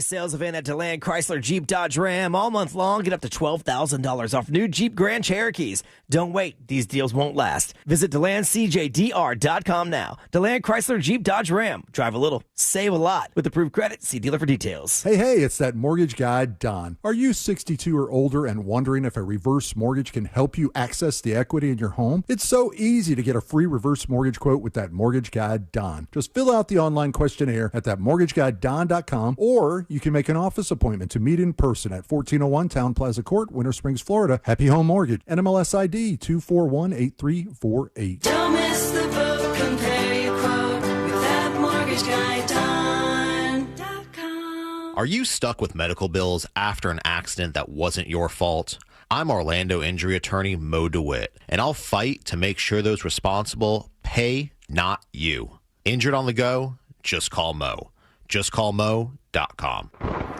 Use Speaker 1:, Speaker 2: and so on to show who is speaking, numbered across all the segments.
Speaker 1: Sales event at DeLand Chrysler Jeep Dodge Ram all month long. Get up to $12,000 off new Jeep Grand Cherokees. Don't wait. These deals won't last. Visit DeLandCJDR.com now. DeLand Chrysler Jeep Dodge Ram. Drive a little, save a lot. With approved credit, see dealer for details.
Speaker 2: Hey, it's that mortgage guy, Don. Are you 62 or older and wondering if a reverse mortgage can help you access the equity in your home? It's so easy to get a free reverse mortgage quote with that mortgage guy, Don. Just fill out the online questionnaire at thatmortgageguyDon.com, or you can make an office appointment to meet in person at 1401 Town Plaza Court, Winter Springs, Florida. Happy Home Mortgage, NMLS ID 2418348.
Speaker 3: Don't miss the boat, compare your quote with thatmortgageguyDon.com.
Speaker 4: Are you stuck with medical bills after an accident that wasn't your fault? I'm Orlando injury attorney Mo DeWitt, and I'll fight to make sure those responsible pay, not you. Injured on the go? Just call Mo. JustCallMo.com.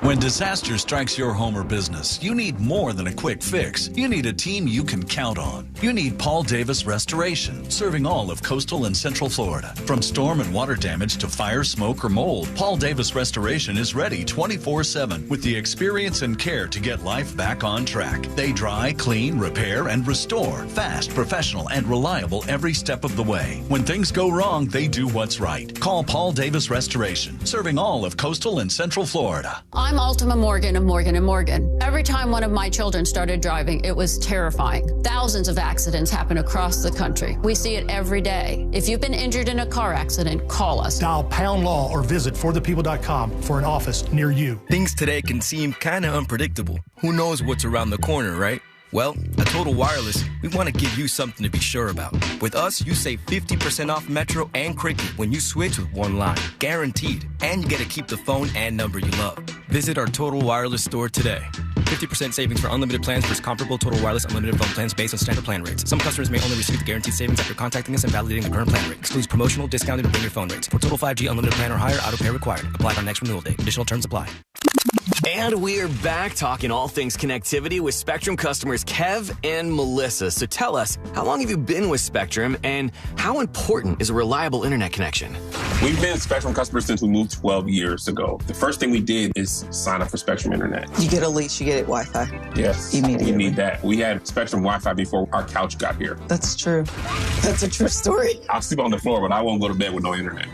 Speaker 5: When disaster strikes your home or business, you need more than a quick fix. You need a team you can count on. You need Paul Davis Restoration, serving all of coastal and central Florida. From storm and water damage to fire, smoke, or mold, Paul Davis Restoration is ready 24/7 with the experience and care to get life back on track. They dry, clean, repair, and restore. Fast, professional, and reliable every step of the way. When things go wrong, they do what's right. Call Paul Davis Restoration, serving all of coastal and central Florida.
Speaker 6: I'm Ultima Morgan of Morgan & Morgan. Every time one of my children started driving, it was terrifying. Thousands of accidents happen across the country. We see it every day. If you've been injured in a car accident, call us.
Speaker 7: Dial pound law or visit forthepeople.com for an office near you.
Speaker 8: Things today can seem kind of unpredictable. Who knows what's around the corner, right? Well, at Total Wireless, we want to give you something to be sure about. With us, you save 50% off Metro and Cricket when you switch with one line. Guaranteed. And you get to keep the phone and number you love. Visit our Total Wireless store today. 50% savings for unlimited plans versus comparable Total Wireless unlimited phone plans based on standard plan rates. Some customers may only receive the guaranteed savings after contacting us and validating the current plan rate. Excludes promotional, discounted, and bring your phone rates. For Total 5G unlimited plan or higher, auto pay required. Applied on next renewal date. Additional terms apply.
Speaker 9: And we're back talking all things connectivity with Spectrum customers Kev and Melissa. So tell us, how long have you been with Spectrum, and how important is a reliable internet connection?
Speaker 10: We've been Spectrum customers since we moved 12 years ago. The first thing we did is sign up for Spectrum Internet.
Speaker 11: You get a lease, you get it Wi-Fi.
Speaker 10: Yes,
Speaker 11: immediately.
Speaker 10: We need that. We had Spectrum Wi-Fi before our couch got here.
Speaker 11: That's true. That's a true story.
Speaker 10: I'll sleep on the floor, but I won't go to bed with no internet.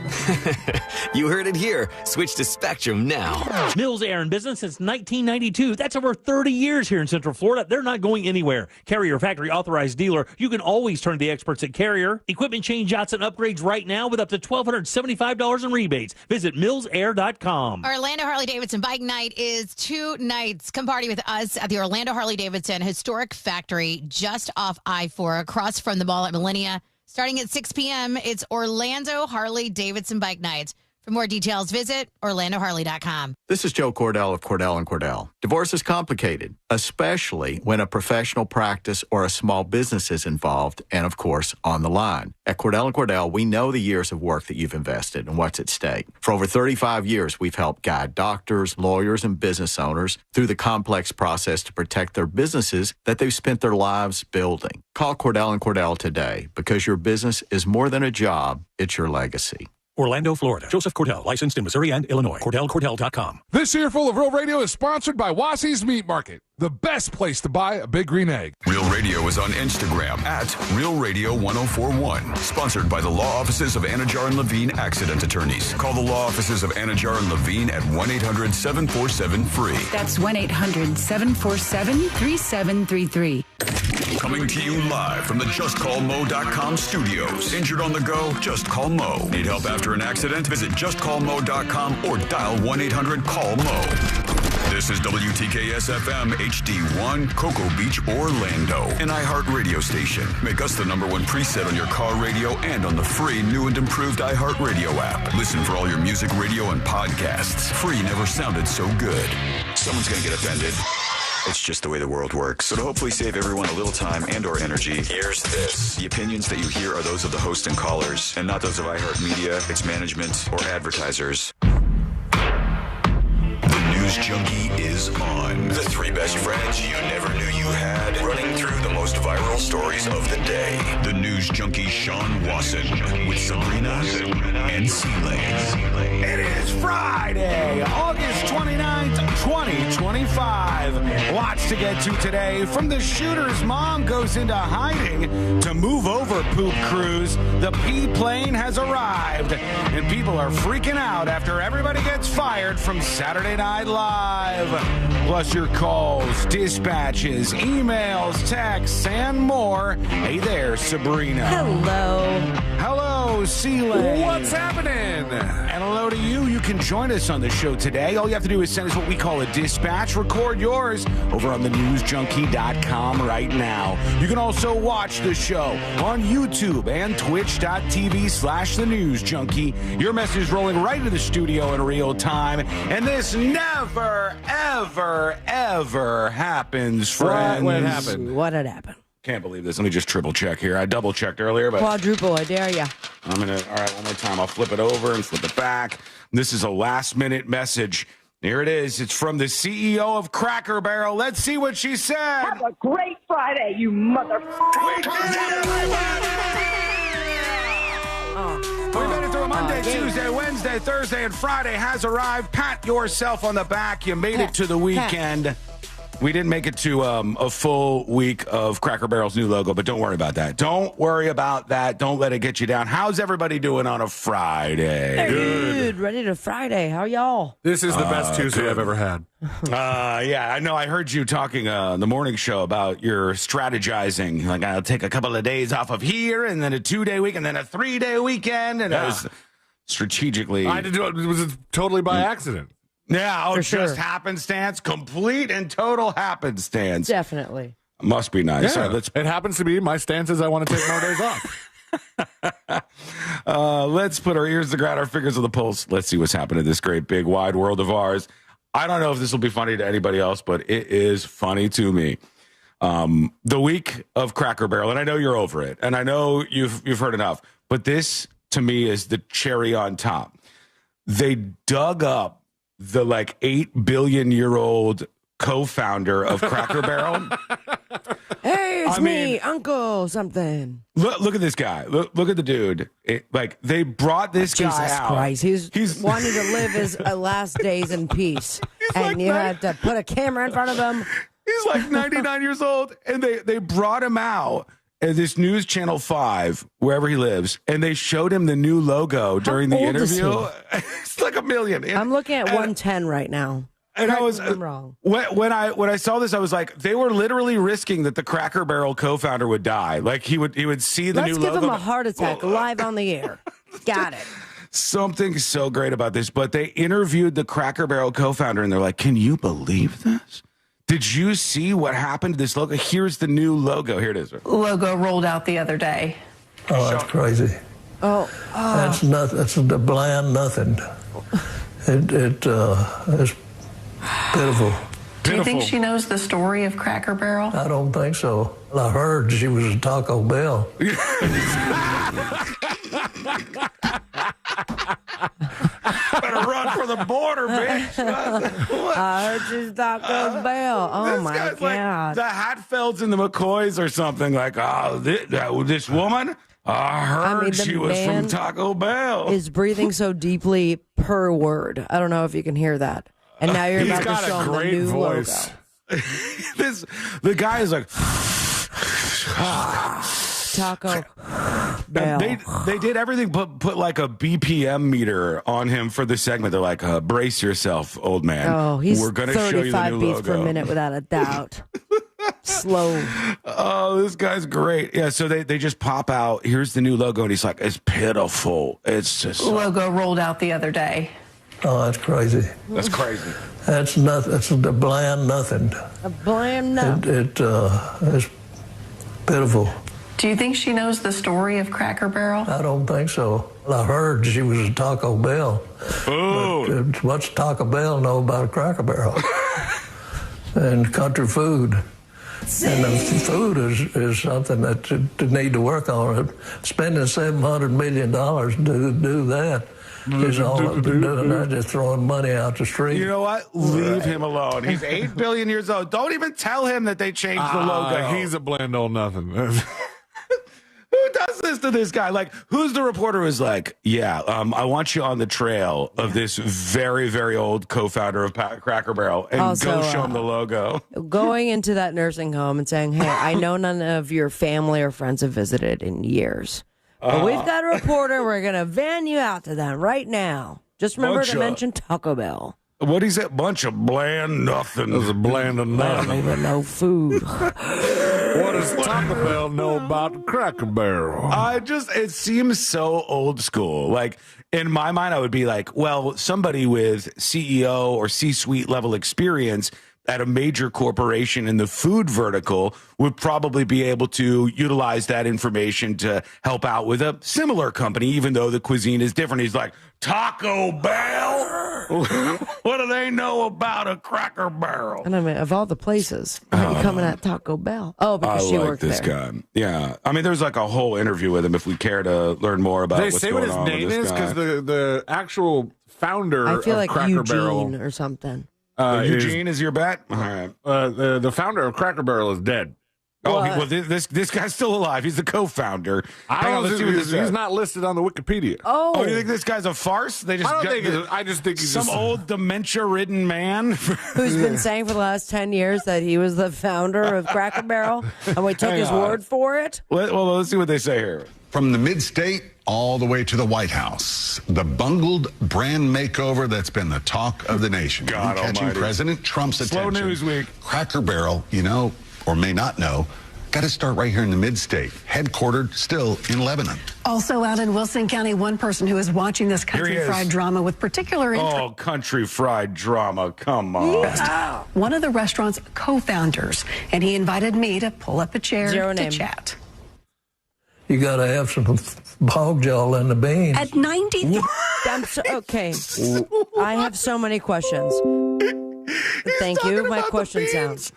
Speaker 9: You heard it here. Switch to Spectrum now.
Speaker 12: Mills Air in business since 1992. That's over 30 years here in Central Florida. They're not going anywhere. Carrier factory authorized dealer. You can always turn to the experts at Carrier. Equipment change outs and upgrades right now with up to $1,275 in rebates. Visit millsair.com.
Speaker 13: Orlando Harley-Davidson Bike Night is 2 nights. Come party with us at the Orlando Harley-Davidson Historic Factory just off I-4 across from the mall at Millennia. Starting at 6 p.m., it's Orlando Harley-Davidson Bike Night. For more details, visit OrlandoHarley.com.
Speaker 14: This is Joe Cordell of Cordell & Cordell. Divorce is complicated, especially when a professional practice or a small business is involved and, of course, on the line. At Cordell & Cordell, we know the years of work that you've invested and what's at stake. For over 35 years, we've helped guide doctors, lawyers, and business owners through the complex process to protect their businesses that they've spent their lives building. Call Cordell & Cordell today, because your business is more than a job, it's your legacy.
Speaker 15: Orlando, Florida. Joseph Cordell, licensed in Missouri and Illinois. CordellCordell.com.
Speaker 16: This earful of Real Radio is sponsored by Wassy's Meat Market, the best place to buy a Big Green Egg.
Speaker 17: Real Radio is on Instagram at Real Radio 1041. Sponsored by the law offices of Anajar and Levine Accident Attorneys. Call the law offices of Anajar and Levine at 1-800-747-FREE.
Speaker 18: That's 1-800-747-3733.
Speaker 17: Coming to you live from the JustCallMo.com studios. Injured on the go? Just call Mo. Need help after an accident? Visit JustCallMo.com or dial 1-800-CALL-MO. This is WTKS-FM HD1, Cocoa Beach, Orlando. An iHeart radio station. Make us the #1 preset on your car radio and on the free new and improved iHeart Radio app. Listen for all your music, radio, and podcasts. Free never sounded so good. Someone's going to get offended. It's just the way the world works. So to hopefully save everyone a little time and or energy, here's this. The opinions that you hear are those of the host and callers, and not those of iHeartMedia, its management, or advertisers. The news News Junkie is on. The three best friends you never knew you had, running through the most viral stories of the day. The News Junkie Sean Wasson with Sabrina and C-Lane.
Speaker 18: It is Friday, August 29th, 2025. Lots to get to today. From the shooter's mom goes into hiding to move over poop cruise. The P plane has arrived, and people are freaking out after everybody gets fired from Saturday Night Live. Plus your calls, dispatches, emails, texts, and more. Hey there, Sabrina.
Speaker 19: Hello.
Speaker 18: Hello, C-Lane.
Speaker 16: What's happening?
Speaker 18: And hello to you. You can join us on the show today. All you have to do is send us what we call a dispatch. Record yours over on thenewsjunkie.com right now. You can also watch the show on YouTube and twitch.tv/thenewsjunkie. Your message is rolling right into the studio in real time. And this never, ever, ever happens, friends.
Speaker 16: What happened?
Speaker 19: What had happened?
Speaker 18: Can't believe this. Let me just triple check here. I double checked earlier, but
Speaker 19: Quadruple, I dare ya.
Speaker 18: all right, one more time. I'll flip it over and flip it back. This is a last minute message. Here it is. It's from the CEO of Cracker Barrel. Let's see what she said.
Speaker 20: Have a great Friday, you motherfucker.
Speaker 18: We made it through Monday, Tuesday, Wednesday, Thursday, and Friday has arrived. Pat yourself on the back. You made it to the weekend. We didn't make it to a full week of Cracker Barrel's new logo, but don't worry about that. Don't worry about that. Don't let it get you down. How's everybody doing on a Friday?
Speaker 19: Good. Ready to Friday. How y'all?
Speaker 16: This is the best Tuesday I've ever had.
Speaker 18: Yeah, I know. I heard you talking on the morning show about your strategizing. Like, I'll take a couple of days off of here, and then a 2-day week, and then a 3-day weekend. And I was strategically.
Speaker 16: I had to do it. It was totally by accident.
Speaker 18: Yeah,
Speaker 19: For
Speaker 18: just
Speaker 19: sure.
Speaker 18: happenstance, complete and total happenstance.
Speaker 19: Definitely.
Speaker 18: Must be nice.
Speaker 16: Yeah,
Speaker 18: All right,
Speaker 16: it happens to be my stance is I want to take more days off.
Speaker 18: let's put our ears to the ground, our fingers on the pulse. Let's see what's happening in this great big wide world of ours. I don't know if this will be funny to anybody else, but it is funny to me. The week of Cracker Barrel, and I know you're over it, and I know you've heard enough, but this to me is the cherry on top. They dug up the 8 billion year old co-founder of Cracker Barrel.
Speaker 19: Hey, it's me, Uncle something.
Speaker 18: Look at this guy. Look at the dude. They brought this guy
Speaker 19: Jesus
Speaker 18: out.
Speaker 19: Christ. He's wanting to live his last days in peace. And you have to put a camera in front of him.
Speaker 18: He's like 99 years old. And they brought him out at this News Channel 5, wherever he lives, and they showed him the new logo during the interview. It's like $1 million.
Speaker 19: I'm looking at 110 right now.
Speaker 18: And I was
Speaker 19: I'm wrong.
Speaker 18: When I saw this, I was like, they were literally risking that the Cracker Barrel co-founder would die. Like he would see the new logo.
Speaker 19: Let's give him a heart attack live on the air. Got it.
Speaker 18: Something so great about this, but they interviewed the Cracker Barrel co-founder, and they're like, "Can you believe this? Did you see what happened to this logo? Here's the new logo. Here it is."
Speaker 21: Logo rolled out the other day.
Speaker 22: Oh, that's crazy.
Speaker 19: Oh.
Speaker 22: That's nothing. That's a bland nothing. It's pitiful.
Speaker 21: Do you think she knows the story of Cracker Barrel?
Speaker 22: I don't think so. I heard she was at Taco Bell.
Speaker 18: Better run for the border, bitch.
Speaker 19: I heard she's Taco Bell. Oh, my
Speaker 18: Guy's
Speaker 19: God.
Speaker 18: like the Hatfields and the McCoys or something. Like, oh, this woman, I heard she was from Taco Bell.
Speaker 19: Is breathing so deeply per word. I don't know if you can hear that. And now you're about to show him the new
Speaker 18: voice.
Speaker 19: logo.
Speaker 18: The guy is like
Speaker 19: Taco Bell.
Speaker 18: They did everything but put like a BPM meter on him for the segment. They're like, brace yourself, old man.
Speaker 19: Oh, he's
Speaker 18: We're gonna show you the
Speaker 19: 35
Speaker 18: new
Speaker 19: beats
Speaker 18: logo.
Speaker 19: per minute without a doubt. Slow.
Speaker 18: Oh, this guy's great. Yeah, so they just pop out. Here's the new logo, and he's like, it's pitiful. It's just
Speaker 21: Logo rolled out the other day.
Speaker 22: Oh, that's crazy.
Speaker 18: That's crazy.
Speaker 22: That's nothing. That's a bland nothing.
Speaker 19: A bland nothing.
Speaker 22: It's pitiful.
Speaker 21: Do you think she knows the story of Cracker Barrel?
Speaker 22: I don't think so. I heard she was at Taco Bell.
Speaker 18: Oh.
Speaker 22: What's Taco Bell know about a Cracker Barrel? And country food. And the food is something that they need to work on. Spending $700 million to do that is all I've been doing. I'm just throwing money out the street.
Speaker 18: You know what? Leave him alone. He's 8 billion years old. Don't even tell him that they changed the logo.
Speaker 1: He's a blend on nothing.
Speaker 18: Who does this to this guy? Like, who's the reporter who's like, yeah, I want you on the trail of this very, very old co-founder of Cracker Barrel and
Speaker 19: Also,
Speaker 18: go show him the logo.
Speaker 19: Going into that nursing home and saying, hey, I know none of your family or friends have visited in years. But we've got a reporter. We're going to van you out to them right now. Just remember to mention Taco Bell.
Speaker 18: What is that? Bunch of bland nothing.
Speaker 1: There's a bland of
Speaker 19: I
Speaker 1: nothing.
Speaker 19: don't even know food.
Speaker 1: What does Taco Bell know about Cracker Barrel?
Speaker 18: It seems so old school. Like, in my mind, I would be like, well, somebody with CEO or C-suite level experience at a major corporation in the food vertical would probably be able to utilize that information to help out with a similar company, even though the cuisine is different. He's like, Taco Bell? What do they know about a Cracker Barrel?
Speaker 19: And I mean, of all the places, why are you coming at Taco Bell? Oh, because she worked
Speaker 18: this
Speaker 19: there.
Speaker 18: guy. Yeah. I mean, there's like a whole interview with him if we care to learn more about
Speaker 1: They
Speaker 18: what's
Speaker 1: say
Speaker 18: going
Speaker 1: what
Speaker 18: on
Speaker 1: his name
Speaker 18: with this
Speaker 1: is
Speaker 18: guy.
Speaker 1: because the actual founder
Speaker 19: I feel
Speaker 1: of
Speaker 19: like
Speaker 1: Cracker
Speaker 19: Eugene
Speaker 1: Barrel
Speaker 19: or something.
Speaker 18: Eugene is your bet? All right.
Speaker 1: The founder of Cracker Barrel is dead.
Speaker 18: Oh, this guy's still alive. He's the co-founder.
Speaker 1: He's not listed on the Wikipedia.
Speaker 19: Oh,
Speaker 18: you think this guy's a farce? I
Speaker 1: just think he's
Speaker 18: some old dementia-ridden man
Speaker 19: who's been saying for the last 10 years that he was the founder of Cracker Barrel, and we took his word for it.
Speaker 18: Let's see what they say here.
Speaker 2: From the mid-state all the way to the White House, the bungled brand makeover that's been the talk of the nation.
Speaker 18: God
Speaker 2: catching
Speaker 18: almighty.
Speaker 2: President Trump's
Speaker 18: Slow
Speaker 2: attention.
Speaker 18: news week.
Speaker 2: Cracker Barrel, you know, or may not know, got to start right here in the mid-state, headquartered still in Lebanon.
Speaker 23: Also out in Wilson County, one person who is watching this country fried drama with particular interest.
Speaker 18: Oh, country fried drama. Come on.
Speaker 23: One of the restaurant's co-founders, and he invited me to pull up a chair to chat.
Speaker 22: You got to have some hog jaw in the beans.
Speaker 23: At 90.
Speaker 19: Okay. I have so many questions. Thank you. My question sounds.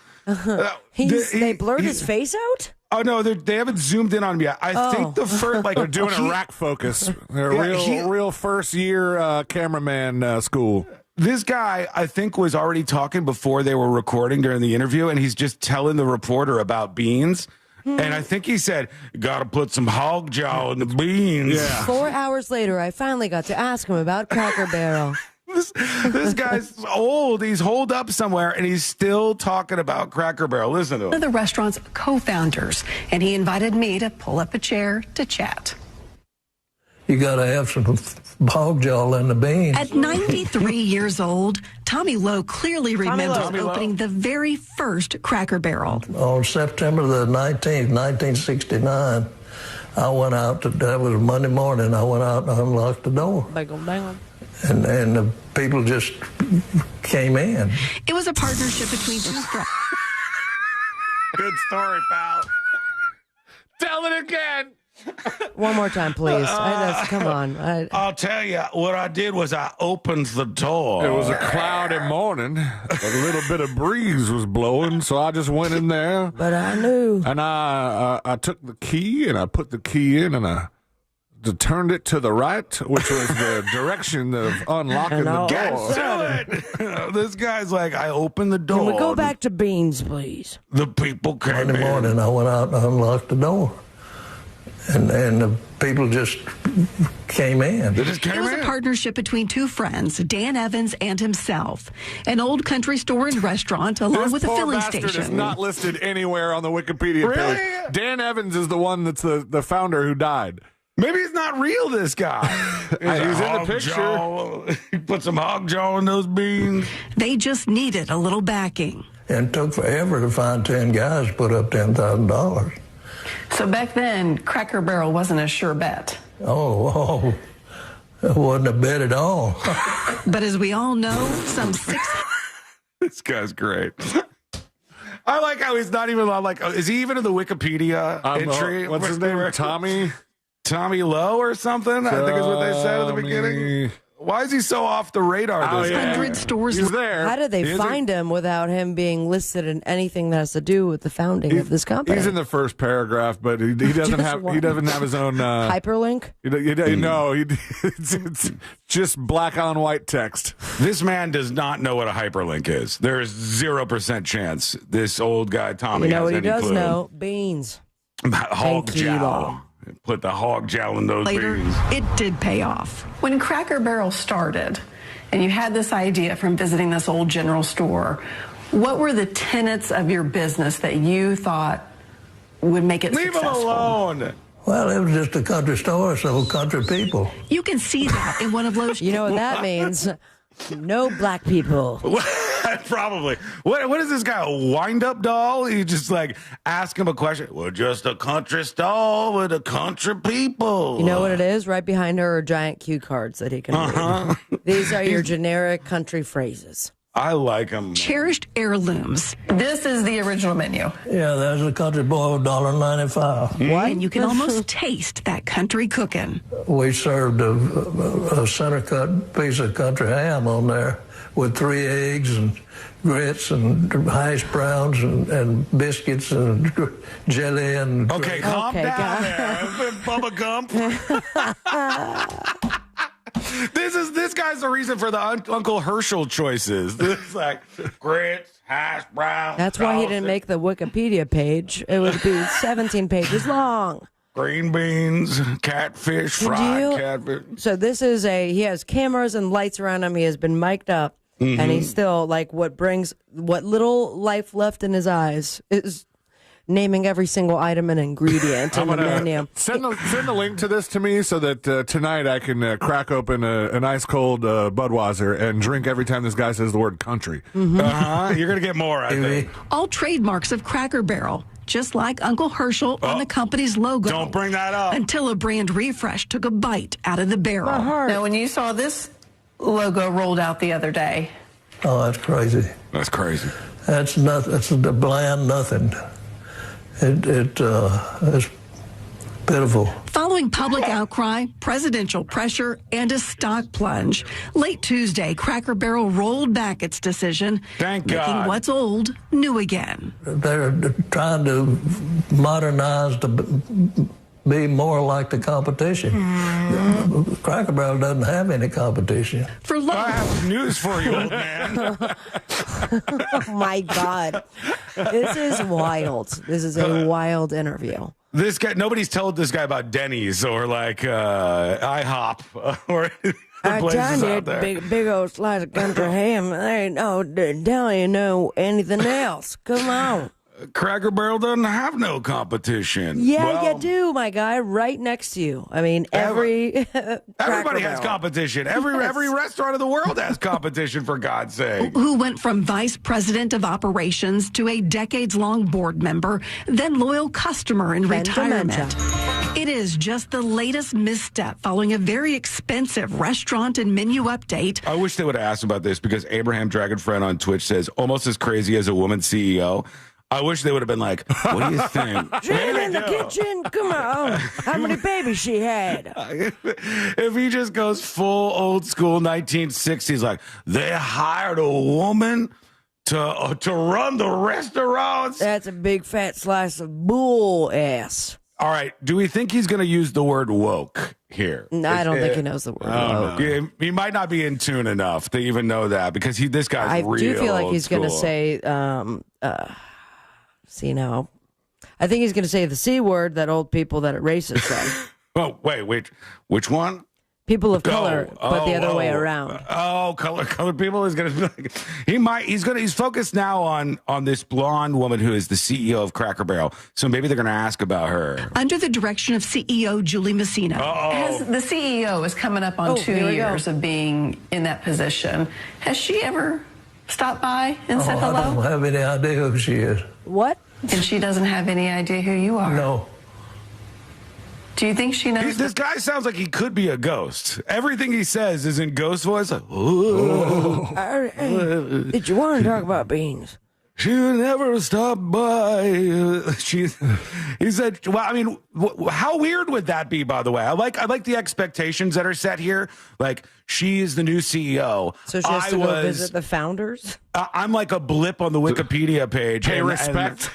Speaker 19: They blurred his face out?
Speaker 18: Oh, no, they haven't zoomed in on me yet. I think the first, like,
Speaker 1: they're doing a rack focus. They're real first year cameraman school.
Speaker 18: This guy, I think, was already talking before they were recording during the interview, and he's just telling the reporter about beans. And I think he said, got to put some hog jaw in the beans.
Speaker 1: Yeah.
Speaker 19: 4 hours later, I finally got to ask him about Cracker Barrel.
Speaker 18: This guy's old. He's holed up somewhere, and he's still talking about Cracker Barrel. Listen to him.
Speaker 23: One of the restaurant's co-founders, and he invited me to pull up a chair to chat.
Speaker 22: You got to have some hog jaw in the beans.
Speaker 23: At 93 years old, Tommy Lowe clearly remembers opening the very first Cracker Barrel.
Speaker 22: On September the 19th, 1969, I went out, that was Monday morning, I went out and unlocked the door. And the people just came in.
Speaker 23: It was a partnership between two friends.
Speaker 18: Good story, pal.
Speaker 1: Tell it again.
Speaker 19: One more time, please. Come on.
Speaker 18: I'll tell you, what I did was I opened the door.
Speaker 1: It was a cloudy morning. A little bit of breeze was blowing, so I just went in there.
Speaker 19: But I knew.
Speaker 1: And I took the key, and I put the key in, and I turned it to the right, which was the direction of unlocking the door.
Speaker 18: This guy's like, I opened the door.
Speaker 19: Can we go back to beans, please?
Speaker 18: The people came
Speaker 22: Monday
Speaker 18: in.
Speaker 22: morning, I went out and unlocked the door. And the people just came in.
Speaker 18: They just came
Speaker 23: It was a partnership between two friends, Dan Evans and himself. An old country store and restaurant, along with a filling station.
Speaker 1: Is not listed anywhere on the Wikipedia page. Dan Evans is the one that's the founder who died.
Speaker 18: Maybe he's not real, this guy.
Speaker 1: He's in the picture.
Speaker 18: He put some hog jaw in those beans.
Speaker 23: They just needed a little backing.
Speaker 22: And it took forever to find 10 guys to put up $10,000.
Speaker 21: So back then, Cracker Barrel wasn't a sure bet.
Speaker 22: Oh, it wasn't a bet at all.
Speaker 23: But as we all know, some
Speaker 18: This guy's great. I like how he's not even on, like, is he even in the Wikipedia entry?
Speaker 1: What's his name? Tommy
Speaker 18: Lowe or something? I think is what they said at the beginning. Why is he so off the radar? This guy?
Speaker 23: 100 stores.
Speaker 1: He's there.
Speaker 19: How did they find him without him being listed in anything that has to do with the founding of this company?
Speaker 1: He's in the first paragraph, but he doesn't have his own
Speaker 19: hyperlink.
Speaker 1: It's just black on white text.
Speaker 18: This man does not know what a hyperlink is. There is 0% chance this old guy Tommy
Speaker 19: You know
Speaker 18: has
Speaker 19: what he
Speaker 18: any
Speaker 19: does
Speaker 18: clue.
Speaker 19: know? Beans.
Speaker 18: Hog jowl. Put the hog jowl in those
Speaker 23: Later,
Speaker 18: beans.
Speaker 23: it did pay off.
Speaker 21: When Cracker Barrel started, and you had this idea from visiting this old general store, what were the tenets of your business that you thought would make it
Speaker 18: Leave
Speaker 21: successful?
Speaker 18: him alone.
Speaker 22: Well, it was just a country store, so country people.
Speaker 23: You can see that in one of those.
Speaker 19: You know what that means? No black people.
Speaker 18: Probably. What is this guy, a wind-up doll? You just ask him a question. We're just a country stall with a country people.
Speaker 19: You know what it is? Right behind her are giant cue cards that he can read. These are your generic country phrases.
Speaker 18: I like him.
Speaker 23: Cherished heirlooms.
Speaker 21: This is the original menu.
Speaker 22: Yeah, there's a country boy, $1.95.
Speaker 19: What?
Speaker 23: And you can almost taste that country cooking.
Speaker 22: We served a center cut piece of country ham on there with 3 eggs and grits and hash browns and biscuits and jelly and...
Speaker 18: Okay, calm down there. Bubba Gump. This guy's the reason for the Uncle Herschel choices. It's like grits, hash brown.
Speaker 19: That's why he didn't make the Wikipedia page. It would be 17 pages long.
Speaker 18: Green beans, catfish, fried catfish.
Speaker 19: So this is he has cameras and lights around him. He has been mic'd up.
Speaker 18: Mm-hmm.
Speaker 19: And he's still what little life left in his eyes is naming every single item and ingredient in the menu.
Speaker 1: Send the link to this to me so that tonight I can crack open an ice cold Budweiser and drink every time this guy says the word country.
Speaker 18: Mm-hmm. You're going to get more, I think.
Speaker 23: All trademarks of Cracker Barrel, just like Uncle Herschel on the company's logo.
Speaker 18: Don't bring that up.
Speaker 23: Until a brand refresh took a bite out of the barrel.
Speaker 21: Now, when you saw this logo rolled out the other day.
Speaker 22: Oh, that's crazy.
Speaker 18: That's crazy.
Speaker 22: That's nothing. It's a bland nothing. It's pitiful.
Speaker 23: Following public outcry, presidential pressure, and a stock plunge, late Tuesday, Cracker Barrel rolled back its decision,
Speaker 18: Thank
Speaker 23: making
Speaker 18: God.
Speaker 23: what's old new again.
Speaker 22: They're trying to modernize to be more like the competition. Cracker Barrel doesn't have any competition.
Speaker 18: I have news for you, old man.
Speaker 19: Oh, my God. This is wild. This is a wild interview.
Speaker 18: This guy, nobody's told this guy about Denny's or IHOP or places out there.
Speaker 19: Big old slice of country ham. There ain't no telling you know anything else. Come on.
Speaker 18: Cracker Barrel doesn't have no competition.
Speaker 19: Yeah, you do, my guy, right next to you. I mean, everybody
Speaker 18: has competition. Every restaurant in the world has competition, for God's sake.
Speaker 23: Who went from vice president of operations to a decades-long board member, then loyal customer in retirement. It is just the latest misstep following a very expensive restaurant and menu update.
Speaker 18: I wish they would have asked about this because Abraham Dragonfriend on Twitch says almost as crazy as a woman CEO. I wish they would have been like, what do you think?
Speaker 19: She ain't in the kitchen. Come on. How many babies she had?
Speaker 18: If he just goes full old school 1960s, like, they hired a woman to run the restaurants.
Speaker 19: That's a big fat slice of bull ass.
Speaker 18: All right. Do we think he's going to use the word woke here?
Speaker 19: No, I don't think he knows the word woke.
Speaker 18: No. He might not be in tune enough to even know that because this guy's real.
Speaker 19: I do feel like he's going to say, see now, I think he's going to say the C word that old people that are racist say.
Speaker 18: Oh, wait, which one?
Speaker 19: People of color, but the other way around.
Speaker 18: Colored people is going to be like, he's focused now on this blonde woman who is the CEO of Cracker Barrel. So maybe they're going to ask about her.
Speaker 23: Under the direction of CEO Julie Messina.
Speaker 21: As the CEO is coming up on 2 years of being in that position, has she ever stopped by and said hello?
Speaker 22: I don't have any idea who she is.
Speaker 19: What?
Speaker 21: And she doesn't have any idea who you are?
Speaker 22: No.
Speaker 21: Do you think she knows?
Speaker 18: This guy sounds like he could be a ghost. Everything he says is in ghost voice. Like, ooh.
Speaker 19: Did you want to talk about beans?
Speaker 18: She never stopped by. He said, well, I mean, how weird would that be, by the way? I like the expectations that are set here. Like, she is the new CEO.
Speaker 19: So she has to go visit the founders?
Speaker 18: I'm like a blip on the Wikipedia page.
Speaker 1: Pay respect.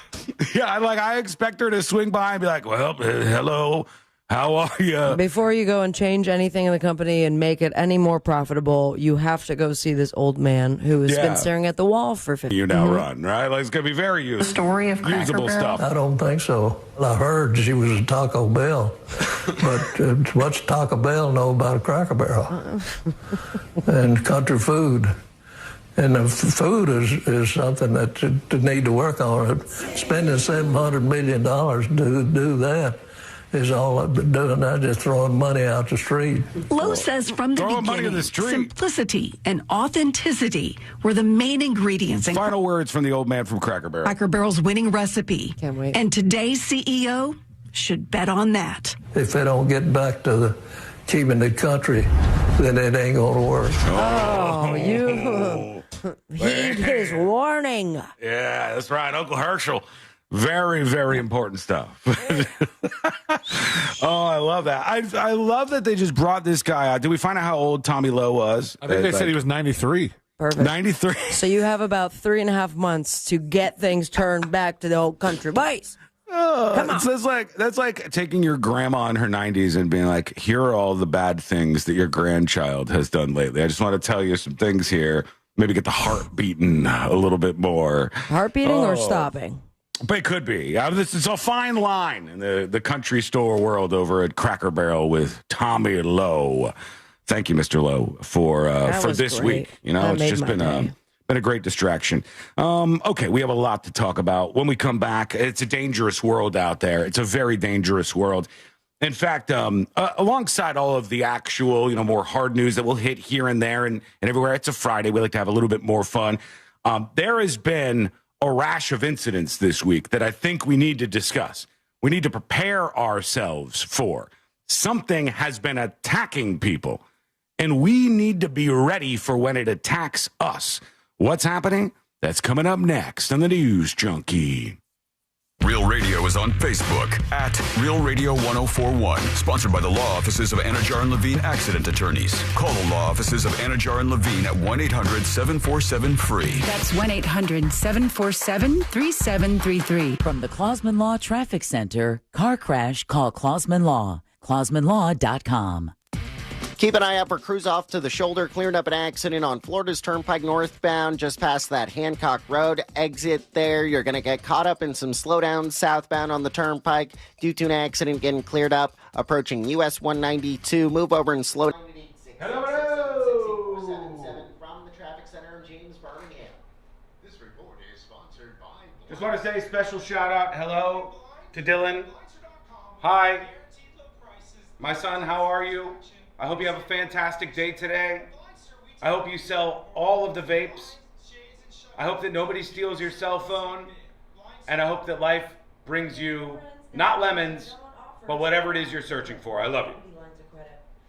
Speaker 18: Yeah, I expect her to swing by and be like, well, hello. How are you?
Speaker 19: Before you go and change anything in the company and make it any more profitable, you have to go see this old man who has been staring at the wall for 50 years.
Speaker 18: You now run, right? Like, it's going to be very useful.
Speaker 23: Story of Cracker
Speaker 18: usable
Speaker 23: Barrel?
Speaker 18: stuff.
Speaker 22: I don't think so. I heard she was at Taco Bell, but what's Taco Bell know about a Cracker Barrel and country food? And the food is something that to need to work on. Spending $700 million to do that is all I've been doing. Not just throwing money out the street.
Speaker 23: Lowe says from the beginning, simplicity and authenticity were the main ingredients in
Speaker 18: Final words from the old man from Cracker Barrel.
Speaker 23: Cracker Barrel's winning recipe.
Speaker 19: Can't wait.
Speaker 23: And today's CEO should bet on that.
Speaker 22: If they don't get back to keeping the country, then it ain't going to work.
Speaker 19: Oh, you heed his warning.
Speaker 18: Yeah, that's right. Uncle Herschel. Very, very important stuff. Oh, I love that. I love that they just brought this guy out. Did we find out how old Tommy Lowe was?
Speaker 1: I think they said he was 93.
Speaker 19: Perfect.
Speaker 18: 93.
Speaker 19: So you have about 3.5 months to get things turned back to the old country ways. Come on.
Speaker 18: So that's like taking your grandma in her 90s and being like, here are all the bad things that your grandchild has done lately. I just want to tell you some things here. Maybe get the heart beating a little bit more.
Speaker 19: Heart beating or stopping?
Speaker 18: But it could be. It's a fine line in the country store world over at Cracker Barrel with Tommy Lowe. Thank you, Mr. Lowe, for this
Speaker 19: great.
Speaker 18: week. You know,
Speaker 19: That
Speaker 18: it's
Speaker 19: made
Speaker 18: just
Speaker 19: my
Speaker 18: been a great distraction. Okay, we have a lot to talk about. When we come back, it's a dangerous world out there. It's a very dangerous world. In fact, alongside all of the actual, more hard news that we'll hit here and there and everywhere, it's a Friday. We like to have a little bit more fun. There has been a rash of incidents this week that I think we need to discuss. We need to prepare ourselves for. Something has been attacking people, and we need to be ready for when it attacks us. What's happening? That's coming up next on the News Junkie.
Speaker 17: Real Radio is on Facebook at Real Radio 1041. Sponsored by the law offices of Anajar and Levine Accident Attorneys. Call the law offices of Anajar and Levine at 1-800-747-FREE.
Speaker 3: That's 1-800-747-3733. From the Clausman Law Traffic Center, car crash, call Clausman Law. ClausmanLaw.com.
Speaker 4: Keep an eye out for crews off to the shoulder. Cleared up an accident on Florida's Turnpike northbound, just past that Hancock Road exit there. You're going to get caught up in some slowdowns southbound on the Turnpike due to an accident getting cleared up. Approaching US 192. Move over and slow down.
Speaker 18: Hello.
Speaker 4: From the traffic center of James, Birmingham. This report is sponsored by...
Speaker 18: Just want to say a special shout out, hello, to Dylan. Hi. My son, how are you? I hope you have a fantastic day today. I hope you sell all of the vapes. I hope that nobody steals your cell phone. And I hope that life brings you not lemons, but whatever it is you're searching for. I love you.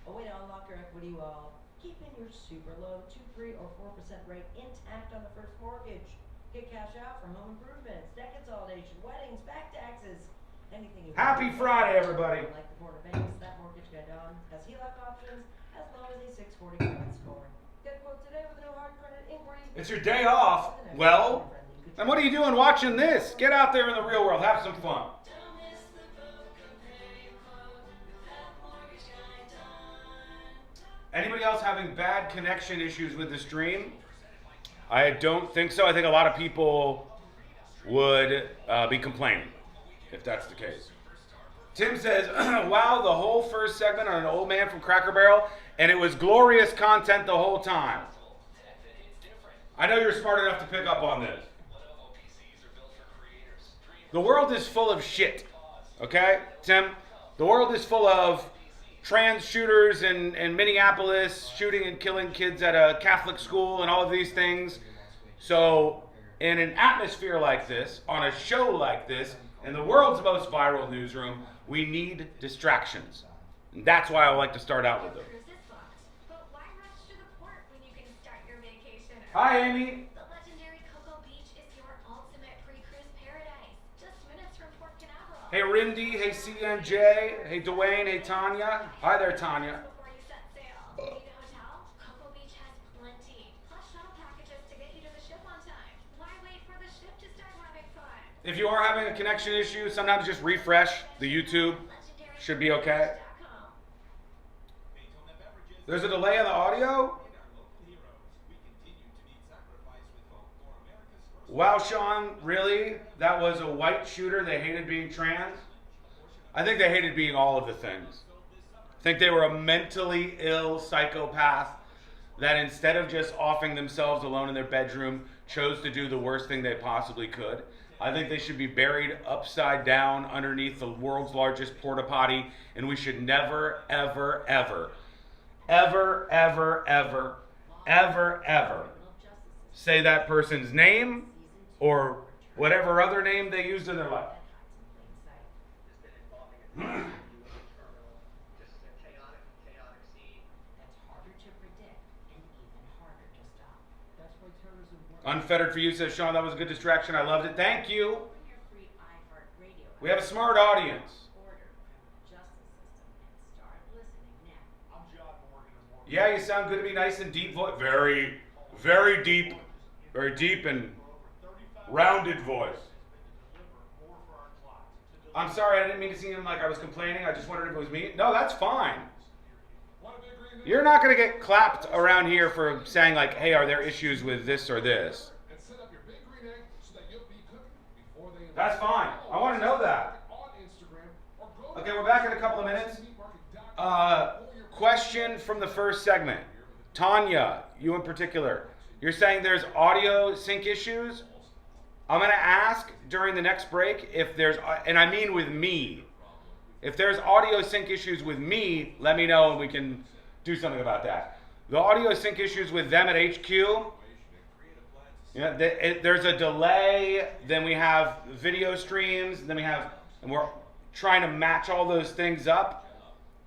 Speaker 19: A way to unlock your equity while keeping your super low 2%, 3%, or 4% rate intact on the first mortgage. Get cash out from home improvements, debt consolidation, weddings, back taxes, anything you
Speaker 18: Happy Friday, everybody.
Speaker 19: Like the Board of Banks, that mortgage guy Don has HELOC options as low as a 640 credit score. Get a quote today with no hard credit inquiry.
Speaker 18: It's your day off. Well, and what are you doing watching this? Get out there in the real world. Have some fun. Anybody else having bad connection issues with the stream? I don't think so. I think a lot of people would be complaining if that's the case. Tim says, wow, the whole first segment on an old man from Cracker Barrel, and it was glorious content the whole time. I know you're smart enough to pick up on this. The world is full of shit, okay, Tim? The world is full of trans shooters in Minneapolis, shooting and killing kids at a Catholic school and all of these things. So in an atmosphere like this, on a show like this, in the world's most viral newsroom, we need distractions. And that's why I like to start out with them. Hi, Amy.
Speaker 5: The legendary Cocoa Beach is your
Speaker 18: Hey, Rindy. Hey, CNJ. Hey, Dwayne. Hey, Tanya. Hi there, Tanya. If you are having a connection issue, sometimes just refresh the YouTube. Should be okay. There's a delay in the audio? Wow, Sean, really? That was a white shooter. They hated being trans? I think they hated being all of the things. I think they were a mentally ill psychopath that instead of just offing themselves alone in their bedroom, chose to do the worst thing they possibly could. I think they should be buried upside down underneath the world's largest porta potty, and we should never, ever, ever, ever, ever, ever, ever, ever say that person's name or whatever other name they used in their life. Unfettered for you, says Sean. That was a good distraction. I loved it. Thank you. We have a smart audience. Yeah, you sound good to be nice and deep voice. Very, very deep and rounded voice. I'm sorry, I didn't mean to seem like I was complaining. I just wondered if it was me. No, that's fine. You're not going to get clapped around here for saying like, hey, are there issues with this or this? That's fine. I want to know that. Okay, we're back in a couple of minutes. Question from the first segment. Tanya, you in particular. You're saying there's audio sync issues? I'm going to ask during the next break if there's, and I mean with me, if there's audio sync issues with me, let me know and we can do something about that. The audio sync issues with them at HQ, there's a delay, then we have video streams, then we have, and we're trying to match all those things up.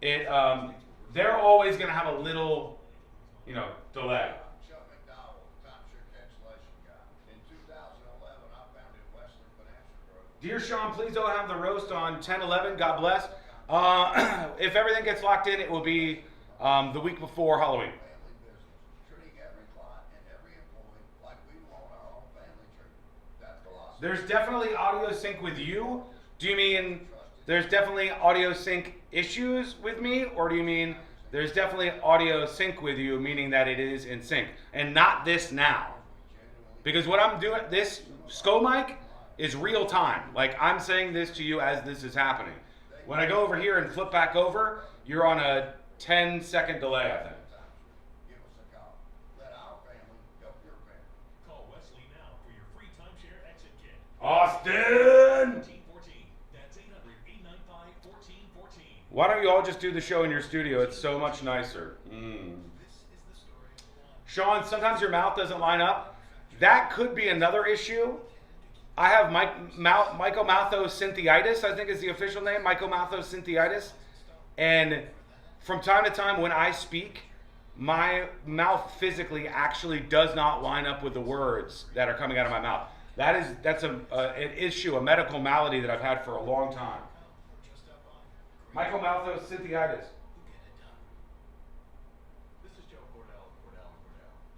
Speaker 18: They're always going to have a little, delay. Dear Sean, please don't have the roast on 10/11. God bless. If everything gets locked in, it will be the week before Halloween. There's definitely audio sync with you. Do you mean there's definitely audio sync issues with me? Or do you mean there's definitely audio sync with you, meaning that it is in sync? And not this now. Because what I'm doing, this SCO mic is real time. Like I'm saying this to you as this is happening. When I go over here and flip back over, you're on a 10-second delay, I think. Austin! Why don't you all just do the show in your studio? It's so much nicer. Sean, sometimes your mouth doesn't line up. That could be another issue. I have mycomalthocynthitis, I think is the official name, mycomalthocynthitis. And from time to time when I speak, my mouth physically actually does not line up with the words that are coming out of my mouth. That's an issue, a medical malady that I've had for a long time. Mycomalthocynthitis.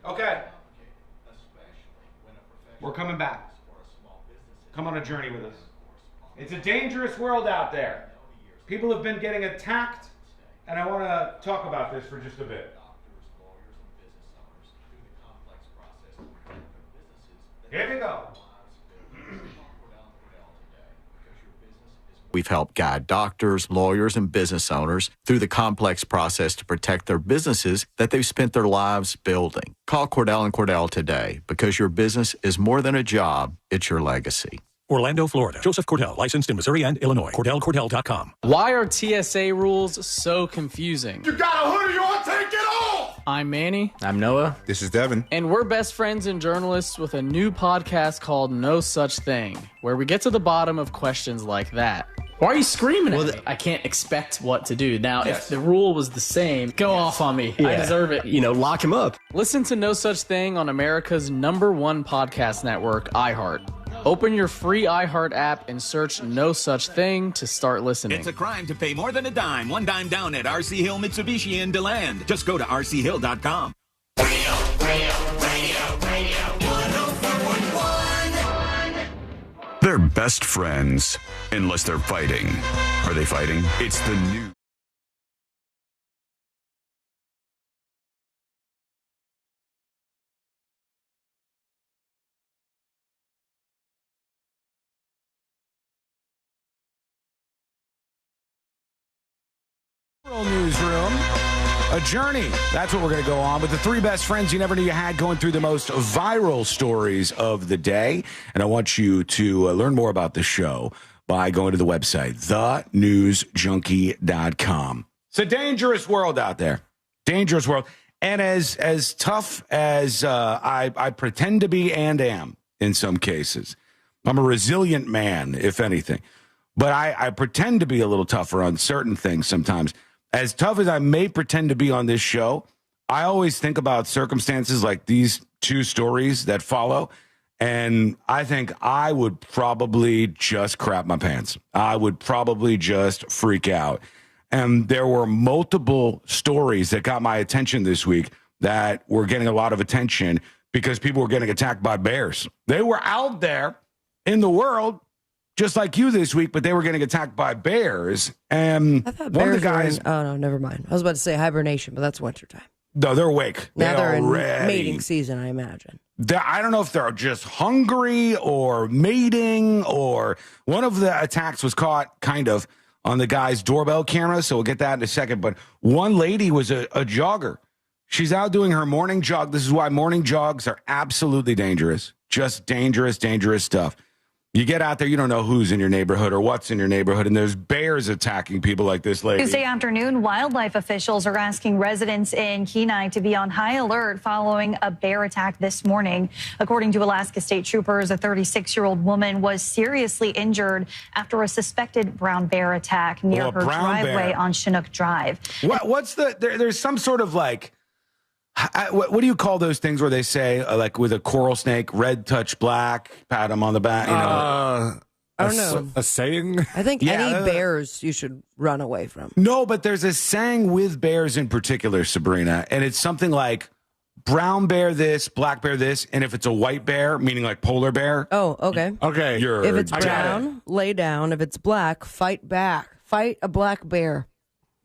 Speaker 18: Okay. We're coming back. Come on a journey with us. It's a dangerous world out there. People have been getting attacked, and I want to talk about this for just a bit. Here we go.
Speaker 14: We've helped guide doctors, lawyers, and business owners through the complex process to protect their businesses that they've spent their lives building. Call Cordell & Cordell today because your business is more than a job, it's your legacy.
Speaker 15: Orlando, Florida. Joseph Cordell, licensed in Missouri and Illinois. CordellCordell.com.
Speaker 5: Why are TSA rules so confusing?
Speaker 6: You got a hoodie on, take it off!
Speaker 5: I'm Manny.
Speaker 7: I'm Noah. This is Devin.
Speaker 5: And we're best friends and journalists with a new podcast called No Such Thing, where we get to the bottom of questions like that. Why are you screaming at me? I can't expect what to do. Now, if the rule was the same, go off on me. I deserve it.
Speaker 7: Lock him up.
Speaker 5: Listen to No Such Thing on America's #1 podcast network, iHeart. Open your free iHeart app and search No Such Thing to start listening.
Speaker 7: It's a crime to pay more than a dime. One dime down at RC Hill Mitsubishi in DeLand. Just go to rchill.com.
Speaker 6: Radio, 104.1.
Speaker 17: They're best friends, unless they're fighting. Are they fighting? It's the new.
Speaker 18: Newsroom, a journey. That's what we're going to go on with the three best friends you never knew you had, going through the most viral stories of the day. And I want you to learn more about the show by going to the website, thenewsjunkie.com. It's a dangerous world out there. Dangerous world. And as tough as I pretend to be and am in some cases, I'm a resilient man, if anything. But I pretend to be a little tougher on certain things sometimes. As tough as I may pretend to be on this show, I always think about circumstances like these two stories that follow, and I think I would probably just crap my pants. I would probably just freak out. And there were multiple stories that got my attention this week that were getting a lot of attention because people were getting attacked by bears. They were out there in the world, just like you this week, but they were getting attacked by bears. And
Speaker 19: I thought
Speaker 18: one of the
Speaker 19: bears
Speaker 18: guys.
Speaker 19: oh, no, never mind. I was about to say hibernation, but that's wintertime.
Speaker 18: No, they're awake.
Speaker 19: Now they're in
Speaker 18: ready.
Speaker 19: mating season, I imagine.
Speaker 18: I don't know if they're just hungry or mating, or one of the attacks was caught kind of on the guy's doorbell camera. So we'll get that in a second. But one lady was a jogger. She's out doing her morning jog. This is why morning jogs are absolutely dangerous. Just dangerous, dangerous stuff. You get out there, you don't know who's in your neighborhood or what's in your neighborhood, and there's bears attacking people like this lady.
Speaker 8: Tuesday afternoon, wildlife officials are asking residents in Kenai to be on high alert following a bear attack this morning. According to Alaska State Troopers, a 36-year-old woman was seriously injured after a suspected brown bear attack near her driveway on Chinook Drive.
Speaker 18: What's there's some sort of like, what do you call those things where they say, like with a coral snake, red touch black, pat him on the back? You know,
Speaker 19: I don't know.
Speaker 1: A saying?
Speaker 19: I think any bears you should run away from.
Speaker 18: No, but there's a saying with bears in particular, Sabrina, and it's something like brown bear this, black bear this, and if it's a white bear, meaning like polar bear.
Speaker 19: Oh, okay.
Speaker 1: Okay.
Speaker 19: If it's brown, lay down. If it's black, fight back. Fight a black bear.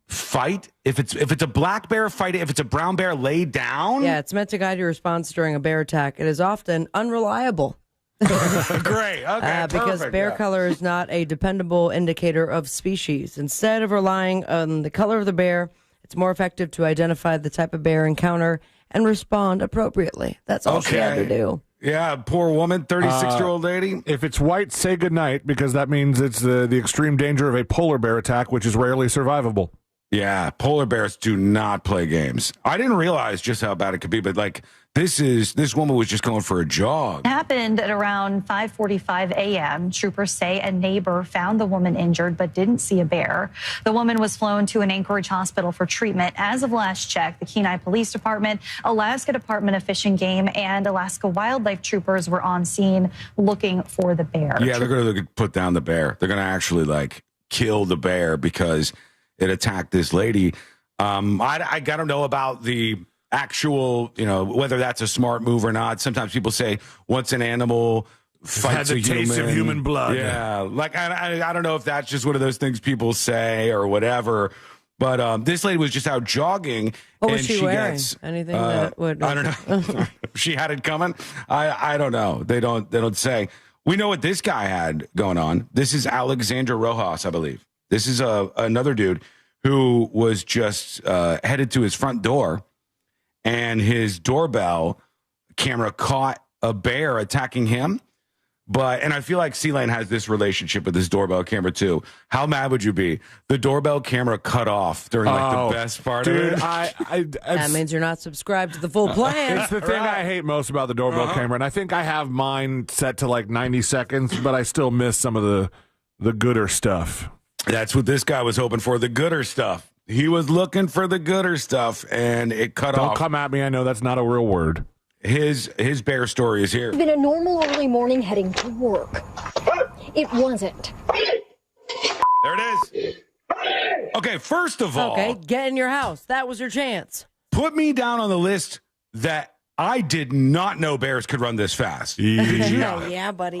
Speaker 18: Fight? If it's a black bear, fight it. If it's a brown bear, lay down?
Speaker 19: Yeah, it's meant to guide your response during a bear attack. It is often unreliable.
Speaker 18: Great. Okay.
Speaker 19: Because
Speaker 18: perfect,
Speaker 19: bear
Speaker 18: yeah.
Speaker 19: color is not a dependable indicator of species. Instead of relying on the color of the bear, it's more effective to identify the type of bear encounter and respond appropriately. That's all she had to do.
Speaker 18: Yeah, poor woman, 36-year-old lady.
Speaker 1: If it's white, say goodnight, because that means it's the extreme danger of a polar bear attack, which is rarely survivable.
Speaker 18: Yeah, polar bears do not play games. I didn't realize just how bad it could be, but like this woman was just going for a jog.
Speaker 8: It happened at around 5:45 a.m. Troopers say a neighbor found the woman injured but didn't see a bear. The woman was flown to an Anchorage hospital for treatment. As of last check, the Kenai Police Department, Alaska Department of Fish and Game, and Alaska Wildlife Troopers were on scene looking for the bear.
Speaker 18: Yeah, they're going to put down the bear. They're going to actually like kill the bear because it attacked this lady. I got to know about the actual, whether that's a smart move or not. Sometimes people say once an animal fights
Speaker 1: had the taste of human blood.
Speaker 18: Yeah, like I don't know if that's just one of those things people say or whatever. But this lady was just out jogging.
Speaker 19: What was
Speaker 18: and
Speaker 19: she wearing?
Speaker 18: Gets,
Speaker 19: anything that would?
Speaker 18: I don't know. She had it coming. I don't know. They don't say. We know what this guy had going on. This is Alexander Rojas, I believe. This is another dude who was just headed to his front door, and his doorbell camera caught a bear attacking him. And I feel like C-Lane has this relationship with his doorbell camera too. How mad would you be? The doorbell camera cut off during the best part of it.
Speaker 19: That means you're not subscribed to the full plan.
Speaker 1: It's the thing I hate most about the doorbell camera, and I think I have mine set to like 90 seconds, but I still miss some of the gooder stuff.
Speaker 18: That's what this guy was hoping for, the gooder stuff. He was looking for the gooder stuff, and it cut off.
Speaker 1: Don't come at me. I know that's not a real word.
Speaker 18: his bear story is here.
Speaker 9: It's been a normal early morning heading to work. It wasn't.
Speaker 18: There it is. Okay, first of all.
Speaker 19: Okay, get in your house. That was your chance.
Speaker 18: Put me down on the list that I did not know bears could run this fast. Did you?
Speaker 19: Yeah, buddy.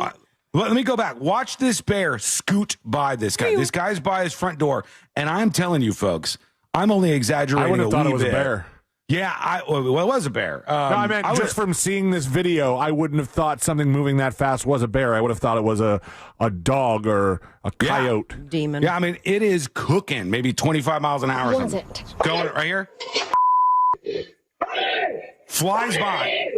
Speaker 18: Let me go back. Watch this bear scoot by this guy. This guy's by his front door. And I'm telling you, folks, I'm only exaggerating.
Speaker 1: I would have thought it was
Speaker 18: bit.
Speaker 1: a bear.
Speaker 18: Yeah, it was a bear.
Speaker 1: No, I meant just from seeing this video, I wouldn't have thought something moving that fast was a bear. I would have thought it was a dog or a coyote.
Speaker 19: Demon.
Speaker 18: Yeah, I mean, it is cooking, maybe 25 miles an hour.
Speaker 9: Was it?
Speaker 18: Going right here. Flies by.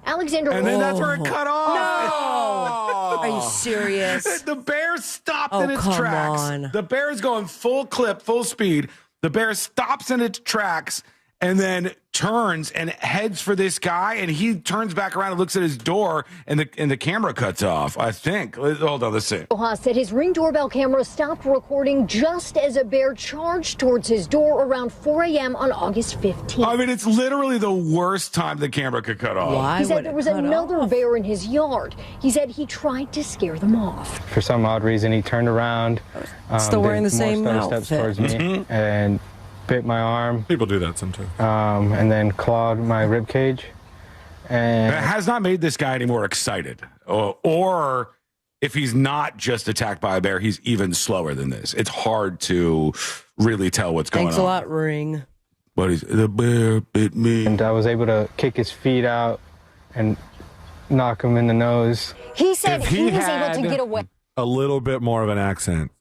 Speaker 9: Alexander.
Speaker 18: And then that's where it cut off.
Speaker 19: No! Are you serious?
Speaker 18: The bear stopped
Speaker 19: Oh,
Speaker 18: in its
Speaker 19: come
Speaker 18: tracks.
Speaker 19: on.
Speaker 18: The bear is going full clip, full speed. The bear stops in its tracks and then turns and heads for this guy. And he turns back around and looks at his door, and the camera cuts off, I think. Hold on, let's see.
Speaker 9: Rojas said his Ring doorbell camera stopped recording just as a bear charged towards his door around 4 a.m. on August 15th.
Speaker 18: I mean, it's literally the worst time the camera could cut off.
Speaker 19: Why
Speaker 9: He said
Speaker 19: would
Speaker 9: there
Speaker 19: it
Speaker 9: was
Speaker 19: cut
Speaker 9: another
Speaker 19: off?
Speaker 9: bear in his yard. He said he tried to scare them off.
Speaker 10: For some odd reason, he turned around,
Speaker 19: Still wearing the
Speaker 10: did
Speaker 19: same
Speaker 10: more stutter steps
Speaker 19: outfit.
Speaker 10: towards me, and bit my arm.
Speaker 1: People do that sometimes.
Speaker 10: And then clawed my rib cage. And
Speaker 18: It has not made this guy any more excited. Or if he's not just attacked by a bear, he's even slower than this. It's hard to really tell what's going
Speaker 19: Thanks
Speaker 18: on.
Speaker 19: a lot, Ring.
Speaker 18: But the bear bit me.
Speaker 10: And I was able to kick his feet out and knock him in the nose.
Speaker 9: He said
Speaker 1: If
Speaker 9: he was
Speaker 1: had
Speaker 9: able to get away.
Speaker 1: a little bit more of an accent,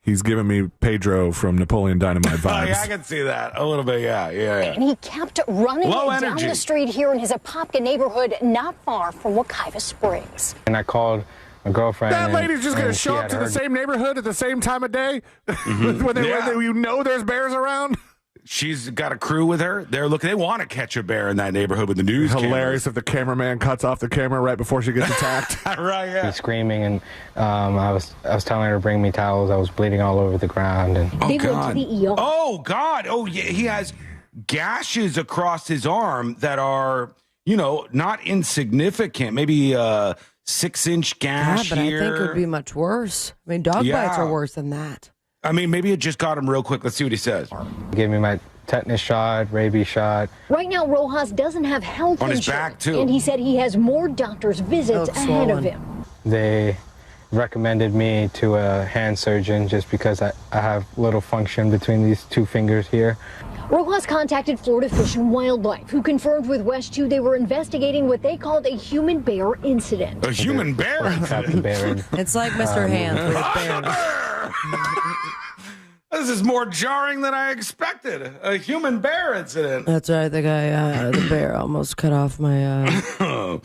Speaker 1: he's giving me Pedro from Napoleon Dynamite vibes.
Speaker 18: Yeah, I can see that a little bit. Yeah.
Speaker 9: And he kept running
Speaker 18: Low
Speaker 9: down
Speaker 18: energy.
Speaker 9: the street here in his Apopka neighborhood, not far from Wekiva Springs.
Speaker 10: And I called my girlfriend.
Speaker 1: That lady's just going to
Speaker 10: and she
Speaker 1: show up
Speaker 10: had
Speaker 1: to the
Speaker 10: heard-
Speaker 1: same neighborhood at the same time of day
Speaker 18: Mm-hmm.
Speaker 1: when you know there's bears around.
Speaker 18: She's got a crew with her. They're looking. They want to catch a bear in that neighborhood with the news.
Speaker 1: Hilarious if the cameraman cuts off the camera right before she gets attacked.
Speaker 18: Right? Yeah.
Speaker 10: He's screaming, and I was telling her to bring me towels. I was bleeding all over the ground, and
Speaker 9: They went to the ER.
Speaker 18: Oh God! Oh yeah, he has gashes across his arm that are, not insignificant. Maybe a 6-inch gash
Speaker 19: Yeah, but
Speaker 18: here.
Speaker 19: I think it would be much worse. I mean, dog bites are worse than that.
Speaker 18: I mean, maybe it just got him real quick. Let's see what he says.
Speaker 10: gave me my tetanus shot, rabies shot.
Speaker 9: Right now, Rojas doesn't have health
Speaker 18: On his
Speaker 9: insurance,
Speaker 18: back, too.
Speaker 9: and he said he has more doctor's visits ahead of him.
Speaker 10: They recommended me to a hand surgeon just because I have little function between these two fingers here.
Speaker 9: Rojas contacted Florida Fish and Wildlife, who confirmed with West 2 they were investigating what they called a human bear incident.
Speaker 18: A human bear incident?
Speaker 19: It's like Mr. Hands with bears.
Speaker 18: This is more jarring than I expected. A human bear incident.
Speaker 19: That's right. The guy, the bear, almost cut off my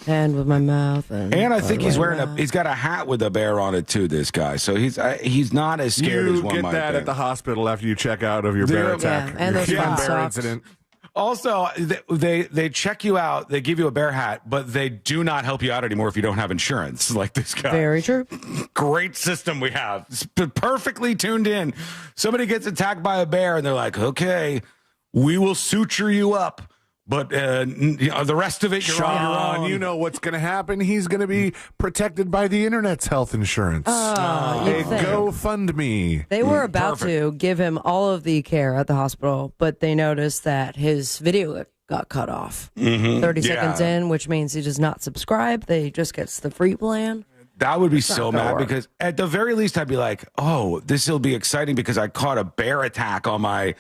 Speaker 19: hand with my mouth. And
Speaker 18: I think he's he's got a hat with a bear on it too. This guy, so he's not as scared as one
Speaker 1: You
Speaker 18: might
Speaker 1: get that
Speaker 18: think.
Speaker 1: at the hospital after you check out of your bear attack.
Speaker 19: and
Speaker 1: your
Speaker 19: those
Speaker 1: human
Speaker 19: fun
Speaker 1: bear
Speaker 19: socks.
Speaker 1: incident.
Speaker 18: Also, they check you out. They give you a bear hat, but they do not help you out anymore if you don't have insurance. Like this guy.
Speaker 19: Very true.
Speaker 18: Great system we have. It's perfectly tuned in. Somebody gets attacked by a bear, and they're like, "Okay, we will suture you up, but the rest of it, you're on your own."
Speaker 1: You know what's going to happen? He's going to be protected by the internet's health insurance.
Speaker 19: you'd think.
Speaker 1: GoFundMe.
Speaker 19: They were about to give him all of the care at the hospital, but they noticed that his video got cut off 30 seconds in, which means he does not subscribe. They just gets the free plan.
Speaker 18: That would be
Speaker 19: It's not
Speaker 18: so
Speaker 19: gonna
Speaker 18: mad
Speaker 19: work.
Speaker 18: because at the very least, I'd be like, "Oh, this will be exciting because I caught a bear attack on my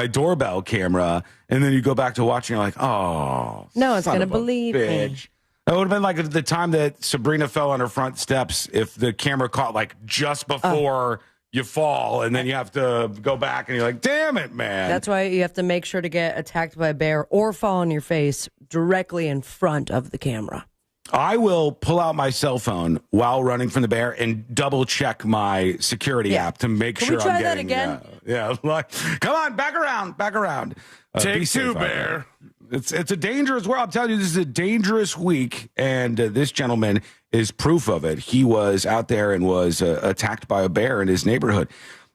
Speaker 18: doorbell camera," and then you go back to watching, you're like, "Oh,
Speaker 19: No one's
Speaker 18: son
Speaker 19: going to
Speaker 18: of a
Speaker 19: believe me.
Speaker 18: bitch." That would have been like the time that Sabrina fell on her front steps. If the camera caught like just before you fall, and then you have to go back, and you're like, "Damn it, man!"
Speaker 19: That's why you have to make sure to get attacked by a bear or fall on your face directly in front of the camera.
Speaker 18: I will pull out my cell phone while running from the bear and double check my security app to make
Speaker 19: Can
Speaker 18: sure
Speaker 19: we try
Speaker 18: I'm
Speaker 19: that
Speaker 18: getting.
Speaker 19: again?
Speaker 18: Like, come on, back around.
Speaker 1: Take
Speaker 18: be safe
Speaker 1: two,
Speaker 18: out there.
Speaker 1: bear.
Speaker 18: It's a dangerous world. I'm telling you, this is a dangerous week, and this gentleman is proof of it. He was out there and was attacked by a bear in his neighborhood.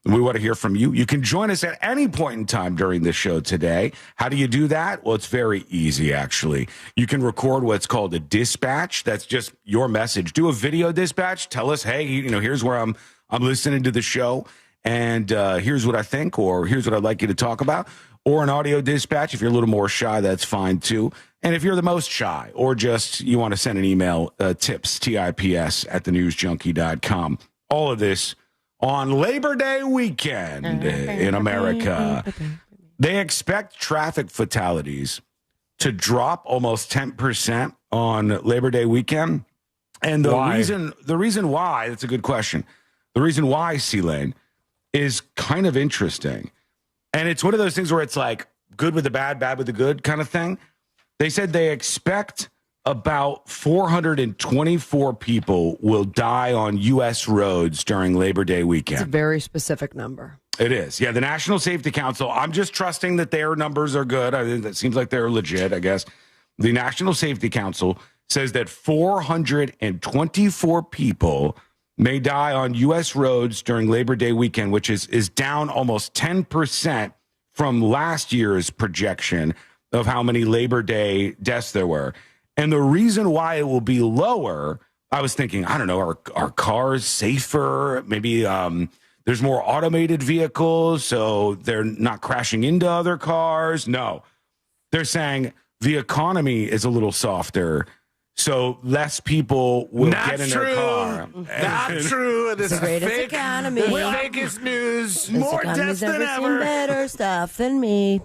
Speaker 18: We want to hear from you. You can join us at any point in time during the show today. How do you do that? Well, it's very easy, actually. You can record what's called a dispatch. That's just your message. Do a video dispatch. Tell us, hey, here's where I'm listening to the show, and here's what I think, or here's what I'd like you to talk about. Or an audio dispatch. If you're a little more shy, that's fine, too. And if you're the most shy, or just you want to send an email, tips, TIPS, @thenewsjunkie.com. All of this on Labor Day weekend in America. They expect traffic fatalities to drop almost 10% on Labor Day weekend. And the reason why, that's a good question. The reason why, C-Lane, is kind of interesting. And it's one of those things where it's like good with the bad, bad with the good kind of thing. They said they expect about 424 people will die on U.S. roads during Labor Day weekend.
Speaker 19: It's a very specific number.
Speaker 18: It is. Yeah, the National Safety Council, I'm just trusting that their numbers are good. I think that seems like they're legit, I guess. The National Safety Council says that 424 people may die on U.S. roads during Labor Day weekend, which is down almost 10% from last year's projection of how many Labor Day deaths there were. And the reason why it will be lower, I was thinking, I don't know, are cars safer? Maybe there's more automated vehicles, so they're not crashing into other cars. No, they're saying the economy is a little softer, so less people will get in their car.
Speaker 1: Not true. This is fake
Speaker 19: economy.
Speaker 1: Fakest news. More deaths than ever.
Speaker 19: Better stuff than me.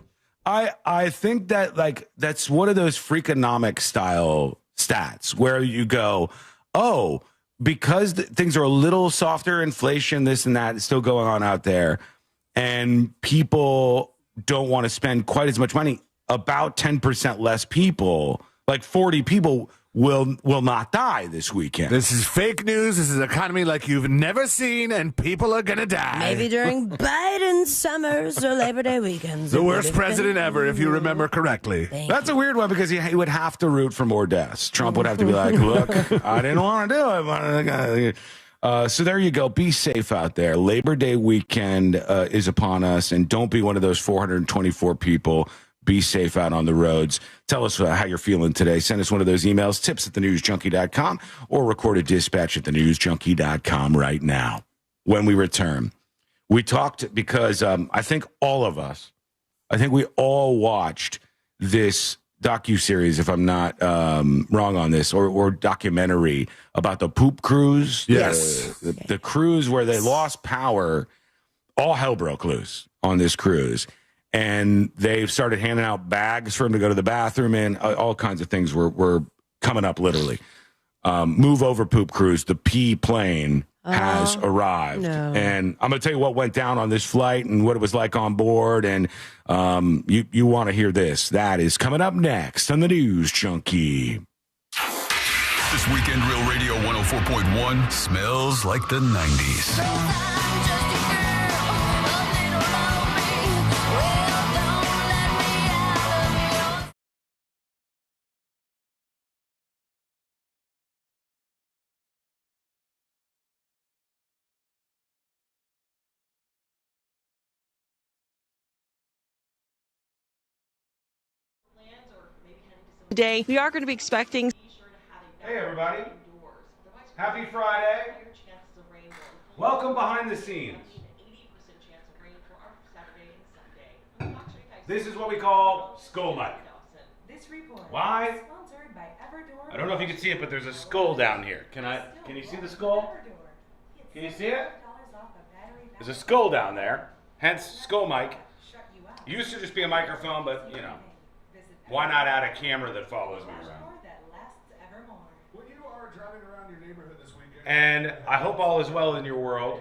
Speaker 18: I think that that's one of those Freakonomics style stats where you go, oh, because things are a little softer, inflation, this and that is still going on out there, and people don't want to spend quite as much money. About 10% less people, like 40 people, will not die this weekend.
Speaker 1: This is fake news. This is economy like you've never seen, and people are going to die.
Speaker 19: Maybe during Biden's summers or Labor Day weekends.
Speaker 1: The worst president ever, if you remember correctly.
Speaker 18: That's a weird one because he would have to root for more deaths. Trump would have to be like, look, I didn't want to do it. So there you go. Be safe out there. Labor Day weekend is upon us, and don't be one of those 424 people. Be safe out on the roads. Tell us how you're feeling today. Send us one of those emails, tips@thenewsjunkie.com, or record a dispatch at thenewsjunkie.com right now. When we return, we talked because I think we all watched this docuseries, if I'm not wrong on this, or documentary about the poop cruise.
Speaker 1: Yes.
Speaker 18: The cruise where they lost power. All hell broke loose on this cruise. And they've started handing out bags for him to go to the bathroom in. All kinds of things were coming up, literally. Move over poop cruise. The pee plane has arrived.
Speaker 19: No.
Speaker 18: And I'm going to tell you what went down on this flight and what it was like on board. And you want to hear this. That is coming up next on the News Junkie.
Speaker 17: This weekend, Real Radio 104.1 smells like the 90s.
Speaker 11: Today, we are going to be expecting.
Speaker 18: Hey, everybody. Happy Friday. Welcome behind the scenes. This is what we call skull mic. Why? I don't know if you can see it, but there's a skull down here. Can you see the skull? Can you see it? There's a skull down there, hence skull mic. Used to just be a microphone, but why not add a camera that follows me around? And I hope all is well in your world.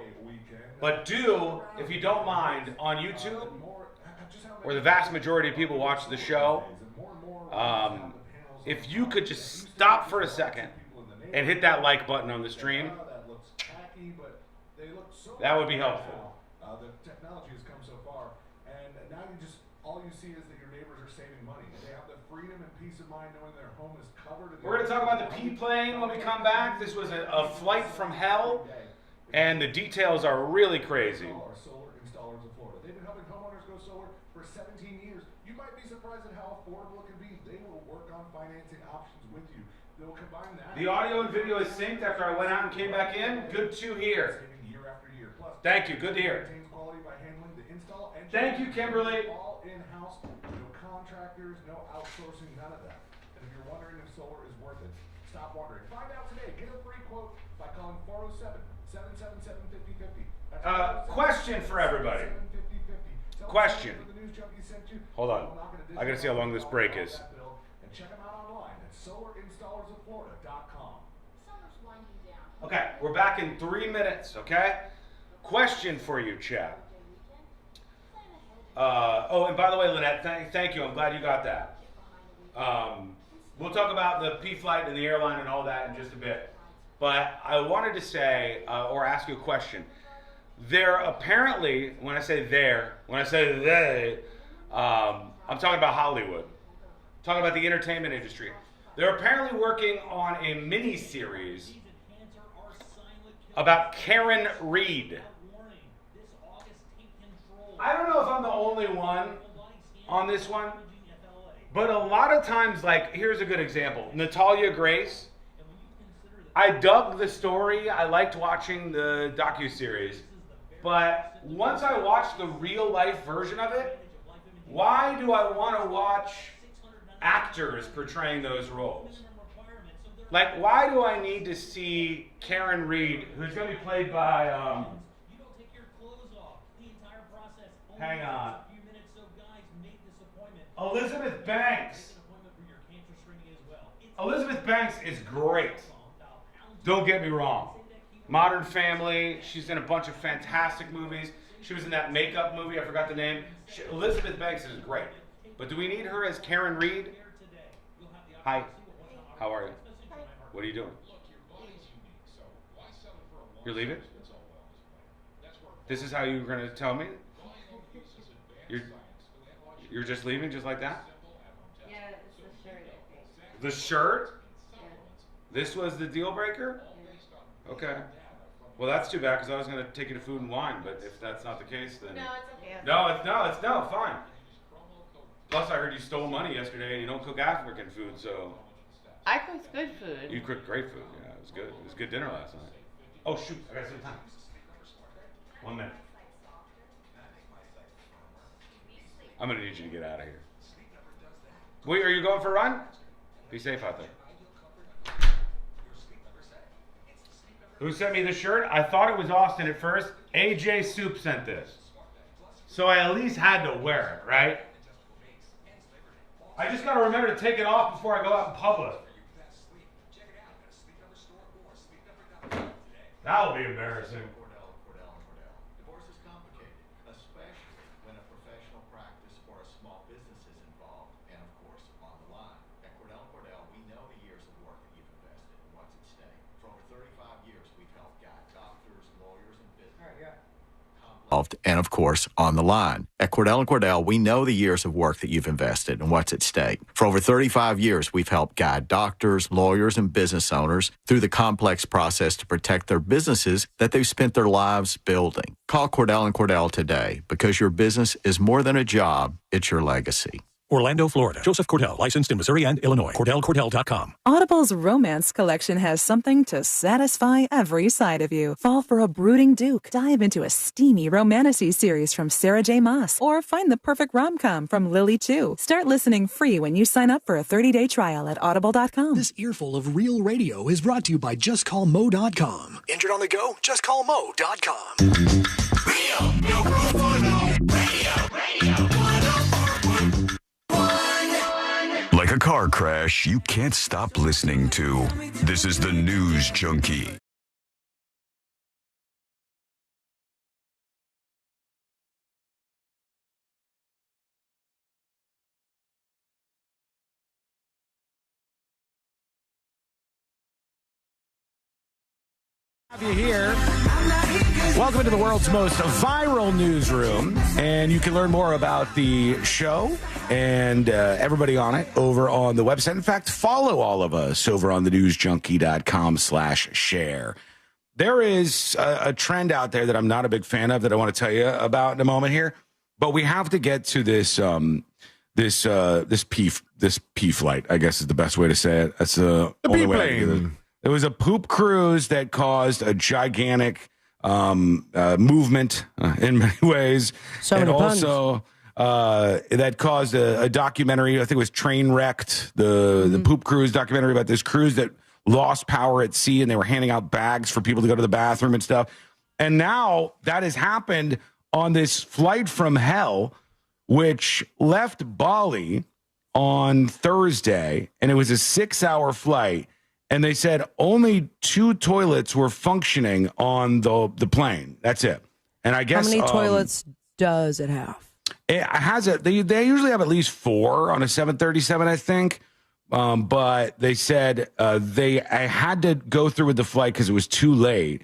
Speaker 18: But do, if you don't mind, on YouTube, where the vast majority of people watch the show, if you could just stop for a second and hit that like button on the stream, that would be helpful.
Speaker 12: The technology has come so far, and now all you see is that your neighbors are saving money. They have the freedom and peace of mind knowing their home is covered.
Speaker 18: We're going to talk about the P plane when we come back. This was a flight from hell, and the details are really crazy.
Speaker 12: 17 years. You might be surprised at how affordable it can be. They will work on financing options with you. They'll combine that.
Speaker 13: The audio and video is synced after I went out and came back in. Good to hear.
Speaker 12: Year after year. Plus,
Speaker 13: thank you. Good to hear.
Speaker 12: Maintains quality by handling the install and
Speaker 13: thank you, Kimberly.
Speaker 12: All in-house, no contractors, no outsourcing, none of that. And if you're wondering if solar is worth it, stop wondering. Find out today. Get a free quote by calling 407-777-5050.
Speaker 13: Question for everybody. Question. Hold on. I gotta see how long this break is.
Speaker 12: And check them out online at solarinstallersoflorida.com.
Speaker 13: Okay, we're back in 3 minutes, okay? Question for you, Chad. And by the way, Lynette, thank you. I'm glad you got that. We'll talk about the P-Flight and the airline and all that in just a bit. But I wanted to say, or ask you a question. There apparently, when I say they, I'm talking about Hollywood. I'm talking about the entertainment industry. They're apparently working on a mini-series about Karen Reed. I don't know if I'm the only one on this one, but a lot of times, like, here's a good example. Natalia Grace. I dug the story. I liked watching the docuseries. But once I watched the real life version of it, why do I want to watch actors portraying those roles? Like, why do I need to see Karen Reed, who's going to be played by, hang on, Elizabeth Banks. Elizabeth Banks is great. Don't get me wrong. Modern Family. She's in a bunch of fantastic movies. She was in that makeup movie. I forgot the name. Elizabeth Banks is great. But do we need her as Karen Reed? Hi. How are you? What are you doing? You're leaving? This is how you were going to tell me? You're just leaving just like that?
Speaker 16: Yeah, it's the shirt.
Speaker 13: The shirt? Yeah. This was the deal breaker? Okay. Well, that's too bad because I was going to take you to Food and Wine, but if that's not the case, then...
Speaker 16: No, it's okay.
Speaker 13: No, fine. Plus, I heard you stole money yesterday and you don't cook African food, so...
Speaker 16: I cooked good food.
Speaker 13: You cooked great food, yeah. It was good. It was good dinner last night. Oh, shoot. I got some time. 1 minute. I'm going to need you to get out of here. Wait, are you going for a run? Be safe out there. Who sent me the shirt? I thought it was Austin at first. AJ Soup sent this. So I at least had to wear it, right? I just got to remember to take it off before I go out in public. That will be embarrassing.
Speaker 14: Divorce is complicated, especially when a professional practice or a small business is involved and, of course, on the line. At Cordell & Cordell, we know the years of work that you've invested and what's at stake. For over 35 years, we've helped guide doctors, lawyers, and business. And, of course, on the line. At Cordell & Cordell, we know the years of work that you've invested and what's at stake. For over 35 years, we've helped guide doctors, lawyers, and business owners through the complex process to protect their businesses that they've spent their lives building. Call Cordell & Cordell today because your business is more than a job, it's your legacy.
Speaker 15: Orlando, Florida. Joseph Cordell, licensed in Missouri and Illinois. CordellCordell.com.
Speaker 20: Audible's romance collection has something to satisfy every side of you. Fall for a brooding duke. Dive into a steamy romantasy series from Sarah J. Maas. Or find the perfect rom-com from Lily Chu. Start listening free when you sign up for a 30-day trial at Audible.com.
Speaker 24: This earful of real radio is brought to you by JustCallMo.com. Injured on the go? JustCallMo.com.
Speaker 6: Radio, no radio.
Speaker 17: Like a car crash, you can't stop listening to. This is the News Junkie.
Speaker 25: Have you here. Welcome into the world's most viral newsroom, and you can learn more about the show and everybody on it over on the website. In fact, follow all of us over on thenewsjunkie.com/share. There is a trend out there that I'm not a big fan of that I want to tell you about in a moment here. But we have to get to this this P flight, I guess is the best way to say it. That's the only way I can do it. It was a poop cruise that caused a gigantic movement in many ways.
Speaker 19: So
Speaker 25: and
Speaker 19: many puns.
Speaker 25: also that caused a documentary, I think it was Trainwrecked, the poop cruise documentary about this cruise that lost power at sea, and they were handing out bags for people to go to the bathroom and stuff. And now that has happened on this flight from hell, which left Bali on Thursday, and it was a 6-hour flight. And they said only 2 toilets were functioning on the plane. That's it. And I guess
Speaker 19: how many toilets does it have?
Speaker 25: It has it. They usually have at least 4 on a 737, I think. But they said I had to go through with the flight because it was too late.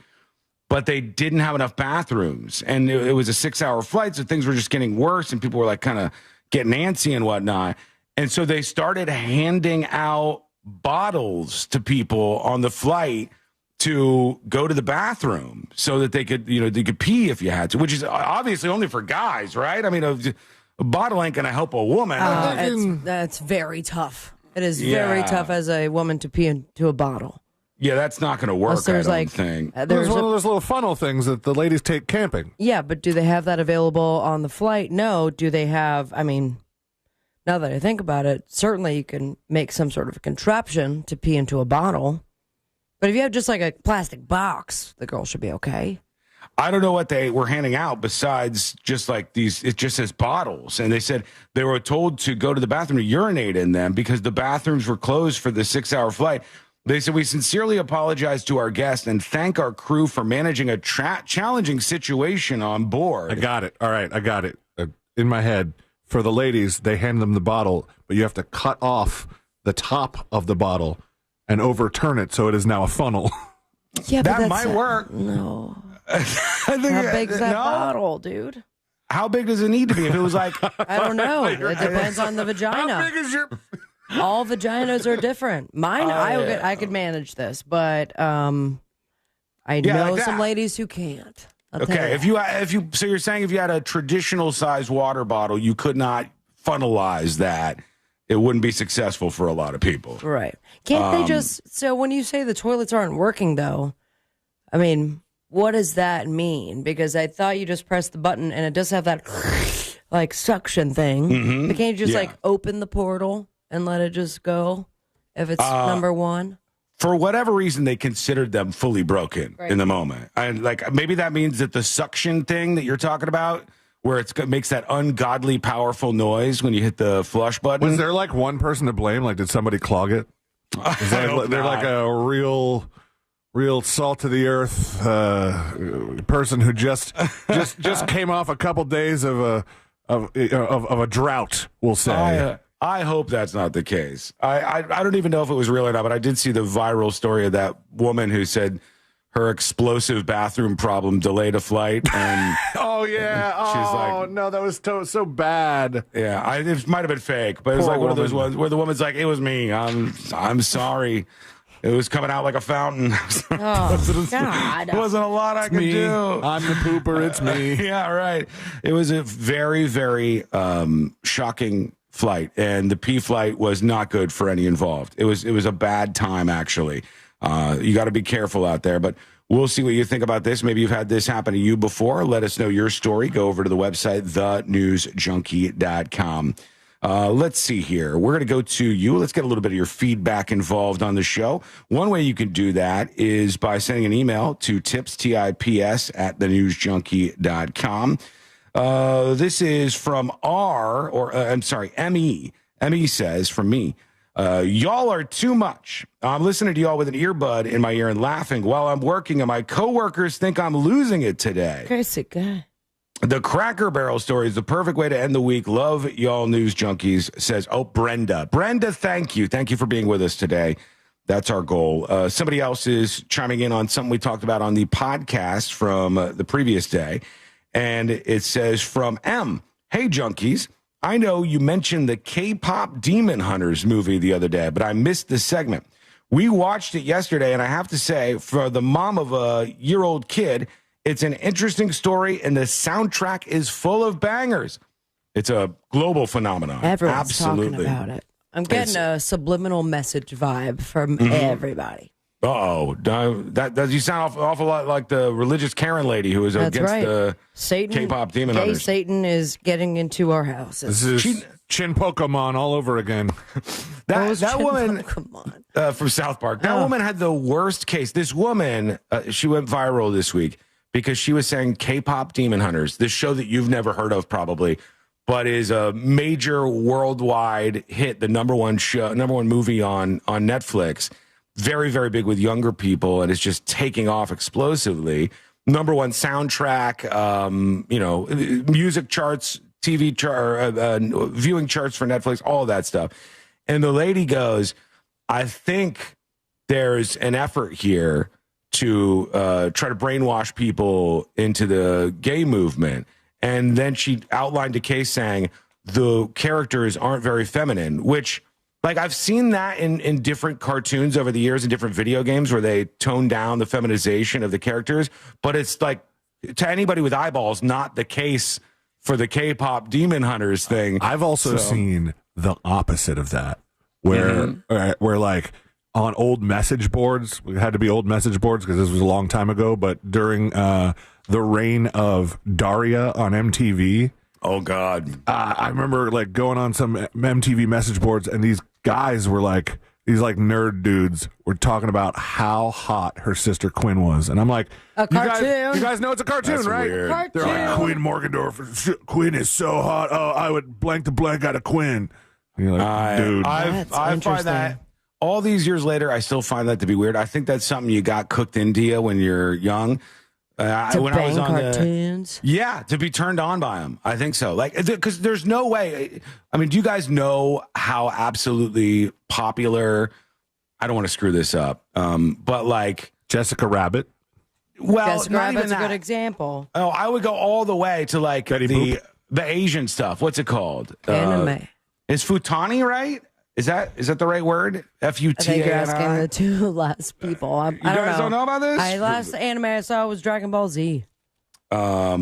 Speaker 25: But they didn't have enough bathrooms, and it was a 6-hour flight, so things were just getting worse, and people were like kind of getting antsy and whatnot. And so they started handing out bottles to people on the flight to go to the bathroom so that they could pee if you had to, which is obviously only for guys, right? I mean, a bottle ain't going to help a woman.
Speaker 19: That's very tough. It is very tough as a woman to pee into a bottle.
Speaker 25: Yeah, that's not going to work, I don't think.
Speaker 1: There's one of those little funnel things that the ladies take camping.
Speaker 19: Yeah, but do they have that available on the flight? No. Do they have, I mean, now that I think about it, certainly you can make some sort of a contraption to pee into a bottle. But if you have just like a plastic box, the girl should be okay.
Speaker 25: I don't know what they were handing out besides just like these, it just says bottles. And they said they were told to go to the bathroom to urinate in them because the bathrooms were closed for the 6-hour flight. They said, we sincerely apologize to our guests and thank our crew for managing a challenging situation on board.
Speaker 1: I got it. All right, I got it. In my head, for the ladies, they hand them the bottle, but you have to cut off the top of the bottle and overturn it so it is now a funnel.
Speaker 19: Yeah, but
Speaker 25: that might work.
Speaker 19: No.
Speaker 25: I think
Speaker 19: How big's that bottle, dude?
Speaker 25: How big does it need to be? If it was like...
Speaker 19: I don't know. It depends on the vagina.
Speaker 1: How big is your...
Speaker 19: All vaginas are different. Mine, I could manage this, but I know
Speaker 25: like
Speaker 19: some
Speaker 25: that.
Speaker 19: ladies who can't.
Speaker 25: Okay, if you so you're saying if you had a traditional size water bottle, you could not funnelize that. It wouldn't be successful for a lot of people.
Speaker 19: Right. Can't they just, so when you say the toilets aren't working though, I mean, what does that mean? Because I thought you just press the button and it does have that like suction thing.
Speaker 25: Mm-hmm.
Speaker 19: But can't you just like open the portal and let it just go if it's number one?
Speaker 25: For whatever reason, they considered them fully broken in the moment. And like maybe that means that the suction thing that you're talking about, where it makes that ungodly powerful noise when you hit the flush button.
Speaker 1: Was there like one person to blame? Like, did somebody clog it? They're like a real salt of the earth person who just came off a couple days of a drought. We'll say.
Speaker 25: I hope that's not the case. I don't even know if it was real or not, but I did see the viral story of that woman who said her explosive bathroom problem delayed a flight. And
Speaker 1: oh yeah,
Speaker 25: she's like,
Speaker 1: no, that was so bad.
Speaker 25: Yeah, it might have been fake, but it was like one of those ones where the woman's like, "It was me. I'm sorry. It was coming out like a fountain."
Speaker 19: Oh God!
Speaker 25: It wasn't a lot I could do.
Speaker 1: I'm the pooper. It's me.
Speaker 25: Yeah, right. It was a very, very shocking flight, and the P flight was not good for any involved. It was a bad time, actually. You got to be careful out there, but we'll see what you think about this. Maybe you've had this happen to you before. Let us know your story. Go over to the website, thenewsjunkie.com. Let's see here. We're going to go to you. Let's get a little bit of your feedback involved on the show. One way you can do that is by sending an email to tips, TIPS, at thenewsjunkie.com. This is from ME. ME says, from me, y'all are too much. I'm listening to y'all with an earbud in my ear and laughing while I'm working, and my coworkers think I'm losing it today.
Speaker 19: Crazy guy.
Speaker 25: The Cracker Barrel story is the perfect way to end the week. Love y'all news junkies, says, Brenda. Brenda, thank you. Thank you for being with us today. That's our goal. Somebody else is chiming in on something we talked about on the podcast from the previous day. And it says from M, hey, junkies. I know you mentioned the K-pop Demon Hunters movie the other day, but I missed the segment. We watched it yesterday, and I have to say, for the mom of a year-old kid, It's an interesting story, and the soundtrack is full of bangers. It's a global phenomenon.
Speaker 19: Everyone's
Speaker 25: Absolutely.
Speaker 19: talking about it. I'm getting a subliminal message vibe from everybody.
Speaker 25: Uh-oh. That you sound awful lot like the religious Karen lady who was
Speaker 19: That's
Speaker 25: against
Speaker 19: right.
Speaker 25: the
Speaker 19: Satan,
Speaker 25: K-pop demon
Speaker 19: gay
Speaker 25: hunters.
Speaker 19: Satan is getting into our houses.
Speaker 1: This is Chin Pokemon all over again.
Speaker 25: That woman from South Park, that woman had the worst case. This woman, she went viral this week because she was saying K-pop demon hunters, this show that you've never heard of probably, but is a major worldwide hit, the number one movie on Netflix. Very, very big with younger people, and it's just taking off explosively. Number one soundtrack, music charts, TV viewing charts for Netflix, all of that stuff. And the lady goes, I think there's an effort here to try to brainwash people into the gay movement. And then she outlined a case saying the characters aren't very feminine, which, like, I've seen that in different cartoons over the years and different video games where they tone down the feminization of the characters. But it's like, to anybody with eyeballs, not the case for the K-pop demon hunters thing.
Speaker 1: I've also seen the opposite of that, where like on old message boards, we had to be old message boards because this was a long time ago, but during the reign of Daria on MTV.
Speaker 25: Oh God.
Speaker 1: I remember like going on some MTV message boards, and these guys were like, these like nerd dudes were talking about how hot her sister Quinn was. And I'm like,
Speaker 19: a cartoon.
Speaker 1: You guys know it's a cartoon,
Speaker 25: That's
Speaker 1: right?
Speaker 25: weird.
Speaker 19: Cartoon.
Speaker 1: They're like, Quinn Morgendorf, Quinn is so hot. Oh, I would blank the blank out of Quinn. And you're like, dude.
Speaker 25: I find that all these years later, I still find that to be weird. I think that's something you got cooked into you when you're young.
Speaker 19: To
Speaker 25: when
Speaker 19: bang
Speaker 25: I was on
Speaker 19: cartoons.
Speaker 25: to be turned on by them. I think so. Like, because there's no way. I mean, do you guys know how absolutely popular? I don't want to screw this up, but like
Speaker 1: Jessica Rabbit.
Speaker 25: Well,
Speaker 19: Jessica
Speaker 25: not
Speaker 19: Rabbit's
Speaker 25: even
Speaker 19: a good
Speaker 25: that.
Speaker 19: example.
Speaker 25: Oh, I would go all the way to like
Speaker 1: Betty
Speaker 25: the
Speaker 1: Boop.
Speaker 25: Asian stuff. What's it called?
Speaker 19: Anime.
Speaker 25: Is Futani right? Is that the right word? F-U-T-A-N-I?
Speaker 19: I think you're asking the two last people. I
Speaker 25: You guys don't know about this?
Speaker 19: Last anime I saw was Dragon Ball Z.
Speaker 25: All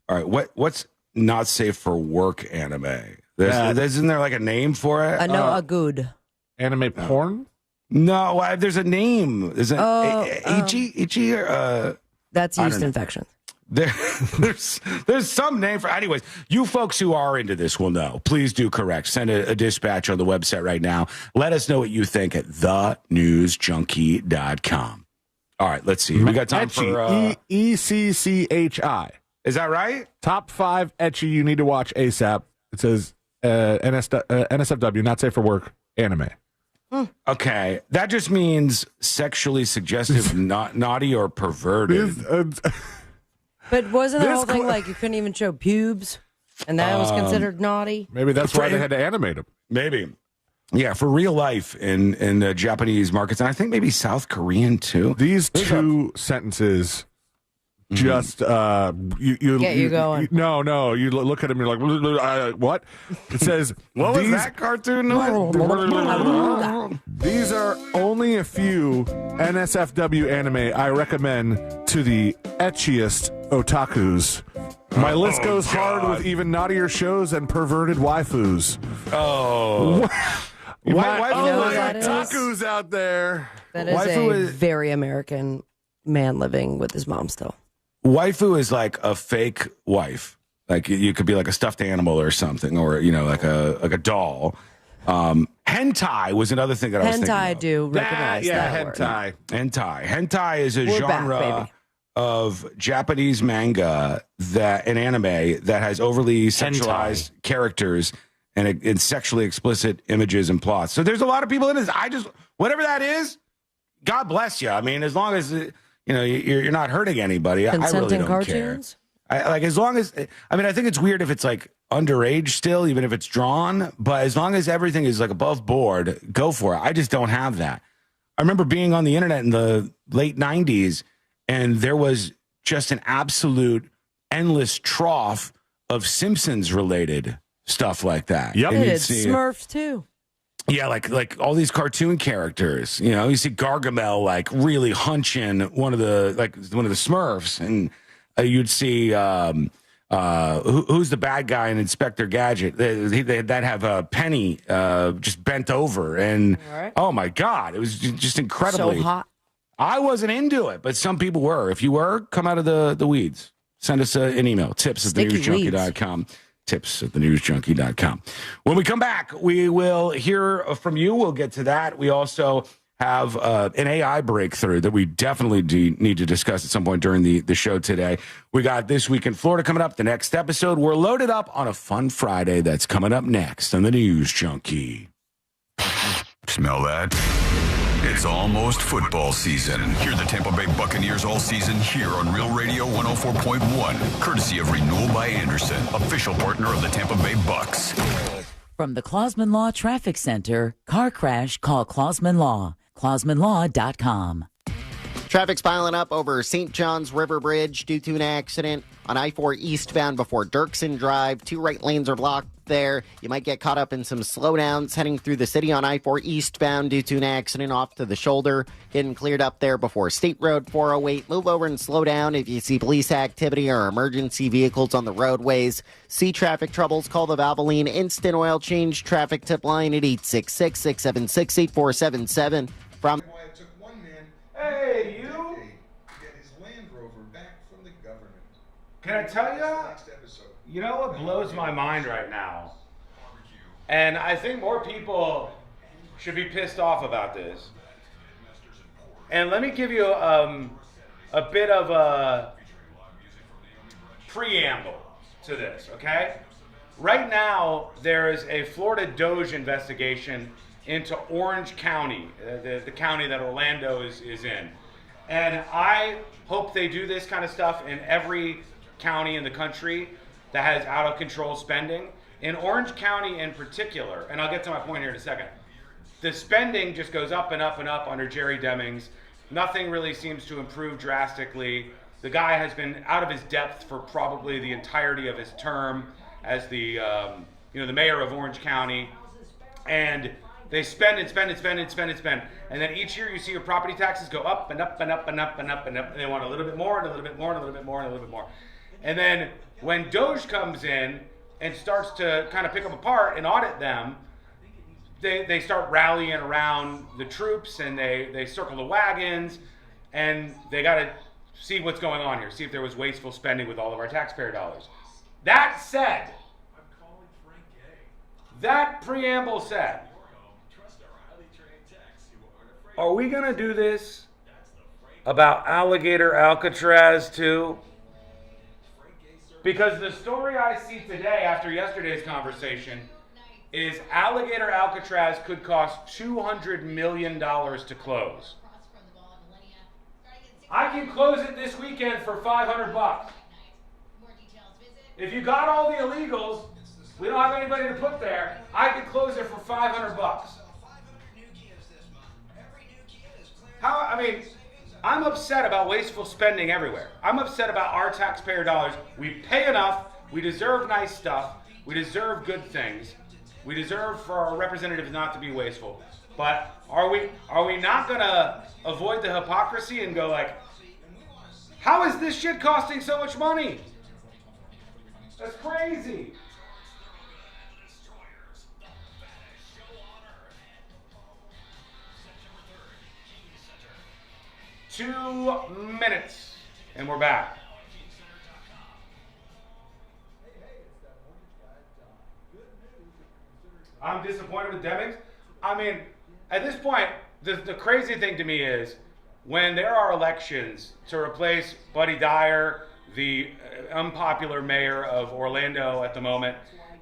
Speaker 25: right. What's not safe for work anime? Isn't there like a name for it?
Speaker 19: I know a good
Speaker 1: Anime porn?
Speaker 25: No, there's a name. Is it Ichi or
Speaker 19: that's
Speaker 25: I
Speaker 19: yeast
Speaker 25: don't know.
Speaker 19: infections.
Speaker 25: There's some name for. Anyways, you folks who are into this will know. Please do correct. Send a dispatch on the website right now. Let us know what you think at thenewsjunkie.com. All right, let's see. We got time for
Speaker 1: ECCHI.
Speaker 25: Is that right?
Speaker 1: Top 5 ecchi you need to watch ASAP. It says NSFW, not safe for work, anime.
Speaker 25: Okay, that just means sexually suggestive, naughty or perverted.
Speaker 19: But wasn't the whole thing like you couldn't even show pubes, and that was considered naughty?
Speaker 1: Maybe that's why they had to animate them.
Speaker 25: Maybe. Yeah, for real life in the Japanese markets, and I think maybe South Korean too.
Speaker 1: These two sentences just you
Speaker 19: get you going.
Speaker 1: No, you look at them, you're like, what? It says,
Speaker 25: what was that cartoon?
Speaker 1: These are only a few NSFW anime I recommend to the etchiest otakus. My list goes hard with even naughtier shows and perverted waifus.
Speaker 25: Oh.
Speaker 1: Otakus out there.
Speaker 19: That is a very American man living with his mom still.
Speaker 25: Waifu is like a fake wife. Like you could be like a stuffed animal or something, or like a doll. Hentai was another thing that I was thinking of.
Speaker 19: Hentai, do recognize that
Speaker 1: hentai.
Speaker 19: word.
Speaker 25: Hentai is a
Speaker 19: We're
Speaker 25: genre
Speaker 19: back, baby.
Speaker 25: of Japanese manga an anime that has overly sexualized characters and sexually explicit images and plots. So there's a lot of people in this. Whatever that is, God bless you. I mean, as long as you're not hurting anybody, I really
Speaker 19: Consenting
Speaker 25: don't
Speaker 19: cartoons?
Speaker 25: care. As long as I think it's weird if it's like underage still, even if it's drawn. But as long as everything is like above board, go for it. I just don't have that. I remember being on the internet in the late 90s, and there was just an absolute endless trough of Simpsons related stuff like that.
Speaker 1: Yep.
Speaker 19: They did Smurfs too.
Speaker 25: Yeah, like all these cartoon characters. You see Gargamel like really hunching one of the Smurfs, and you'd see who's the bad guy in Inspector Gadget. They'd have a Penny just bent over, and oh my God, it was just incredibly
Speaker 19: So hot.
Speaker 25: I wasn't into it, but some people were. If you were, come out of the weeds. Send us an email, tips@thenewsjunkie.com. Tips@thenewsjunkie.com. When we come back, we will hear from you. We'll get to that. We also have an AI breakthrough that we definitely need to discuss at some point during the show today. We got This Week in Florida coming up, the next episode. We're loaded up on a fun Friday that's coming up next on the News Junkie.
Speaker 17: Smell that? It's almost football season. Hear the Tampa Bay Buccaneers all season here on Real Radio 104.1, courtesy of Renewal by Anderson, official partner of the Tampa Bay Bucks.
Speaker 2: From the Clausman Law Traffic Center, car crash, call Clausman Law. ClausmanLaw.com.
Speaker 4: Traffic's piling up over St. John's River Bridge due to an accident on I-4 eastbound before Dirksen Drive. 2 right lanes are blocked there. You might get caught up in some slowdowns heading through the city on I-4 eastbound due to an accident off to the shoulder. Getting cleared up there before State Road 408. Move over and slow down if you see police activity or emergency vehicles on the roadways. See traffic troubles, call the Valvoline Instant Oil Change traffic tip line at 866-676-8477. From
Speaker 13: Hey, you! Can I tell you? You know what blows my mind right now? And I think more people should be pissed off about this. And let me give you a bit of a preamble to this, okay? Right now, there is a Florida Doge investigation into Orange County, the county that Orlando is in. And I hope they do this kind of stuff in every county in the country that has out of control spending. In Orange County in particular, and I'll get to my point here in a second, the spending just goes up and up and up under Jerry Demings. Nothing really seems to improve drastically. The guy has been out of his depth for probably the entirety of his term as the mayor of Orange County. And they spend and spend and spend and spend and spend. And then each year you see your property taxes go up and up and up and up and up and up. And they want a little bit more and a little bit more and a little bit more and a little bit more. And then when Doge comes in and starts to kind of pick them apart and audit them, they start rallying around the troops and they circle the wagons and they got to see what's going on here, see if there was wasteful spending with all of our taxpayer dollars. That said, that preamble said, are we going to do this about Alligator Alcatraz too? Because the story I see today after yesterday's conversation is Alligator Alcatraz could cost $200 million to close. I can close it this weekend for $500. If you got all the illegals, we don't have anybody to put there, I could close it for $500. I'm upset about wasteful spending everywhere. I'm upset about our taxpayer dollars. We pay enough. We deserve nice stuff. We deserve good things. We deserve for our representatives not to be wasteful. But are we not going to avoid the hypocrisy and go like, how is this shit costing so much money? That's crazy. Two minutes, and we're back. I'm disappointed with Demings. I mean, at this point, the crazy thing to me is when there are elections to replace Buddy Dyer, the unpopular mayor of Orlando at the moment,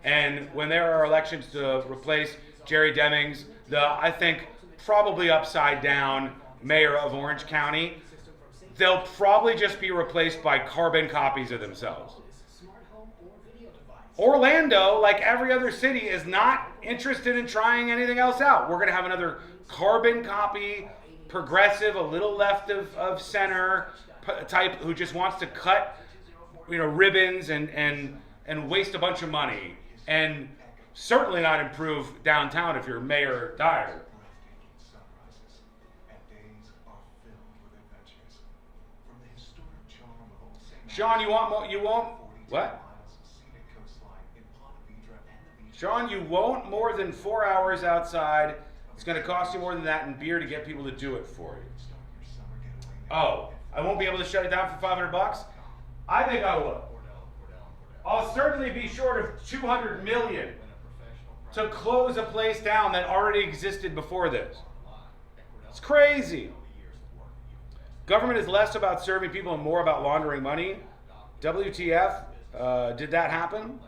Speaker 13: and when there are elections to replace Jerry Demings, I think probably upside down mayor of Orange County, they'll probably just be replaced by carbon copies of themselves. Orlando, like every other city, is not interested in trying anything else out. We're going to have another carbon copy, progressive, a little left of center type who just wants to cut, ribbons and waste a bunch of money and certainly not improve downtown if you're Mayor Dyer. Sean, you want more? You won't? What? Sean, you won't more than 4 hours outside. It's going to cost you more than that in beer to get people to do it for you. Oh, I won't be able to shut it down for $500? I think I will. I'll certainly be short of $200 million to close a place down that already existed before this. It's crazy. Government is less about serving people and more about laundering money. WTF? Did that happen?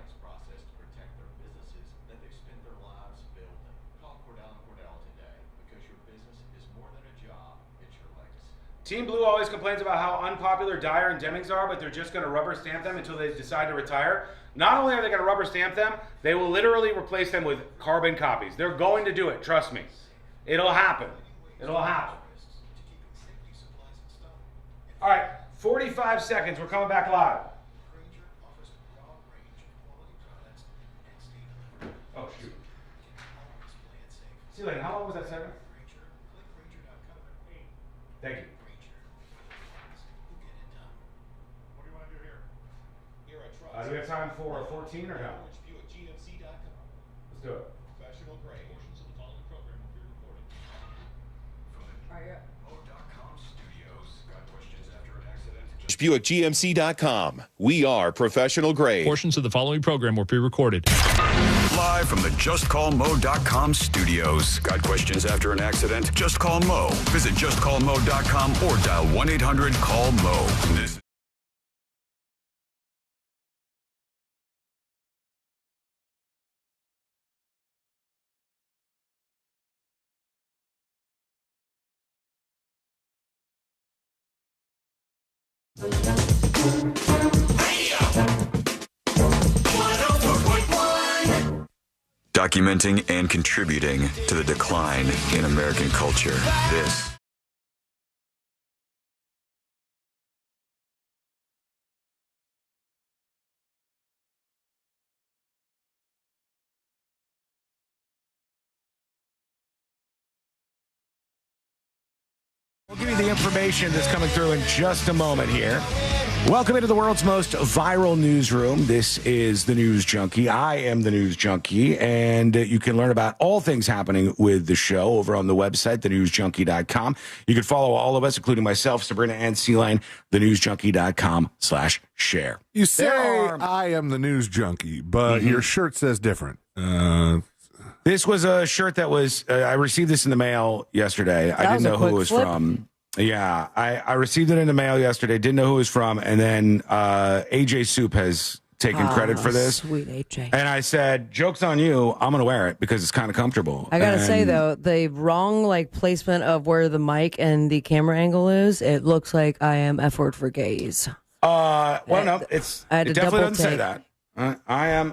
Speaker 13: Team Blue always complains about how unpopular Dyer and Demings are, but they're just going to rubber stamp them until they decide to retire. Not only are they going to rubber stamp them, they will literally replace them with carbon copies. They're going to do it, trust me. It'll happen. It'll happen. All right, 45 seconds. We're coming back live. Oh, shoot. See you later. How long was that segment? Thank you. Do we have time for 14 or no? Let's do it. Professional grade. Portions of the following program will be recorded.
Speaker 3: Buick GMC.com. We are professional grade.
Speaker 15: Portions of the following program will be recorded.
Speaker 17: Live from the JustCallMo.com studios. Got questions after an accident? Just call Mo. Visit JustCallMo.com or dial 1-800-CALL-MO. This documenting and contributing to the decline in American culture. This
Speaker 25: We'll give you the information that's coming through in just a moment here. Welcome into the world's most viral newsroom. This is the News Junkie. I am the News Junkie, and you can learn about all things happening with the show over on the website, thenewsjunkie.com. You can follow all of us, including myself, Sabrina, and C-Line, thenewsjunkie.com/share.
Speaker 1: You say I am the News Junkie, but your shirt says different.
Speaker 25: This was a shirt that was, I received this in the mail yesterday. I didn't know who it was from. Yeah, I received it in the mail yesterday, didn't know who it was from, and then AJ Soup has taken credit for this.
Speaker 19: Sweet AJ.
Speaker 25: And I said, joke's on you, I'm going to wear it because it's kind of comfortable.
Speaker 19: I got to say, though, the wrong placement of where the mic and the camera angle is, it looks like I am F word for gays.
Speaker 25: Well, no, it definitely doesn't say that. I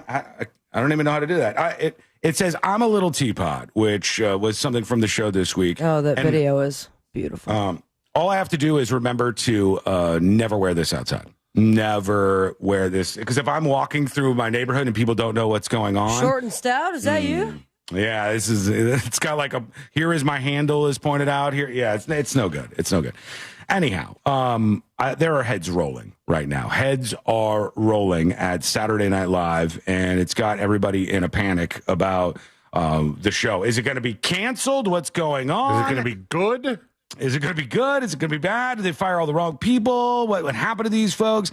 Speaker 25: don't even know how to do that. It says, I'm a little teapot, which was something from the show this week.
Speaker 19: Oh, that video is beautiful.
Speaker 25: All I have to do is remember to never wear this outside. Never wear this. Because if I'm walking through my neighborhood and people don't know what's going on.
Speaker 19: Short and stout, is that you?
Speaker 25: Yeah, it's got like here is my handle is pointed out here. Yeah, it's no good. It's no good. Anyhow, there are heads rolling right now. Heads are rolling at Saturday Night Live, and it's got everybody in a panic about the show. Is it going to be canceled? What's going on?
Speaker 1: Is it going to be good?
Speaker 25: Is it going to be good? Is it going to be bad? Did they fire all the wrong people? What happened to these folks?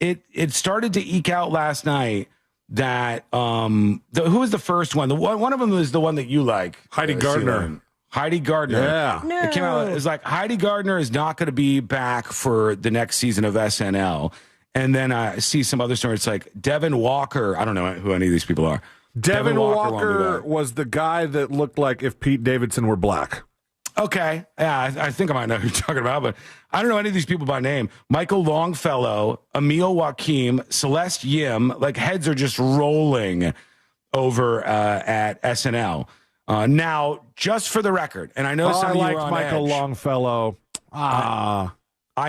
Speaker 25: It started to eke out last night that who was the first one? One of them was the one that you like,
Speaker 1: Heidi Gardner.
Speaker 25: Heidi Gardner.
Speaker 1: Yeah.
Speaker 19: No.
Speaker 25: It came out. It was like Heidi Gardner is not going to be back for the next season of SNL. And then I see some other stories. It's like Devin Walker. I don't know who any of these people are.
Speaker 1: Devin Walker was the guy that looked like if Pete Davidson were black.
Speaker 25: Okay. Yeah, I think I might know who you're talking about, but I don't know any of these people by name. Michael Longfellow, Emil Joachim, Celeste Yim, heads are just rolling over at SNL. Now, just for the record, and I know some of you are on
Speaker 1: Michael
Speaker 25: edge.
Speaker 1: Longfellow.
Speaker 25: I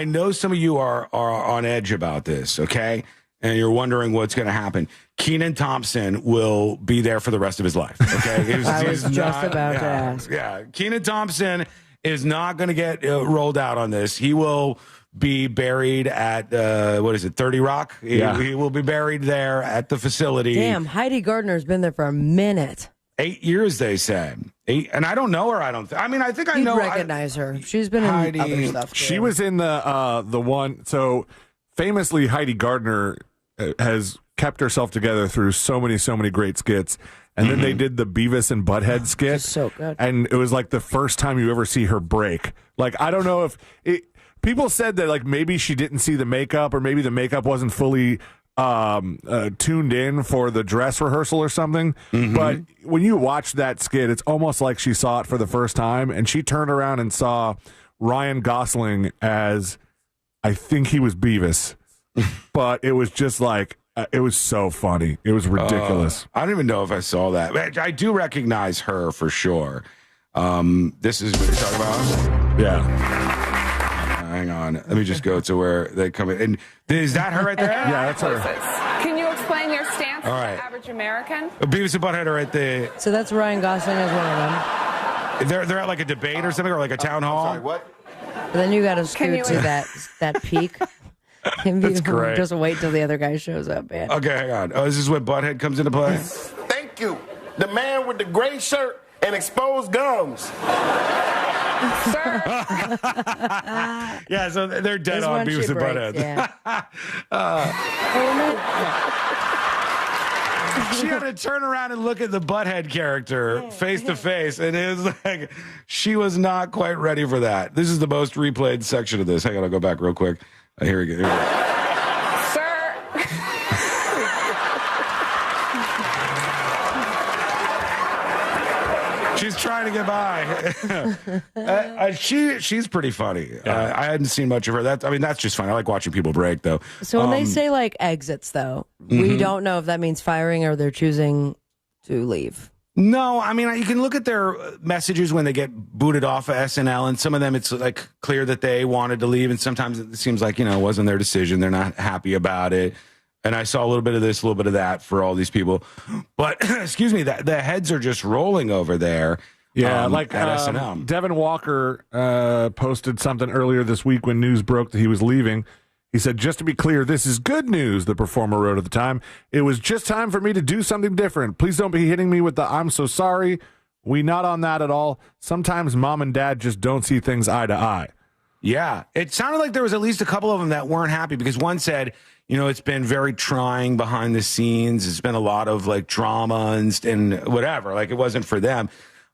Speaker 25: know some of you are on edge about this, okay? And you're wondering what's going to happen. Kenan Thompson will be there for the rest of his life, okay?
Speaker 19: I was just about to ask.
Speaker 25: Yeah, Kenan Thompson is not going to get rolled out on this. He will be buried at, 30 Rock? He will be buried there at the facility.
Speaker 19: Damn, Heidi Gardner's been there for a minute.
Speaker 25: 8 years, they said. And I don't know her. I think I
Speaker 19: You'd
Speaker 25: know.
Speaker 19: recognize her. She's been in other stuff, too.
Speaker 1: She was in the one. So famously, Heidi Gardner has kept herself together through so many great skits. And then they did the Beavis and Butthead skit.
Speaker 19: So good.
Speaker 1: And it was like the first time you ever see her break. Like, I don't know if people said that like maybe she didn't see the makeup, or maybe the makeup wasn't fully tuned in for the dress rehearsal or something. But when you watch that skit, it's almost like she saw it for the first time, and she turned around and saw Ryan Gosling as, I think he was Beavis, but it was just like, it was so funny. It was ridiculous.
Speaker 25: I don't even know if I saw that. I do recognize her for sure. This is what you're talking about?
Speaker 1: Yeah.
Speaker 25: Hang on. Let me just go to where they come in. And is that her right there?
Speaker 1: Yeah, that's her.
Speaker 5: Can you explain their stance
Speaker 25: All
Speaker 5: to
Speaker 25: right.
Speaker 5: the average American?
Speaker 25: Beavis and Butthead are right there.
Speaker 19: So that's Ryan Gosling as one of them.
Speaker 25: They're at like a debate or something, or like a town hall.
Speaker 3: Sorry, what?
Speaker 19: But then you got to scoot to that peak.
Speaker 25: That's great.
Speaker 19: Just wait till the other guy shows up, man.
Speaker 25: Okay, hang on. Oh, is this when Butthead comes into play?
Speaker 6: Thank you. The man with the gray shirt and exposed gums.
Speaker 25: Yeah, so they're dead
Speaker 19: This
Speaker 25: on
Speaker 19: one she
Speaker 25: Beavis and
Speaker 19: breaks,
Speaker 25: Butthead. She had to turn around and look at the Butthead character face to face, and it was like she was not quite ready for that. This is the most replayed section of this. Hang on, I'll go back real quick. Here we go.
Speaker 5: Sir.
Speaker 25: She's trying to get by. She's pretty funny. I hadn't seen much of her. That's just fun. I like watching people break, though.
Speaker 19: So when they say like exits, though, we don't know if that means firing or they're choosing to leave.
Speaker 25: No, I mean, you can look at their messages when they get booted off of SNL, and some of them it's like clear that they wanted to leave, and sometimes it seems like, it wasn't their decision. They're not happy about it. And I saw a little bit of this, a little bit of that for all these people. But, excuse me, the heads are just rolling over there.
Speaker 1: Yeah,
Speaker 25: at
Speaker 1: SNL. Devin Walker posted something earlier this week when news broke that he was leaving. He said, "Just to be clear, this is good news," the performer wrote at the time. "It was just time for me to do something different. Please don't be hitting me with the 'I'm so sorry.' We not on that at all. Sometimes mom and dad just don't see things eye to eye."
Speaker 25: Yeah, it sounded like there was at least a couple of them that weren't happy, because one said, it's been very trying behind the scenes. It's been a lot of like drama and whatever. Like, it wasn't for them.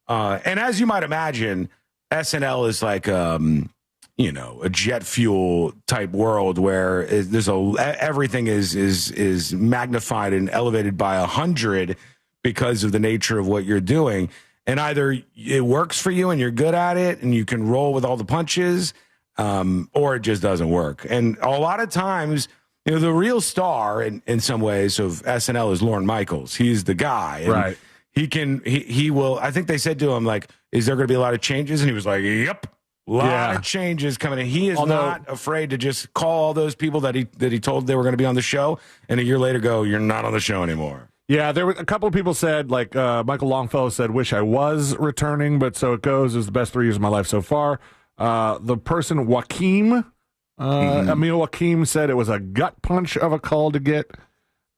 Speaker 25: And as you might imagine, SNL is like, a jet fuel type world where there's everything is magnified and elevated by 100 because of the nature of what you're doing. And either it works for you and you're good at it and you can roll with all the punches, or it just doesn't work. And a lot of times, the real star in some ways of SNL is Lorne Michaels. He's the guy. And
Speaker 1: right.
Speaker 25: He will, I think they said to him, like, is there going to be a lot of changes? And he was like, yep. A lot of changes coming in. He is not afraid to just call all those people that he told they were going to be on the show, and a year later go, "You're not on the show anymore."
Speaker 1: Yeah, there were a couple of people said, like Michael Longfellow said, "Wish I was returning, but so it goes. It was the best 3 years of my life so far." The person Emil Joaquim said it was a gut punch of a call to get,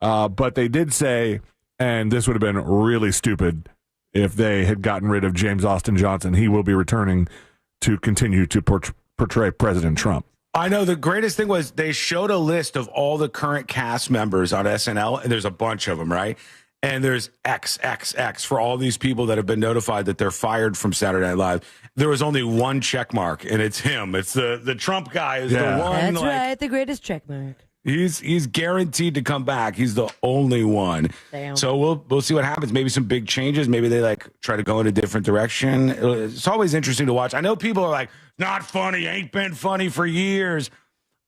Speaker 1: but they did say, and this would have been really stupid if they had gotten rid of James Austin Johnson. He will be returning to continue to portray President Trump.
Speaker 25: I know the greatest thing was they showed a list of all the current cast members on SNL, and there's a bunch of them, right? And there's XXX for all these people that have been notified that they're fired from Saturday Night Live. There was only one check mark, and it's him. It's the Trump guy is the one.
Speaker 19: That's right, the greatest check mark.
Speaker 25: He's guaranteed to come back. He's the only one.
Speaker 19: Damn.
Speaker 25: So we'll see what happens. Maybe some big changes. Maybe they try to go in a different direction. It's always interesting to watch. I know people are like, not funny, ain't been funny for years.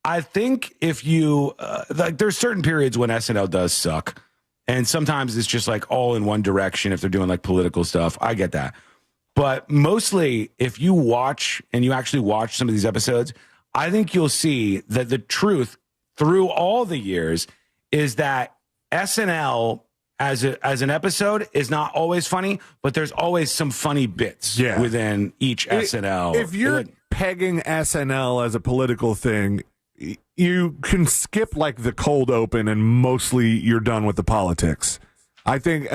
Speaker 25: I think if you there's certain periods when SNL does suck, and sometimes it's just like all in one direction if they're doing like political stuff. I get that. But mostly if you watch and you actually watch some of these episodes, I think you'll see that the truth through all the years is that SNL as an episode is not always funny, but there's always some funny bits within each SNL.
Speaker 1: pegging SNL as a political thing, you can skip like the cold open and mostly you're done with the politics. I think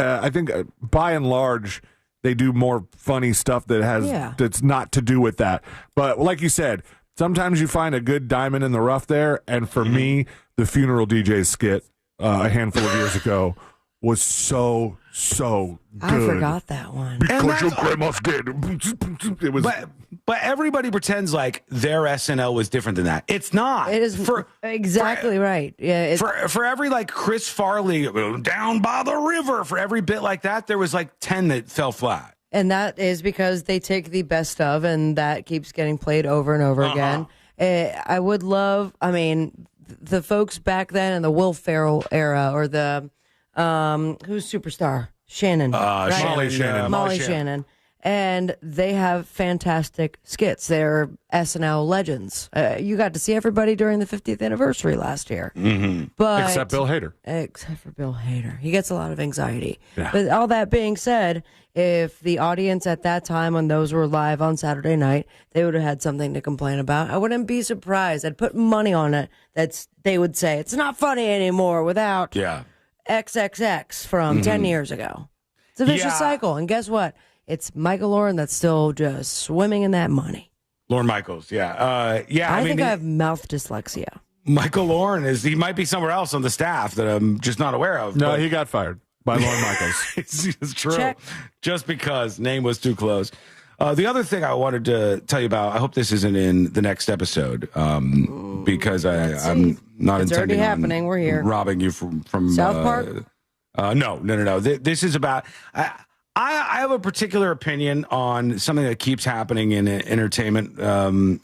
Speaker 1: by and large they do more funny stuff that's not to do with that. But like you said, sometimes you find a good diamond in the rough there, and for me, the funeral DJ skit a handful of years ago was so good.
Speaker 19: I forgot that one.
Speaker 1: Because your grandma's dead. It was.
Speaker 25: But everybody pretends like their SNL was different than that. It's not.
Speaker 19: It is exactly right. Yeah.
Speaker 25: For every like Chris Farley down by the river, for every bit like that, there was like 10 that fell flat.
Speaker 19: And that is because they take the best of, and that keeps getting played over and over again. I would love, the folks back then in the Will Ferrell era, or the who's Superstar? Shannon.
Speaker 1: Right?
Speaker 19: Molly Shannon. And they have fantastic skits. They're SNL legends. You got to see everybody during the 50th anniversary last year.
Speaker 1: Mm-hmm.
Speaker 19: But
Speaker 1: except Bill Hader.
Speaker 19: Except for Bill Hader. He gets a lot of anxiety.
Speaker 1: Yeah.
Speaker 19: But all that being said, if the audience at that time, when those were live on Saturday night, they would have had something to complain about. I wouldn't be surprised. I'd put money on it. They would say, it's not funny anymore without XXX from 10 years ago. It's a vicious cycle. And guess what? It's Michael Lauren that's still just swimming in that money.
Speaker 25: Lorne Michaels,
Speaker 19: I think I have mouth dyslexia.
Speaker 25: Michael Lauren he might be somewhere else on the staff that I'm just not aware of.
Speaker 1: No, he got fired by Lorne Michaels.
Speaker 25: It's true.
Speaker 19: Check.
Speaker 25: Just because name was too close. The other thing I wanted to tell you about, I hope this isn't in the next episode, because I'm not
Speaker 19: It's
Speaker 25: intending
Speaker 19: already
Speaker 25: on
Speaker 19: happening. We're here.
Speaker 25: robbing you from
Speaker 19: South Park?
Speaker 25: No. This is about. I have a particular opinion on something that keeps happening in entertainment,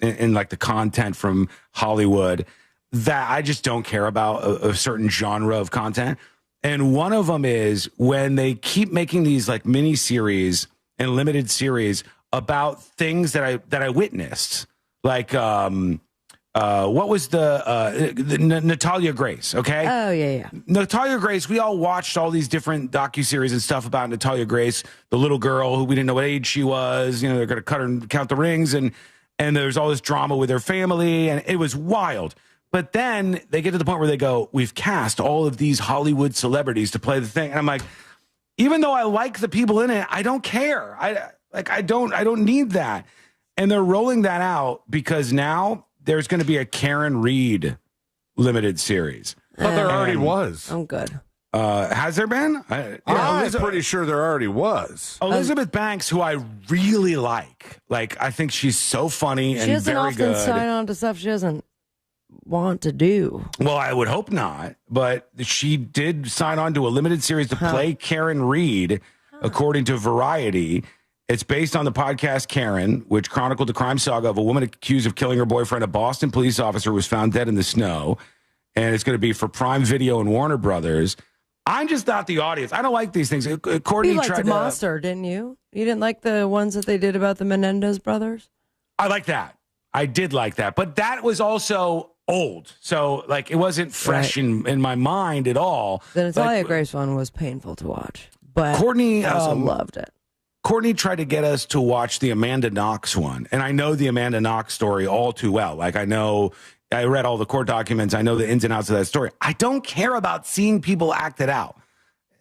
Speaker 25: in like the content from Hollywood, that I just don't care about a certain genre of content. And one of them is when they keep making these like mini series and limited series about things that I witnessed, like what was the Natalia Grace? Okay.
Speaker 19: Oh yeah.
Speaker 25: Natalia Grace. We all watched all these different docuseries and stuff about Natalia Grace, the little girl who we didn't know what age she was. They're going to cut her and count the rings, and there's all this drama with her family, and it was wild. But then they get to the point where they go, we've cast all of these Hollywood celebrities to play the thing, and I'm like, even though I like the people in it, I don't care. I don't need that. And they're rolling that out because now there's going to be a Karen Reed limited series.
Speaker 1: But there already was.
Speaker 19: I'm good.
Speaker 25: Has there been?
Speaker 1: I'm pretty sure there already was.
Speaker 25: Elizabeth Banks, who I really like. I think she's so funny and very good.
Speaker 19: She doesn't often sign on to stuff she doesn't want to do.
Speaker 25: Well, I would hope not. But she did sign on to a limited series to play Karen Reed, according to Variety. It's based on the podcast Karen, which chronicled the crime saga of a woman accused of killing her boyfriend. A Boston police officer was found dead in the snow. And it's going to be for Prime Video and Warner Brothers. I'm just not the audience. I don't like these things. Courtney
Speaker 19: You liked
Speaker 25: tried
Speaker 19: Monster, didn't you? You didn't like the ones that they did about the Menendez brothers?
Speaker 25: I like that. I did like that. But that was also old. So, it wasn't fresh in my mind at all.
Speaker 19: The Natalia Grace one was painful to watch. But
Speaker 25: Courtney
Speaker 19: I also loved it.
Speaker 25: Courtney tried to get us to watch the Amanda Knox one. And I know the Amanda Knox story all too well. I read all the court documents. I know the ins and outs of that story. I don't care about seeing people act it out.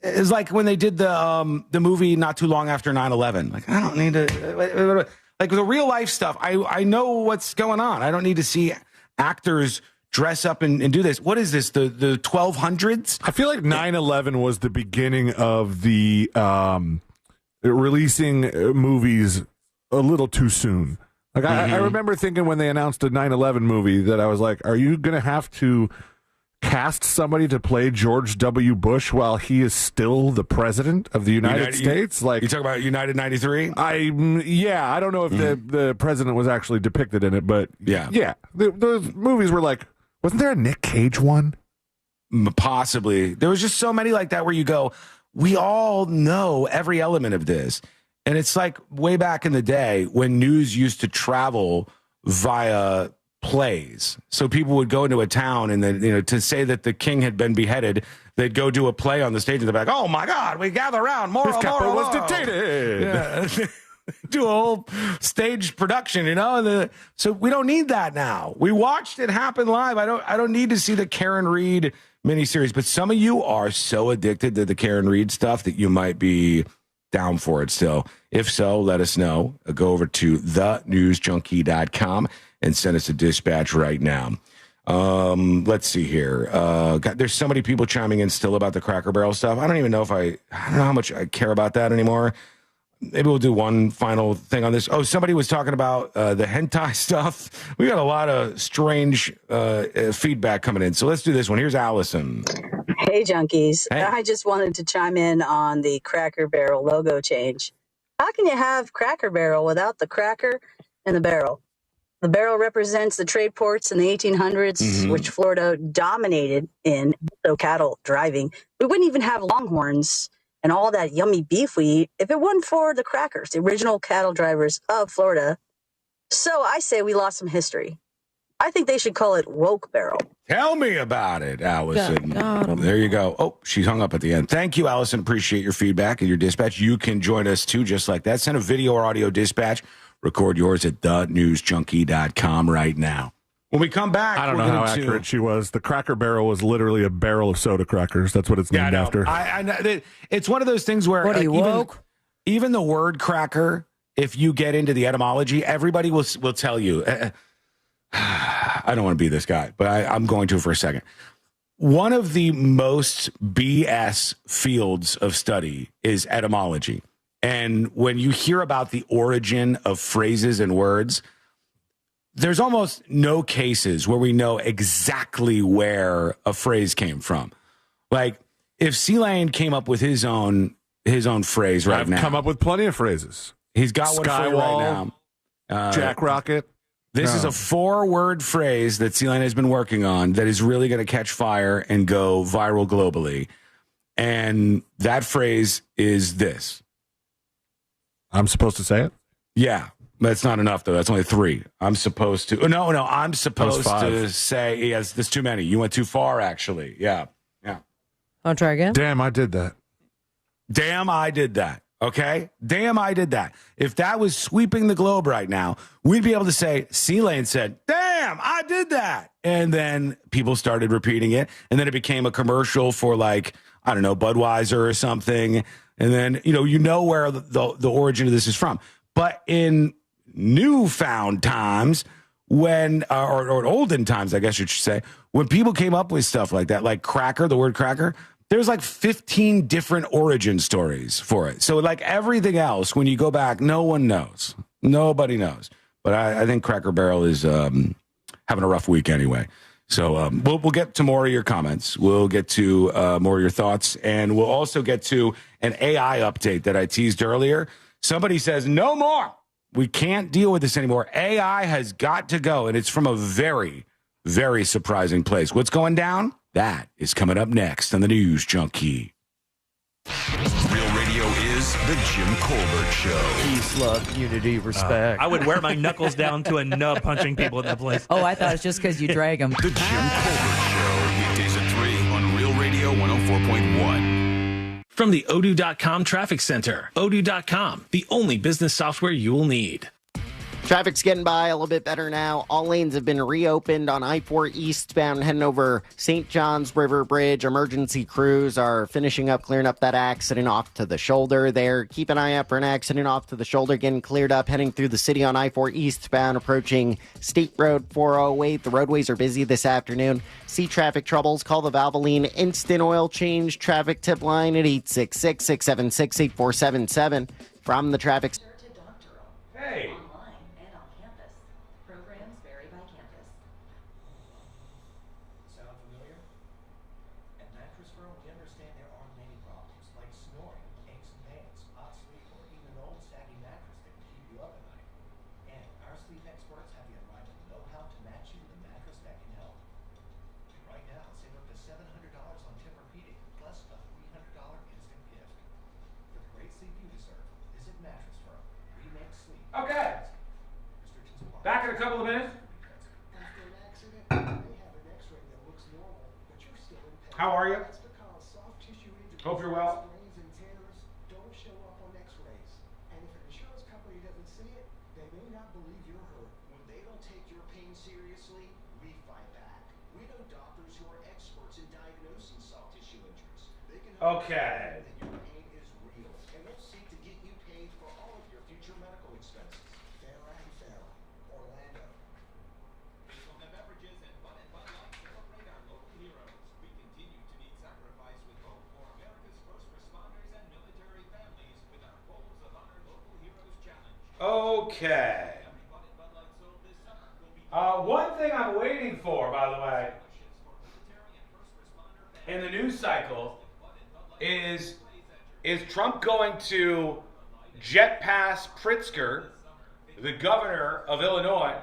Speaker 25: It's like when they did the movie not too long after 9/11. I don't need to, the real life stuff. I know what's going on. I don't need to see actors dress up and do this. What is this? The 1200s?
Speaker 1: I feel like 9/11 was the beginning of the releasing movies a little too soon. I remember thinking when they announced a 9/11 movie that I was like, are you going to have to cast somebody to play George W. Bush while he is still the president of the United States?
Speaker 25: You talk about United 93?
Speaker 1: I don't know if the president was actually depicted in it, but yeah. Those movies were wasn't there a Nick Cage one?
Speaker 25: Possibly. There was just so many like that where you go, we all know every element of this. And it's like way back in the day when news used to travel via plays. So people would go into a town and then, to say that the king had been beheaded, they'd go do a play on the stage and they'd be like, oh my God, we gather around. Moro,
Speaker 1: His capital was detained.
Speaker 25: Yeah. do a whole staged production, so we don't need that now. We watched it happen live. I don't need to see the Karen Reed miniseries, but some of you are so addicted to the Karen Reed stuff that you might be down for it still. If so, let us know. Go over to thenewsjunkie.com and send us a dispatch right now. Let's see here. God, there's so many people chiming in still about the Cracker Barrel stuff. I don't even know I don't know how much I care about that anymore. Maybe we'll do one final thing on this. Oh, somebody was talking about the hentai stuff. We got a lot of strange feedback coming in. So let's do this one. Here's Allison.
Speaker 7: Hey, junkies.
Speaker 25: Hey.
Speaker 7: I just wanted to chime in on the Cracker Barrel logo change. How can you have Cracker Barrel without the cracker and the barrel? The barrel represents the trade ports in the 1800s, which Florida dominated in, so cattle driving. We wouldn't even have Longhorns and all that yummy beef we eat if it wasn't for the crackers, the original cattle drivers of Florida. So I say we lost some history. I think they should call it Woke Barrel.
Speaker 25: Tell me about it, Allison.
Speaker 19: Got 'em.
Speaker 25: There you go. Oh, she's hung up at the end. Thank you, Allison. Appreciate your feedback and your dispatch. You can join us too, just like that. Send a video or audio dispatch. Record yours at thenewsjunkie.com right now. When we come back,
Speaker 1: I don't know how accurate she was. The Cracker Barrel was literally a barrel of soda crackers. That's what it's named after.
Speaker 25: I know. It's one of those things where
Speaker 19: What are you, woke?
Speaker 25: Even the word cracker, if you get into the etymology, everybody will tell you. I don't want to be this guy, but I'm going to for a second. One of the most BS fields of study is etymology. And when you hear about the origin of phrases and words, there's almost no cases where we know exactly where a phrase came from. Like if C-Lane came up with his own phrase right now.
Speaker 1: I've come up with plenty of phrases.
Speaker 25: He's got one for you right now.
Speaker 1: Jack Rocket.
Speaker 25: This is a 4-word phrase that C-Lane has been working on that is really going to catch fire and go viral globally. And that phrase is this.
Speaker 1: I'm supposed to say it?
Speaker 25: Yeah. But it's not enough, though. That's only 3. I'm supposed to. No. I'm supposed to say, yes, there's too many. You went too far, actually. Yeah.
Speaker 19: I'll try again.
Speaker 1: Damn, I did that.
Speaker 25: Damn, I did that. Okay? Damn, I did that. If that was sweeping the globe right now, we'd be able to say, C-Lane said, damn, I did that. And then people started repeating it. And then it became a commercial for Budweiser or something. And then, you know where the origin of this is from. But in newfound times, when, or olden times, I guess you should say, when people came up with stuff like that, like cracker, the word cracker, there's like 15 different origin stories for it. So like everything else, when you go back, no one knows. Nobody knows. But I think Cracker Barrel is having a rough week anyway. So we'll get to more of your comments. We'll get to more of your thoughts. And we'll also get to an AI update that I teased earlier. Somebody says, no more. We can't deal with this anymore. AI has got to go. And it's from a very, very surprising place. What's going down? That is coming up next on the News Junkie.
Speaker 17: Real Radio is the Jim Colbert Show.
Speaker 8: Peace, love, unity, respect.
Speaker 21: I would wear my knuckles down to a nub punching people in that place.
Speaker 2: Oh, I thought it's just because you drag them.
Speaker 17: The Jim Colbert Show, weekdays at 3 on Real Radio 104.1.
Speaker 15: From the Odoo.com Traffic Center. Odoo.com, the only business software you will need.
Speaker 4: Traffic's getting by a little bit better now. All lanes have been reopened on I-4 eastbound, heading over St. John's River Bridge. Emergency crews are finishing up, clearing up that accident off to the shoulder there. Keep an eye out for an accident off to the shoulder getting cleared up, heading through the city on I-4 eastbound, approaching State Road 408. The roadways are busy this afternoon. See traffic troubles? Call the Valvoline Instant Oil Change traffic tip line at 866-676-8477. From the traffic...
Speaker 25: Hey! Okay. Back in a couple of minutes. How are you? Hope you're well.
Speaker 13: Okay. Okay. One thing I'm waiting for, by the way, in the news cycle is Trump going to jet past Pritzker, the governor of Illinois,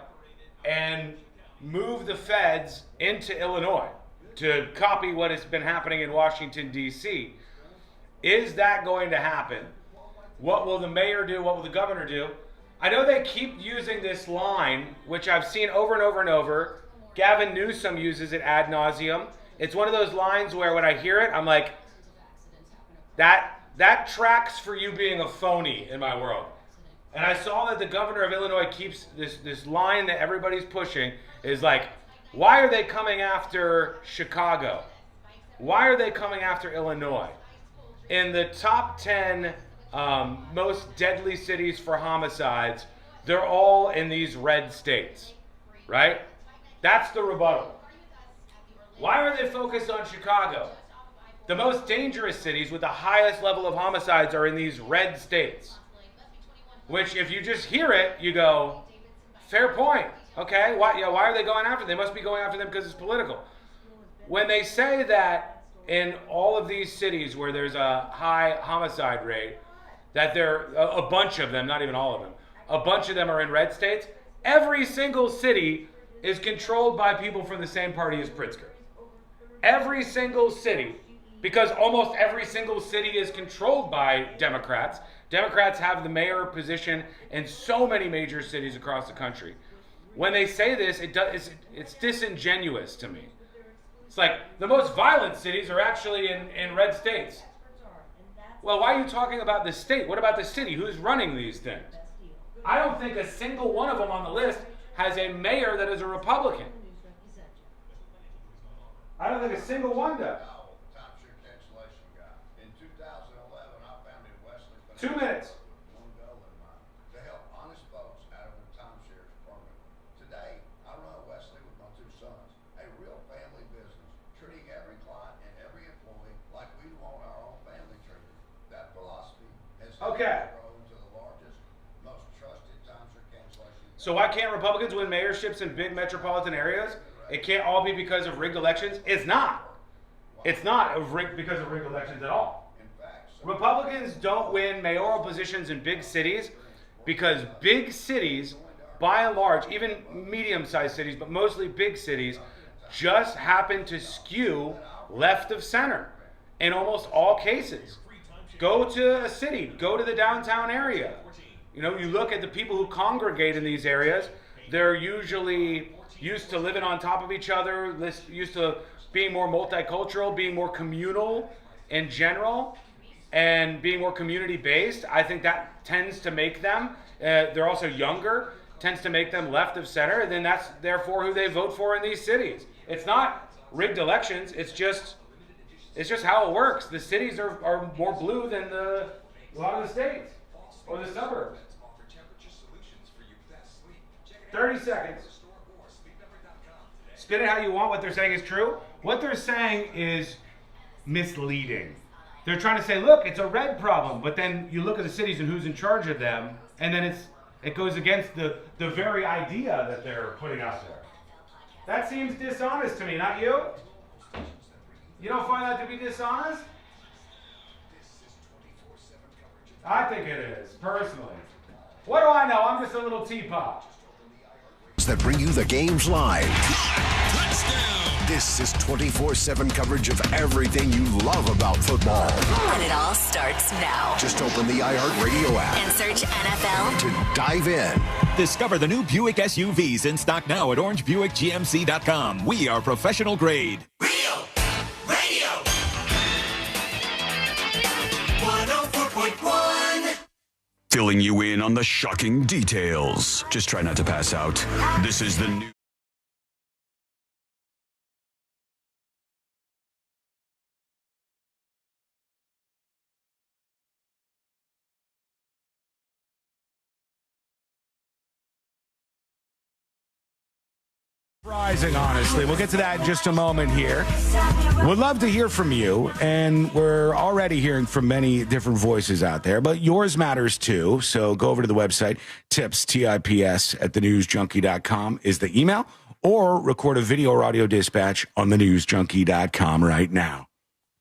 Speaker 13: and move the feds into Illinois to copy what has been happening in Washington, D.C. Is that going to happen? What will the mayor do? What will the governor do? I know they keep using this line, which I've seen over and over and over. Gavin Newsom uses it ad nauseum. It's one of those lines where when I hear it, I'm like, that tracks for you being a phony in my world. And I saw that the governor of Illinois keeps this line that everybody's pushing is like, why are they coming after Chicago? Why are they coming after Illinois? In the top 10 most deadly cities for homicides, they're all in these red states, right? That's the rebuttal. Why are they focused on Chicago? The most dangerous cities with the highest level of homicides are in these red states. Which, if you just hear it, you go, fair point. Okay, why are they going after them? They must be going after them because it's political. When they say that in all of these cities where there's a high homicide rate, that there a bunch of them, not even all of them, a bunch of them are in red states, every single city is controlled by people from the same party as Pritzker. Every single city, because almost every single city is controlled by Democrats. Democrats have the mayor position in so many major cities across the country. When they say this, it's disingenuous to me. It's like the most violent cities are actually in red states. Well, why are you talking about the state? What about the city? Who's running these things? I don't think a single one of them on the list has a mayor that is a Republican. I don't think a single one does. 2 minutes.
Speaker 9: To help honest folks out of their timeshares permanently. Today, I run Wesley with my two sons, a real family business, treating every client and every employee like we want our own family treated. That philosophy has grown to the largest, most trusted timeshare cancellation.
Speaker 13: So why can't Republicans win mayorships in big metropolitan areas? It can't all be because of rigged elections. It's not. It's not because of rigged elections at all. Republicans don't win mayoral positions in big cities because big cities, by and large, even medium-sized cities, but mostly big cities, just happen to skew left of center in almost all cases. Go to a city, go to the downtown area. You know, you look at the people who congregate in these areas, they're usually used to living on top of each other, used to being more multicultural, being more communal in general, and being more community-based. I think that tends to make them, they're also younger, tends to make them left of center, and then that's therefore who they vote for in these cities. It's not rigged elections, it's just how it works. The cities are more blue than a lot of the states, or the suburbs. 30 seconds. Spin it how you want. What they're saying is true. What they're saying is misleading. They're trying to say, look, it's a red problem, but then you look at the cities and who's in charge of them, and then it goes against the very idea that they're putting out there. That seems dishonest to me, not you? You don't find that to be dishonest? I think it is, personally. What do I know? I'm just a little teapot.
Speaker 24: That bring you the games live. This is 24/7 coverage of everything you love about football.
Speaker 10: And it all starts now.
Speaker 24: Just open the iHeartRadio app
Speaker 10: And search NFL
Speaker 24: to dive in.
Speaker 11: Discover the new Buick SUVs in stock now at orangebuickgmc.com. We are professional grade.
Speaker 10: Real Radio 104.1.
Speaker 17: Filling you in on the shocking details. Just try not to pass out. This is the new
Speaker 25: Surprising, honestly. We'll get to that in just a moment here. Would love to hear from you, and we're already hearing from many different voices out there, but yours matters too. So go over to the website, tips, T-I-P-S, at thenewsjunkie.com is the email, or record a video or audio dispatch on thenewsjunkie.com right now.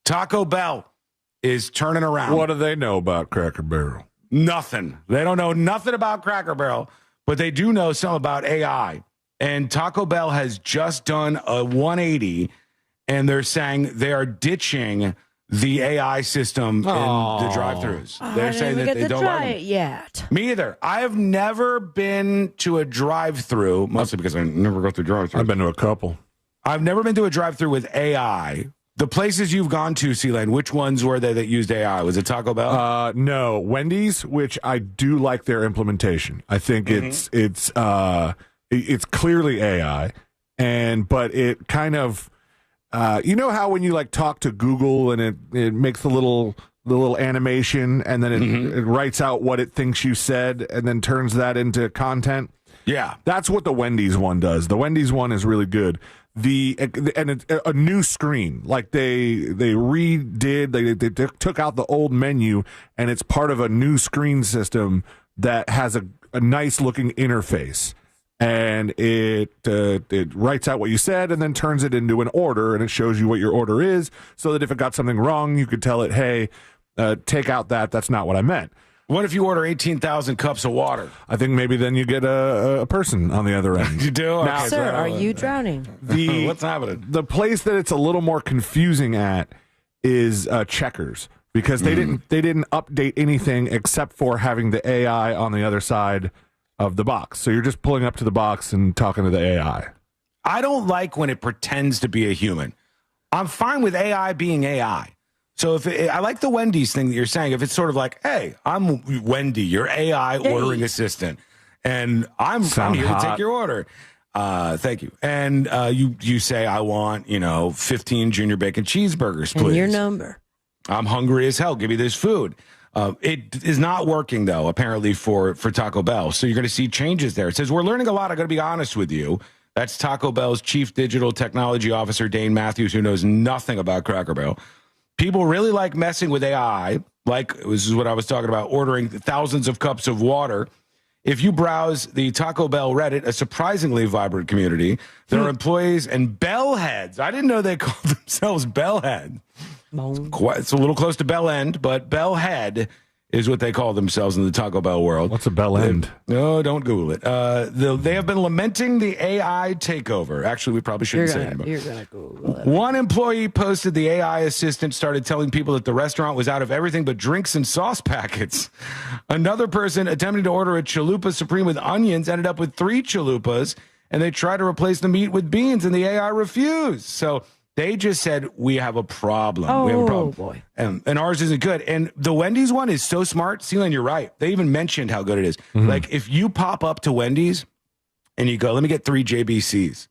Speaker 25: Taco Bell is turning around.
Speaker 1: What do they know about Cracker Barrel?
Speaker 25: Nothing. They don't know nothing about Cracker Barrel, but they do know some about AI. And Taco Bell has just done a 180, and they're saying they are ditching the AI system in the drive-thrus. They're saying that they don't
Speaker 19: try
Speaker 25: like
Speaker 19: it yet.
Speaker 25: Me either. I have never been to a drive-thru, mostly because I never go through drive-thru.
Speaker 1: I've been to a couple.
Speaker 25: I've never been to a drive-thru with AI. The places you've gone to, C-Lane, which ones were they that used AI? Was it Taco Bell?
Speaker 1: No, Wendy's, which I do like their implementation. I think it's clearly AI, but it kind of, you know how when you like talk to Google and it makes the little animation and then it writes out what it thinks you said and then turns that into content.
Speaker 25: Yeah,
Speaker 1: that's what the Wendy's one does. The Wendy's one is really good. It's a new screen, like they redid. They took out the old menu and it's part of a new screen system that has a nice looking interface. And it writes out what you said and then turns it into an order, and it shows you what your order is, so that if it got something wrong, you could tell it, hey, take out that's not what I meant.
Speaker 25: What if you order 18,000 cups of water?
Speaker 1: I think maybe then you get a person on the other end.
Speaker 25: You do?
Speaker 1: Now,
Speaker 19: Sir, are you drowning?
Speaker 25: What's happening?
Speaker 1: The place that it's a little more confusing at is Checkers, because they didn't update anything except for having the AI on the other side of the box. So you're just pulling up to the box and talking to the AI.
Speaker 25: I don't like when it pretends to be a human. I'm fine with AI being AI. So I like the Wendy's thing that you're saying. If it's sort of like, hey, I'm Wendy, your AI ordering assistant, and I'm here to take your order. Thank you. And you say, I want 15 junior bacon cheeseburgers, please.
Speaker 19: And your number.
Speaker 25: I'm hungry as hell. Give me this food. It is not working, though, apparently, for Taco Bell. So you're going to see changes there. It says, we're learning a lot. I'm going to be honest with you. That's Taco Bell's Chief Digital Technology Officer, Dane Matthews, who knows nothing about Cracker Barrel. People really like messing with AI. This is what I was talking about, ordering thousands of cups of water. If you browse the Taco Bell Reddit, a surprisingly vibrant community, there are employees and bellheads. I didn't know they called themselves bellhead. It's a little close to bell end, but bellhead is what they call themselves in the Taco Bell world.
Speaker 1: What's a bell end?
Speaker 25: No, don't Google it. They have been lamenting the AI takeover. Actually, we probably shouldn't say it.
Speaker 19: You're going to Google it.
Speaker 25: One employee posted the AI assistant started telling people that the restaurant was out of everything but drinks and sauce packets. Another person attempting to order a chalupa supreme with onions ended up with 3 chalupas, and they tried to replace the meat with beans, and the AI refused. So they just said, we have a problem. We have a problem.
Speaker 19: Boy.
Speaker 25: And ours isn't good. And the Wendy's one is so smart. Celine, you're right. They even mentioned how good it is. Like, if you pop up to Wendy's and you go, let me get 3 JBCs,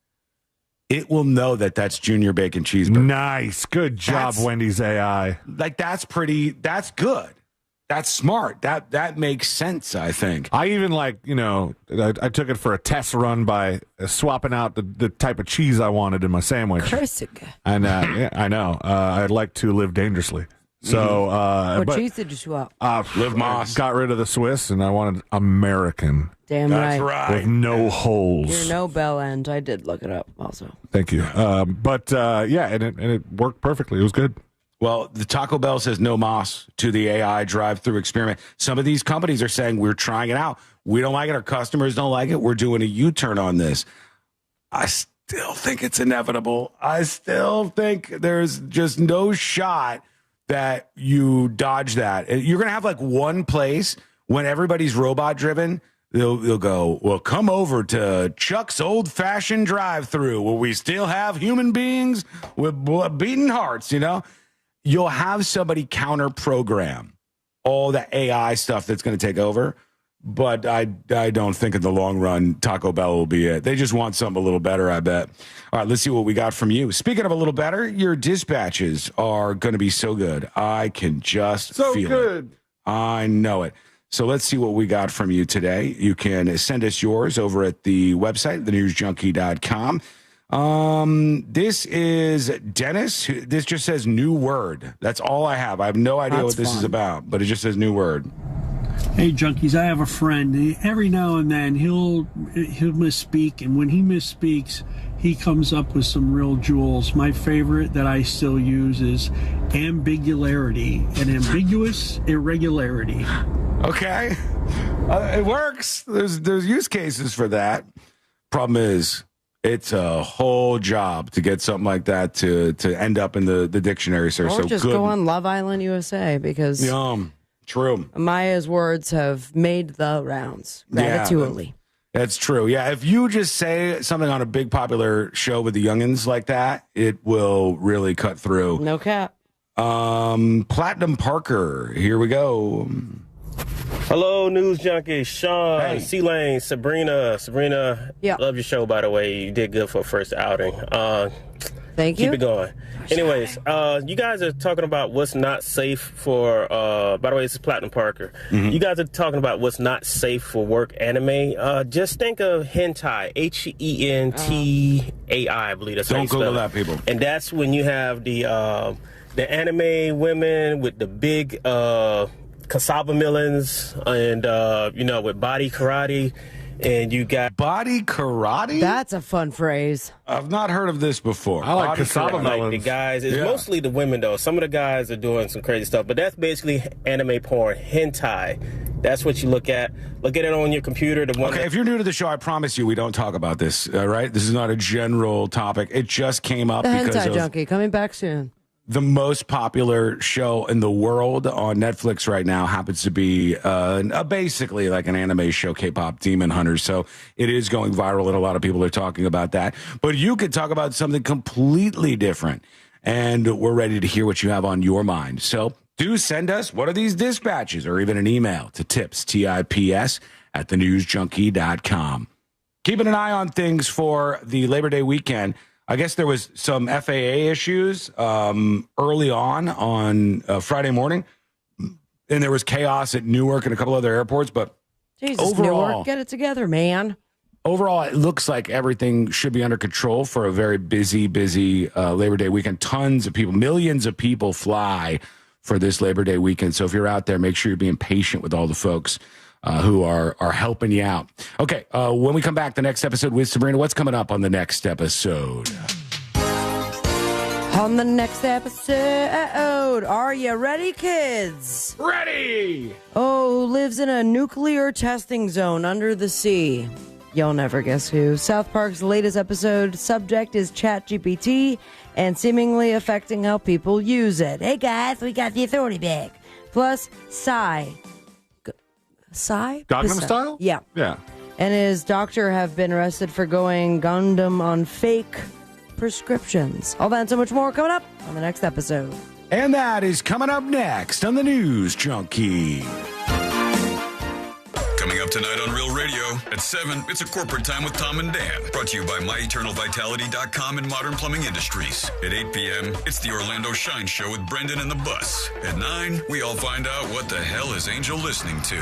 Speaker 25: it will know that that's junior bacon cheeseburger.
Speaker 1: Nice. Good job, Wendy's AI.
Speaker 25: That's good. That's smart. That makes sense, I think.
Speaker 1: I even I took it for a test run by swapping out the type of cheese I wanted in my sandwich. And yeah, I know. I'd like to live dangerously. So,
Speaker 19: what cheese did you swap?
Speaker 25: Live Moss.
Speaker 1: Got rid of the Swiss, and I wanted American.
Speaker 19: Damn
Speaker 25: That's
Speaker 19: right.
Speaker 25: right.
Speaker 1: With no holes.
Speaker 19: You're no bell end. I did look it up also.
Speaker 1: Thank you. Yeah, and it worked perfectly. It was good.
Speaker 25: Well, the Taco Bell says no moss to the AI drive-through experiment. Some of these companies are saying we're trying it out. We don't like it. Our customers don't like it. We're doing a U-turn on this. I still think it's inevitable. I still think there's just no shot that you dodge that. You're going to have one place when everybody's robot-driven. They'll go, well, come over to Chuck's old-fashioned drive-through where we still have human beings with beating hearts, You'll have somebody counter-program all the AI stuff that's going to take over, but I don't think in the long run Taco Bell will be it. They just want something a little better, I bet. All right, let's see what we got from you. Speaking of a little better, your dispatches are going to be so good. I can just feel it. I know it. So let's see what we got from you today. You can send us yours over at the website, thenewsjunkie.com. This is Dennis. This just says new word. That's all I have. I have no idea what this is about, but it just says new word.
Speaker 12: Hey, junkies, I have a friend. Every now and then he'll misspeak, and when he misspeaks, he comes up with some real jewels. My favorite that I still use is ambigularity, and ambiguous irregularity.
Speaker 25: Okay. It works. There's use cases for that. Problem is, it's a whole job to get something like that to end up in the dictionary, sir.
Speaker 19: Or
Speaker 25: So
Speaker 19: just
Speaker 25: good.
Speaker 19: go on Love Island USA because
Speaker 25: true.
Speaker 19: Maya's words have made the rounds. Ratatouille.
Speaker 25: That's true. Yeah, if you just say something on a big popular show with the youngins like that, it will really cut through.
Speaker 19: No cap.
Speaker 25: Platinum Parker. Here we go.
Speaker 16: Hello, News Junkies. Sean, C-Lane, Sabrina. Sabrina, love your show, by the way. You did good for a first outing.
Speaker 19: Thank you.
Speaker 16: Keep it going. Anyways, you guys are talking about what's not safe for, by the way, this is Platinum Parker. You guys are talking about what's not safe for work anime. Just think of hentai, Hentai, I believe that's how you
Speaker 25: Don't
Speaker 16: spell
Speaker 25: Google
Speaker 16: it.
Speaker 25: that, people.
Speaker 16: And that's when you have the anime women with the big cassava melons and, with body karate. And you got
Speaker 25: body karate?
Speaker 19: That's a fun phrase.
Speaker 25: I've not heard of this before.
Speaker 1: I like cassava melons.
Speaker 16: Like the guys, it's mostly the women though. Some of the guys are doing some crazy stuff, but that's basically anime porn, hentai. That's what you look at. Look at it on your computer. The one.
Speaker 25: Okay, if you're new to the show, I promise you we don't talk about this. All right, this is not a general topic. It just came up
Speaker 19: The
Speaker 25: because
Speaker 19: Hentai
Speaker 25: of
Speaker 19: Junkie coming back soon.
Speaker 25: the most popular show in the world on Netflix right now happens to be basically like an anime show, K-pop Demon Hunters. So it is going viral, and a lot of people are talking about that. But you could talk about something completely different, and we're ready to hear what you have on your mind. So do send us what are these dispatches, or even an email to tips, TIPS, at thenewsjunkie.com. Keeping an eye on things for the Labor Day weekend. I guess there was some FAA issues early on Friday morning, and there was chaos at Newark and a couple other airports. But
Speaker 19: Jesus,
Speaker 25: overall,
Speaker 19: Newark, get it together, man.
Speaker 25: Overall, it looks like everything should be under control for a very busy Labor Day weekend. Tons of people, millions of people fly for this Labor Day weekend. So if you're out there, make sure you're being patient with all the folks who are helping you out. Okay, when we come back, the next episode with Sabrina, what's coming up on the next episode?
Speaker 19: On the next episode, are you ready, kids?
Speaker 25: Ready!
Speaker 19: Oh, who lives in a nuclear testing zone under the sea? You'll never guess who. South Park's latest episode subject is ChatGPT and seemingly affecting how people use it. Hey guys, we got the authority back. Plus, Psy.
Speaker 1: Gangnam Style?
Speaker 19: Yeah.
Speaker 1: Yeah.
Speaker 19: And his doctor have been arrested for going Gundam on fake prescriptions. All that and so much more coming up on the next episode.
Speaker 25: And that is coming up next on the News Junkie.
Speaker 17: Coming up tonight on Real Radio at 7, it's a corporate time with Tom and Dan. Brought to you by MyEternalVitality.com and Modern Plumbing Industries. At 8 p.m., it's the Orlando Shine Show with Brendan and the Bus. At 9, we all find out what the hell is Angel listening to.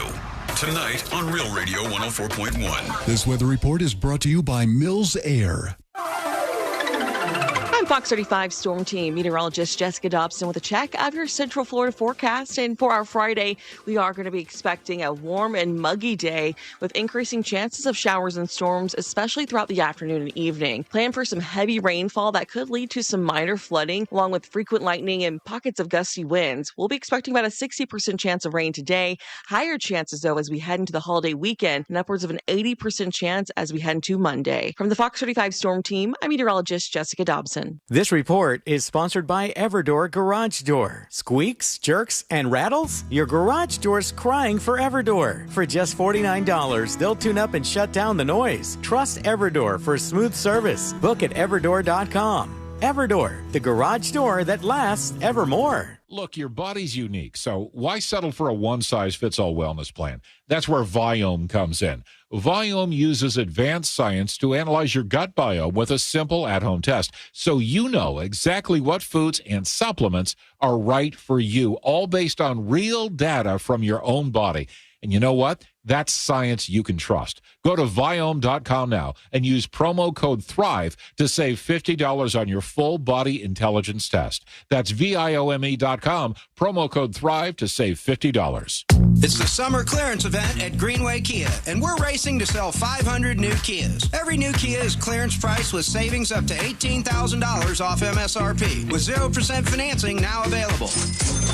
Speaker 17: Tonight on Real Radio 104.1.
Speaker 24: This weather report is brought to you by Mills Air.
Speaker 18: I'm Fox 35 Storm Team meteorologist Jessica Dobson with a check of your Central Florida forecast. And for our Friday, we are going to be expecting a warm and muggy day with increasing chances of showers and storms, especially throughout the afternoon and evening. Plan for some heavy rainfall that could lead to some minor flooding, along with frequent lightning and pockets of gusty winds. We'll be expecting about a 60% chance of rain today. Higher chances, though, as we head into the holiday weekend, and upwards of an 80% chance as we head into Monday. From the Fox 35 Storm Team, I'm meteorologist Jessica Dobson.
Speaker 22: This report is sponsored by Everdoor Garage Door. Squeaks, jerks, and rattles? Your garage door's crying for Everdoor. For just $49, they'll tune up and shut down the noise. Trust Everdoor for smooth service. Book at everdoor.com. Everdoor, the garage door that lasts evermore.
Speaker 23: Look, your body's unique, so why settle for a one-size-fits-all wellness plan? That's where Viome comes in. Viome uses advanced science to analyze your gut biome with a simple at-home test, so you know exactly what foods and supplements are right for you, all based on real data from your own body. And you know what? That's science you can trust. Go to Viome.com now and use promo code THRIVE to save $50 on your full body intelligence test. That's Viome.com, promo code THRIVE to save $50.
Speaker 3: It's the summer clearance event at Greenway Kia, and we're racing to sell 500 new Kias. Every new Kia is clearance price with savings up to $18,000 off MSRP, with 0% financing now available.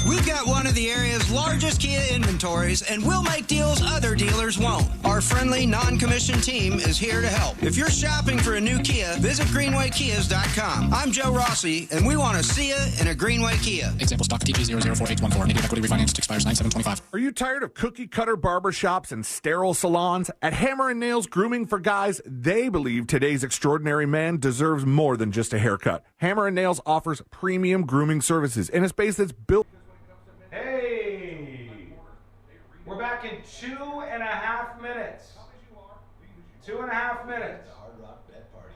Speaker 3: We've got one of the area's largest Kia inventories, and we'll make deals other dealers won't. Our friendly, non-commissioned team is here to help. If you're shopping for a new Kia, visit GreenwayKias.com. I'm Joe Rossi, and we want to see you in a Greenway Kia.
Speaker 5: Example stock TP004814. Native equity refinanced expires 9/7/25.
Speaker 1: Are you tired of cookie-cutter barbershops and sterile salons? At Hammer & Nails Grooming for Guys, they believe today's extraordinary man deserves more than just a haircut. Hammer & Nails offers premium grooming services in a space that's built...
Speaker 13: Hey, we're back in 2.5 minutes. 2.5 minutes.
Speaker 6: Hard Rock Bet Party.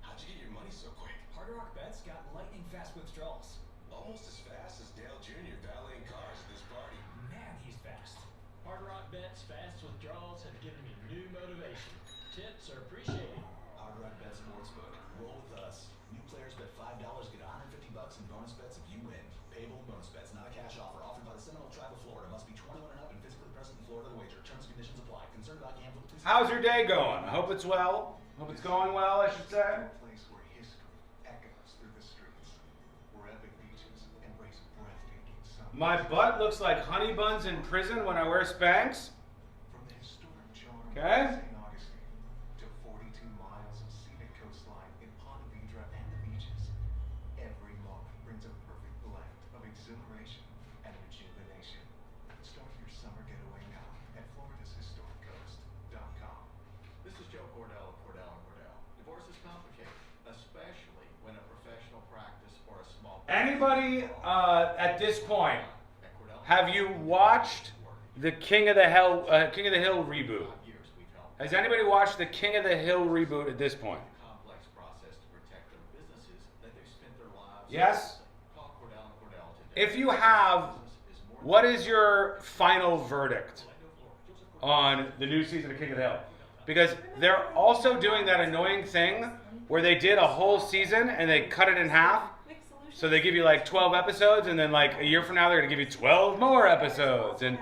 Speaker 6: How'd you get your money so quick? Hard Rock Bet's got lightning fast withdrawals. Almost as fast as Dale Jr. valeting cars at this party. Man, he's fast. Hard Rock Bet's fast withdrawals have given me new motivation. Tips are appreciated. Hard Rock Bet Sportsbook. Roll with us. New players bet $5, get $150 in bonus bets if you win. Payable bonus bets, not a cash offer. Offered by the Seminole Tribe of Florida. Must be 21 and up and physically present in Florida to wager. Terms and conditions apply. Concerned about gambling? Please.
Speaker 13: How's your day going? I hope it's well. Hope it's going well, I should say.
Speaker 6: Place where history echoes through the streets, where epic beaches embrace breathtaking sun.
Speaker 13: My butt looks like honey buns in prison when I wear Spanx.
Speaker 6: From the historic charm
Speaker 13: Okay.
Speaker 6: of St. Augustine to 42 miles of scenic coastline in Ponte Vedra and the beaches, every moment brings a perfect blend of exhilaration and rejuvenation. Start your summer getaway now at FloridasHistoricCoast.com. This is Joe Cordell of Cordell & Cordell. Divorce is complicated, especially when a professional practice or a small...
Speaker 13: Anybody at this point, have you watched the King of the Hill reboot? Has anybody watched the King of the Hill reboot at this point?
Speaker 6: Complex process to protect their businesses that they've spent their lives...
Speaker 13: Yes?
Speaker 6: Call Cordell & Cordell today.
Speaker 13: If you have, what is your final verdict on the new season of King of the Hill? Because they're also doing that annoying thing where they did a whole season and they cut it in half. So they give you like 12 episodes, and then like a year from now they're going to give you 12 more episodes. And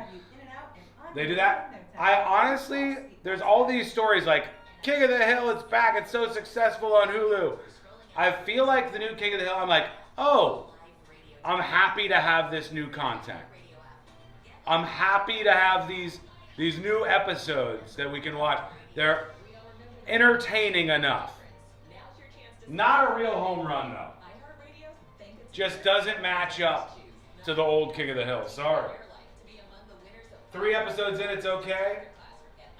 Speaker 13: they do that. I honestly, there's all these stories like, King of the Hill, it's back, it's so successful on Hulu. I feel like the new King of the Hill, I'm like, oh, I'm happy to have this new content. I'm happy to have these new episodes that we can watch. They're entertaining enough. Not a real home run, though. Just doesn't match up to the old King of the Hill. Sorry. 3 episodes in, it's okay.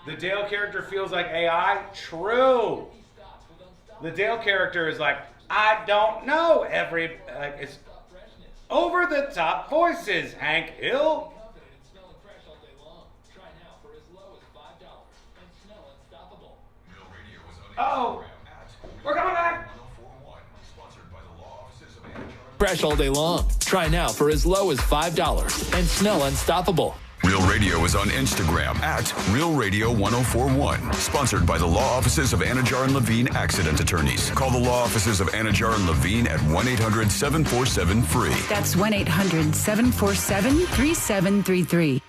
Speaker 13: The Dale character feels like AI. True. The Dale character is like, I don't know. It's over the top voices, Hank Hill. Uh-oh. We're coming back.
Speaker 14: Fresh all day long. Try now for as low as $5 and smell unstoppable.
Speaker 17: Real Radio is on Instagram at Real Radio 1041. Sponsored by the law offices of Anajar and Levine Accident Attorneys. Call the law offices of Anajar and Levine at 1-800-747-FREE.
Speaker 20: That's 1-800-747-3733.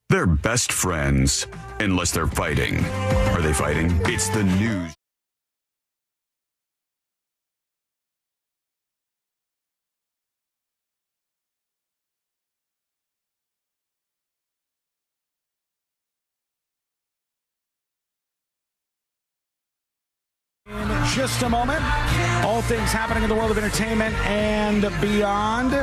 Speaker 17: They're best friends, unless they're fighting. Are they fighting? It's the news.
Speaker 25: In just a moment, all things happening in the world of entertainment and beyond.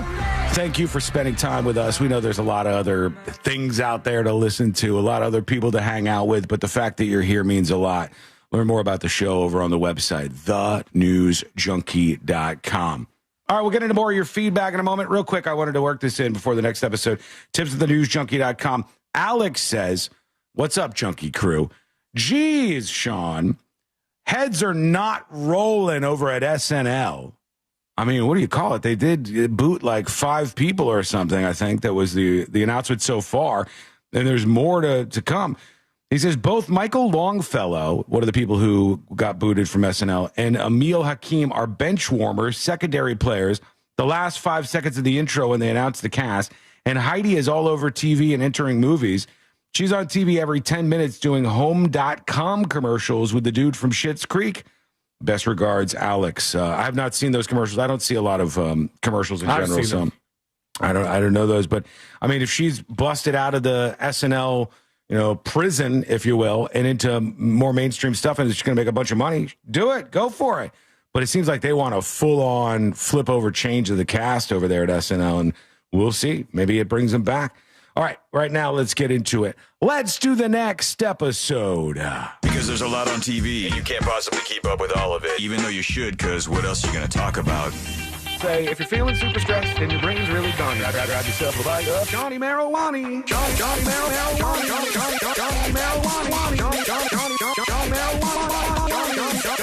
Speaker 25: Thank you for spending time with us. We know there's a lot of other things out there to listen to, a lot of other people to hang out with, but the fact that you're here means a lot. Learn more about the show over on the website, thenewsjunkie.com. All right, we'll get into more of your feedback in a moment. Real quick, I wanted to work this in before the next episode. Tips at thenewsjunkie.com. Alex says, what's up, Junkie Crew? Geez, Sean. Heads are not rolling over at SNL. I mean, what do you call it? They did boot like 5 people or something, I think. That was the announcement so far. And there's more to come. He says both Michael Longfellow, one of the people who got booted from SNL, and Emil Hakim are bench warmers, secondary players. The last 5 seconds of the intro when they announced the cast. And Heidi is all over TV and entering movies. She's on TV every 10 minutes doing home.com commercials with the dude from Schitt's Creek. Best regards, Alex. I have not seen those commercials. I don't see a lot of commercials in general, so I don't know those. But I mean, if she's busted out of the SNL, prison, if you will, and into more mainstream stuff, and she's going to make a bunch of money, do it. Go for it. But it seems like they want a full-on flip-over change of the cast over there at SNL, and we'll see. Maybe it brings them back. All right now, let's get into it. Let's do the next episode.
Speaker 17: Because there's a lot on TV, and you can't possibly keep up with all of it, even though you should, because what else are you going to talk about?
Speaker 25: Say, if you're feeling super stressed and your brain's really done, grab yourself a bite of Johnny Marijuana. Johnny Marijuana. Johnny Marijuana. Johnny Marijuana.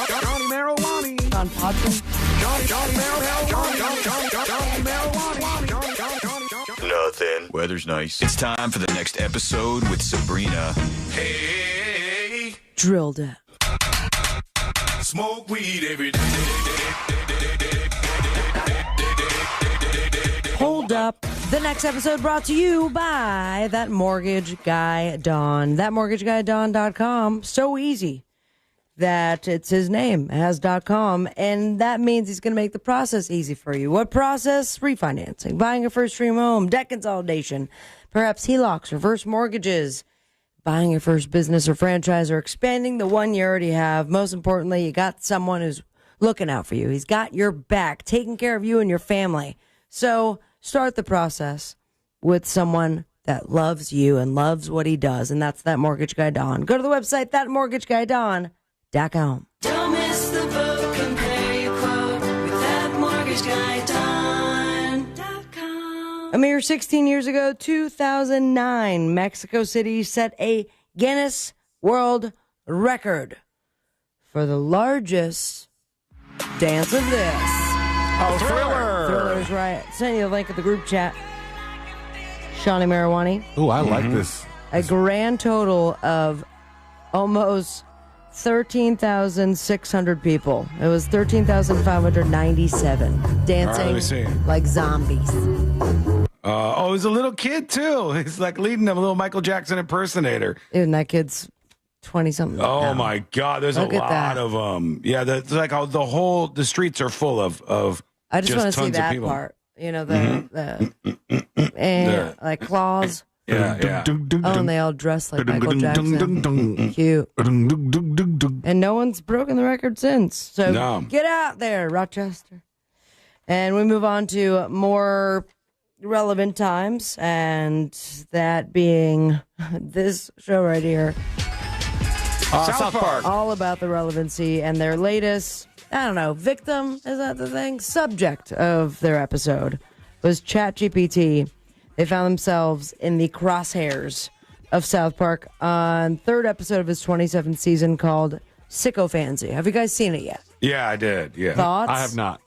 Speaker 25: Johnny Marijuana.
Speaker 19: On podcast.
Speaker 25: Johnny Marijuana.
Speaker 17: Nothing. Weather's nice. It's time for the next episode with Sabrina. Hey.
Speaker 19: Drilled it.
Speaker 17: Smoke weed every day.
Speaker 19: Hold up. The next episode brought to you by That Mortgage Guy Don. ThatMortgageGuyDon.com. So easy that it's his name. It has .com, and that means he's going to make the process easy for you. What process? Refinancing, buying a first-stream home, debt consolidation, perhaps HELOCs, reverse mortgages, buying your first business or franchise, or expanding the one you already have. Most importantly, you got someone who's looking out for you. He's got your back, taking care of you and your family. So start the process with someone that loves you and loves what he does, and that's That Mortgage Guy Don. Go to the website, thatmortgageguyDon.com.
Speaker 10: Don't miss the boat, compare your quote with thatmortgageguyDon.com.
Speaker 19: A mere 16 years ago, 2009, Mexico City set a Guinness World Record for the largest dance of this.
Speaker 25: Oh, Thriller.
Speaker 19: Thriller's right. Send you the link in the group chat. Shawnee Marijuana.
Speaker 1: Oh, I like this.
Speaker 19: A grand total of almost 13,600 people. It was 13,597 dancing like zombies.
Speaker 25: It was a little kid, too. He's like leading them, a little Michael Jackson impersonator.
Speaker 19: And that kid's 20-something.
Speaker 25: Oh, my God. There's
Speaker 19: Look
Speaker 25: a
Speaker 19: at
Speaker 25: lot
Speaker 19: that.
Speaker 25: of them. Yeah, it's like the streets are full of
Speaker 19: I just want to see
Speaker 25: tons of
Speaker 19: that
Speaker 25: people.
Speaker 19: part. The like claws.
Speaker 25: Yeah.
Speaker 19: Oh, and they all dress like Michael Jackson. Cute. And no one's broken the record since. So get out there, Rochester. And we move on to more relevant times, and that being this show right here.
Speaker 25: South Park.
Speaker 19: All about the relevancy and their latest, I don't know, victim, is that the thing? Subject of their episode was ChatGPT. They found themselves in the crosshairs of South Park on third episode of his 27th season called Sycophancy. Have you guys seen it yet?
Speaker 25: Yeah, I did. Yeah.
Speaker 19: Thoughts?
Speaker 1: I have not.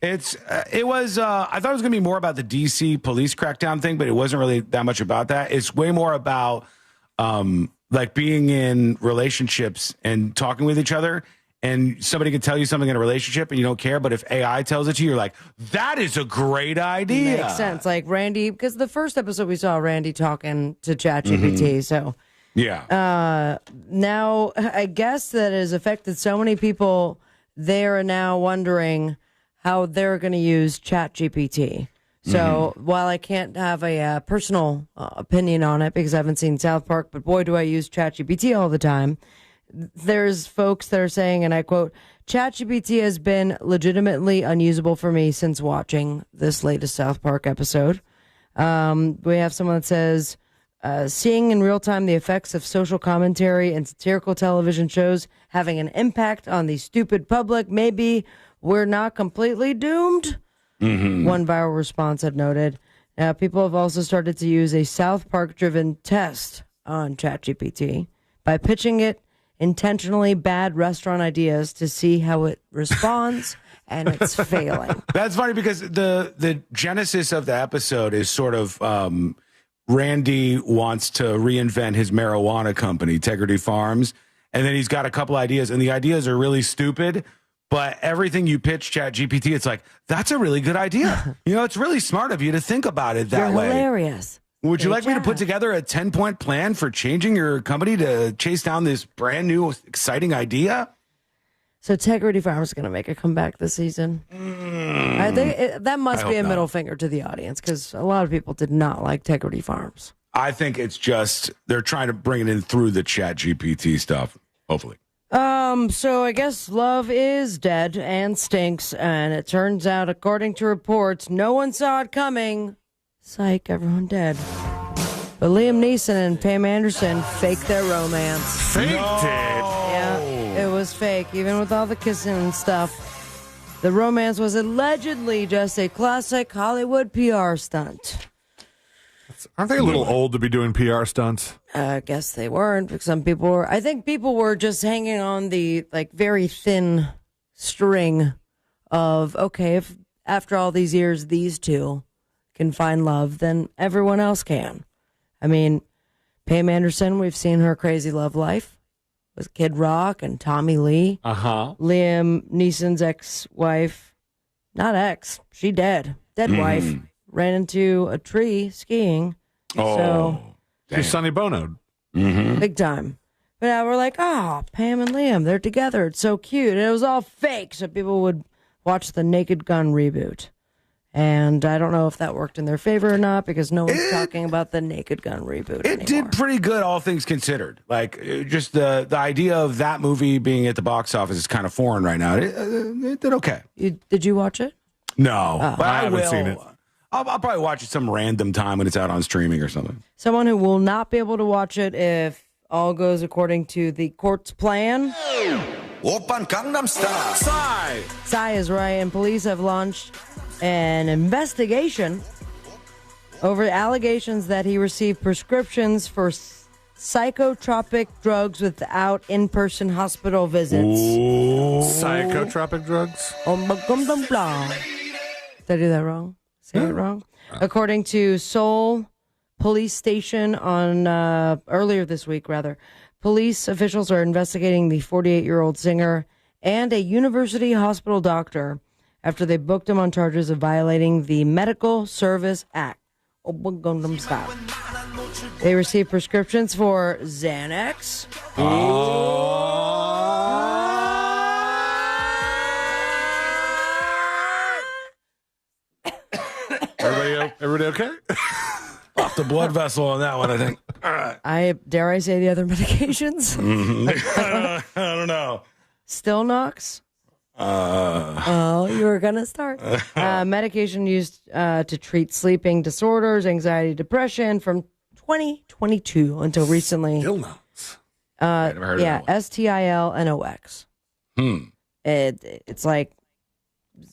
Speaker 25: I thought it was going to be more about the DC police crackdown thing, but it wasn't really that much about that. It's way more about like being in relationships and talking with each other, and somebody can tell you something in a relationship and you don't care, but if AI tells it to you, you're like, that is a great idea.
Speaker 19: Makes sense. Like Randy, because the first episode we saw Randy talking to ChatGPT, so
Speaker 25: yeah.
Speaker 19: Now I guess that has affected so many people. They are now wondering how they're going to use ChatGPT. So while I can't have a personal opinion on it because I haven't seen South Park, but boy, do I use ChatGPT all the time. There's folks that are saying, and I quote, ChatGPT has been legitimately unusable for me since watching this latest South Park episode. We have someone that says, seeing in real time the effects of social commentary and satirical television shows having an impact on the stupid public. Maybe we're not completely doomed. One viral response had noted. People have also started to use a South Park-driven test on ChatGPT by pitching it intentionally bad restaurant ideas to see how it responds and it's failing.
Speaker 25: That's funny because the genesis of the episode is sort of Randy wants to reinvent his marijuana company, Integrity Farms, and then he's got a couple ideas, and the ideas are really stupid. But everything you pitch ChatGPT, it's like, that's a really good idea. It's really smart of you to think about it that way.
Speaker 19: Hilarious.
Speaker 25: Would you like me to put together a 10-point plan for changing your company to chase down this brand new, exciting idea?
Speaker 19: So Integrity Farms is going to make a comeback this season. I think that must be a middle finger to the audience because a lot of people did not like Integrity Farms.
Speaker 25: I think it's just they're trying to bring it in through the ChatGPT stuff, hopefully.
Speaker 19: So I guess love is dead and stinks, and it turns out, according to reports, no one saw it coming. Psych, everyone dead. But Liam Neeson and Pam Anderson faked their romance.
Speaker 1: Faked it?
Speaker 19: Yeah, it was fake, even with all the kissing and stuff. The romance was allegedly just a classic Hollywood PR stunt.
Speaker 1: Aren't they a little old to be doing PR stunts?
Speaker 19: I guess they weren't. Because some people were. I think people were just hanging on the very thin string of, okay, if after all these years these two can find love, then everyone else can. I mean, Pam Anderson, we've seen her crazy love life with Kid Rock and Tommy Lee. Liam Neeson's ex-wife, not ex, she dead wife, ran into a tree skiing.
Speaker 1: She's Sonny Bono.
Speaker 19: Big time. But now we're like, Pam and Liam, they're together. It's so cute. And it was all fake, so people would watch the Naked Gun reboot. And I don't know if that worked in their favor or not because no one's talking about the Naked Gun reboot
Speaker 25: It did pretty good, all things considered. Like, just the idea of that movie being at the box office is kind of foreign right now. It did okay.
Speaker 19: Did you watch it?
Speaker 25: No, but
Speaker 1: I haven't seen it.
Speaker 25: I'll probably watch it some random time when it's out on streaming or something.
Speaker 19: Someone who will not be able to watch it if all goes according to the court's plan.
Speaker 9: Oppan Gangnam Style.
Speaker 19: Psy is right, and police have launched an investigation over allegations that he received prescriptions for psychotropic drugs without in-person hospital visits.
Speaker 1: Psychotropic drugs?
Speaker 19: Did I do that wrong? Say it wrong? According to Seoul Police Station on earlier this week, police officials are investigating the 48-year-old singer and a university hospital doctor after they booked him on charges of violating the Medical Service Act. They received prescriptions for Xanax.
Speaker 1: Everybody okay?
Speaker 25: Off the blood vessel on that one, I think. All right.
Speaker 19: Dare I say the other medications?
Speaker 25: I don't know.
Speaker 19: Stilnox? You were going to start. Medication used to treat sleeping disorders, anxiety, depression from 2022 until recently.
Speaker 1: Stilnox.
Speaker 25: Never heard of that one.
Speaker 19: Stilnox. It's like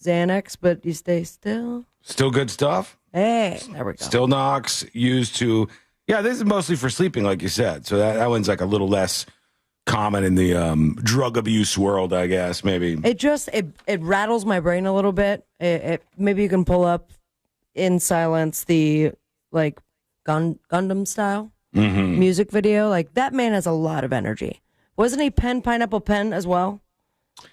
Speaker 19: Xanax, but you stay still.
Speaker 25: Still good stuff?
Speaker 19: Hey, there we go.
Speaker 25: Stilnox used to, this is mostly for sleeping, like you said. So that one's like a little less common in the drug abuse world, I guess, maybe.
Speaker 19: It rattles my brain a little bit. Maybe you can pull up in silence the Gundam style music video. Like that man has a lot of energy. Wasn't he Pineapple Pen as well?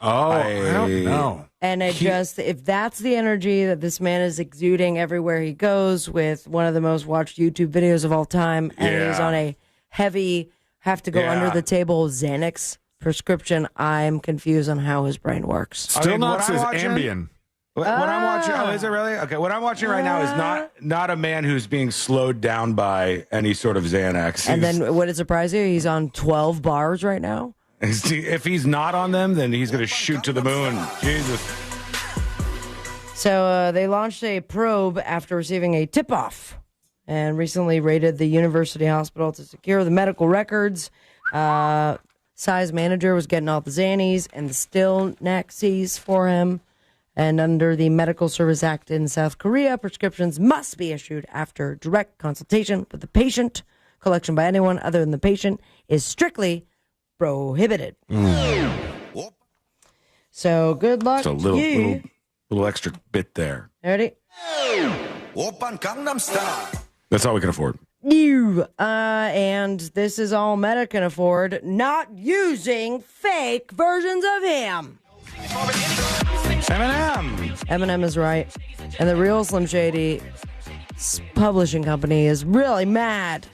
Speaker 1: Oh, I don't know.
Speaker 19: And if that's the energy that this man is exuding everywhere he goes with one of the most watched YouTube videos of all time, and he's on a heavy, have to go under the table Xanax prescription, I'm confused on how his brain works.
Speaker 1: Stilnox is Ambien.
Speaker 25: What I'm watching, is it really? Okay, what I'm watching right now is not a man who's being slowed down by any sort of Xanax.
Speaker 19: And then would it surprise you? He's on 12 bars right now.
Speaker 25: If he's not on them, then he's going to shoot to the moon. Jesus.
Speaker 19: So they launched a probe after receiving a tip-off and recently raided the university hospital to secure the medical records. Psy's manager was getting all the Xannies and the Stilnoxes for him. And under the Medical Service Act in South Korea, prescriptions must be issued after direct consultation with the patient. Collection by anyone other than the patient is strictly prohibited. So good luck.
Speaker 25: It's a little extra bit there.
Speaker 19: Ready?
Speaker 9: Open Gangnam Style.
Speaker 25: That's all we can afford.
Speaker 19: And this is all Meta can afford, not using fake versions of him. Eminem is right. And the real Slim Shady publishing company is really mad.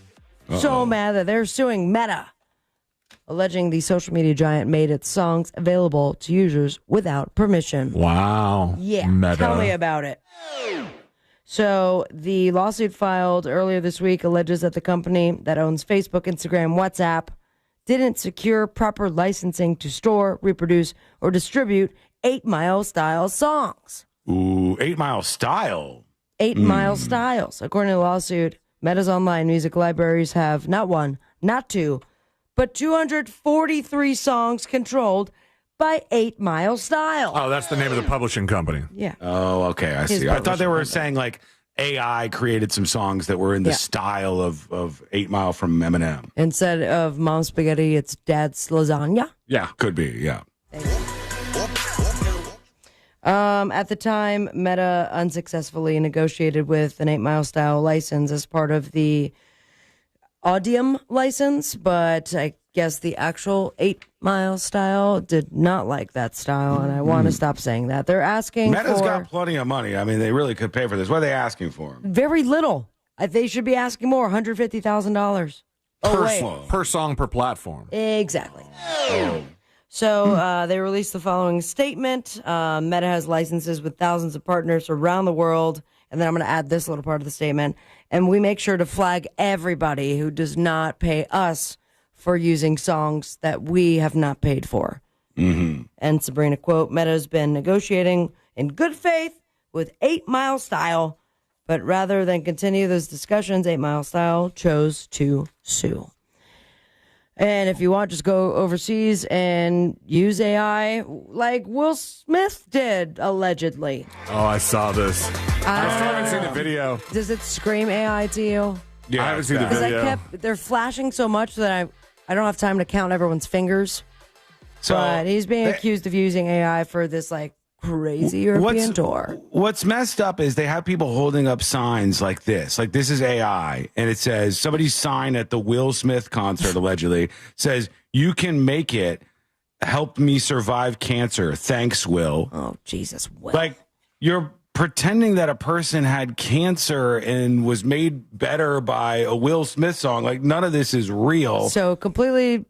Speaker 19: So mad that they're suing Meta, alleging the social media giant made its songs available to users without permission.
Speaker 1: Wow.
Speaker 19: Yeah,
Speaker 1: Meta.
Speaker 19: tell me about it. So the lawsuit filed earlier this week alleges that the company that owns Facebook, Instagram, WhatsApp didn't secure proper licensing to store, reproduce, or distribute 8 Mile style songs.
Speaker 25: Ooh, 8 Mile style.
Speaker 19: 8 Mile styles. According to the lawsuit, Meta's online music libraries have not one, not two, but 243 songs controlled by 8 Mile Style.
Speaker 1: Oh, that's the name of the publishing company.
Speaker 19: Yeah.
Speaker 25: Oh, okay. I see. I thought they were saying like AI created some songs that were in the style of 8 Mile from Eminem.
Speaker 19: Instead of Mom's Spaghetti, it's Dad's Lasagna.
Speaker 25: Yeah, could be. Yeah.
Speaker 19: At the time, Meta unsuccessfully negotiated with an 8 Mile Style license as part of the Audium license, but I guess the actual 8 Mile Style did not like that style, and I want to stop saying that. They're asking
Speaker 25: Meta's
Speaker 19: for
Speaker 25: got plenty of money. I mean, they really could pay for this. What are they asking for?
Speaker 19: very little. They should be asking more, $150,000
Speaker 1: Per song, per platform.
Speaker 19: Exactly. So they released the following statement. Meta has licenses with thousands of partners around the world. And then I'm going to add this little part of the statement. And we make sure to flag everybody who does not pay us for using songs that we have not paid for.
Speaker 25: Mm-hmm.
Speaker 19: And Sabrina, quote, Meta has been negotiating in good faith with 8 Mile Style, but rather than continue those discussions, 8 Mile Style chose to sue. And if you want, just go overseas and use AI like Will Smith did, allegedly.
Speaker 1: Oh, I saw this. I still haven't seen the video.
Speaker 19: Does it scream AI to you?
Speaker 1: Yeah, I haven't seen the video.
Speaker 19: They're flashing so much that I don't have time to count everyone's fingers.
Speaker 25: So
Speaker 19: but he's being accused of using AI for this like crazy European tour.
Speaker 25: What's messed up is they have people holding up signs like this is AI, and it says somebody's sign at the Will Smith concert allegedly says, "You can make it. Help me survive cancer. Thanks, Will."
Speaker 19: Oh, Jesus, Will.
Speaker 25: Like, you're pretending that a person had cancer and was made better by a Will Smith song. Like, none of this is real.
Speaker 19: So completely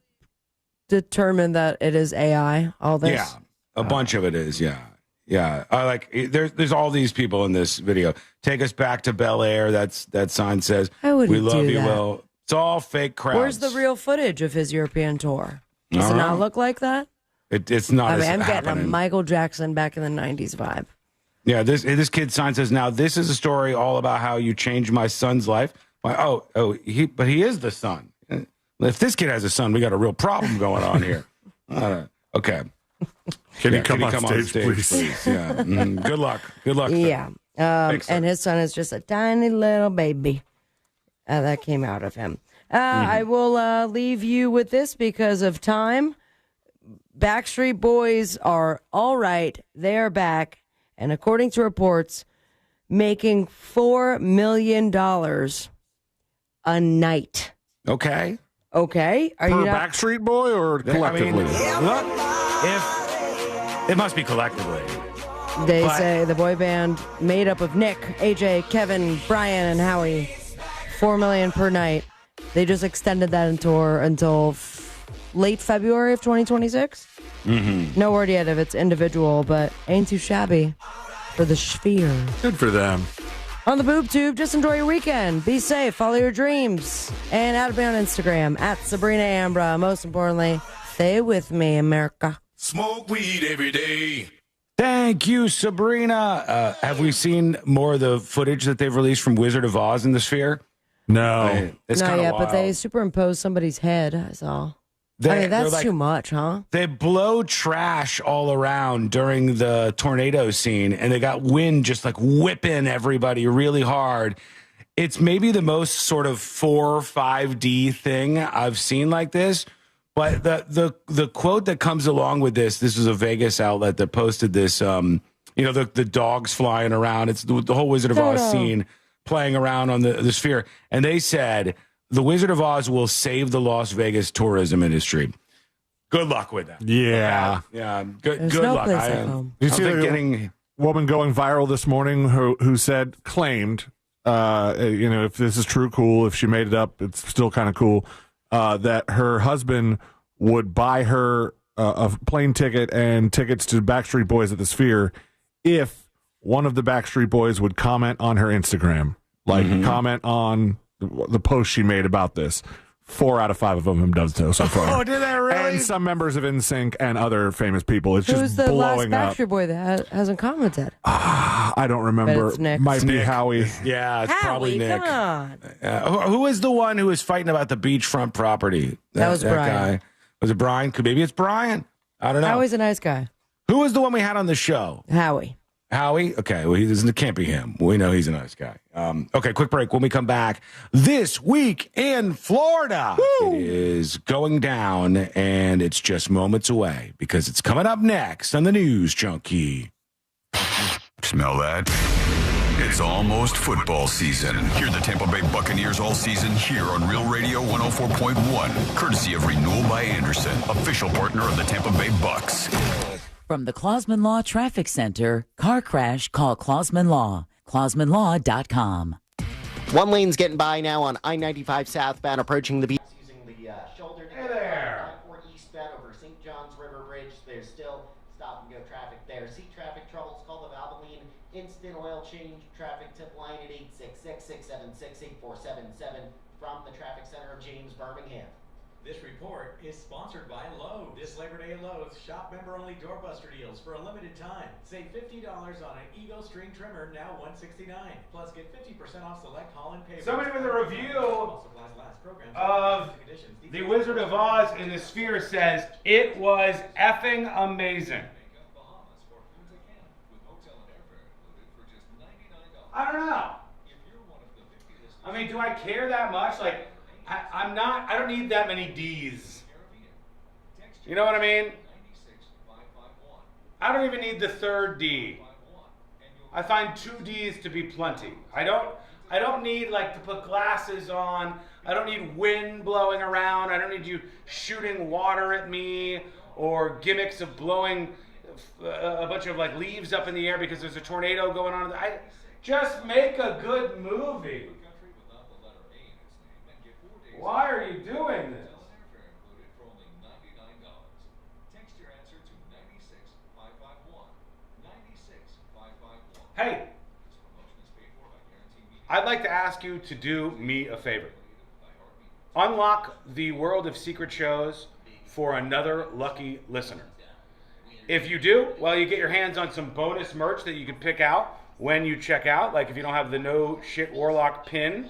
Speaker 19: determined that it is AI, all this?
Speaker 25: Yeah, a bunch of it is, yeah. Yeah, there's all these people in this video. Take us back to Bel Air. That sign says, "We love you, Will." It's all fake crowds.
Speaker 19: Where's the real footage of his European tour? Does it not look like that?
Speaker 25: It's not.
Speaker 19: I'm
Speaker 25: happening.
Speaker 19: getting a Michael Jackson back in the '90s vibe.
Speaker 25: Yeah, this kid's sign says, "Now this is a story all about how you changed my son's life." But he is the son. If this kid has a son, we got a real problem going on here. Okay.
Speaker 1: Can you come on stage, please?
Speaker 25: Yeah. Good luck. Good luck.
Speaker 19: Yeah. And his son is just a tiny little baby. That came out of him. I will leave you with this because of time. Backstreet Boys are all right. They are back. And according to reports, making $4 million a night.
Speaker 25: Okay.
Speaker 19: Okay. Are
Speaker 1: per
Speaker 19: you not-
Speaker 1: Backstreet Boy or collectively?
Speaker 25: It must be collectively.
Speaker 19: They say the boy band made up of Nick, AJ, Kevin, Brian, and Howie. $4 million per night. They just extended that until late February of 2026. No word yet if it's individual, but ain't too shabby for the sphere.
Speaker 1: Good for them.
Speaker 19: On the boob tube, just enjoy your weekend. Be safe, follow your dreams, and add me on Instagram at Sabrina Ambra. Most importantly, stay with me, America.
Speaker 25: Smoke weed every day. Thank you, Sabrina. Have we seen more of the footage that they've released from Wizard of Oz in the Sphere?
Speaker 1: No.
Speaker 25: It's
Speaker 19: Not
Speaker 25: kind of
Speaker 19: yet,
Speaker 25: wild.
Speaker 19: but they superimpose somebody's head, I saw.
Speaker 25: They're
Speaker 19: That's
Speaker 25: like-
Speaker 19: too much, huh?
Speaker 25: They blow trash all around during the tornado scene, and they got wind just like whipping everybody really hard. It's maybe the most sort of 4 or 5D thing I've seen like this, But the quote that comes along with this is a Vegas outlet that posted this. The dogs flying around. It's the whole Wizard of Oz scene playing around on the sphere, and they said the Wizard of Oz will save the Las Vegas tourism industry. Good luck with that.
Speaker 1: Yeah.
Speaker 25: Good
Speaker 19: no
Speaker 25: luck.
Speaker 19: place like home.
Speaker 1: You see the woman going viral this morning who claimed, if this is true, cool. If she made it up, it's still kind of cool. That her husband would buy her a plane ticket and tickets to Backstreet Boys at the Sphere if one of the Backstreet Boys would comment on her Instagram, comment on the post she made about this. 4 out of 5 of them have done so far.
Speaker 25: Oh, did they really?
Speaker 1: And some members of NSYNC and other famous people. It's
Speaker 19: Who's
Speaker 1: just
Speaker 19: the last
Speaker 1: blowing up.
Speaker 19: Backstreet Boy that hasn't commented?
Speaker 1: I don't remember.
Speaker 19: Bet it's Nick.
Speaker 1: Might be
Speaker 25: Nick.
Speaker 1: Howie.
Speaker 25: Yeah, it's probably
Speaker 19: Howie,
Speaker 25: Nick.
Speaker 19: come on.
Speaker 25: Who is the one who was fighting about the beachfront property?
Speaker 19: That was Brian.
Speaker 25: Guy. Was it Brian? Maybe it's Brian. I don't know.
Speaker 19: Howie's a nice guy.
Speaker 25: Who was the one we had on the show?
Speaker 19: Howie.
Speaker 25: Howie? Okay, well, it can't be him. We know he's a nice guy. Okay, quick break. When we come back, this week in Florida, it is going down, and it's just moments away because it's coming up next on the News Junkie.
Speaker 17: Smell that? It's almost football season. Hear the Tampa Bay Buccaneers all season here on Real Radio 104.1, courtesy of Renewal by Anderson, official partner of the Tampa Bay Bucks.
Speaker 2: From the Clausman Law Traffic Center, car crash, call Clausman Law. ClausmanLaw.com.
Speaker 4: One lane's getting by now on I-95 southbound approaching the beach. Using the shoulder to or eastbound over St. John's River Bridge. There's still stop-and-go traffic there. See traffic troubles, call the Valvoline Instant Oil Change traffic tip line at 866-676-8477 from the traffic center of James, Birmingham.
Speaker 6: This report is sponsored by Lowe's. This Labor Day at Lowe's, shop member-only doorbuster deals for a limited time. Save $50 on an Eagle string trimmer, now $169. Plus, get 50% off select Holland paper.
Speaker 13: Somebody with a review of The Wizard of Oz in the Sphere says, it was effing amazing. I don't know. I mean, do I care that much? Like, I don't need that many D's. You know what I mean? I don't even need the third D. I find 2 D's to be plenty. I don't need like to put glasses on. I don't need wind blowing around. I don't need you shooting water at me or gimmicks of blowing a bunch of like leaves up in the air because there's a tornado going on. Just make a good movie. Why are you doing this? Hey, I'd like to ask you to do me a favor. Unlock the world of secret shows for another lucky listener. If you do, well, you get your hands on some bonus merch that you can pick out when you check out. Like if you don't have the No Shit Warlock pin,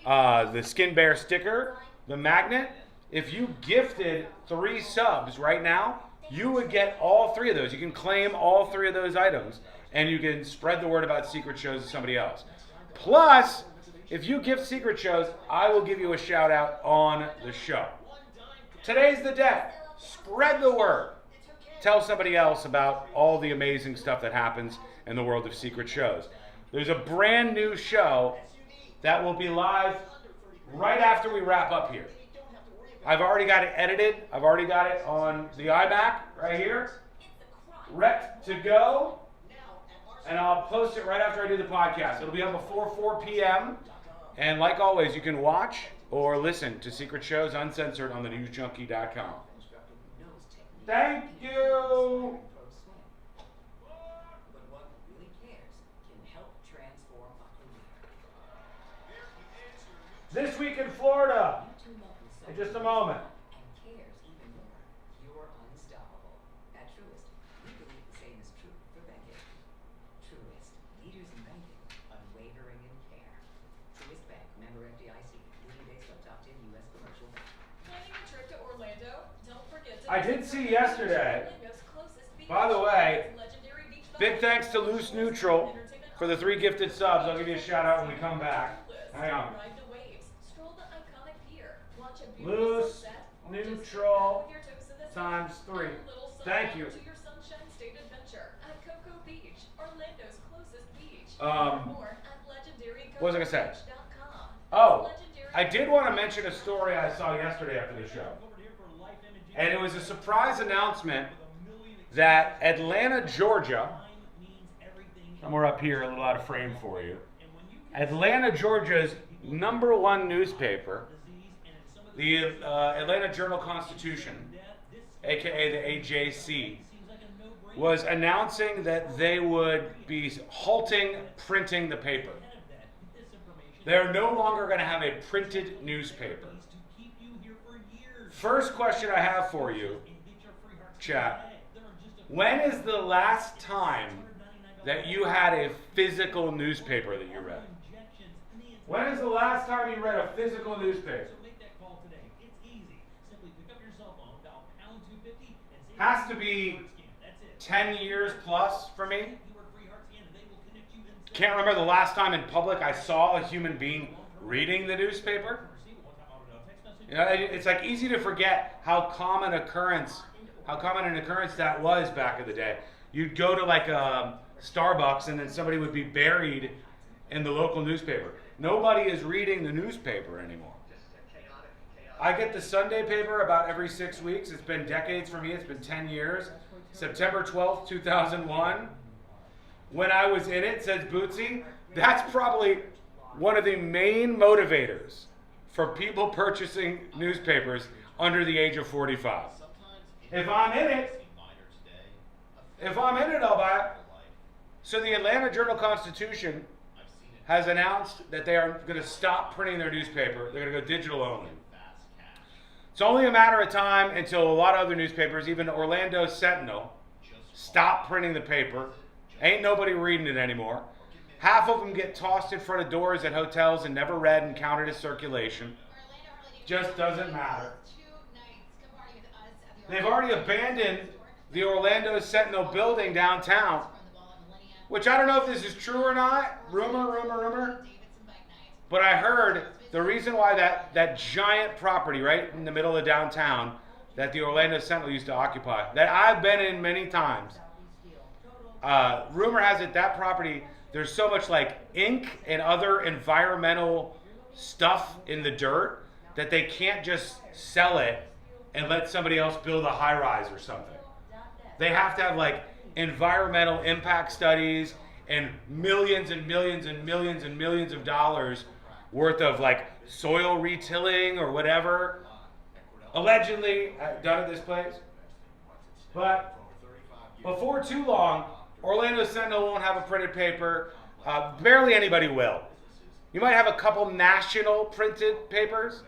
Speaker 13: the Skin Bear sticker, the magnet. If you gifted 3 subs right now, you would get all 3 of those. You can claim all 3 of those items, and you can spread the word about secret shows to somebody else. Plus, if you gift secret shows, I will give you a shout out on the show. Today's the day. Spread the word. Tell somebody else about all the amazing stuff that happens in the world of secret shows. There's a brand new show that will be live right after we wrap up here. I've already got it edited. I've already got it on the iMac right here. Ready to go. And I'll post it right after I do the podcast. It'll be up before 4 p.m. And like always, you can watch or listen to secret shows uncensored on thenewsjunkie.com. Thank you. This week in Florida. In just a moment. I did see yesterday, by the way, big thanks to Loose Neutral for the 3 gifted subs. I'll give you a shout out when we come back. Hang on. Loose neutral times 3. Thank you. What was I going to say? Oh, I did want to mention a story I saw yesterday after the show. And it was a surprise announcement that Atlanta, Georgia, somewhere up here, a little out of frame for you. Atlanta, Georgia's #1 newspaper, the Atlanta Journal-Constitution, aka the AJC, was announcing that they would be halting printing the paper. They're no longer going to have a printed newspaper. First question I have for you, chat. When is the last time that you had a physical newspaper that you read? When is the last time you read a physical newspaper? Has to be 10 years plus for me. Can't remember the last time in public I saw a human being reading the newspaper. You know, it's like easy to forget how common an occurrence that was back in the day. You'd go to like a Starbucks and then somebody would be buried in the local newspaper. Nobody is reading the newspaper anymore. I get the Sunday paper about every 6 weeks. It's been decades for me. It's been 10 years. September 12th, 2001. When I was in it, says Bootsy, that's probably one of the main motivators for people purchasing newspapers under the age of 45. If I'm in it, I'll buy it. So the Atlanta Journal-Constitution has announced that they are going to stop printing their newspaper. They're going to go digital only. It's only a matter of time until a lot of other newspapers, even Orlando Sentinel, stop printing the paper. Ain't nobody reading it anymore. Half of them get tossed in front of doors at hotels and never read and counted as circulation. Just doesn't matter. They've already abandoned the Orlando Sentinel building downtown, which I don't know if this is true or not. Rumor. But I heard the reason why that giant property right in the middle of downtown that the Orlando Sentinel used to occupy, that I've been in many times, rumor has it that property, there's so much like ink and other environmental stuff in the dirt that they can't just sell it and let somebody else build a high-rise or something. They have to have like environmental impact studies and millions and millions and millions and millions of dollars worth of like soil retilling or whatever, allegedly done at this place. But before too long, Orlando Sentinel won't have a printed paper. Barely anybody will. You might have a couple national printed papers,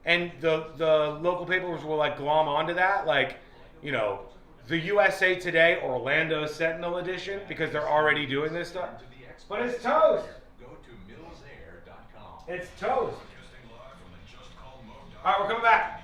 Speaker 13: and the local papers will like glom onto that, like, you know, the USA Today Orlando Sentinel edition, because they're already doing this stuff. But it's toast. It's toast. All right, we're coming back.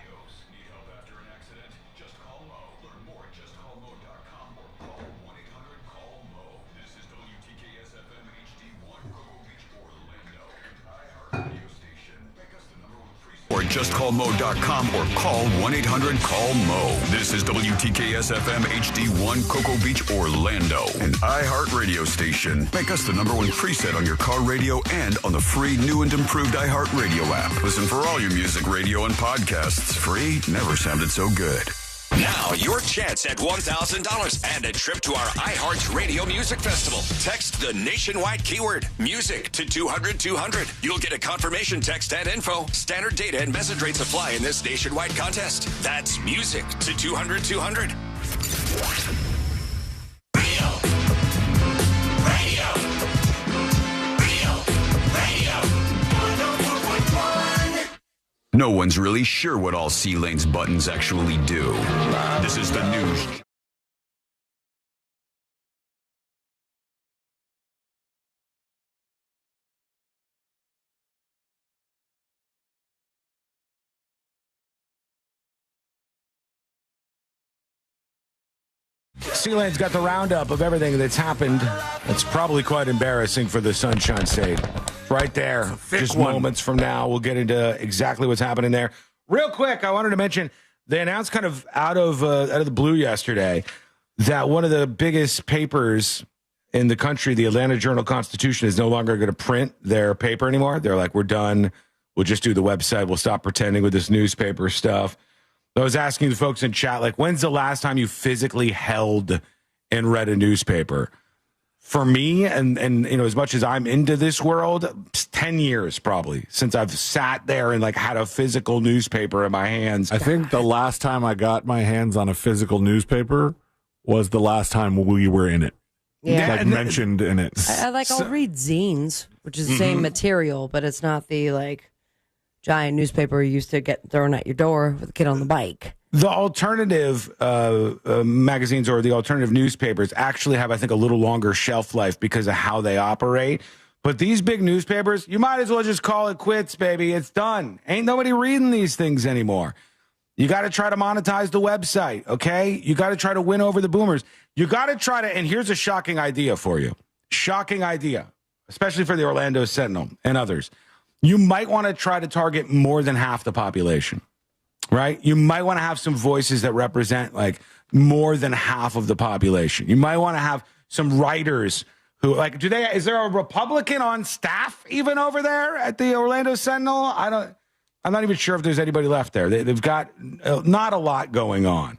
Speaker 17: Or justcallmo.com or call 1-800-CALL-MO. This is WTKS-FM HD1 Cocoa Beach, Orlando, an iHeart radio station. Make us the #1 preset on your car radio and on the free new and improved iHeart radio app. Listen for all your music, radio, and podcasts. Free never sounded so good.
Speaker 7: Now, your chance at $1,000 and a trip to our iHeart Radio Music Festival. Text the nationwide keyword music to 200-200. You'll get a confirmation text and info. Standard data and message rates apply in this nationwide contest. That's music to 200-200.
Speaker 17: No one's really sure what all C-Lane's buttons actually do. This is the news.
Speaker 25: C-Lane's got the roundup of everything that's happened. It's probably quite embarrassing for the Sunshine State. Right there. Just
Speaker 1: one.
Speaker 25: moments from now, we'll get into exactly what's happening there. Real quick, I wanted to mention they announced kind of out of the blue yesterday that one of the biggest papers in the country, the Atlanta Journal-Constitution, is no longer going to print their paper anymore. They're like, we're done. We'll just do the website. We'll stop pretending with this newspaper stuff. I was asking the folks in chat, like, when's the last time you physically held and read a newspaper? For me, and as much as I'm into this world, 10 years probably since I've sat there and like had a physical newspaper in my hands.
Speaker 1: I think the last time I got my hands on a physical newspaper was the last time we were in it.
Speaker 19: Yeah.
Speaker 1: Like mentioned in it.
Speaker 19: I'll read zines, which is the same material, but it's not the like giant newspaper you used to get thrown at your door with a kid on the bike.
Speaker 25: The alternative magazines or the alternative newspapers actually have, I think, a little longer shelf life because of how they operate. But these big newspapers, you might as well just call it quits, baby. It's done. Ain't nobody reading these things anymore. You got to try to monetize the website, okay? You got to try to win over the boomers. You got to try to, and here's a shocking idea for you. Shocking idea, especially for the Orlando Sentinel and others. You might want to try to target more than half the population. Right? You might want to have some voices that represent like more than half of the population. You might want to have some writers who like, is there a Republican on staff even over there at the Orlando Sentinel? I'm not even sure if there's anybody left there. They've got not a lot going on,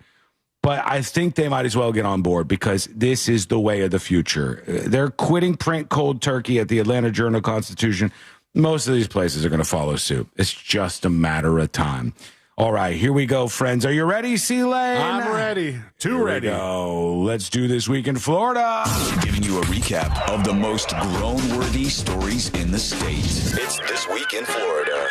Speaker 25: but I think they might as well get on board because this is the way of the future. They're quitting print cold turkey at the Atlanta Journal-Constitution. Most of these places are going to follow suit. It's just a matter of time. All right, here we go, friends. Are you ready, C-Lane?
Speaker 1: I'm ready. Too ready.
Speaker 25: Go. Let's do This Week in Florida.
Speaker 17: Giving you a recap of the most groan-worthy stories in the state. It's This Week in Florida.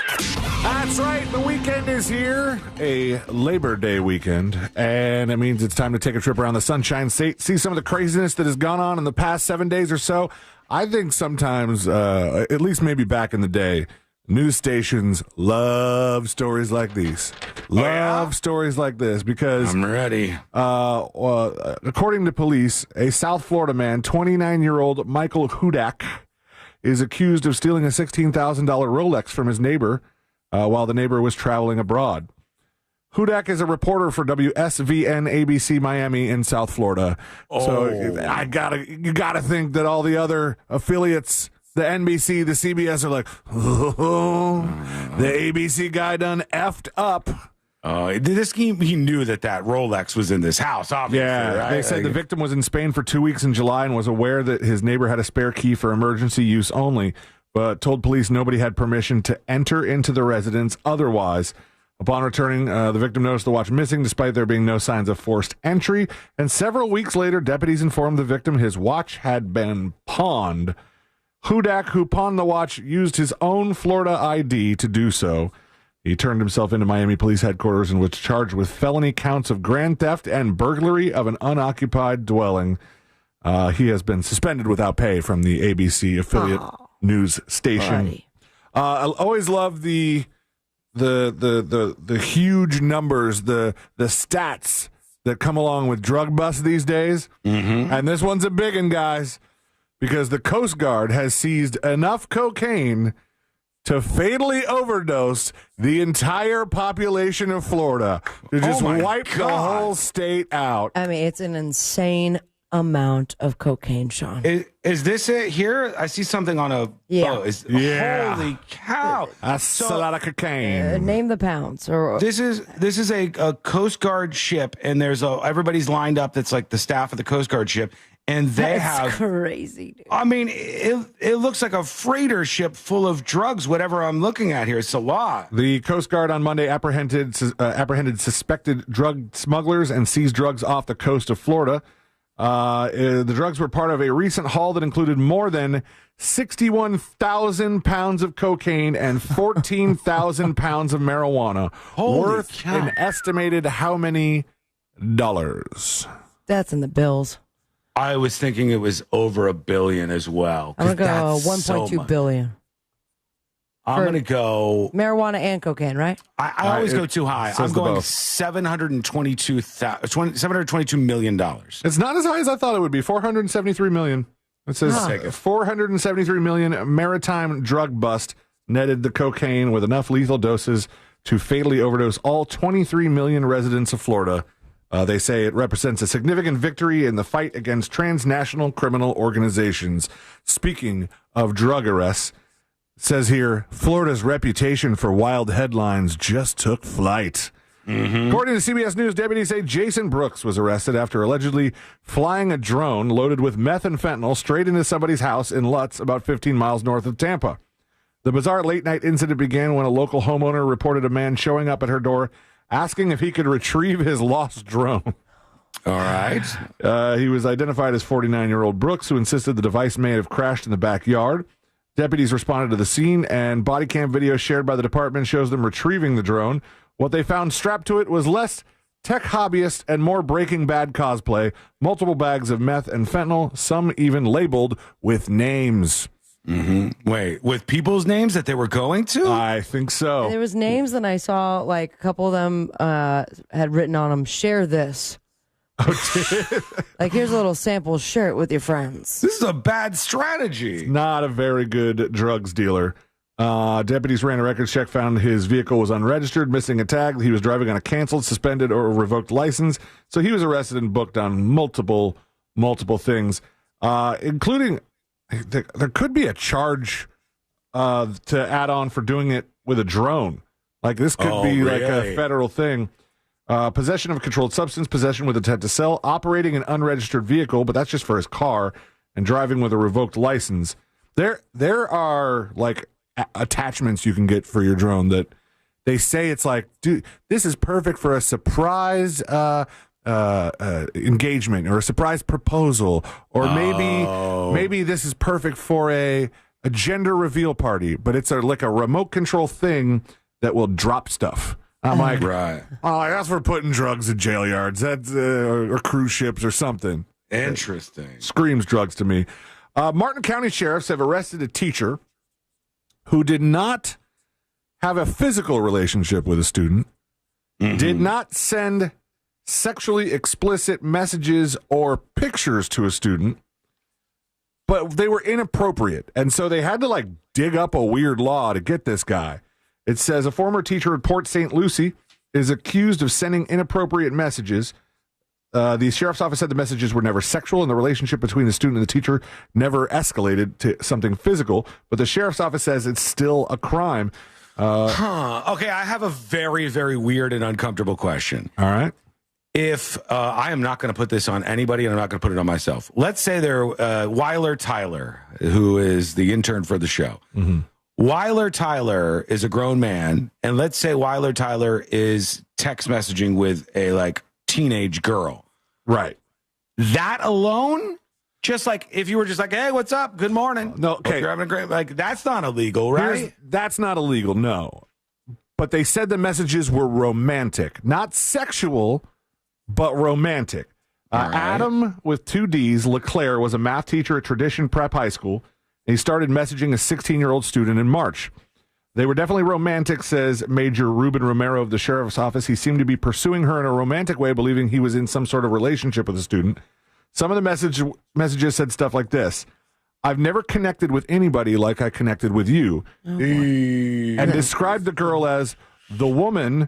Speaker 1: That's right. The weekend is here. A Labor Day weekend. And it means it's time to take a trip around the Sunshine State, see some of the craziness that has gone on in the past 7 days or so. I think sometimes, at least maybe back in the day, news stations love stories like these. Stories like this because
Speaker 25: I'm ready.
Speaker 1: According to police, a South Florida man, 29-year-old Michael Hudak, is accused of stealing a $16,000 Rolex from his neighbor while the neighbor was traveling abroad. Hudak is a reporter for WSVN ABC Miami in South Florida. So you gotta think that all the other affiliates, the NBC, the CBS are like, oh, the ABC guy done effed up.
Speaker 25: He knew that Rolex was in this house, obviously.
Speaker 1: Yeah,
Speaker 25: right?
Speaker 1: They said the victim was in Spain for 2 weeks in July and was aware that his neighbor had a spare key for emergency use only, but told police nobody had permission to enter into the residence otherwise. Upon returning, the victim noticed the watch missing despite there being no signs of forced entry, and several weeks later, deputies informed the victim his watch had been pawned. Hudak, who pawned the watch, used his own Florida ID to do so. He turned himself into Miami Police Headquarters and was charged with felony counts of grand theft and burglary of an unoccupied dwelling. He has been suspended without pay from the ABC affiliate news station. I always love the huge numbers, the stats that come along with drug busts these days.
Speaker 25: Mm-hmm.
Speaker 1: And this one's a big one, guys, because the Coast Guard has seized enough cocaine to fatally overdose the entire population of Florida, to just wipe the whole state out.
Speaker 19: I mean, it's an insane amount of cocaine, Sean.
Speaker 25: Is this it here? I see something on a...
Speaker 19: Yeah.
Speaker 25: Holy cow.
Speaker 1: That's a lot of cocaine.
Speaker 19: Name the pounds. Or
Speaker 25: This is a Coast Guard ship, and there's everybody's lined up that's like the staff of the Coast Guard ship, and they
Speaker 19: That's crazy, dude.
Speaker 25: I mean, it looks like a freighter ship full of drugs, whatever I'm looking at here. It's a lot.
Speaker 1: The Coast Guard on Monday apprehended suspected drug smugglers and seized drugs off the coast of Florida. The drugs were part of a recent haul that included more than 61,000 pounds of cocaine and 14,000 pounds of marijuana. Worth an estimated how many dollars?
Speaker 19: That's in the bills.
Speaker 25: I was thinking it was over $1 billion as well.
Speaker 19: I'm going to go 1.2 billion.
Speaker 25: I'm going to go...
Speaker 19: Marijuana and cocaine, right?
Speaker 25: I always go too high. I'm going $722 million.
Speaker 1: It's not as high as I thought it would be. $473 million. It says $473 million maritime drug bust netted the cocaine with enough lethal doses to fatally overdose all 23 million residents of Florida. They say it represents a significant victory in the fight against transnational criminal organizations. Speaking of drug arrests, says here, Florida's reputation for wild headlines just took flight. According to CBS News, deputies say Jason Brooks was arrested after allegedly flying a drone loaded with meth and fentanyl straight into somebody's house in Lutz, about 15 miles north of Tampa. The bizarre late-night incident began when a local homeowner reported a man showing up at her door asking if he could retrieve his lost drone.
Speaker 25: All right.
Speaker 1: He was identified as 49-year-old Brooks, who insisted the device may have crashed in the backyard. Deputies responded to the scene, and body cam video shared by the department shows them retrieving the drone. What they found strapped to it was less tech hobbyist and more Breaking Bad cosplay, multiple bags of meth and fentanyl, some even labeled with names.
Speaker 25: Wait, with people's names that they were going to?
Speaker 1: I think so.
Speaker 19: There was names, and I saw like a couple of them had written on them, share this. Like, here's a little sample shirt with your friends.
Speaker 25: This is a bad strategy.
Speaker 1: Not a very good drugs dealer. Deputies ran a records check, found his vehicle was unregistered, missing a tag. He was driving on a canceled, suspended, or revoked license. So he was arrested and booked on multiple things, including there could be a charge to add on for doing it with a drone. Like, this could be like a federal thing. Possession of a controlled substance, possession with intent to sell, operating an unregistered vehicle, but that's just for his car, and driving with a revoked license. There are like attachments you can get for your drone that they say it's like, dude, this is perfect for a surprise engagement or a surprise proposal, or maybe this is perfect for a gender reveal party, but it's like a remote control thing that will drop stuff. I'm like,
Speaker 25: right.
Speaker 1: Oh, that's for putting drugs in jail yards, that's or cruise ships or something.
Speaker 25: Interesting.
Speaker 1: Screams drugs to me. Martin County sheriffs have arrested a teacher who did not have a physical relationship with a student, did not send sexually explicit messages or pictures to a student, but they were inappropriate. And so they had to like dig up a weird law to get this guy. It says a former teacher at Port St. Lucie is accused of sending inappropriate messages. The sheriff's office said the messages were never sexual, and the relationship between the student and the teacher never escalated to something physical. But the sheriff's office says it's still a crime.
Speaker 25: Okay, I have a very, very weird and uncomfortable question.
Speaker 1: All right.
Speaker 25: If I am not going to put this on anybody, and I'm not going to put it on myself. Let's say they're Weiler Tyler, who is the intern for the show. Weiler Tyler is a grown man, and let's say Weiler Tyler is text messaging with a like teenage girl.
Speaker 1: Right.
Speaker 25: That alone, just like if you were just like, hey, what's up? Good morning.
Speaker 1: No, okay.
Speaker 25: Hope you're having a great, like, that's not illegal, right?
Speaker 1: That's not illegal, no. But they said the messages were romantic, not sexual, but romantic.
Speaker 25: Right.
Speaker 1: Adam, with 2 Ds, LeClaire, was a math teacher at Tradition Prep High School. He started messaging a 16-year-old student in March. They were definitely romantic, says Major Ruben Romero of the sheriff's office. He seemed to be pursuing her in a romantic way, believing he was in some sort of relationship with the student. Some of the messages said stuff like this: I've never connected with anybody like I connected with you. And described the girl as the woman,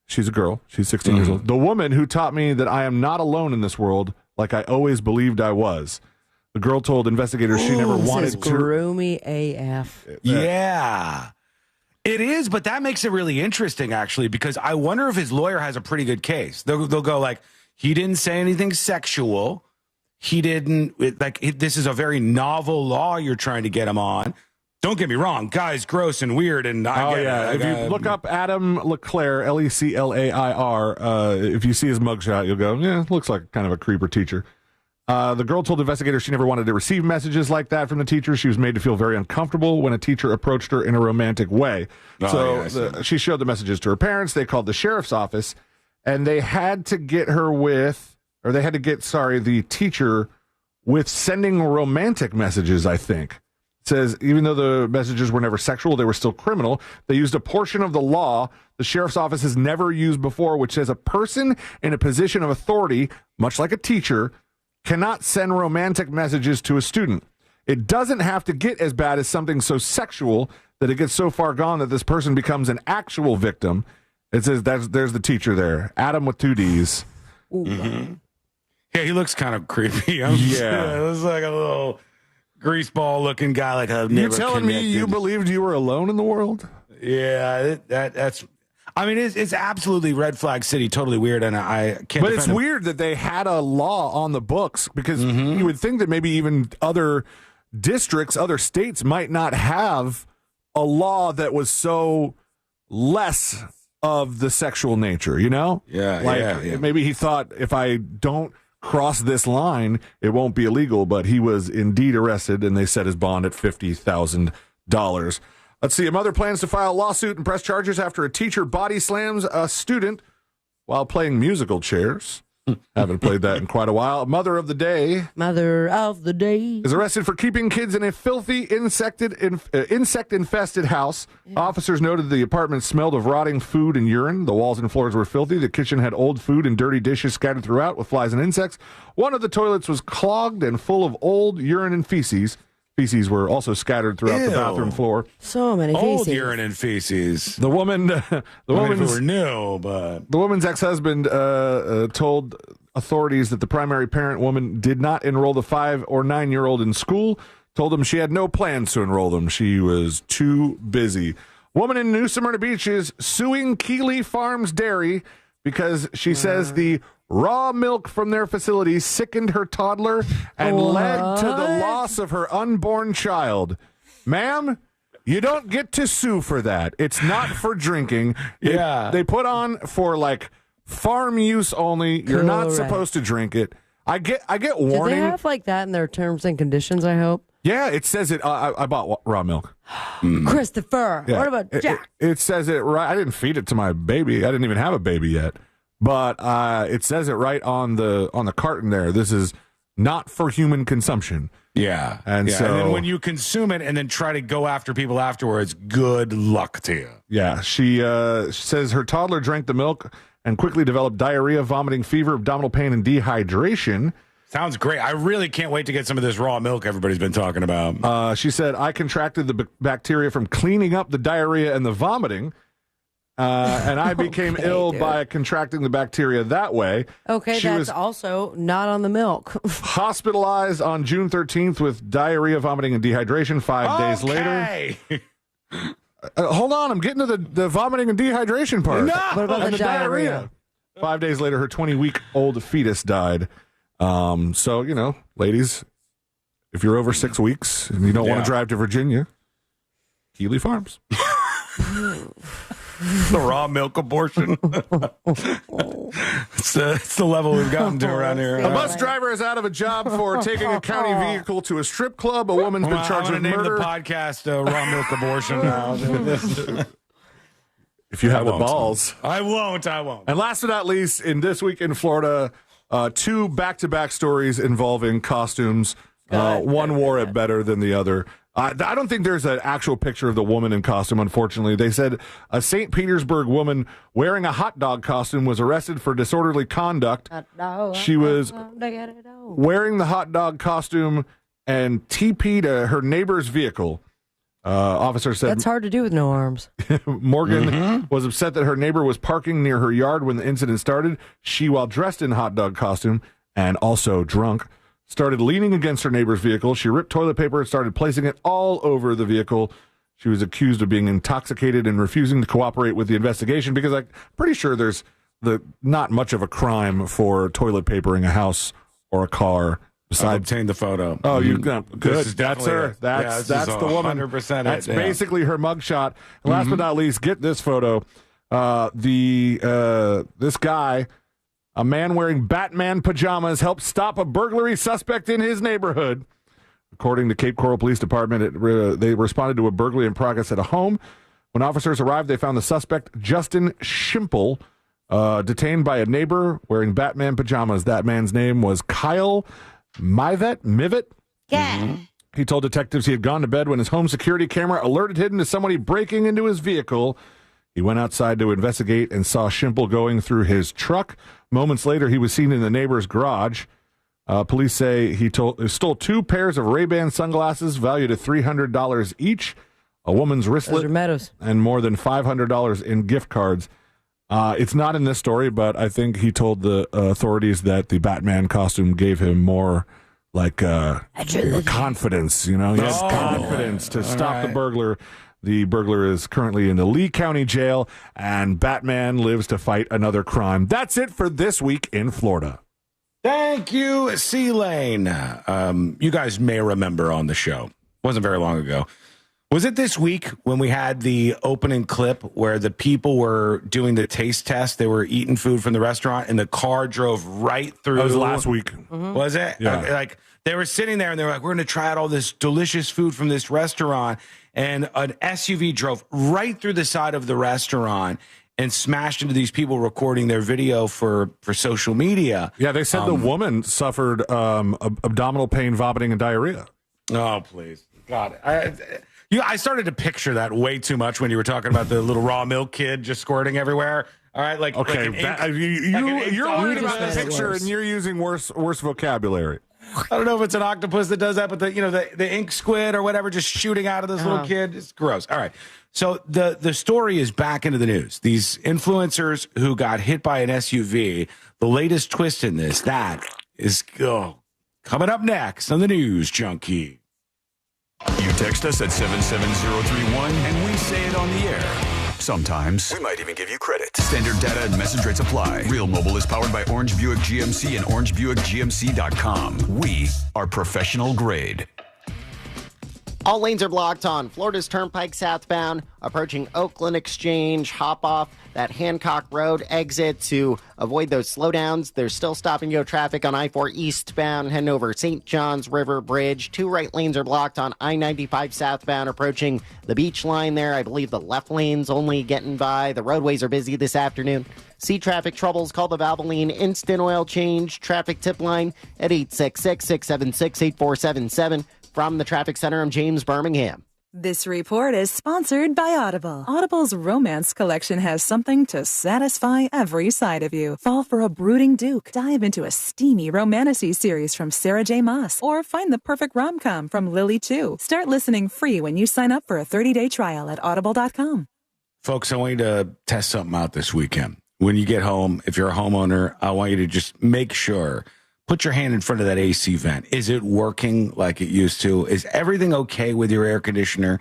Speaker 1: she's a girl, she's 16 years old, the woman who taught me that I am not alone in this world like I always believed I was. The girl told investigators she never wanted to.
Speaker 19: Groomy AF.
Speaker 25: Yeah. It is, but that makes it really interesting, actually, because I wonder if his lawyer has a pretty good case. They'll go like, he didn't say anything sexual. He didn't, this is a very novel law you're trying to get him on. Don't get me wrong, guy's gross and weird, and I get it.
Speaker 1: If you look up Adam LeClaire, Leclair, if you see his mugshot, you'll go, yeah, looks like kind of a creeper teacher. The girl told investigators she never wanted to receive messages like that from the teacher. She was made to feel very uncomfortable when a teacher approached her in a romantic way. She showed the messages to her parents. They called the sheriff's office, and they had to get the teacher with sending romantic messages, I think. It says, even though the messages were never sexual, they were still criminal. They used a portion of the law the sheriff's office has never used before, which says a person in a position of authority, much like a teacher, cannot send romantic messages to a student. It doesn't have to get as bad as something so sexual that it gets so far gone that this person becomes an actual victim. It says there's the teacher there. Adam with 2 Ds.
Speaker 25: Mm-hmm. Yeah, he looks kind of creepy.
Speaker 1: Yeah.
Speaker 25: He looks like a little greaseball looking guy. Like I've never
Speaker 1: You telling me you believed you were alone in the world?
Speaker 25: Yeah, that's. I mean, it's absolutely red flag city, totally weird, and I can't.
Speaker 1: But it's weird that they had a law on the books because you would think that maybe even other districts, other states might not have a law that was so less of the sexual nature, you know?
Speaker 25: Yeah,
Speaker 1: Maybe he thought if I don't cross this line, it won't be illegal, but he was indeed arrested, and they set his bond at $50,000. Let's see. A mother plans to file a lawsuit and press charges after a teacher body slams a student while playing musical chairs. Haven't played that in quite a while. A mother of the day is arrested for keeping kids in a filthy insect-infested house. Yeah. Officers noted the apartment smelled of rotting food and urine. The walls and floors were filthy. The kitchen had old food and dirty dishes scattered throughout with flies and insects. One of the toilets was clogged and full of old urine and feces. Feces were also scattered throughout the bathroom floor.
Speaker 19: So many feces.
Speaker 25: Old urine and feces.
Speaker 1: The woman's ex-husband told authorities that the primary parent woman did not enroll the 5 or 9-year-old in school. Told them she had no plans to enroll them. She was too busy. Woman in New Smyrna Beach is suing Keeley Farms Dairy because she says the raw milk from their facility sickened her toddler and led to the loss of her unborn child. Ma'am, you don't get to sue for that. It's not for drinking. They put on for like farm use only. You're not supposed to drink it. I get warning.
Speaker 19: Do they have like that in their terms and conditions, I hope?
Speaker 1: Yeah, it says it. I bought raw milk.
Speaker 19: Christopher,
Speaker 1: Yeah.
Speaker 19: what about Jack?
Speaker 1: It says it right. I didn't feed it to my baby. I didn't even have a baby yet. But it says it right on the carton there. This is not for human consumption.
Speaker 25: Yeah.
Speaker 1: And so
Speaker 25: and then when you consume it and then try to go after people afterwards, good luck to you.
Speaker 1: Yeah. She says her toddler drank the milk and quickly developed diarrhea, vomiting, fever, abdominal pain, and dehydration.
Speaker 25: Sounds great. I really can't wait to get some of this raw milk everybody's been talking about.
Speaker 1: She said, I contracted the bacteria from cleaning up the diarrhea and the vomiting. And I became ill by contracting the bacteria that way.
Speaker 19: Okay,
Speaker 1: she
Speaker 19: that's
Speaker 1: was
Speaker 19: also not on the milk.
Speaker 1: hospitalized on June 13th with diarrhea, vomiting, and dehydration. 5 days later. Hold on, I'm getting to the vomiting and dehydration part.
Speaker 19: No! What about the diarrhea?
Speaker 1: 5 days later, her 20-week-old fetus died. So, you know, ladies, if you're over 6 weeks and you don't want to drive to Virginia, Keeley Farms.
Speaker 25: The raw milk abortion. It's the level we've gotten to around here.
Speaker 1: A bus driver is out of a job for taking a county vehicle to a strip club. A woman's been charged with murder.
Speaker 25: I'm going to name the podcast Raw Milk Abortion now.
Speaker 1: If you have the balls.
Speaker 25: I won't.
Speaker 1: And last but not least, in This Week in Florida, 2 back-to-back stories involving costumes. One wore it better than the other. I don't think there's an actual picture of the woman in costume, unfortunately. They said a St. Petersburg woman wearing a hot dog costume was arrested for disorderly conduct. She was wearing the hot dog costume and TP'd her neighbor's vehicle. Officer said
Speaker 19: That's hard to do with no arms.
Speaker 1: Morgan was upset that her neighbor was parking near her yard when the incident started. She, while dressed in hot dog costume and also drunk, started leaning against her neighbor's vehicle. She ripped toilet paper and started placing it all over the vehicle. She was accused of being intoxicated and refusing to cooperate with the investigation because I'm pretty sure there's not much of a crime for toilet papering a house or a car.
Speaker 25: I've obtained the photo.
Speaker 1: Oh, you good? That's her.
Speaker 25: It.
Speaker 1: That's the woman.
Speaker 25: 100%.
Speaker 1: That's basically her mugshot. And last but not least, get this photo. This guy, a man wearing Batman pajamas, helped stop a burglary suspect in his neighborhood. According to Cape Coral Police Department, they responded to a burglary in progress at a home. When officers arrived, they found the suspect, Justin Schimple, detained by a neighbor wearing Batman pajamas. That man's name was Kyle Mivet.
Speaker 19: Yeah.
Speaker 1: He told detectives he had gone to bed when his home security camera alerted him to somebody breaking into his vehicle. He went outside to investigate and saw Schimple going through his truck. Moments later, he was seen in the neighbor's garage. Police say he stole 2 pairs of Ray-Ban sunglasses valued at $300 each, a woman's wristlet, and more than $500 in gift cards. It's not in this story, but I think he told the authorities that the Batman costume gave him more confidence. You know, he has confidence to stop the burglar. The burglar is currently in the Lee County Jail, and Batman lives to fight another crime. That's it for this week in Florida.
Speaker 25: Thank you, C-Lane. You guys may remember on the show, wasn't very long ago. Was it this week when we had the opening clip where the people were doing the taste test? They were eating food from the restaurant, and the car drove right through.
Speaker 1: That was last week.
Speaker 25: Was it?
Speaker 1: Yeah.
Speaker 25: Like, they were sitting there, and they were like, we're going to try out all this delicious food from this restaurant. And an SUV drove right through the side of the restaurant and smashed into these people recording their video for social media.
Speaker 1: Yeah, they said the woman suffered abdominal pain, vomiting, and diarrhea.
Speaker 25: Oh, please. God. I started to picture that way too much when you were talking about the little raw milk kid just squirting everywhere. All right, like
Speaker 1: okay, you're worried about the picture, and you're using worse vocabulary.
Speaker 25: I don't know if it's an octopus that does that, but the ink squid or whatever just shooting out of this little kid, it's gross. All right, so the story is back into the news. These influencers who got hit by an SUV. The latest twist in this that is coming up next on the News Junkie.
Speaker 17: You text us at 77031 and we say it on the air. Sometimes we might even give you credit. Standard data and message rates apply. Real Mobile is powered by Orange Buick GMC and OrangeBuickGMC.com. We are professional grade.
Speaker 4: All lanes are blocked on Florida's Turnpike southbound, approaching Oakland Exchange. Hop off that Hancock Road exit to avoid those slowdowns. There's still stop-and-go traffic on I-4 eastbound, heading over St. John's River Bridge. 2 right lanes are blocked on I-95 southbound, approaching the beach line there. I believe the left lane's only getting by. The roadways are busy this afternoon. See traffic troubles, call the Valvoline Instant Oil Change traffic tip line at 866-676-8477. From the Traffic Center, I'm James Birmingham.
Speaker 8: This report is sponsored by Audible. Audible's romance collection has something to satisfy every side of you. Fall for a brooding duke. Dive into a steamy romantasy series from Sarah J. Maas. Or find the perfect rom-com from Lily Chu. Start listening free when you sign up for a 30-day trial at audible.com.
Speaker 25: Folks, I want you to test something out this weekend. When you get home, if you're a homeowner, I want you to just make sure. Put your hand in front of that AC vent. Is it working like it used to? Is everything okay with your air conditioner?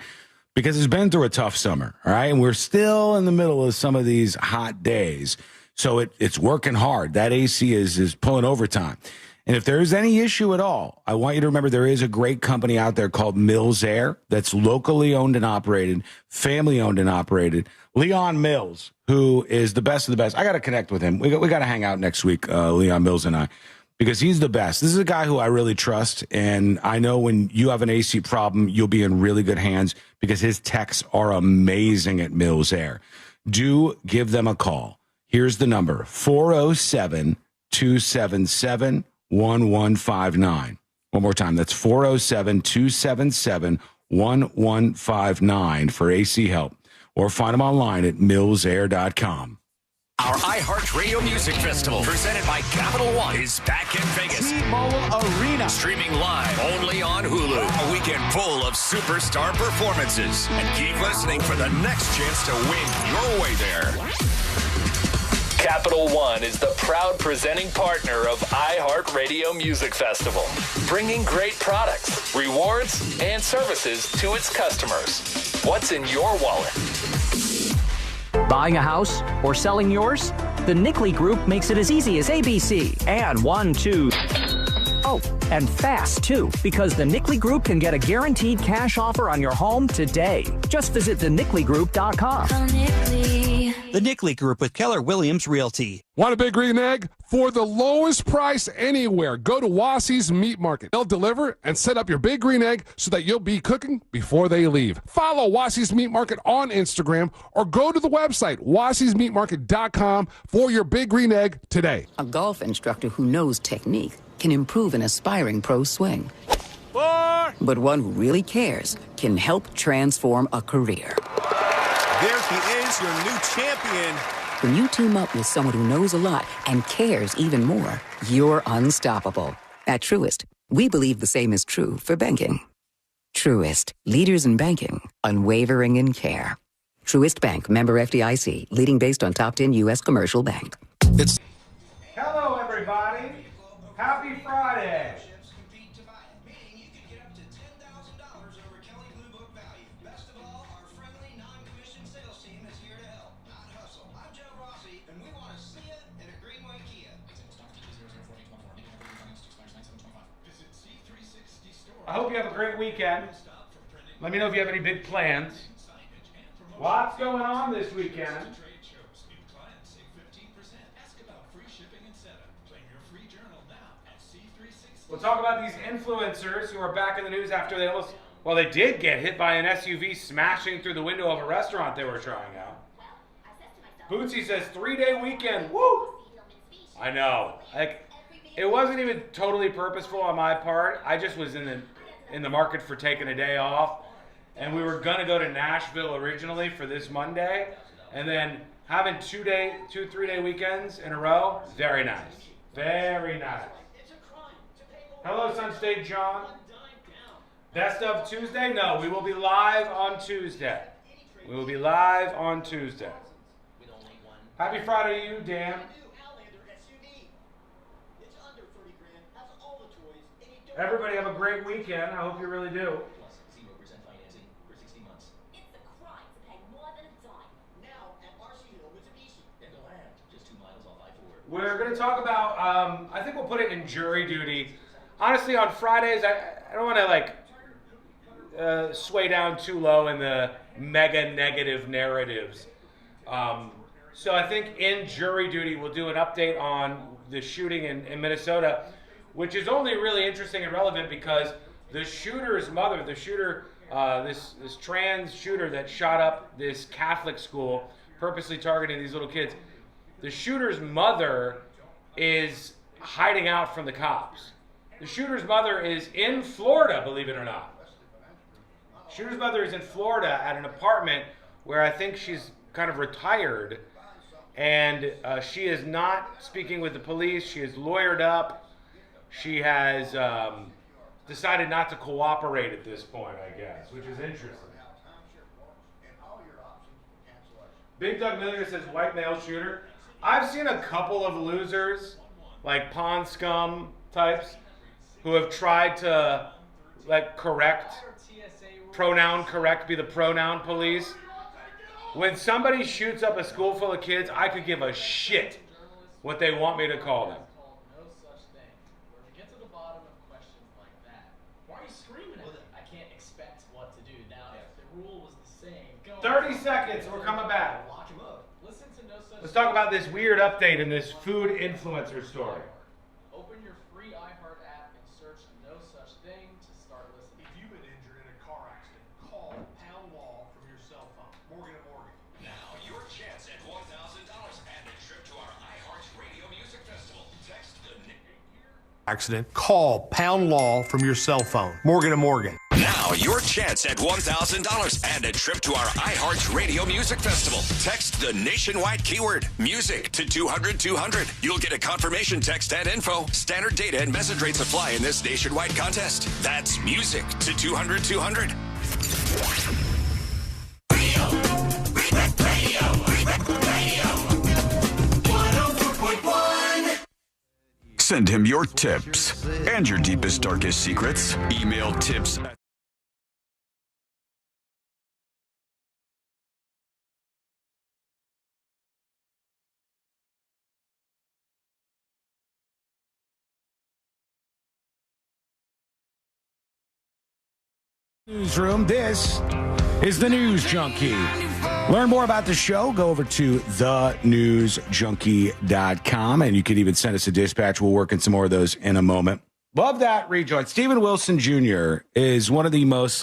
Speaker 25: Because it's been through a tough summer, all right? And we're still in the middle of some of these hot days. So it's working hard. That AC is pulling overtime. And if there is any issue at all, I want you to remember there is a great company out there called Mills Air that's locally owned and operated, family owned and operated. Leon Mills, who is the best of the best. I got to connect with him. We got to hang out next week, Leon Mills and I. Because he's the best. This is a guy who I really trust, and I know when you have an AC problem, you'll be in really good hands because his techs are amazing at Mills Air. Do give them a call. Here's the number, 407-277-1159. One more time, that's 407-277-1159 for AC help. Or find them online at millsair.com.
Speaker 7: Our iHeartRadio Music Festival, presented by Capital One, is back in Vegas.
Speaker 11: T-Mobile Arena.
Speaker 7: Streaming live only on Hulu. A weekend full of superstar performances. And keep listening for the next chance to win your way there.
Speaker 14: Capital One is the proud presenting partner of iHeartRadio Music Festival, bringing great products, rewards, and services to its customers. What's in your wallet?
Speaker 15: Buying a house or selling yours? The Nickley Group makes it as easy as ABC. And 1, 2. Oh, and fast, too, because the Nickley Group can get a guaranteed cash offer on your home today. Just visit thenickley.com.
Speaker 20: The Nickley Group with Keller Williams Realty.
Speaker 21: Want a big green egg? For the lowest price anywhere, go to Wassy's Meat Market. They'll deliver and set up your big green egg so that you'll be cooking before they leave. Follow Wassy's Meat Market on Instagram or go to the website, wassysmeatmarket.com, for your big green egg today.
Speaker 26: A golf instructor who knows technique can improve an aspiring pro's swing. But one who really cares can help transform a career.
Speaker 11: There he is, your new champion.
Speaker 26: When you team up with someone who knows a lot and cares even more, you're unstoppable. At Truist, we believe the same is true for banking. Truist, leaders in banking, unwavering in care. Truist Bank, member FDIC, leading based on top 10 U.S. commercial bank.
Speaker 13: Hello, everybody. Happy Friday. I hope you have a great weekend. Let me know if you have any big plans. Lots going on this weekend. We'll talk about these influencers who are back in the news after they did get hit by an SUV smashing through the window of a restaurant they were trying out. Bootsy says 3-day weekend. Woo! I know. It wasn't even totally purposeful on my part. I just was in the market for taking a day off. And we were going to go to Nashville originally for this Monday. And then having 3-day weekends in a row, very nice. Very nice. Hello, Sun State John. Best of Tuesday? No, we will be live on Tuesday. We will be live on Tuesday. Happy Friday to you, Dan. Everybody have a great weekend. I hope you really do. We're going to talk about, I think we'll put it in jury duty. Honestly, on Fridays, I don't want to sway down too low in the mega negative narratives. So I think in jury duty, we'll do an update on the shooting in Minnesota, which is only really interesting and relevant because the shooter's mother, the shooter, this trans shooter that shot up this Catholic school, purposely targeting these little kids, the shooter's mother is hiding out from the cops. The shooter's mother is in Florida, believe it or not. Shooter's mother is in Florida at an apartment where I think she's kind of retired, and she is not speaking with the police. She is lawyered up. She has decided not to cooperate at this point, I guess, which is interesting. Big Doug Miller says white male shooter. I've seen a couple of losers, like pond scum types, who have tried to pronoun correct, be the pronoun police. When somebody shoots up a school full of kids, I could give a shit what they want me to call them.
Speaker 6: No such thing. When we get to the bottom of questions like that, why are you screaming at me? I can't expect what to do. Now, if the rule was the same, go
Speaker 13: 30 seconds, we're coming back.
Speaker 6: Lock him up. Listen to no such
Speaker 13: Let's talk about this weird update in this food influencer story.
Speaker 6: Open your free iHeart app and search no such thing to start listening.
Speaker 12: If you've been injured in a car accident, call Pound Law from your cell phone. Morgan & Morgan.
Speaker 7: Now, your chance at $1,000 and a trip to our iHeart Radio Music Festival. Text the
Speaker 12: Accident, call Pound Law from your cell phone. Morgan & Morgan.
Speaker 7: Now, your chance at $1,000 and a trip to our iHeart Radio Music Festival. Text the nationwide keyword music to 200-200. You'll get a confirmation text and info. Standard data and message rates apply in this nationwide contest. That's music to 200-200.
Speaker 17: Send him your tips and your deepest, darkest secrets. Email tips at
Speaker 25: Newsroom. This is the News Junkie. Learn more about the show. Go over to thenewsjunkie.com, and you can even send us a dispatch. We'll work in some more of those in a moment. Love that rejoin. Stephen Wilson Jr. is one of the most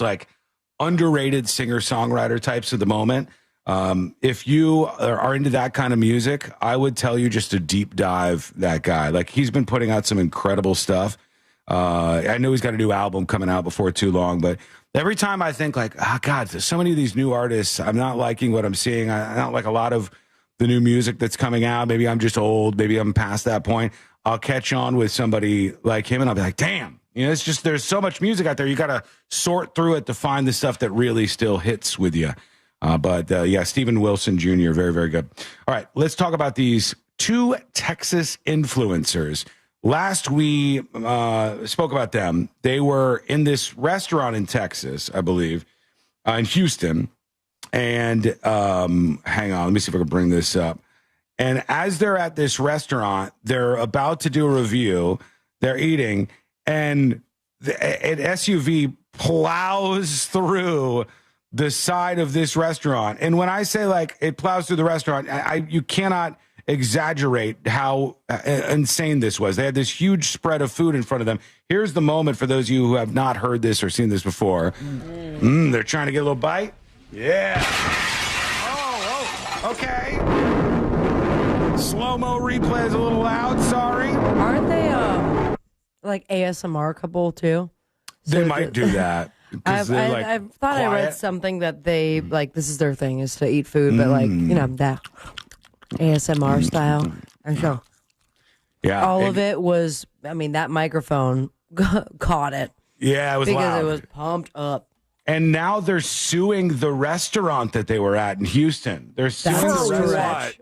Speaker 25: underrated singer-songwriter types of the moment. If you are into that kind of music, I would tell you just to deep dive that guy. He's been putting out some incredible stuff. I know he's got a new album coming out before too long, but every time I think God, so many of these new artists, I'm not liking what I'm seeing. I don't like a lot of the new music that's coming out. Maybe I'm just old. Maybe I'm past that point. I'll catch on with somebody like him and I'll be like, damn, it's just, there's so much music out there. You got to sort through it to find the stuff that really still hits with you. But Stephen Wilson Jr., very, very good. All right, let's talk about these two Texas influencers. Last we spoke about them. They were in this restaurant in Texas, I believe, in Houston. And hang on, let me see if I can bring this up. And as they're at this restaurant, they're about to do a review. They're eating, and an SUV plows through the side of this restaurant. And when I say like it plows through the restaurant, you cannot exaggerate how insane this was. They had this huge spread of food in front of them. Here's the moment for those of you who have not heard this or seen this before. They're trying to get a little bite. Yeah. Oh, okay. Slow-mo replay is a little loud. Sorry.
Speaker 19: Aren't they like ASMR couple too?
Speaker 25: They might do that.
Speaker 19: I thought
Speaker 25: quiet.
Speaker 19: I read something that they like. This is their thing is to eat food, but like that ASMR style. And so,
Speaker 25: yeah,
Speaker 19: all of it was. I mean, that microphone caught it.
Speaker 25: Yeah, it was
Speaker 19: because
Speaker 25: loud.
Speaker 19: it was pumped up.
Speaker 25: And now they're suing the restaurant that they were at in Houston. They're suing the restaurant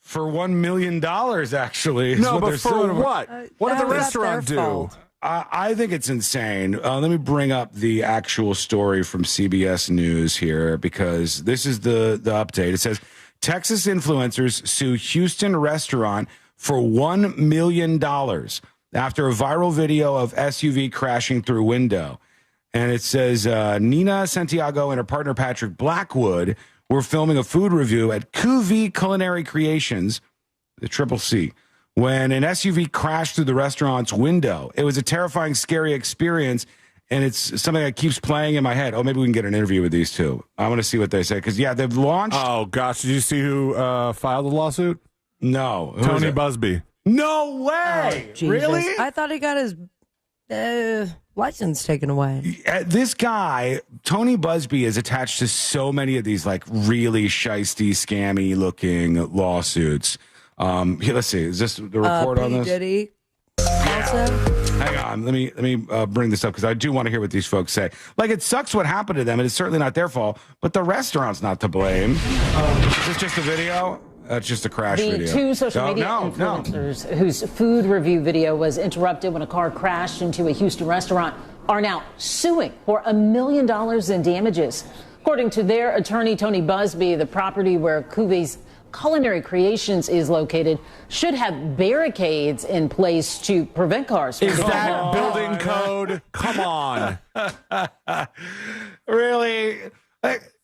Speaker 25: for $1 million. Actually,
Speaker 1: no, but for what? What did the restaurant do?
Speaker 25: I think it's insane. Let me bring up the actual story from CBS News here because this is the update. It says Texas influencers sue Houston restaurant for $1 million after a viral video of SUV crashing through window. And it says Nina Santiago and her partner Patrick Blackwood were filming a food review at Cuvée Culinary Creations, the Triple C, when an SUV crashed through the restaurant's window. It was a terrifying, scary experience, and it's something that keeps playing in my head. Oh, maybe we can get an interview with these two. I want to see what they say, because, they've launched...
Speaker 1: Oh, gosh. Did you see who filed the lawsuit?
Speaker 25: No.
Speaker 1: Tony Busby.
Speaker 25: No way!
Speaker 19: Jesus.
Speaker 25: Really?
Speaker 19: I thought he got his license taken away.
Speaker 25: This guy, Tony Busby, is attached to so many of these, like, really shisty, scammy-looking lawsuits. Let's see. Is this the report on this?
Speaker 19: Diddy.
Speaker 25: Hang on. Let me bring this up because I do want to hear what these folks say. Like, it sucks what happened to them, and it's certainly not their fault, but the restaurant's not to blame. Is this just a video? That's just a crash video.
Speaker 3: The two social media influencers whose food review video was interrupted when a car crashed into a Houston restaurant are now suing for $1 million in damages. According to their attorney, Tony Busby, the property where Cuvée's Culinary Creations is located should have barricades in place to prevent cars from
Speaker 1: Is that building code? Come on.
Speaker 25: Really?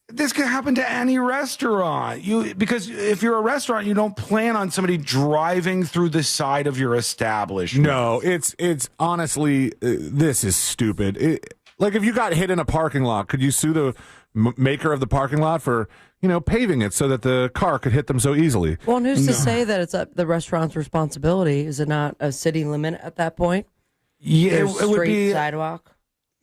Speaker 25: This could happen to any restaurant. Because if you're a restaurant, you don't plan on somebody driving through the side of your establishment.
Speaker 1: No, it's honestly, this is stupid. Like, if you got hit in a parking lot, could you sue the maker of the parking lot for, paving it so that the car could hit them so easily?
Speaker 19: Well, and who's to say that it's the restaurant's responsibility? Is it not a city limit at that point?
Speaker 25: Yeah, it would be
Speaker 19: sidewalk.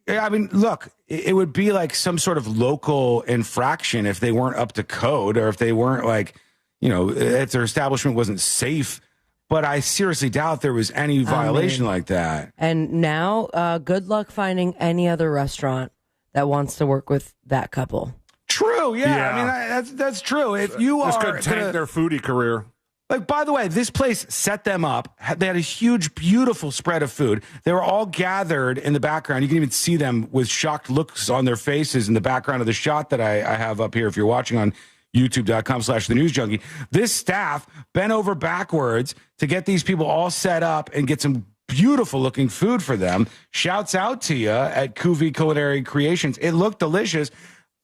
Speaker 25: I mean, look, it would be like some sort of local infraction if they weren't up to code or if they weren't like, if their establishment wasn't safe. But I seriously doubt there was any violation like that.
Speaker 19: And now, good luck finding any other restaurant that wants to work with that couple.
Speaker 25: True, yeah. I mean, that's true. If you
Speaker 1: this
Speaker 25: are
Speaker 1: could tank their foodie career.
Speaker 25: Like, by the way, this place set them up. They had a huge, beautiful spread of food. They were all gathered in the background. You can even see them with shocked looks on their faces in the background of the shot that I have up here. If you're watching on youtube.com/thenewsjunkie, this staff bent over backwards to get these people all set up and get some beautiful looking food for them. Shouts out to you at Cuvée Culinary Creations. It looked delicious.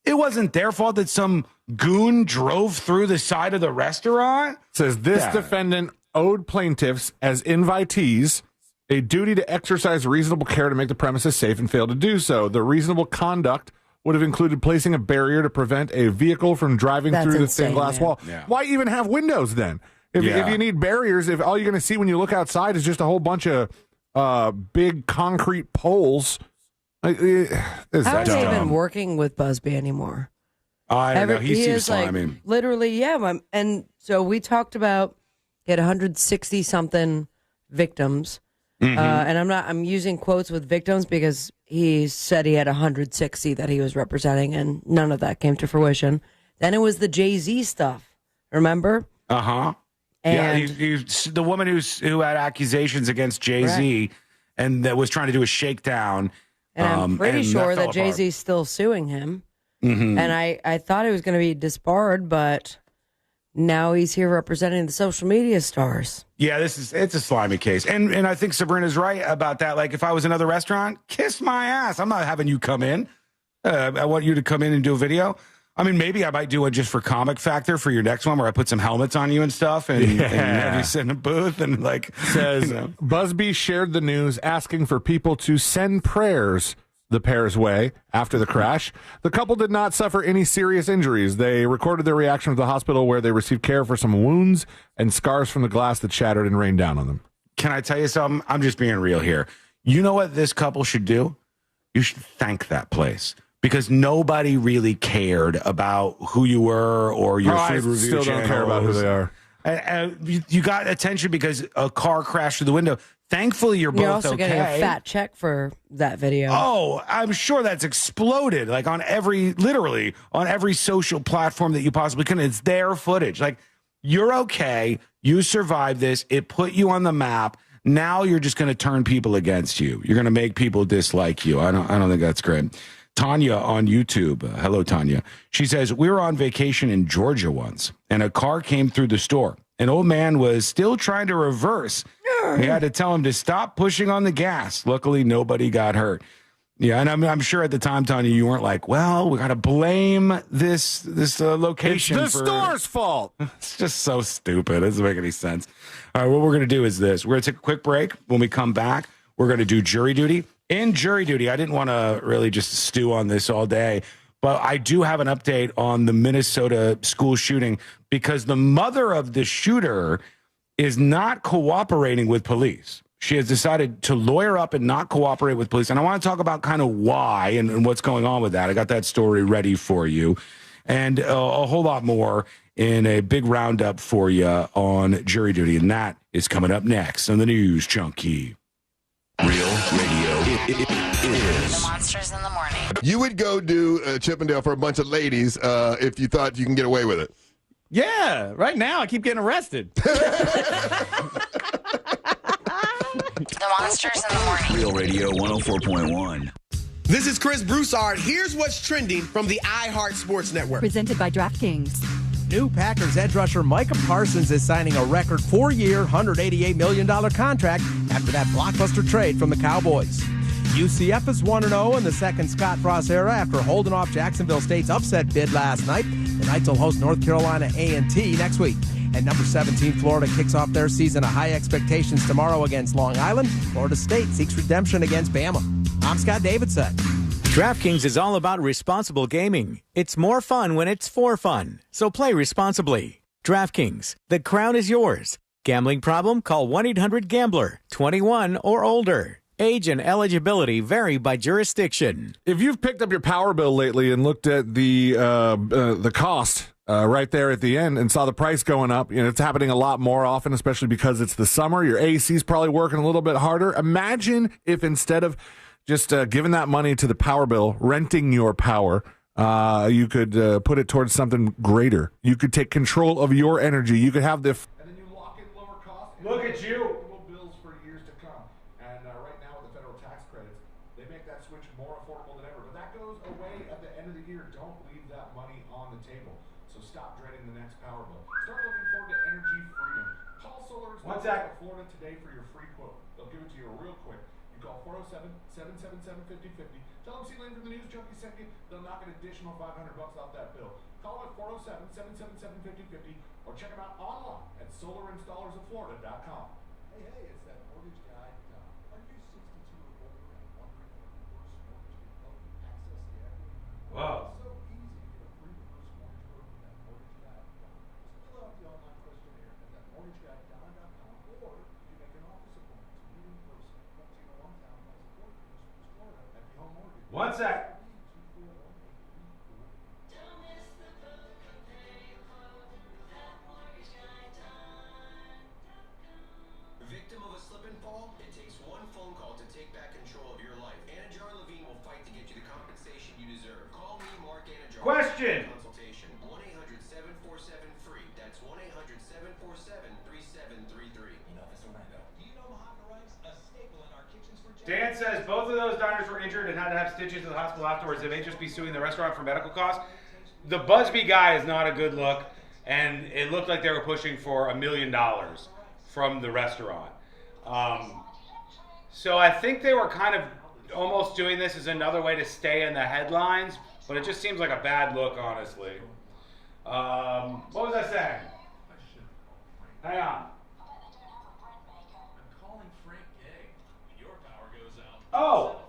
Speaker 25: It wasn't their fault that some goon drove through the side of the restaurant.
Speaker 1: Says this defendant owed plaintiffs as invitees a duty to exercise reasonable care to make the premises safe and failed to do so. The reasonable conduct would have included placing a barrier to prevent a vehicle from driving through the thin glass wall. Yeah. Why even have windows then? If you need barriers, if all you're going to see when you look outside is just a whole bunch of big concrete poles.
Speaker 19: How are they even working with Busby anymore?
Speaker 25: I don't know. He seems slimy.
Speaker 19: Literally, yeah. And so we talked about he had 160 something victims, and I'm using quotes with victims because he said he had 160 that he was representing, and none of that came to fruition. Then it was the Jay-Z stuff. Remember?
Speaker 25: Uh-huh.
Speaker 19: And
Speaker 25: the woman who had accusations against Jay-Z and that was trying to do a shakedown.
Speaker 19: And I'm pretty sure that
Speaker 25: fell apart.
Speaker 19: Jay-Z's still suing him.
Speaker 25: Mhm.
Speaker 19: And I thought he was going to be disbarred, but now he's here representing the social media stars.
Speaker 25: Yeah, it's a slimy case. And I think Sabrina's right about that. Like, if I was another restaurant, kiss my ass. I'm not having you come in. I want you to come in and do a video. I mean, maybe I might do one just for comic factor for your next one where I put some helmets on you and stuff and have you sit in a booth and like
Speaker 1: Says Busby shared the news asking for people to send prayers the pair's way after the crash. The couple did not suffer any serious injuries. They recorded their reaction to the hospital where they received care for some wounds and scars from the glass that shattered and rained down on them.
Speaker 25: Can I tell you something? I'm just being real here. You know what this couple should do? You should thank that place. Because nobody really cared about who you were or your food review
Speaker 1: still don't care about who they are.
Speaker 25: You got attention because a car crashed through the window. Thankfully, you're both
Speaker 19: You're also
Speaker 25: okay.
Speaker 19: getting a fat check for that video.
Speaker 25: Oh, I'm sure that's exploded. Like literally on every social platform that you possibly can. It's their footage. Like, you're okay. You survived this. It put you on the map. Now you're just going to turn people against you. You're going to make people dislike you. I don't think that's great. Tanya on YouTube. Hello, Tanya. She says, we were on vacation in Georgia once, and a car came through the store. An old man was still trying to reverse. We had to tell him to stop pushing on the gas. Luckily, nobody got hurt. Yeah, and I'm sure at the time, Tanya, you weren't like, well, we got to blame this location.
Speaker 1: It's the store's fault.
Speaker 25: It's just so stupid. It doesn't make any sense. All right, what we're going to do is this. We're going to take a quick break. When we come back, we're going to do jury duty. In jury duty, I didn't want to really just stew on this all day, but I do have an update on the Minnesota school shooting because the mother of the shooter is not cooperating with police. She has decided to lawyer up and not cooperate with police. And I want to talk about kind of why and what's going on with that. I got that story ready for you. And a whole lot more in a big roundup for you on jury duty. And that is coming up next on the News Chunky.
Speaker 17: Real radio is
Speaker 5: The Monsters in the Morning.
Speaker 16: You would go do Chippendale for a bunch of ladies if you thought you can get away with it.
Speaker 18: Yeah, right now I keep getting arrested.
Speaker 5: The Monsters in the Morning.
Speaker 17: Real Radio 104.1.
Speaker 22: This is Chris Broussard. Here's what's trending from the iHeart Sports Network.
Speaker 23: Presented by DraftKings.
Speaker 18: New Packers edge rusher Micah Parsons is signing a record 4-year, $188 million contract after that blockbuster trade from the Cowboys. UCF is 1-0 in the second Scott Frost era after holding off Jacksonville State's upset bid last night. The Knights will host North Carolina A&T next week. And number 17, Florida kicks off their season of high expectations tomorrow against Long Island. Florida State seeks redemption against Bama. I'm Scott Davidson.
Speaker 24: DraftKings is all about responsible gaming. It's more fun when it's for fun. So play responsibly. DraftKings, the crown is yours. Gambling problem? Call 1-800-GAMBLER. 21 or older. Age and eligibility vary by jurisdiction.
Speaker 1: If you've picked up your power bill lately and looked at the cost right there at the end and saw the price going up, you know, it's happening a lot more often, especially because it's the summer. Your AC's probably working a little bit harder. Imagine if instead of just giving that money to the power bill, renting your power, you could put it towards something greater. You could take control of your energy. You could have the...
Speaker 13: And then you lock in lower costs. Look at you. Bills for years to come. And right now with the federal tax credits, they make that switch more affordable than ever. But that goes away at the end of the year. Don't leave that money on the table. So stop dreading the next power bill. Start looking forward to energy freedom. Call Solar Installers of Florida today for your free quote. They'll give it to you real quick. You call 407-777-5050. Tell them C-Lane from the News Junkie sent you. They'll knock an additional $500 off that bill. Call them at 407-777-5050 or check them out online at solarinstallersoflorida.com. Hey, it's that mortgage guy. Are you 62 or older and wondering if a reverse mortgage can help you access the equity? Wow. It's so easy to get a free reverse mortgage quote with that mortgageguy.com. Just fill out the online questionnaire at that mortgageguy.com or you can make an office appointment to meet in person at 1401 Town Plaza Court, Florida at the Home Mortgage. One sec.
Speaker 6: Victim of a slip and fall? It takes one phone call to take back control of your life. Anajar Levine will fight to get you the compensation you deserve. Call me, Mark Anajar.
Speaker 13: Question.
Speaker 6: Consultation.
Speaker 13: Dan says both of those diners were injured and had to have stitches in the hospital afterwards. They may just be suing the restaurant for medical costs. The Busby guy is not a good look, and it looked like they were pushing for $1 million from the restaurant. So I think they were kind of almost doing this as another way to stay in the headlines, but it just seems like a bad look, honestly. What was I saying? Hang on. Oh!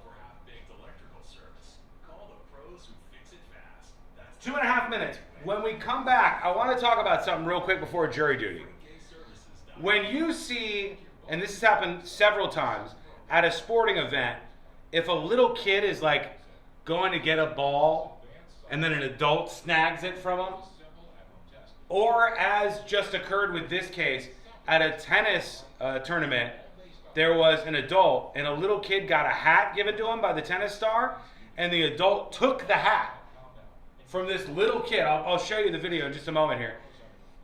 Speaker 13: 2.5 minutes. When we come back, I want to talk about something real quick before jury duty. When you see, and this has happened several times, at a sporting event, if a little kid is like going to get a ball and then an adult snags it from him, or as just occurred with this case, at a tennis tournament, there was an adult and a little kid got a hat given to him by the tennis star, and the adult took the hat from this little kid. I'll show you the video in just a moment here.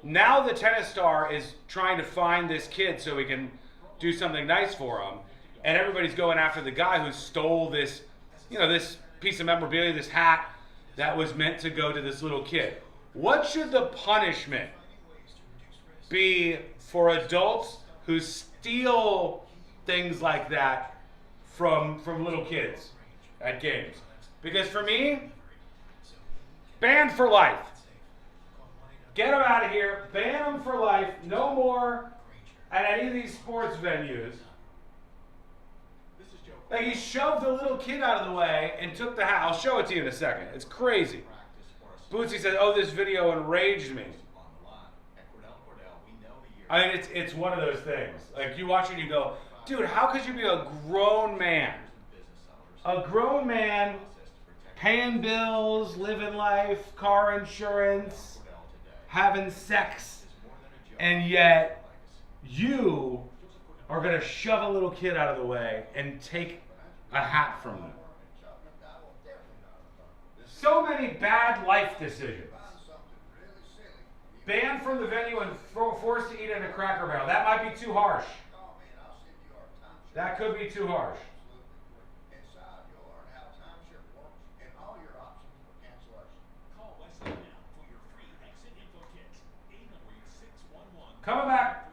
Speaker 13: Now the tennis star is trying to find this kid so he can do something nice for him, and everybody's going after the guy who stole this, this piece of memorabilia, this hat that was meant to go to this little kid. What should the punishment be for adults who steal things like that from little kids at games? Because for me, banned for life. Get them out of here. Ban them for life. No more at any of these sports venues. Like, he shoved the little kid out of the way and took the hat. I'll show it to you in a second. It's crazy. Bootsy said, "Oh, this video enraged me." I mean, it's one of those things. Like, you watch it and you go, dude, how could you be a grown man? A grown man paying bills, living life, car insurance, having sex, and yet you are going to shove a little kid out of the way and take a hat from them. So many bad life decisions. Banned from the venue and forced to eat in a Cracker Barrel. That might be too harsh. That could be too harsh. Coming back.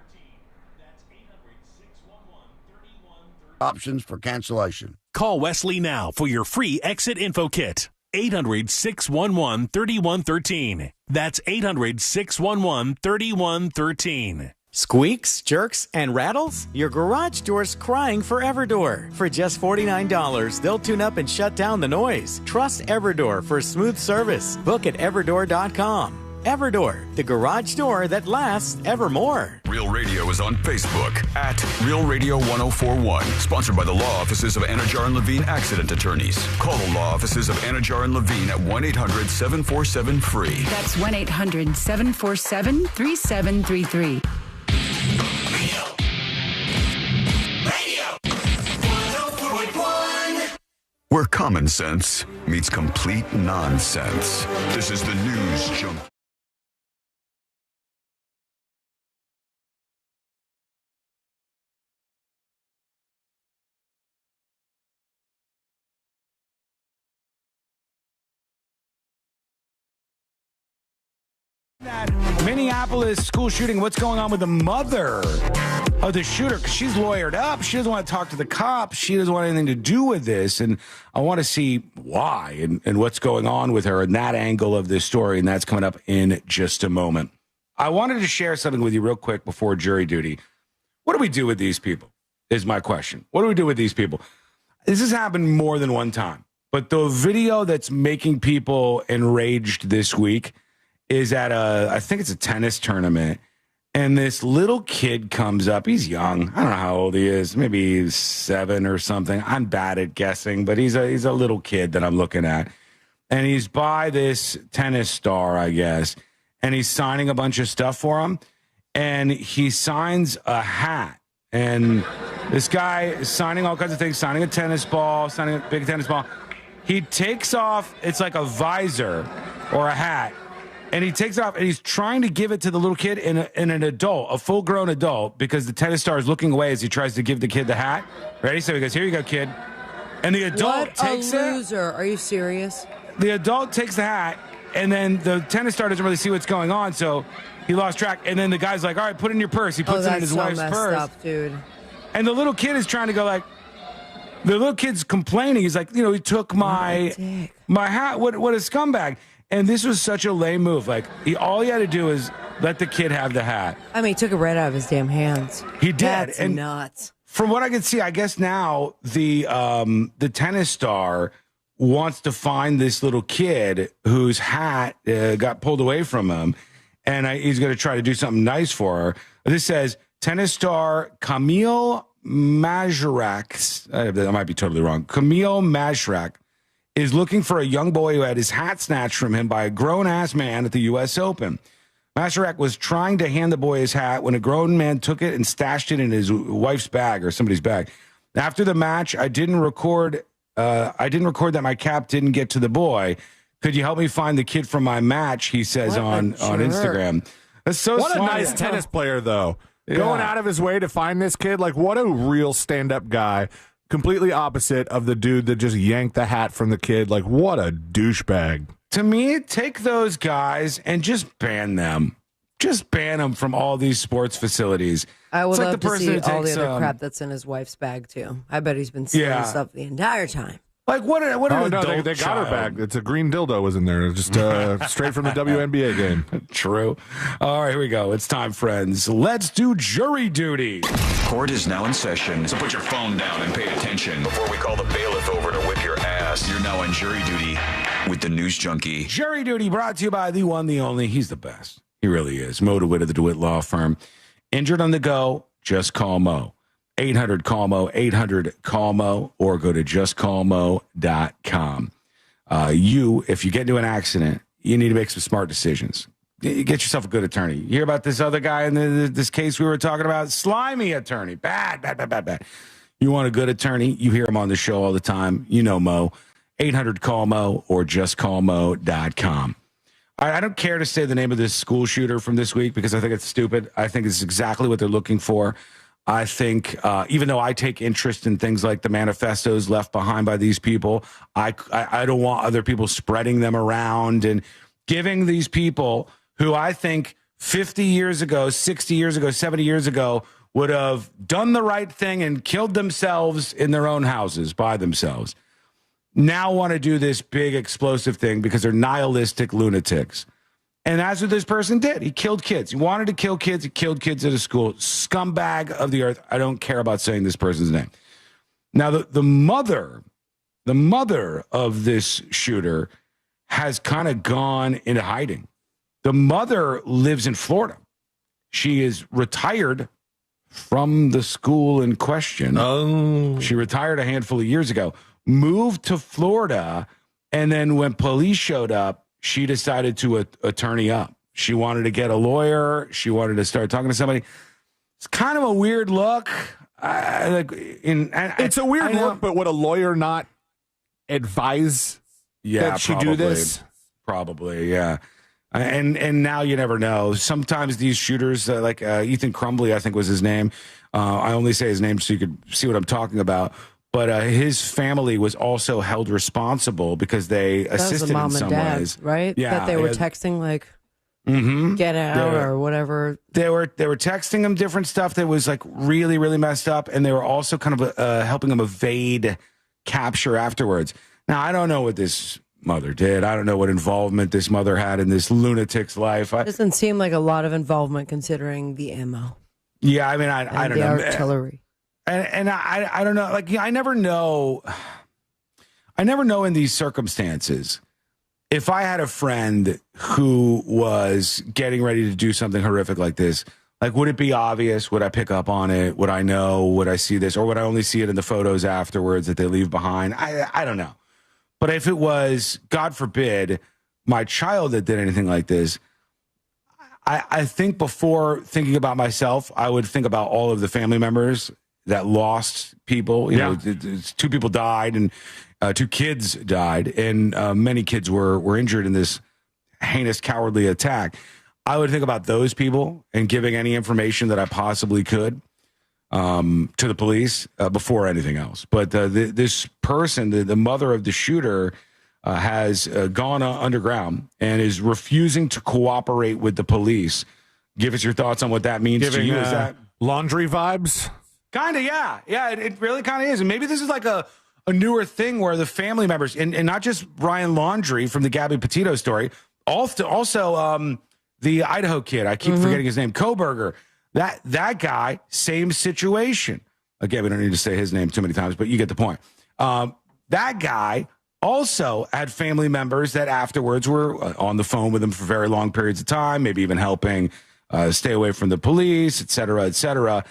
Speaker 2: Options for cancellation.
Speaker 4: Call Wesley now for your free exit info kit. 800-611-3113. That's 800-611-3113.
Speaker 24: Squeaks, jerks, and rattles? Your garage door's crying for Everdoor. For just $49, they'll tune up and shut down the noise. Trust Everdoor for smooth service. Book at everdoor.com. Everdoor, the garage door that lasts evermore.
Speaker 17: Real Radio is on Facebook at Real Radio 1041. Sponsored by the law offices of Anajar and Levine Accident Attorneys. Call the law offices of Anajar and Levine at 1-800-747-FREE.
Speaker 26: That's 1-800-747-3733.
Speaker 17: Where common sense meets complete nonsense. This is the News Jump.
Speaker 25: That Minneapolis school shooting, what's going on with the mother of the shooter? Because she's lawyered up. She doesn't want to talk to the cops. She doesn't want anything to do with this. And I want to see why and what's going on with her and that angle of this story. And that's coming up in just a moment. I wanted to share something with you real quick before jury duty. What do we do with these people is my question. What do we do with these people? This has happened more than one time. But the video that's making people enraged this week is at I think it's a tennis tournament, and this little kid comes up. He's young. I don't know how old he is. Maybe he's 7 or something. I'm bad at guessing, but he's a little kid that I'm looking at. And he's by this tennis star, I guess, and he's signing a bunch of stuff for him. And he signs a hat. And this guy is signing all kinds of things, signing a tennis ball, signing a big tennis ball. He takes off, it's like a visor or a hat. And he takes it off, and he's trying to give it to the little kid and an adult, a full-grown adult, because the tennis star is looking away as he tries to give the kid the hat. Ready? So he goes, here you go, kid. And the adult takes it.
Speaker 19: What a loser. Are you serious?
Speaker 25: The adult takes the hat, and then the tennis star doesn't really see what's going on, so he lost track. And then the guy's like, all right, put it in your purse. He puts it in his wife's purse.
Speaker 19: Up, dude.
Speaker 25: And the little kid is trying to go like, the little kid's complaining. He's like, he took my hat. What a scumbag. And this was such a lame move. Like, all he had to do is let the kid have the hat.
Speaker 19: I mean, he took it right out of his damn hands.
Speaker 25: He did.
Speaker 19: That's
Speaker 25: and
Speaker 19: nuts.
Speaker 25: From what I can see, I guess now the tennis star wants to find this little kid whose hat got pulled away from him, and he's going to try to do something nice for her. This says, tennis star Camille Majrak, I might be totally wrong, Camille Majrak, is looking for a young boy who had his hat snatched from him by a grown-ass man at the U.S. Open. Masharek was trying to hand the boy his hat when a grown man took it and stashed it in his wife's bag or somebody's bag. After the match, I didn't record that my cap didn't get to the boy. Could you help me find the kid from my match, he says on Instagram. That's so
Speaker 1: What
Speaker 25: smart.
Speaker 1: a nice tennis player, though.
Speaker 25: Yeah.
Speaker 1: Going out of his way to find this kid. Like, what a real stand-up guy. Completely opposite of the dude that just yanked the hat from the kid. Like, what a douchebag.
Speaker 25: To me, take those guys and just ban them. Just ban them from all these sports facilities.
Speaker 19: I would
Speaker 25: It's like
Speaker 19: love
Speaker 25: the
Speaker 19: to
Speaker 25: person
Speaker 19: see
Speaker 25: who
Speaker 19: all the
Speaker 25: takes,
Speaker 19: other crap that's in his wife's bag, too. I bet he's been stealing stuff the entire time.
Speaker 25: Like, what an adult
Speaker 1: they got her
Speaker 25: child.
Speaker 1: back. It's a green dildo was in there. Just straight from the WNBA game.
Speaker 25: True. All right, here we go. It's time, friends. Let's do jury duty.
Speaker 17: Court is now in session, so put your phone down and pay attention. Before we call the bailiff over to whip your ass, you're now on jury duty with the News Junkie.
Speaker 25: Jury duty brought to you by the one, the only. He's the best. He really is. Mo DeWitt of the DeWitt Law Firm. Injured on the go, just call Mo. 800-CALL-MO, 800-CALL-MO, or go to justcallmo.com. If you get into an accident, you need to make some smart decisions. Get yourself a good attorney. You hear about this other guy in this case we were talking about? Slimy attorney. Bad. You want a good attorney? You hear him on the show all the time. You know Mo. 800-CALL-MO or justcallmo.com. I don't care to say the name of this school shooter from this week because I think it's stupid. I think it's exactly what they're looking for. I think even though I take interest in things like the manifestos left behind by these people, I don't want other people spreading them around and giving these people who I think 50 years ago, 60 years ago, 70 years ago would have done the right thing and killed themselves in their own houses by themselves, now want to do this big explosive thing because they're nihilistic lunatics. And that's what this person did. He killed kids. He wanted to kill kids. He killed kids at a school. Scumbag of the earth. I don't care about saying this person's name. Now, the mother of this shooter has kind of gone into hiding. The mother lives in Florida. She is retired from the school in question.
Speaker 1: Oh.
Speaker 25: She retired a handful of years ago, moved to Florida, and then when police showed up, she decided to attorney up. She wanted to get a lawyer. She wanted to start talking to somebody. It's kind of a weird look.
Speaker 1: It's a weird look, but would a lawyer not advise that she do this?
Speaker 25: Probably, yeah. And now you never know. Sometimes these shooters, like Ethan Crumbly, I think was his name. I only say his name so you could see what I'm talking about. But his family was also held responsible because they assisted in some ways,
Speaker 19: right?
Speaker 25: Yeah,
Speaker 19: that they were texting like, "Get out" or whatever.
Speaker 25: They were texting him different stuff that was like really, really messed up, and they were also kind of helping him evade capture afterwards. Now, I don't know what this mother did. I don't know what involvement this mother had in this lunatic's life.
Speaker 19: Doesn't seem like a lot of involvement considering the ammo.
Speaker 25: Yeah, I mean, I don't know.
Speaker 19: Artillery.
Speaker 25: And I don't know. Like, I never know in these circumstances if I had a friend who was getting ready to do something horrific like this. Like, would it be obvious? Would I pick up on it? Would I know? Would I see this? Or would I only see it in the photos afterwards that they leave behind? I don't know. But if it was, God forbid, my child that did anything like this, I think before thinking about myself, I would think about all of the family members that lost people. You know, 2 people died and 2 kids died, and many kids were injured in this heinous, cowardly attack. I would think about those people and giving any information that I possibly could to the police before anything else. But this person, the mother of the shooter, has gone underground and is refusing to cooperate with the police. Give us your thoughts on what that means to you. Is that
Speaker 1: laundry vibes?
Speaker 25: Kind of, yeah. Yeah, it really kind of is. And maybe this is like a newer thing where the family members, and not just Ryan Laundrie from the Gabby Petito story, also the Idaho kid, I keep forgetting his name, Koberger. That guy, same situation. Again, we don't need to say his name too many times, but you get the point. That guy also had family members that afterwards were on the phone with him for very long periods of time, maybe even helping stay away from the police, et cetera, et cetera.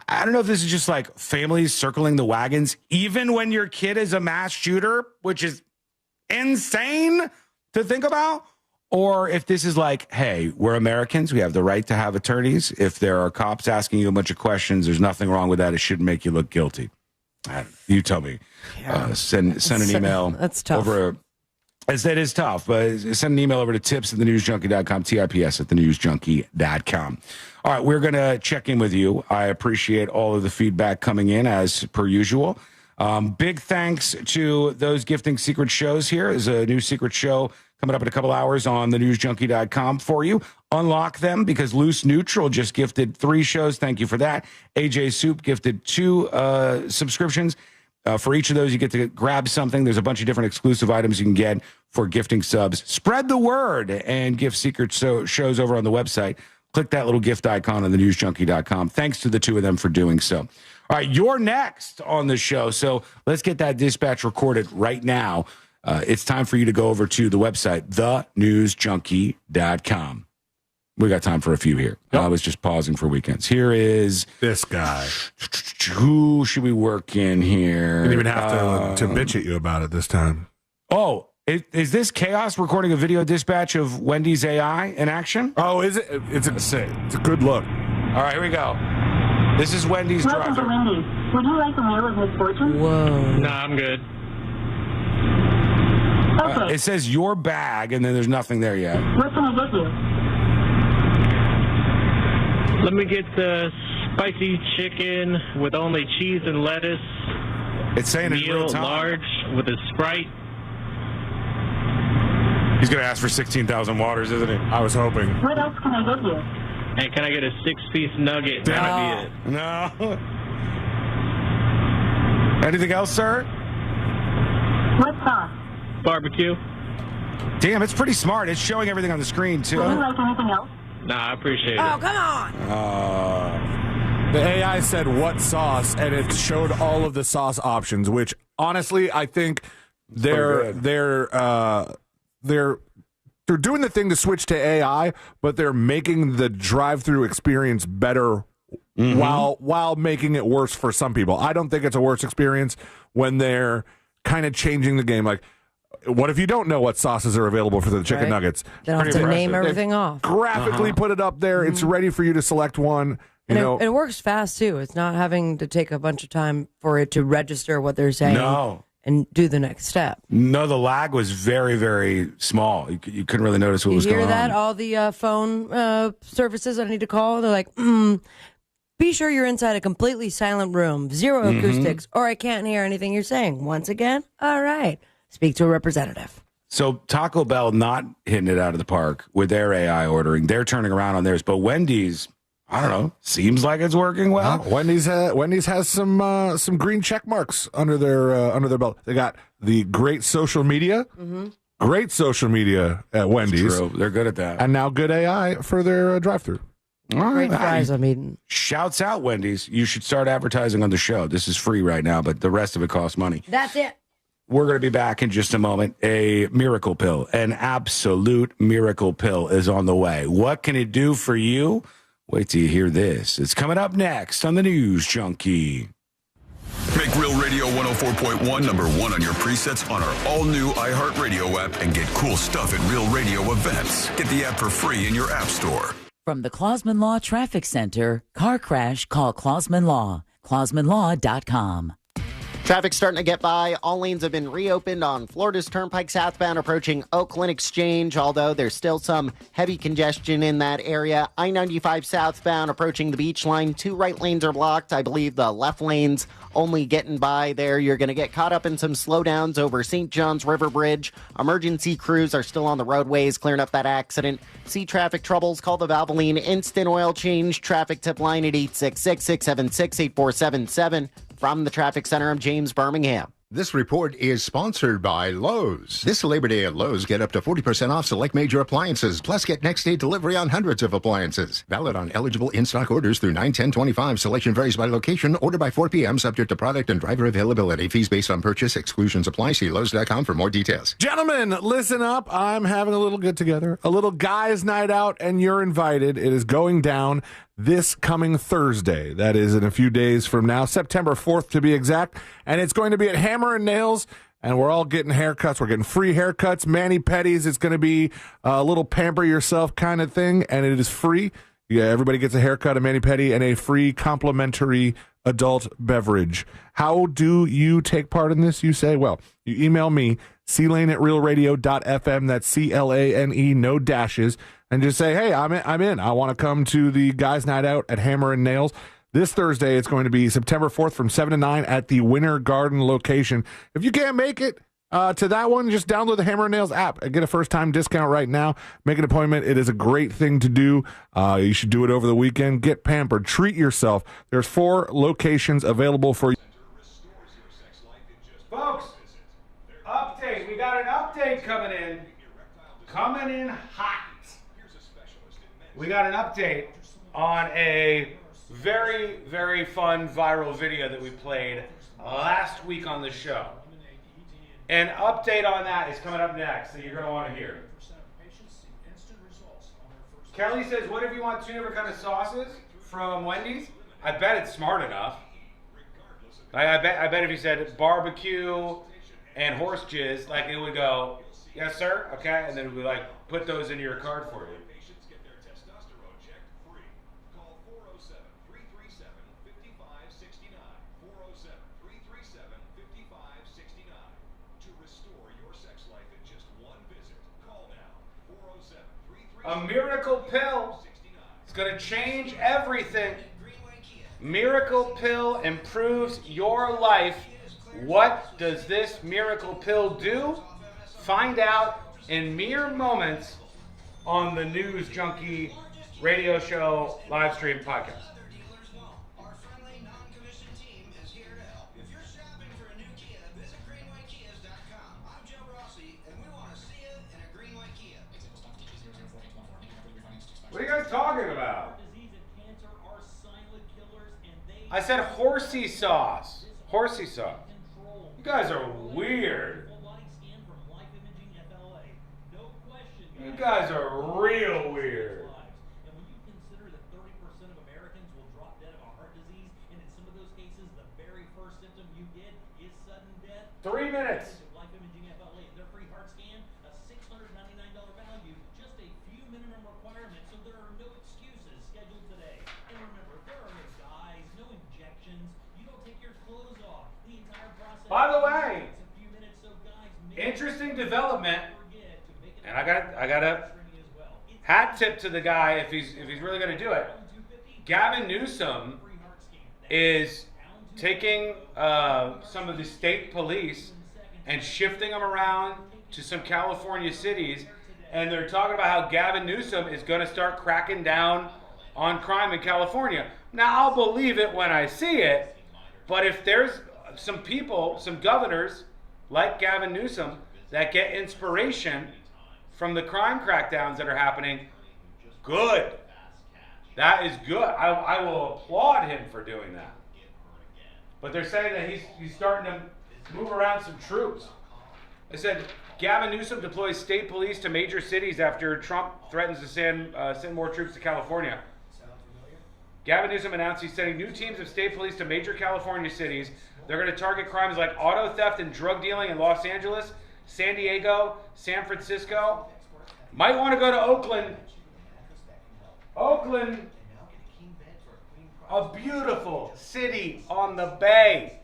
Speaker 25: I don't know if this is just like families circling the wagons, even when your kid is a mass shooter, which is insane to think about, or if this is like, hey, we're Americans. We have the right to have attorneys. If there are cops asking you a bunch of questions, there's nothing wrong with that. It shouldn't make you look guilty. You tell me.
Speaker 19: Yeah.
Speaker 25: Send an email.
Speaker 19: That's tough.
Speaker 25: It is tough, but send an email over to tips@thenewsjunkie.com, tips@thenewsjunkie.com. All right, we're going to check in with you. I appreciate all of the feedback coming in as per usual. Big thanks to those gifting secret shows here. There's a new secret show coming up in a couple hours on thenewsjunkie.com for you. Unlock them because Loose Neutral just gifted 3 shows. Thank you for that. AJ Soup gifted 2 subscriptions. For each of those, you get to grab something. There's a bunch of different exclusive items you can get for gifting subs. Spread the word and gift secret shows over on the website. Click that little gift icon on thenewsjunkie.com. Thanks to the 2 of them for doing so. All right, you're next on the show, so let's get that dispatch recorded right now. It's time for you to go over to the website, thenewsjunkie.com. We got time for a few here. Yep. I was just pausing for weekends. Here is
Speaker 1: this guy.
Speaker 25: Who should we work in here?
Speaker 1: Didn't even have to bitch at you about it this time.
Speaker 25: Oh, is this Chaos recording a video dispatch of Wendy's AI in action?
Speaker 1: Oh, is it? It's a good look.
Speaker 25: All right, here we go. This is Wendy's
Speaker 2: Welcome
Speaker 25: driver.
Speaker 2: to Wendy's. Would you like a meal of misfortune?
Speaker 19: Whoa.
Speaker 12: Nah, I'm good.
Speaker 2: Okay.
Speaker 25: It says your bag, and then there's nothing there yet.
Speaker 2: What can I get you?
Speaker 12: Let me get the spicy chicken with only cheese and lettuce.
Speaker 25: It's saying it's real
Speaker 12: meal
Speaker 25: time.
Speaker 12: large with a Sprite.
Speaker 25: He's going to ask for 16,000 waters, isn't he?
Speaker 1: I was hoping.
Speaker 2: What else can I get you?
Speaker 12: And can I get a 6-piece nugget?
Speaker 25: Damn it. No. Anything else, sir?
Speaker 2: What sauce?
Speaker 12: Barbecue.
Speaker 25: Damn, it's pretty smart. It's showing everything on the screen, too.
Speaker 2: Would you like anything else?
Speaker 12: Nah, I appreciate it.
Speaker 19: Oh, come on.
Speaker 1: The AI said what sauce, and it showed all of the sauce options, which honestly, I think they're doing the thing to switch to AI, but they're making the drive-through experience better while making it worse for some people. I don't think it's a worse experience when they're kind of changing the game. Like, what if you don't know what sauces are available for the chicken nuggets?
Speaker 19: They don't have to name everything off.
Speaker 1: Graphically put it up there. It's ready for you to select one.
Speaker 19: It works fast, too. It's not having to take a bunch of time for it to register what they're saying.
Speaker 25: No.
Speaker 19: And do the next step.
Speaker 25: No, the lag was very, very small. You couldn't really notice what was going on.
Speaker 19: You hear that? All the phone services I need to call, they're like, be sure you're inside a completely silent room, 0 acoustics, or I can't hear anything you're saying. Once again, all right. Speak to a representative.
Speaker 25: So Taco Bell not hitting it out of the park with their AI ordering. They're turning around on theirs. But Wendy's, I don't know, seems like it's working well.
Speaker 1: Wendy's has some green check marks under their belt. They got the great social media. Great social media at Wendy's.
Speaker 25: True. They're good at that.
Speaker 1: And now good AI for their drive-through.
Speaker 25: All
Speaker 19: Great fries I'm eating.
Speaker 25: Shouts out, Wendy's. You should start advertising on the show. This is free right now, but the rest of it costs money.
Speaker 19: That's it.
Speaker 25: We're going to be back in just a moment. A miracle pill, an absolute miracle pill is on the way. What can it do for you? Wait till you hear this. It's coming up next on the News Junkie.
Speaker 17: Make Real Radio 104.1 #1 on your presets on our all-new iHeartRadio app and get cool stuff at Real Radio events. Get the app for free in your app store.
Speaker 8: From the Clausman Law Traffic Center, car crash, call Clausman Law. ClausmanLaw.com. Traffic's starting to get by. All lanes have been reopened on Florida's Turnpike southbound approaching Oakland Exchange, although there's still some heavy congestion in that area. I-95 southbound approaching the beach line. 2 right lanes are blocked. I believe the left lane's only getting by there. You're going to get caught up in some slowdowns over St. John's River Bridge. Emergency crews are still on the roadways clearing up that accident. See traffic troubles? Call the Valvoline Instant Oil Change traffic tip line at 866-676-8477. From the Traffic Center, I'm James Birmingham.
Speaker 9: This report is sponsored by Lowe's. This Labor Day at Lowe's, get up to 40% off select major appliances, plus get next-day delivery on hundreds of appliances. Valid on eligible in-stock orders through 9/10/25. Selection varies by location. Order by 4 p.m. subject to product and driver availability. Fees based on purchase. Exclusions apply. See Lowe's.com for more details.
Speaker 1: Gentlemen, listen up. I'm having a little get-together, a little guys' night out, and you're invited. It is going down this coming Thursday. That is in a few days from now, September 4th to be exact. And it's going to be at Hammer and Nails, and we're all getting haircuts. We're getting free haircuts, mani-pedis. It's going to be a little pamper yourself kind of thing, and it is free. Yeah, everybody gets a haircut, a mani-pedi, and a free complimentary adult beverage. How do you take part in this, you say? Well, you email me, clane@realradio.fm. That's CLANE, no dashes. And just say, hey, I'm in. I want to come to the guys' night out at Hammer and Nails. This Thursday, it's going to be September 4th from 7 to 9 at the Winter Garden location. If you can't make it to that one, just download the Hammer and Nails app and get a first-time discount right now. Make an appointment. It is a great thing to do. You should do it over the weekend. Get pampered. Treat yourself. There's 4 locations available for you.
Speaker 13: Folks, update. We got an update coming in. Coming in hot. We got an update on a very, very fun viral video that we played last week on the show. An update on that is coming up next that you're going to want to hear. Kelly says, what if you want 2 different kind of sauces from Wendy's? I bet it's smart enough. I bet if you said barbecue and horse jizz, like it would go, yes, sir, okay, and then it would like put those into your card for you. A miracle pill is going to change everything. Miracle pill improves your life. What does this miracle pill do? Find out in mere moments on the News Junkie radio show live stream podcast. What are you guys talking about? I said horsey sauce. Horsey sauce. You guys are weird. You guys are real weird. 3 minutes. By the way, interesting development, and I got a hat tip to the guy if he's really going to do it. Gavin Newsom is taking some of the state police and shifting them around to some California cities, and they're talking about how Gavin Newsom is going to start cracking down on crime in California. Now, I'll believe it when I see it, but if there's some people, some governors like Gavin Newsom that get inspiration from the crime crackdowns that are happening, good. That is good. I will applaud him for doing that. But they're saying that he's starting to move around some troops. They said Gavin Newsom deploys state police to major cities after Trump threatens to send more troops to California. Gavin Newsom announced he's sending new teams of state police to major California cities. They're going to target crimes like auto theft and drug dealing in Los Angeles, San Diego, San Francisco. Might want to go to Oakland. Oakland, a beautiful city on the bay.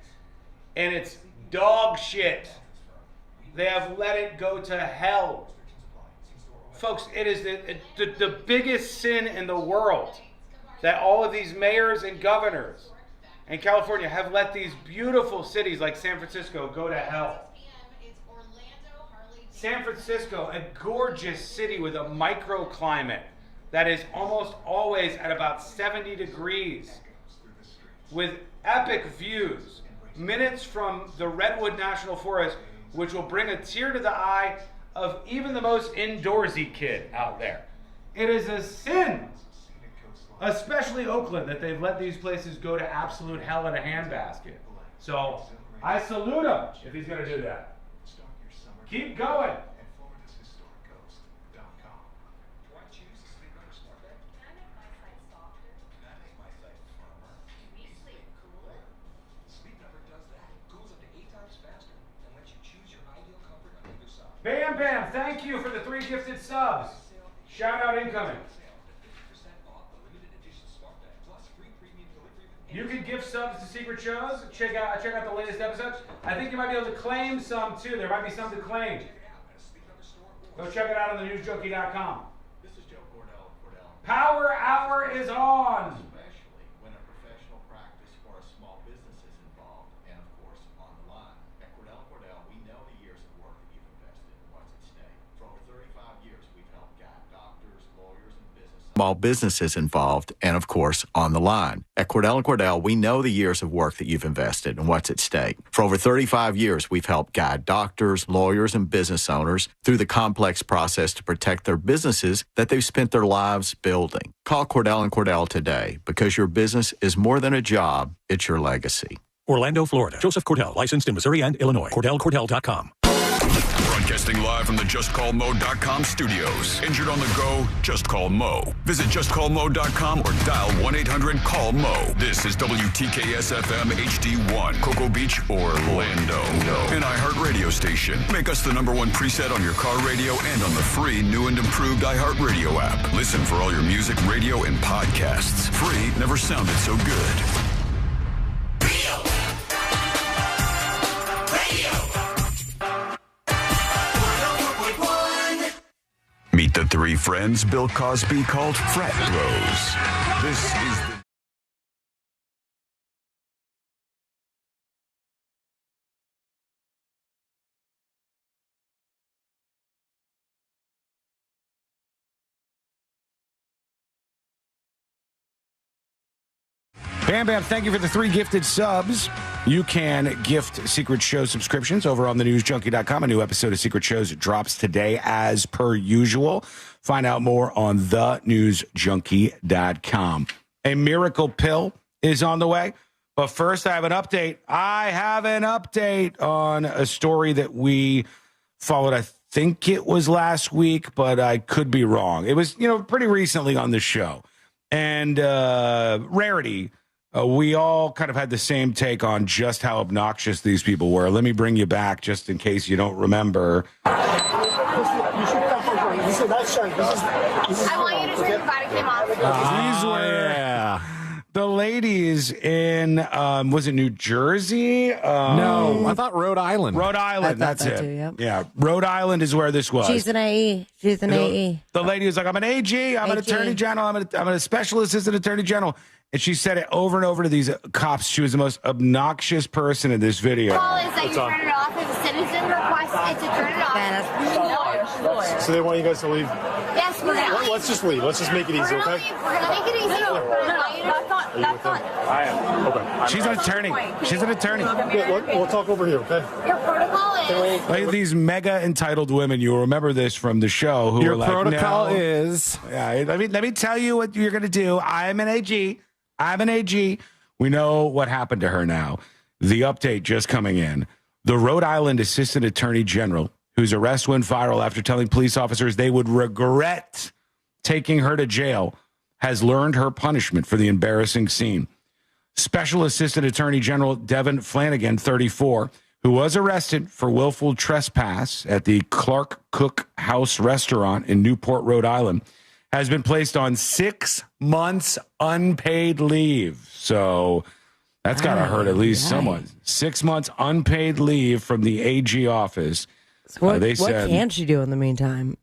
Speaker 13: and it's dog shit. They have let it go to hell. Folks, it is the biggest sin in the world that all of these mayors and governors in California have let these beautiful cities like San Francisco go to hell. San Francisco, a gorgeous city with a microclimate that is almost always at about 70 degrees, with epic views, minutes from the Redwood National Forest, which will bring a tear to the eye of even the most indoorsy kid out there. It is a sin, especially Oakland, that they've let these places go to absolute hell in a handbasket. So I salute him if he's going to do that. Keep going. Bam Bam, thank you for the 3 gifted subs. Shout out incoming. You can gift subs to secret shows. Check out the latest episodes. I think you might be able to claim some too. There might be some to claim. Go check it out on thenewsjunkie.com. Power Hour is on.
Speaker 10: When a professional practice or a small business is involved, and of course on the line. At Cordell, we know the years of work that you've invested and what's at stake. For over 35 years, we've helped guide doctors, lawyers, and business small businesses involved, and of course on the line. At Cordell, we know the years of work that you've invested and what's at stake. For over 35 years, we've helped guide doctors, lawyers, and business owners through the complex process to protect their businesses that they've spent their lives building. Call Cordell today, because your business is more than a job, it's your legacy.
Speaker 4: Orlando, Florida. Joseph Cordell, licensed in Missouri and Illinois. Cordell.com.
Speaker 17: Broadcasting live from the JustCallMo.com studios. Injured on the go? Just call Mo. Visit JustCallMo.com or dial 1-800-CALL-MO. This is WTKS-FM HD1, Cocoa Beach, Orlando. An iHeart radio station. Make us the #1 preset on your car radio and on the free new and improved iHeart radio app. Listen for all your music, radio, and podcasts. Free never sounded so good. Meet the 3 friends Bill Cosby called frat bros. This is the...
Speaker 25: Bam Bam, thank you for the 3 gifted subs. You can gift Secret Show subscriptions over on thenewsjunkie.com. A new episode of Secret Shows drops today as per usual. Find out more on thenewsjunkie.com. A miracle pill is on the way. But first, I have an update. On a story that we followed. I think it was last week, but I could be wrong. It was, pretty recently on the show. And Rarity, we all kind of had the same take on just how obnoxious these people were. Let me bring you back just in case you don't remember.
Speaker 5: I want you to turn your body cam off.
Speaker 25: These were the ladies in, was it New Jersey?
Speaker 1: No, I thought Rhode Island.
Speaker 25: Rhode Island, that's
Speaker 19: that
Speaker 25: it.
Speaker 19: too, yep.
Speaker 25: Yeah, Rhode Island is where this was.
Speaker 19: She's an AE.
Speaker 25: The lady was like, I'm an AG, I'm an attorney general, I'm a special assistant attorney general. And she said it over and over to these cops. She was the most obnoxious person in this video.
Speaker 5: Call is that you turn it off. If a citizen requests it to turn it off.
Speaker 14: So they want you guys to leave?
Speaker 5: Yes, we're going to leave.
Speaker 14: Let's just leave. Let's just make it easy, okay?
Speaker 5: We're going to make it easy. That's not.
Speaker 14: I am. Okay.
Speaker 25: She's an attorney. She's an attorney.
Speaker 14: We'll talk over here, okay?
Speaker 5: Your protocol is...
Speaker 25: Look at these mega entitled women. You'll remember this from the show. Who
Speaker 1: Your
Speaker 25: were like,
Speaker 1: protocol
Speaker 25: no.
Speaker 1: is...
Speaker 25: Yeah, let me tell you what you're going to do. I'm an AG. We know what happened to her now. The update just coming in. The Rhode Island Assistant Attorney General, whose arrest went viral after telling police officers they would regret taking her to jail, has learned her punishment for the embarrassing scene. Special Assistant Attorney General Devin Flanagan, 34, who was arrested for willful trespass at the Clark Cook House restaurant in Newport, Rhode Island, has been placed on 6 months unpaid leave. So That's got to hurt at least someone. 6 months unpaid leave from the AG office.
Speaker 19: So what can she do in the meantime?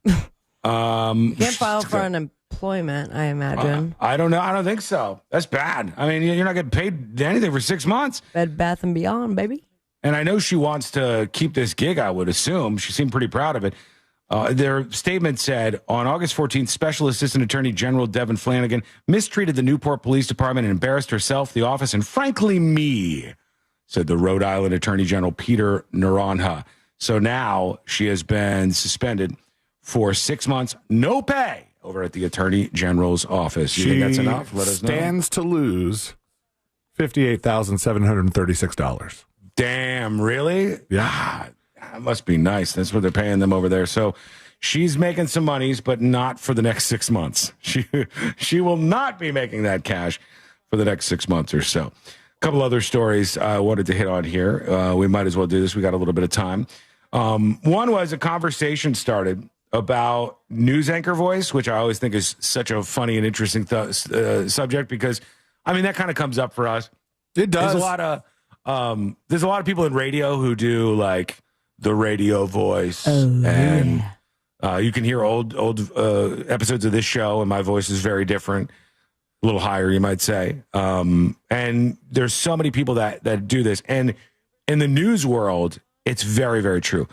Speaker 19: Can't file for unemployment, I imagine.
Speaker 25: I don't know. I don't think so. That's bad. I mean, you're not getting paid anything for 6 months.
Speaker 19: Bed Bath & Beyond, baby.
Speaker 25: And I know she wants to keep this gig, I would assume. She seemed pretty proud of it. Their statement said, on August 14th, Special Assistant Attorney General Devin Flanagan mistreated the Newport Police Department and embarrassed herself, the office, and frankly me, said the Rhode Island Attorney General Peter Naranjo. So now she has been suspended for 6 months, no pay, over at the Attorney General's office. You think that's enough? Let us know.
Speaker 1: Stands to lose $58,736.
Speaker 25: Damn, really?
Speaker 1: Yeah.
Speaker 25: That must be nice. That's what they're paying them over there. So she's making some monies, but not for the next 6 months. She will not be making that cash for the next 6 months or so. A couple other stories I wanted to hit on here. We might as well do this. We got a little bit of time. One was a conversation started about news anchor voice, which I always think is such a funny and interesting subject because, I mean, that kind of comes up for us.
Speaker 1: It does.
Speaker 25: There's a lot of people in radio who do like the radio voice, and you can hear old episodes of this show, and my voice is very different, a little higher, you might say. And there's so many people that do this, and in the news world, it's very, very true.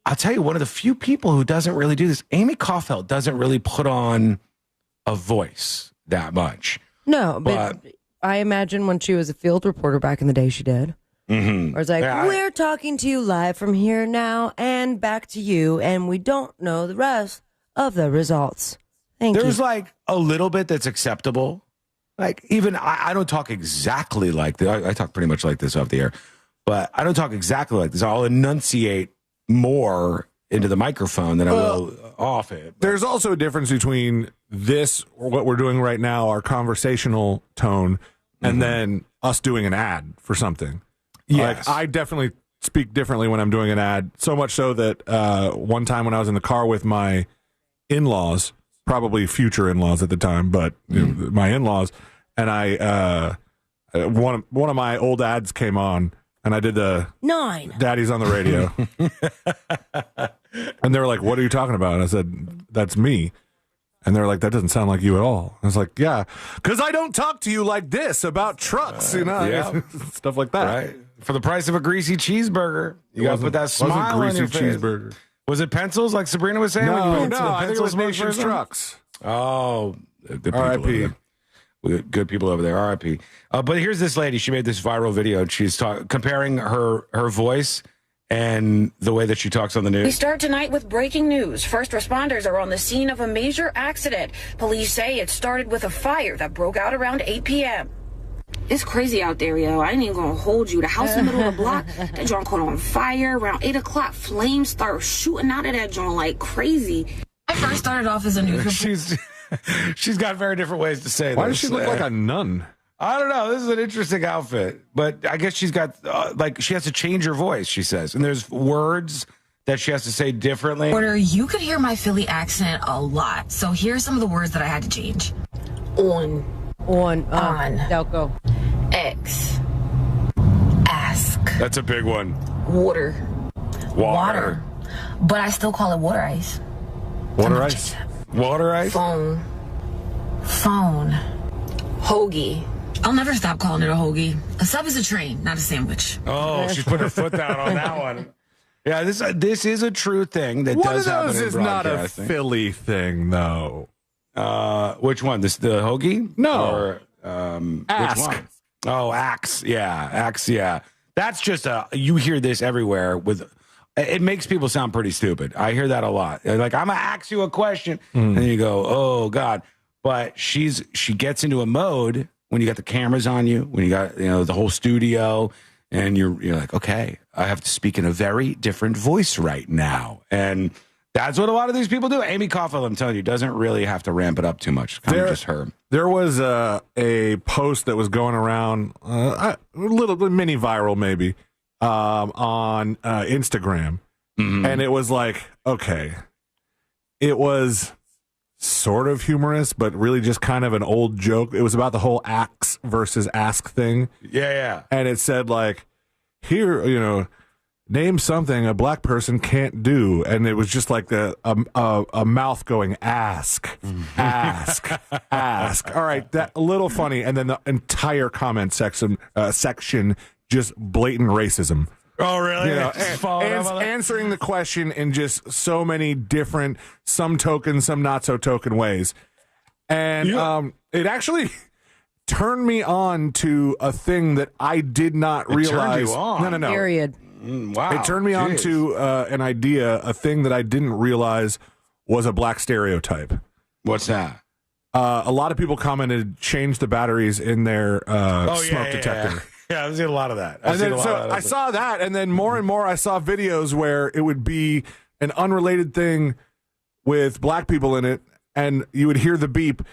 Speaker 25: I'll tell you, one of the few people who doesn't really do this, Amy Kaufeld, doesn't really put on a voice that much.
Speaker 19: No, but I imagine when she was a field reporter back in the day, she did.
Speaker 25: Mm-hmm.
Speaker 19: Or it's like, we're talking to you live from here now and back to you, and we don't know the rest of the results.
Speaker 25: There's like a little bit that's acceptable. Like even I don't talk exactly like this. I talk pretty much like this off the air, but I don't talk exactly like this. I'll enunciate more into the microphone than I will off it.
Speaker 1: But there's also a difference between this, or what we're doing right now, our conversational tone, and then us doing an ad for something.
Speaker 25: Yes.
Speaker 1: Like, I definitely speak differently when I'm doing an ad, so much so that one time when I was in the car with my in-laws, probably future in-laws at the time, but my in-laws, and one of my old ads came on, and I did the
Speaker 19: 9
Speaker 1: Daddy's on the radio. And they were like, what are you talking about? And I said, that's me. And they're like, that doesn't sound like you at all. I was like, yeah, because I don't talk to you like this about trucks, stuff like that.
Speaker 25: Right. For the price of a greasy cheeseburger, you got to put that smile on your face.
Speaker 1: Cheeseburger.
Speaker 25: Was it pencils, like Sabrina was saying?
Speaker 1: No, I think it was Nation's Trucks.
Speaker 25: Oh, good people.
Speaker 1: R.I.P.
Speaker 25: Good people over there. R.I.P. But here's this lady. She made this viral video. And she's comparing her voice and the way that she talks on the news.
Speaker 7: We start tonight with breaking news. First responders are on the scene of a major accident. Police say it started with a fire that broke out around 8 p.m. It's crazy out there, yo. I ain't even gonna hold you. The house in the middle of the block, that joint caught on fire. Around 8 o'clock, flames start shooting out of that joint like crazy. I first started off as a news reporter.
Speaker 25: She's got very different ways to say this.
Speaker 1: Why does she look like a nun?
Speaker 25: I don't know. This is an interesting outfit, but I guess she's got she has to change her voice. She says, and there's words that she has to say differently.
Speaker 7: You could hear my Philly accent a lot, so here's some of the words that I had to change. On,
Speaker 19: Delco,
Speaker 7: X, ask.
Speaker 25: That's a big one.
Speaker 7: Water. But I still call it water ice.
Speaker 1: Water ice.
Speaker 25: Water ice.
Speaker 7: Phone. Hoagie. I'll never stop calling it a hoagie. A sub is a train, not a sandwich.
Speaker 25: Oh, she's put her foot down on that one. Yeah, this is a true thing that does happen in broadcasting.
Speaker 1: One of those is not a Philly thing, though.
Speaker 25: Which one? The hoagie?
Speaker 1: No.
Speaker 25: Or,
Speaker 1: ask.
Speaker 25: Which one? Oh, axe. Yeah, axe. Yeah. That's just you hear this everywhere it makes people sound pretty stupid. I hear that a lot. They're like, I'm going to ask you a question. And then you go, oh, God. But she gets into a mode when you got the cameras on you, when you got the whole studio, and you're like, okay, I have to speak in a very different voice right now. And that's what a lot of these people do. Amy Kaufeld, I'm telling you, doesn't really have to ramp it up too much. Kind of just her.
Speaker 1: There was a post that was going around, a little bit mini viral maybe, on Instagram. And it was like, okay, it was sort of humorous, but really just kind of an old joke. It was about the whole axe versus ask thing.
Speaker 25: Yeah.
Speaker 1: And it said, like, here, name something a black person can't do. And it was just like a mouth going, ask, ask, ask. All right, that a little funny. And then the entire comment section just blatant racism.
Speaker 25: Oh, really?
Speaker 1: Answering the question in just so many different, some token, some not so token ways. And it actually turned me on to a thing that I did not realize.
Speaker 25: Turned you on?
Speaker 1: No.
Speaker 19: Period.
Speaker 25: Wow.
Speaker 1: It turned me on to an idea, a thing that I didn't realize was a black stereotype.
Speaker 25: What's that?
Speaker 1: A lot of people commented, change the batteries in their smoke detector.
Speaker 25: Yeah, I've seen a lot of that.
Speaker 1: I saw that, and then more and more I saw videos where it would be an unrelated thing with black people in it, and you would hear the beep,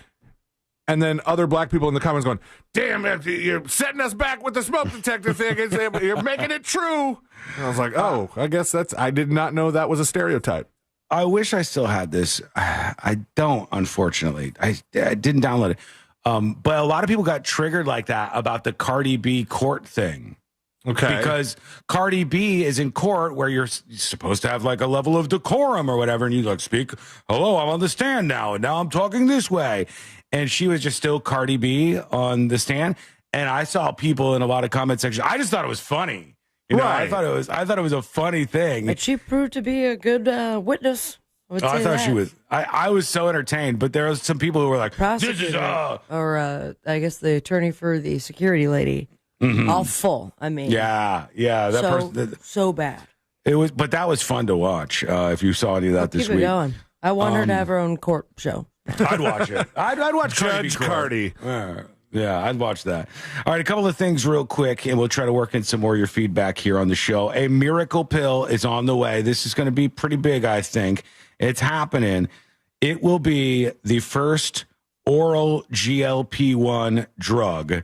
Speaker 1: and then other black people in the comments going, damn, you're setting us back with the smoke detector thing. You're making it true. And I was like, oh, I guess I did not know that was a stereotype.
Speaker 25: I wish I still had this. I don't, unfortunately. I didn't download it. But a lot of people got triggered like that about the Cardi B court thing.
Speaker 1: Okay.
Speaker 25: Because Cardi B is in court where you're supposed to have like a level of decorum or whatever. And you like speak, hello, I'm on the stand now. And now I'm talking this way. And she was just still Cardi B on the stand. And I saw people in a lot of comment sections. I just thought it was funny.
Speaker 1: Right.
Speaker 25: I thought it was a funny thing.
Speaker 19: But she proved to be a good witness.
Speaker 25: I thought she was. I was so entertained, but there was some people who were like, "This is
Speaker 19: or I guess the attorney for the security lady, all full. I mean,
Speaker 25: yeah, that person,
Speaker 19: so bad.
Speaker 25: It was, but that was fun to watch. If you saw any of that this
Speaker 19: keep
Speaker 25: week,
Speaker 19: it going. I want her to have her own court show.
Speaker 25: I'd watch it. I'd watch
Speaker 1: Judge Cardi.
Speaker 25: Yeah, I'd watch that. All right, a couple of things real quick, and we'll try to work in some more of your feedback here on the show. A miracle pill is on the way. This is going to be pretty big, I think. It's happening. It will be the first oral GLP-1 drug.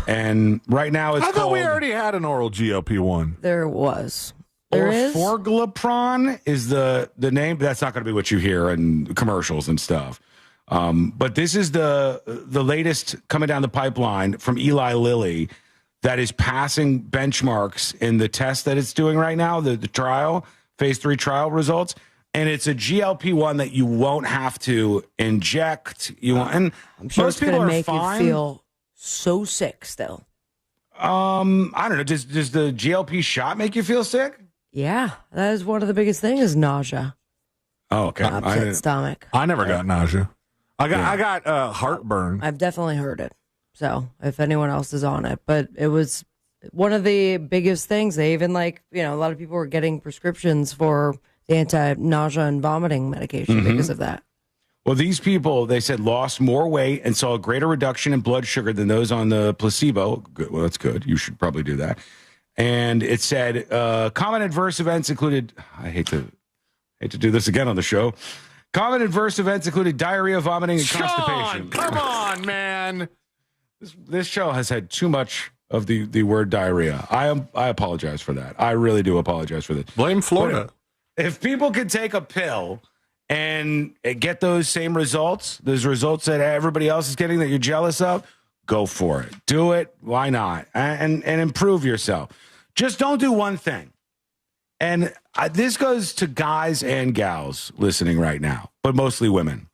Speaker 25: And right now it's
Speaker 1: called... I thought we already had an oral GLP-1.
Speaker 19: There was. There is.
Speaker 25: Orforglipron is the name, but that's not going to be what you hear in commercials and stuff. But this is the latest coming down the pipeline from Eli Lilly that is passing benchmarks in the test that it's doing right now, the trial, phase 3 trial results. And it's a GLP-1 that you won't have to inject. And
Speaker 19: I'm sure
Speaker 25: most
Speaker 19: it's
Speaker 25: people
Speaker 19: going to
Speaker 25: are
Speaker 19: make
Speaker 25: fine.
Speaker 19: you feel so sick still.
Speaker 25: I don't know. Does the GLP shot make you feel sick?
Speaker 19: Yeah, that is one of the biggest things is nausea.
Speaker 25: Oh, okay.
Speaker 19: Upset stomach.
Speaker 1: I never got nausea. I got heartburn.
Speaker 19: I've definitely heard it. So if anyone else is on it, but it was one of the biggest things. They even a lot of people were getting prescriptions for the anti-nausea and vomiting medication because of that.
Speaker 25: Well, these people, they said, lost more weight and saw a greater reduction in blood sugar than those on the placebo. Good. Well, that's good. You should probably do that. And it said common adverse events included, I hate to do this again on the show. Common adverse events included diarrhea, vomiting, and constipation.
Speaker 1: Come on, man.
Speaker 25: This show has had too much of the word diarrhea. I apologize for that. I really do apologize for this.
Speaker 1: Blame Florida.
Speaker 25: If people can take a pill and get those same results, those results that everybody else is getting that you're jealous of, go for it. Do it. Why not? And improve yourself. Just don't do one thing. And this goes to guys and gals listening right now, but mostly women.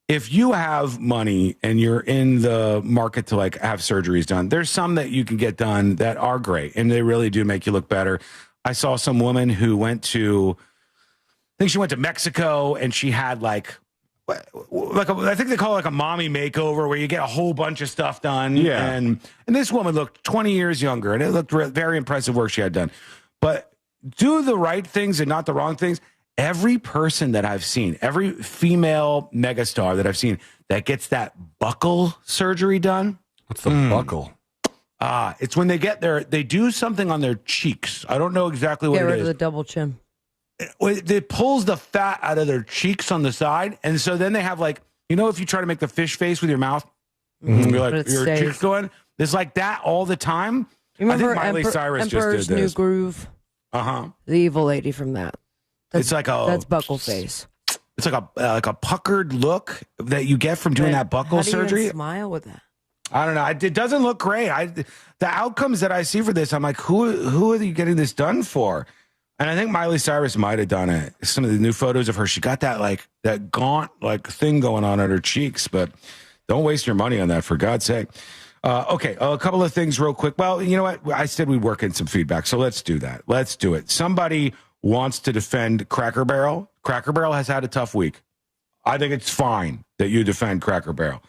Speaker 25: If you have money and you're in the market to have surgeries done, there's some that you can get done that are great and they really do make you look better. I saw some woman who went to Mexico and she had I think they call it a mommy makeover where you get a whole bunch of stuff done.
Speaker 1: Yeah.
Speaker 25: And this woman looked 20 years younger and it looked very impressive work she had done. But do the right things and not the wrong things. Every person that I've seen, every female megastar that I've seen that gets that buckle surgery done.
Speaker 1: What's the buckle?
Speaker 25: It's when they do something on their cheeks. I don't know exactly what it is.
Speaker 19: Get rid of the double chin.
Speaker 25: It pulls the fat out of their cheeks on the side. And so then they have if you try to make the fish face with your mouth, your cheeks going, it's like that all the time.
Speaker 19: You remember
Speaker 25: I think Miley Cyrus
Speaker 19: Emperor's
Speaker 25: just did this.
Speaker 19: New Groove?
Speaker 25: Uh-huh.
Speaker 19: The evil lady from that.
Speaker 25: It's like
Speaker 19: that's buckle face.
Speaker 25: It's like a puckered look that you get from doing that buckle surgery.
Speaker 19: Smile with that.
Speaker 25: I don't know. It doesn't look great. The outcomes that I see for this, I'm like, who are you getting this done for? And I think Miley Cyrus might have done it. Some of the new photos of her, she got that gaunt thing going on her cheeks. But don't waste your money on that, for God's sake. Okay, a couple of things real quick. Well, you know what? I said we'd work in some feedback, so let's do that. Let's do it. Somebody wants to defend Cracker Barrel. Cracker Barrel has had a tough week. I think it's fine that you defend Cracker Barrel.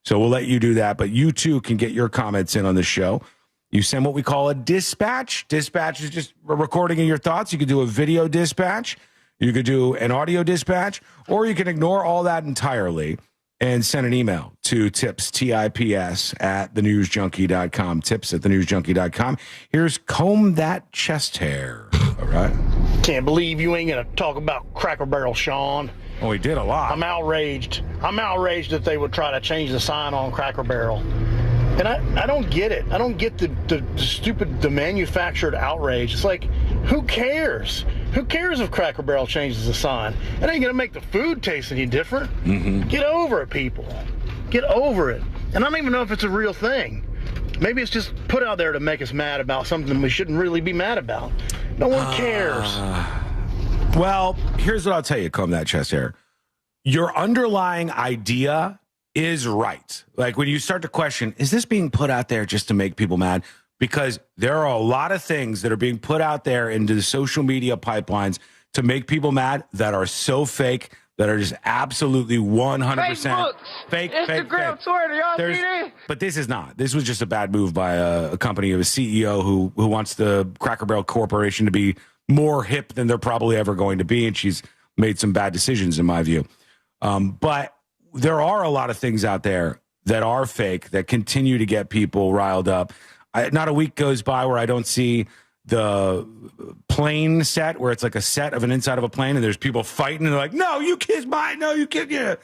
Speaker 25: So we'll let you do that, but you too can get your comments in on the show. You send what we call a dispatch. Dispatch is just a recording of your thoughts. You could do a video dispatch. You could do an audio dispatch, or you can ignore all that entirely and send an email to tips, T-I-P-S, at thenewsjunkie.com, tips at thenewsjunkie.com. Here's Comb That Chest Hair. All right.
Speaker 3: Can't believe you ain't going to talk about Cracker Barrel, Sean.
Speaker 25: Oh, he did a lot.
Speaker 3: I'm outraged. I'm outraged that they would try to change the sign on Cracker Barrel. And I don't get it. I don't get the manufactured outrage. It's like, who cares? Who cares if Cracker Barrel changes the sign? It ain't going to make the food taste any different. Mm-hmm. Get over it, people. Get over it. And I don't even know if it's a real thing. Maybe it's just put out there to make us mad about something we shouldn't really be mad about. No one cares.
Speaker 25: Well, here's what I'll tell you, Comb That Chest Hair. Your underlying idea is right. Like when you start to question, is this being put out there just to make people mad? Because there are a lot of things that are being put out there into the social media pipelines to make people mad that are so fake, that are just absolutely 100% fake.
Speaker 11: Instagram, Twitter, y'all see this?
Speaker 25: But this is not. This was just a bad move by a company of a CEO who wants the Cracker Barrel Corporation to be more hip than they're probably ever going to be, and she's made some bad decisions in my view. But there are a lot of things out there that are fake that continue to get people riled up. Not a week goes by where I don't see the plane set where it's like a set of an inside of a plane and there's people fighting and they're like, no, you kissed mine. No, you kissed you.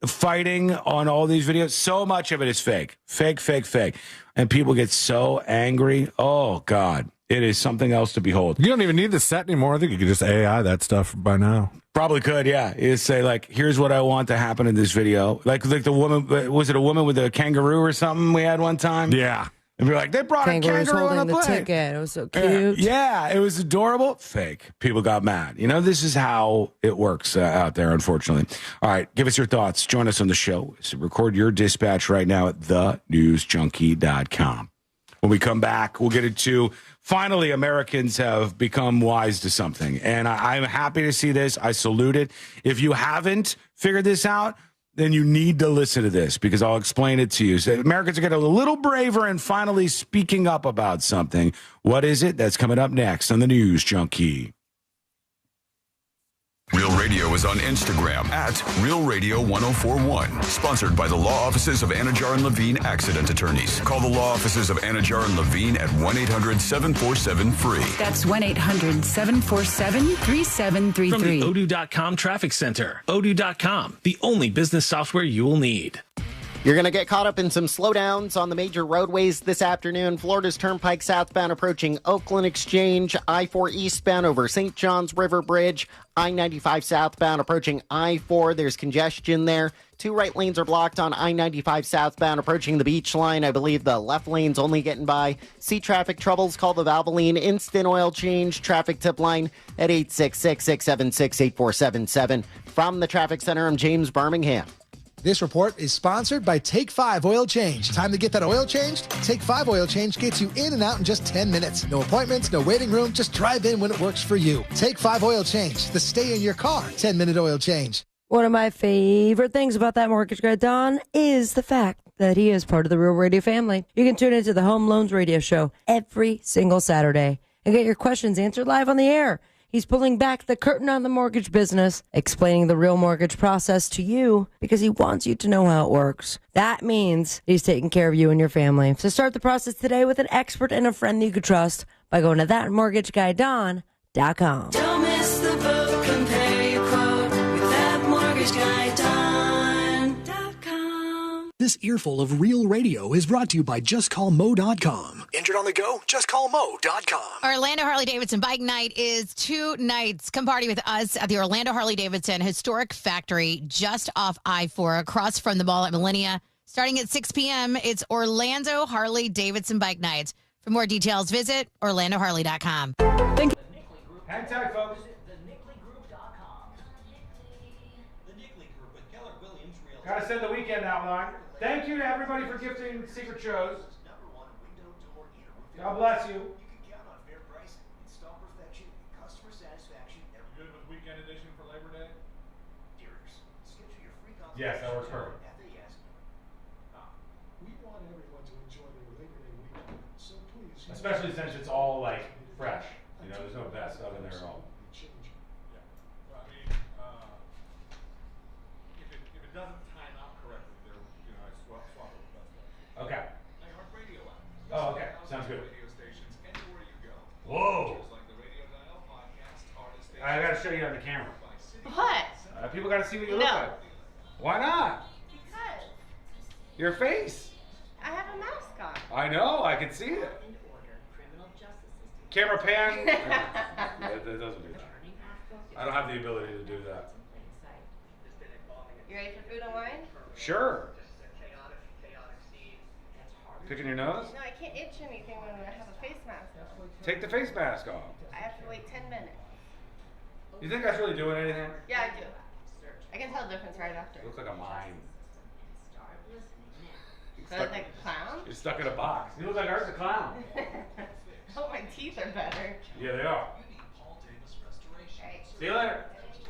Speaker 25: Fighting on all these videos. So much of it is fake. Fake. And people get so angry. Oh, God. It is something else to behold.
Speaker 1: You don't even need the set anymore. I think you could just AI that stuff by now.
Speaker 25: Probably could, yeah. You say, like, here's what I want to happen in this video. Like the woman, was it a woman with a kangaroo or something we had one time?
Speaker 1: Yeah.
Speaker 25: And we're like, they brought a kangaroo on a
Speaker 19: the
Speaker 25: plane.
Speaker 19: ticket. It was so cute.
Speaker 25: Yeah, it was adorable. Fake. People got mad. You know, this is how it works out there, unfortunately. All right, give us your thoughts. Join us on the show. So record your dispatch right now at thenewsjunkie.com. When we come back, we'll get into, finally, Americans have become wise to something. And I'm happy to see this. I salute it. If you haven't figured this out, then you need to listen to this because I'll explain it to you. So Americans are getting a little braver and finally speaking up about something. What is it? That's coming up next on the News Junkie.
Speaker 17: Real Radio is on Instagram at Real Radio 1041. Sponsored by the law offices of Anajar and Levine Accident Attorneys. Call the law offices of Anajar and Levine at 1-800-747-FREE.
Speaker 26: That's 1-800-747-3733.
Speaker 6: From the Odoo.com Traffic Center. Odoo.com, the only business software you will need.
Speaker 8: You're going to get caught up in some slowdowns on the major roadways this afternoon. Florida's Turnpike southbound approaching Oakland Exchange, I-4 eastbound over St. John's River Bridge, I-95 southbound approaching I-4. There's congestion there. 2 right lanes are blocked on I-95 southbound approaching the beach line. I believe the left lane's only getting by. See traffic troubles, call the Valvoline Instant Oil Change traffic tip line at 866-676-8477. From the Traffic Center, I'm James Birmingham.
Speaker 15: This report is sponsored by Take 5 Oil Change. Time to get that oil changed? Take 5 Oil Change gets you in and out in just 10 minutes. No appointments, no waiting room, just drive in when it works for you. Take 5 Oil Change, the stay in your car 10-minute oil change.
Speaker 19: One of my favorite things about that mortgage guy, Don, is the fact that he is part of the Real Radio family. You can tune into the Home Loans Radio Show every single Saturday and get your questions answered live on the air. He's pulling back the curtain on the mortgage business, explaining the real mortgage process to you because he wants you to know how it works. That means he's taking care of you and your family. So start the process today with an expert and a friend you could trust by going to thatmortgageguyDon.com.
Speaker 20: Don't miss the boat, compare your quote with thatmortgageguyDon.com.
Speaker 4: This earful of Real Radio is brought to you by JustCallMo.com.
Speaker 22: Injured
Speaker 2: on the go? Just call Mo.com.
Speaker 16: Orlando Harley-Davidson Bike Night is 2 nights. Come party with us at the Orlando Harley-Davidson Historic Factory just off I-4 across from the mall at Millennia. Starting at 6 p.m., it's Orlando Harley-Davidson Bike Night. For more details, visit OrlandoHarley.com.
Speaker 25: Hang tight, folks. Gotta send the weekend outline. Thank you to everybody for gifting secret shows. God bless you.
Speaker 1: Good with weekend edition for Labor Day?
Speaker 25: Yes, that works perfect.
Speaker 14: We want everyone to enjoy their Labor Day weekend, so please.
Speaker 25: Especially since it's all like fresh. You know, there's no bad stuff in there at all.
Speaker 1: Well, I mean, if it doesn't time out correctly, there, I swap it with that stuff.
Speaker 25: Okay.
Speaker 6: iHeartRadio app.
Speaker 25: Oh, okay. Sounds good.
Speaker 6: Radio stations anywhere you go.
Speaker 25: Whoa.
Speaker 6: Just like the Radio Dial podcast, artist
Speaker 25: I gotta show you on the camera.
Speaker 18: What?
Speaker 25: People gotta see what you look like. Why not?
Speaker 18: Because
Speaker 25: Your face.
Speaker 18: I have a mask on.
Speaker 25: I know. I can see it. Camera pan. That doesn't do that. I don't have the ability to do that.
Speaker 18: You ready for food and wine?
Speaker 25: Sure. Picking your nose?
Speaker 18: No, I can't itch anything when I have a face mask on.
Speaker 25: Take the face mask off.
Speaker 18: I have to wait 10 minutes.
Speaker 25: You think that's really doing anything?
Speaker 18: Yeah, I do. I can tell the difference right after.
Speaker 25: It looks like a mime.
Speaker 18: Do I look like a clown?
Speaker 25: You're stuck in a box. You look like Art the Clown.
Speaker 18: Oh, my teeth are better.
Speaker 25: Yeah, they are.
Speaker 18: Right.
Speaker 25: See you later.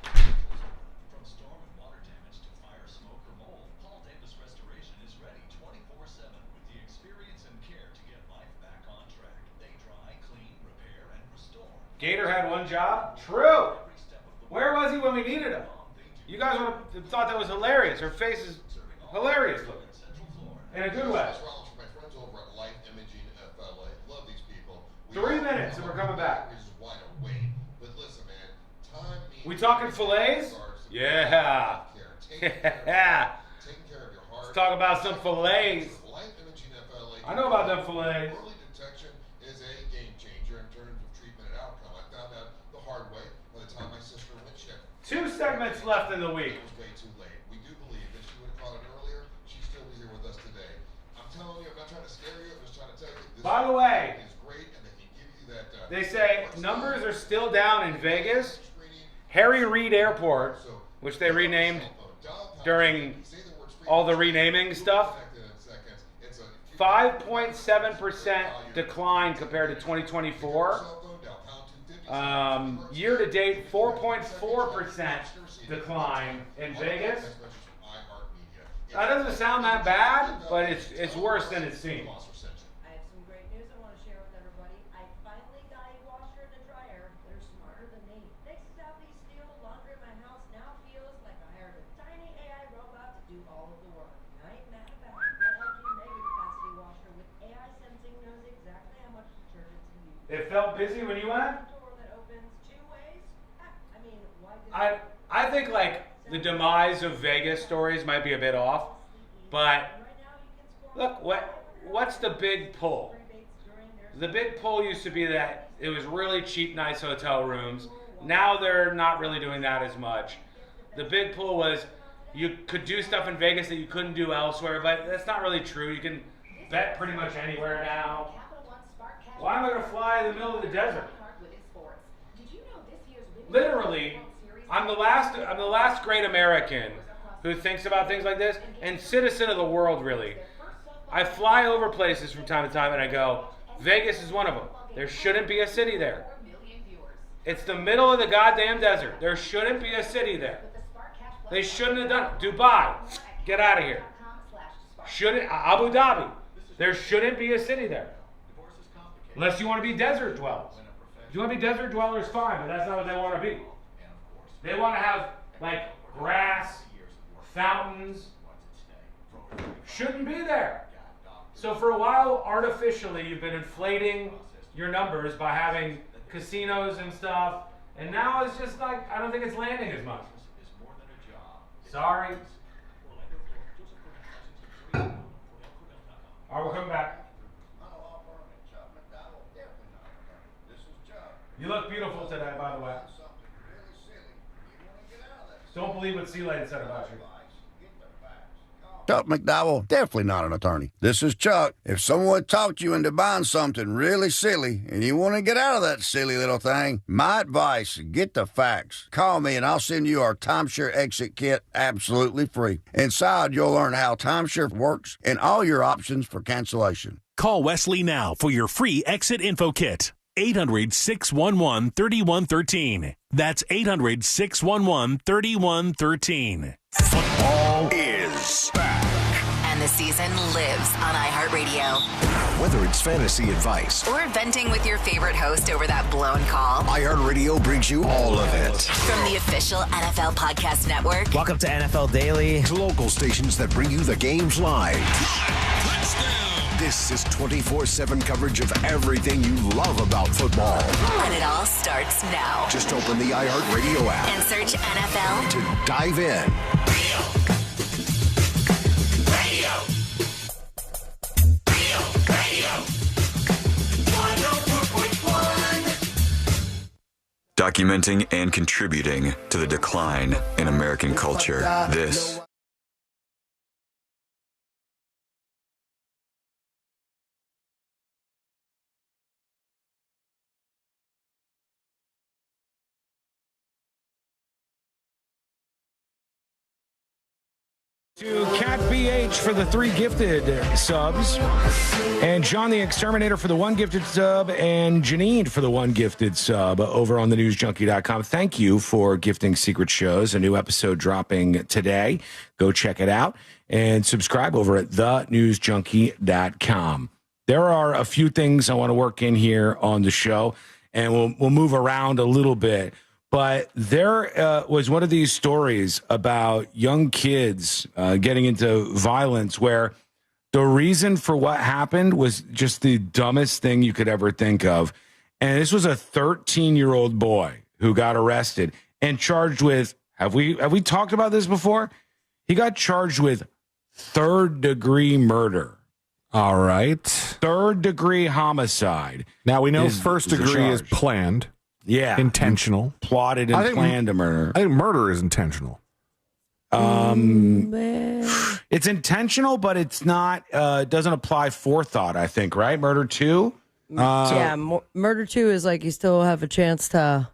Speaker 6: From storm and water damage to fire, smoke, or mold, Paul Davis Restoration is ready 24/7 with the experience and care to get life back on track. They dry, clean, repair, and restore.
Speaker 25: Gator had one job? True. Where was he when we needed him? You guys would have thought that was hilarious. Her face is hilarious looking. In a good way.
Speaker 21: My friends over at Life Imaging FLA. Love these people.
Speaker 25: 3 minutes and we're coming back.
Speaker 21: Wide awake. But listen, man, time means
Speaker 25: We talking fillets? Yeah. Yeah.
Speaker 21: taking care of your heart.
Speaker 25: Let's talk about some fillets.
Speaker 21: Life Imaging FLA.
Speaker 25: I know about them fillets.
Speaker 21: Early detection is a game changer in terms of treatment and outcome. I found out the hard way by the time my sister went check.
Speaker 25: 2 segments left in the week.
Speaker 21: It was way too late. We do believe that she would have caught it earlier. She'd still be here with us today. I'm telling you, I'm not trying to scare you. I'm just trying to tell you. This
Speaker 25: By the way,
Speaker 21: is great, and they can give you that.
Speaker 25: they say numbers are still down in Vegas. Harry Reid Airport, which they renamed during all the renaming stuff, 5.7% decline compared to 2024. Year to date, 4.4% decline in Vegas. That doesn't sound that bad, but it's worse than it seems.
Speaker 19: I have some great news I want to share with everybody. I finally got a washer and a dryer that are smarter than me. Thanks to Southeast Steel, the laundry in my house now feels like I hired a tiny AI robot to do all of the work. And I ain't mad about it. That LG mega capacity washer with AI sensing knows exactly how much detergent to use.
Speaker 25: It felt busy when you went?
Speaker 19: Door that opens 2 ways. I mean, why did
Speaker 25: I think like the demise of Vegas stories might be a bit off, but look, what's the big pull? The big pull used to be that it was really cheap, nice hotel rooms. Now they're not really doing that as much. The big pull was you could do stuff in Vegas that you couldn't do elsewhere, but that's not really true. You can bet pretty much anywhere now. Why am I going to fly in the middle of the desert? Literally, I'm the last great American who thinks about things like this, and citizen of the world, really. I fly over places from time to time, and I go, Vegas is one of them. There shouldn't be a city there. It's the middle of the goddamn desert. There shouldn't be a city there. They shouldn't have done it. Dubai, get out of here. Abu Dhabi, there shouldn't be a city there. Unless you want to be desert dwellers. If you want to be desert dwellers, fine, but that's not what they want to be. They want to have, like, grass, fountains. Shouldn't be there. So for a while, artificially, you've been inflating your numbers by having casinos and stuff, and now it's just like, I don't think it's landing as much. Sorry. All right, we'll come back. You look beautiful today, by the way. Don't believe what C-Lane said about you.
Speaker 9: Chuck McDowell, definitely not an attorney. This is Chuck. If someone talked you into buying something really silly and you want to get out of that silly little thing, my advice, get the facts. Call me and I'll send you our timeshare exit kit absolutely free. Inside, you'll learn how timeshare works and all your options for cancellation.
Speaker 4: Call Wesley now for your free exit info kit. 800-611-3113. That's 800-611-3113.
Speaker 17: Football is back.
Speaker 10: And the season lives on iHeartRadio.
Speaker 2: Whether it's fantasy advice
Speaker 10: Or venting with your favorite host over that blown call.
Speaker 2: iHeartRadio brings you all of it.
Speaker 10: From the official NFL Podcast Network.
Speaker 12: Welcome to NFL Daily.
Speaker 2: To local stations that bring you the games live. This is 24/7 coverage of everything you love about football.
Speaker 10: And it all starts now.
Speaker 2: Just open the iHeartRadio app
Speaker 10: And search NFL
Speaker 2: to dive in.
Speaker 17: Documenting and contributing to the decline in American culture. This
Speaker 25: To Cat BH for the 3 gifted subs, and John the Exterminator for the 1 gifted sub, and Janine for the 1 gifted sub over on thenewsjunkie.com. Thank you for gifting Secret Shows, a new episode dropping today. Go check it out and subscribe over at thenewsjunkie.com. There are a few things I want to work in here on the show, and we'll move around a little bit. But there was one of these stories about young kids getting into violence where the reason for what happened was just the dumbest thing you could ever think of. And this was a 13-year-old boy who got arrested and charged with, have we talked about this before? He got charged with 3rd-degree murder.
Speaker 1: All right.
Speaker 25: 3rd-degree homicide.
Speaker 1: Now, we know first degree is planned.
Speaker 25: Yeah.
Speaker 1: Intentional.
Speaker 25: Plotted and planned to murder.
Speaker 1: I think murder is intentional.
Speaker 25: It's intentional, but it's not, doesn't apply forethought, I think, right? Murder 2?
Speaker 19: Murder 2 is like you still have a chance to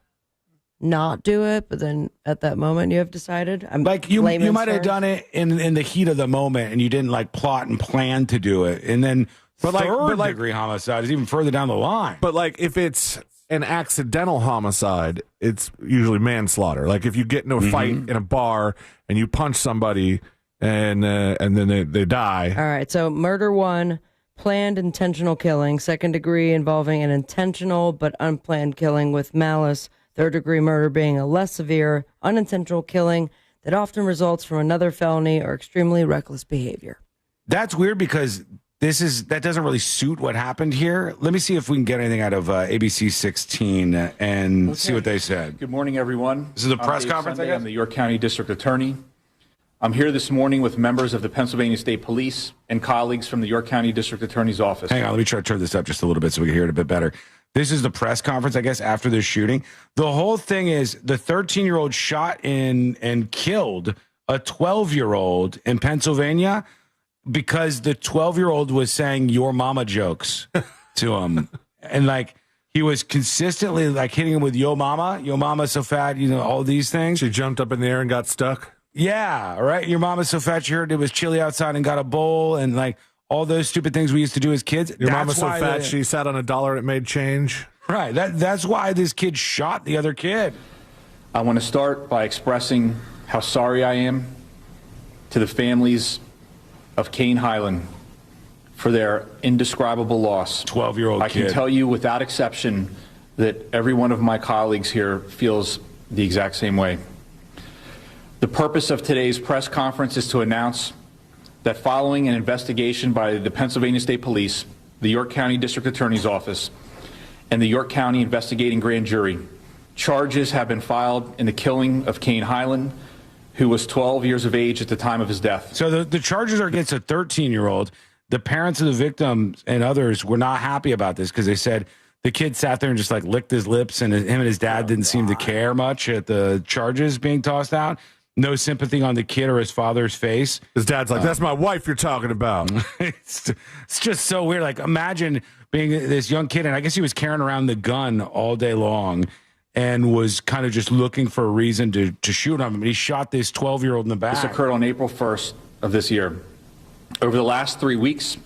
Speaker 19: not do it, but then at that moment you have decided.
Speaker 25: Like you might have done it in the heat of the moment and you didn't like plot and plan to do it. And then third degree homicide is even further down the line.
Speaker 1: But like if it's an accidental homicide, it's usually manslaughter. Like if you get into a fight in a bar and you punch somebody and then they die.
Speaker 19: All right, so murder 1, planned intentional killing, 2nd degree involving an intentional but unplanned killing with malice, 3rd degree murder being a less severe, unintentional killing that often results from another felony or extremely reckless behavior.
Speaker 25: That's weird because that doesn't really suit what happened here. Let me see if we can get anything out of ABC 16 and see what they said.
Speaker 13: Good morning, everyone.
Speaker 25: This is a press conference, I guess?
Speaker 13: I'm the York County District Attorney. I'm here this morning with members of the Pennsylvania State Police and colleagues from the York County District Attorney's Office.
Speaker 25: Hang on, let me try to turn this up just a little bit so we can hear it a bit better. This is the press conference, I guess, after this shooting. The whole thing is the 13-year-old shot and killed a 12-year-old in Pennsylvania because the 12-year-old was saying your mama jokes to him. And like he was consistently like hitting him with yo mama so fat, all these things.
Speaker 1: She jumped up in the air and got stuck.
Speaker 25: Yeah, right. Your mama's so fat she heard it was chilly outside and got a bowl and like all those stupid things we used to do as kids.
Speaker 1: Your mama's so fat she sat on $1 and it made change.
Speaker 25: Right. That's why this kid shot the other kid.
Speaker 13: I want to start by expressing how sorry I am to the families of Kane Highland for their indescribable loss.
Speaker 25: 12-year-old kid.
Speaker 13: I can tell you without exception that every one of my colleagues here feels the exact same way. The purpose of today's press conference is to announce that following an investigation by the Pennsylvania State Police, the York County District Attorney's Office, and the York County Investigating Grand Jury, charges have been filed in the killing of Kane Highland, who was 12 years of age at the time of his death.
Speaker 25: So the charges are against a 13-year-old. The parents of the victims and others were not happy about this because they said the kid sat there and just like licked his lips, and him and his dad didn't seem to care much at the charges being tossed out. No sympathy on the kid or his father's face.
Speaker 1: His dad's like, that's my wife you're talking about.
Speaker 25: It's just so weird. Like, imagine being this young kid, and I guess he was carrying around the gun all day long and was kind of just looking for a reason to shoot him. And he shot this 12-year-old in the back.
Speaker 13: This occurred on April 1st of this year. Over the last 3 weeks,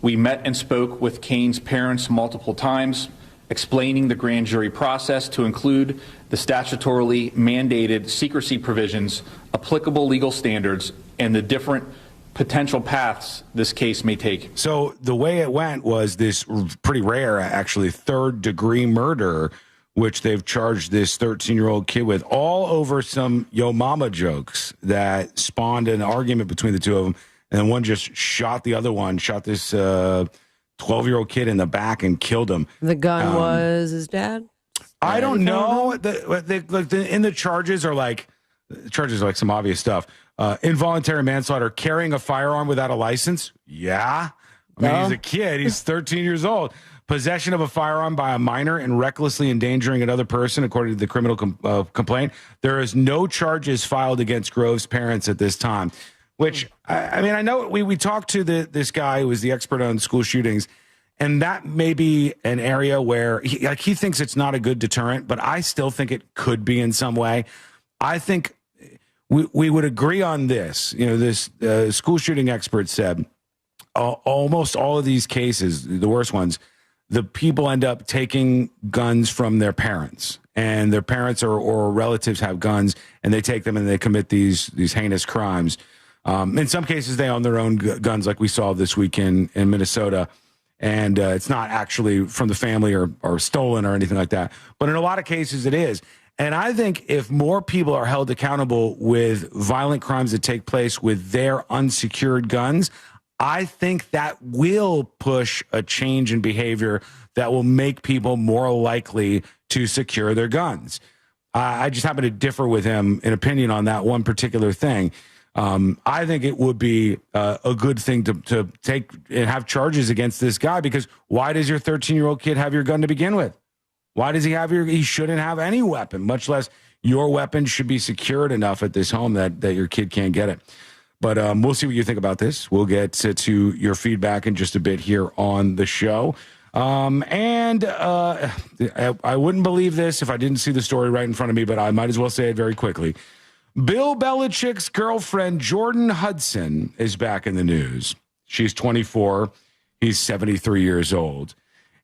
Speaker 13: we met and spoke with Kane's parents multiple times, explaining the grand jury process to include the statutorily mandated secrecy provisions, applicable legal standards, and the different potential paths this case may take.
Speaker 25: So the way it went was this pretty rare, actually, third-degree murder, which they've charged this 13-year-old kid with, all over some yo mama jokes that spawned an argument between the two of them. And one just shot the other one, shot this 12-year-old kid in the back and killed him.
Speaker 19: The gun was his dad?
Speaker 25: I don't know. In the charges are like some obvious stuff. Involuntary manslaughter, carrying a firearm without a license. Yeah. I mean, he's a kid. He's 13 years old. Possession of a firearm by a minor and recklessly endangering another person, according to the criminal complaint. There is no charges filed against Grove's parents at this time. Which, I mean, I know we talked to this guy who was the expert on school shootings, and that may be an area where he thinks it's not a good deterrent, but I still think it could be in some way. I think we would agree on this. You know, this school shooting expert said almost all of these cases, the worst ones, the people end up taking guns from their parents, and their parents or relatives have guns, and they take them and they commit these heinous crimes. In some cases, they own their own guns, like we saw this weekend in Minnesota, and it's not actually from the family or stolen or anything like that. But in a lot of cases, it is. And I think if more people are held accountable with violent crimes that take place with their unsecured guns, I think that will push a change in behavior that will make people more likely to secure their guns. I just happen to differ with him in opinion on that one particular thing. I think it would be a good thing to take and have charges against this guy, because why does your 13-year-old kid have your gun to begin with? Why does he shouldn't have any weapon, much less your weapon should be secured enough at this home that your kid can't get it. But we'll see what you think about this. We'll get to your feedback in just a bit here on the show. I wouldn't believe this if I didn't see the story right in front of me, but I might as well say it very quickly. Bill Belichick's girlfriend, Jordan Hudson, is back in the news. She's 24. He's 73 years old.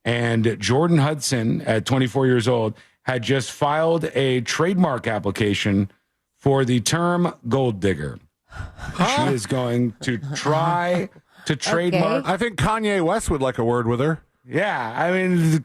Speaker 25: And Jordan Hudson, at 24 years old, had just filed a trademark application for the term gold digger. She is going to try to trademark.
Speaker 1: I think Kanye West would like a word with her.
Speaker 25: Yeah, I mean, the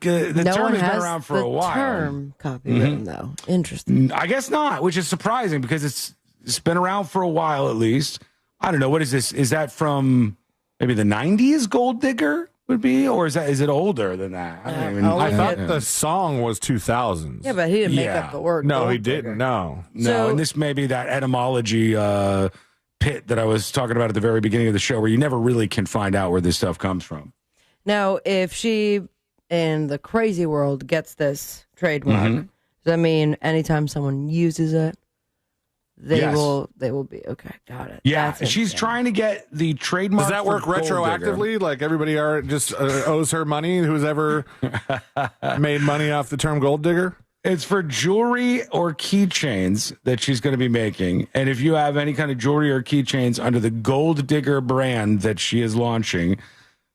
Speaker 25: term has been around for a while.
Speaker 19: Term copywritten, though. Interesting.
Speaker 25: I guess not, which is surprising because it's been around for a while at least. I don't know. What is this? Is that from maybe the 90s gold digger would be? Or is it older than that?
Speaker 1: I thought the song was 2000s.
Speaker 19: Yeah, but he didn't make up the word.
Speaker 1: No,
Speaker 19: gold
Speaker 1: he didn't.
Speaker 19: digger.
Speaker 1: No.
Speaker 25: No, and this may be that etymology pit that I was talking about at the very beginning of the show where you never really can find out where this stuff comes from.
Speaker 19: Now, if she, in the crazy world, gets this trademark, does that mean anytime someone uses it, they will be, okay, got it.
Speaker 25: Yeah, she's trying to get the trademark.
Speaker 1: Does that work retroactively? Like everybody just owes her money who's ever made money off the term gold digger?
Speaker 25: It's for jewelry or keychains that she's going to be making. And if you have any kind of jewelry or keychains under the Gold Digger brand that she is launching,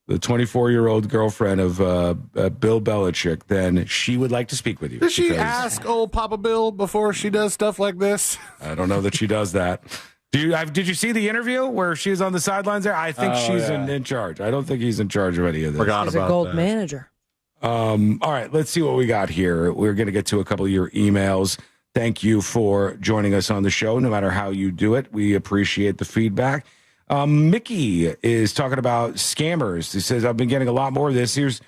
Speaker 25: the 24-year-old girlfriend of Bill Belichick, then she would like to speak with you.
Speaker 1: Does she ask old Papa Bill before she does stuff like this?
Speaker 25: I don't know that she does that. Did you see the interview where she was on the sidelines there? I think she's in charge. I don't think he's in charge of any of this.
Speaker 19: She's a gold manager.
Speaker 25: All right, let's see what we got here. We're going to get to a couple of your emails. Thank you for joining us on the show, no matter how you do it. We appreciate the feedback. Mickey is talking about scammers. He says, I've been getting a lot more of this. Here's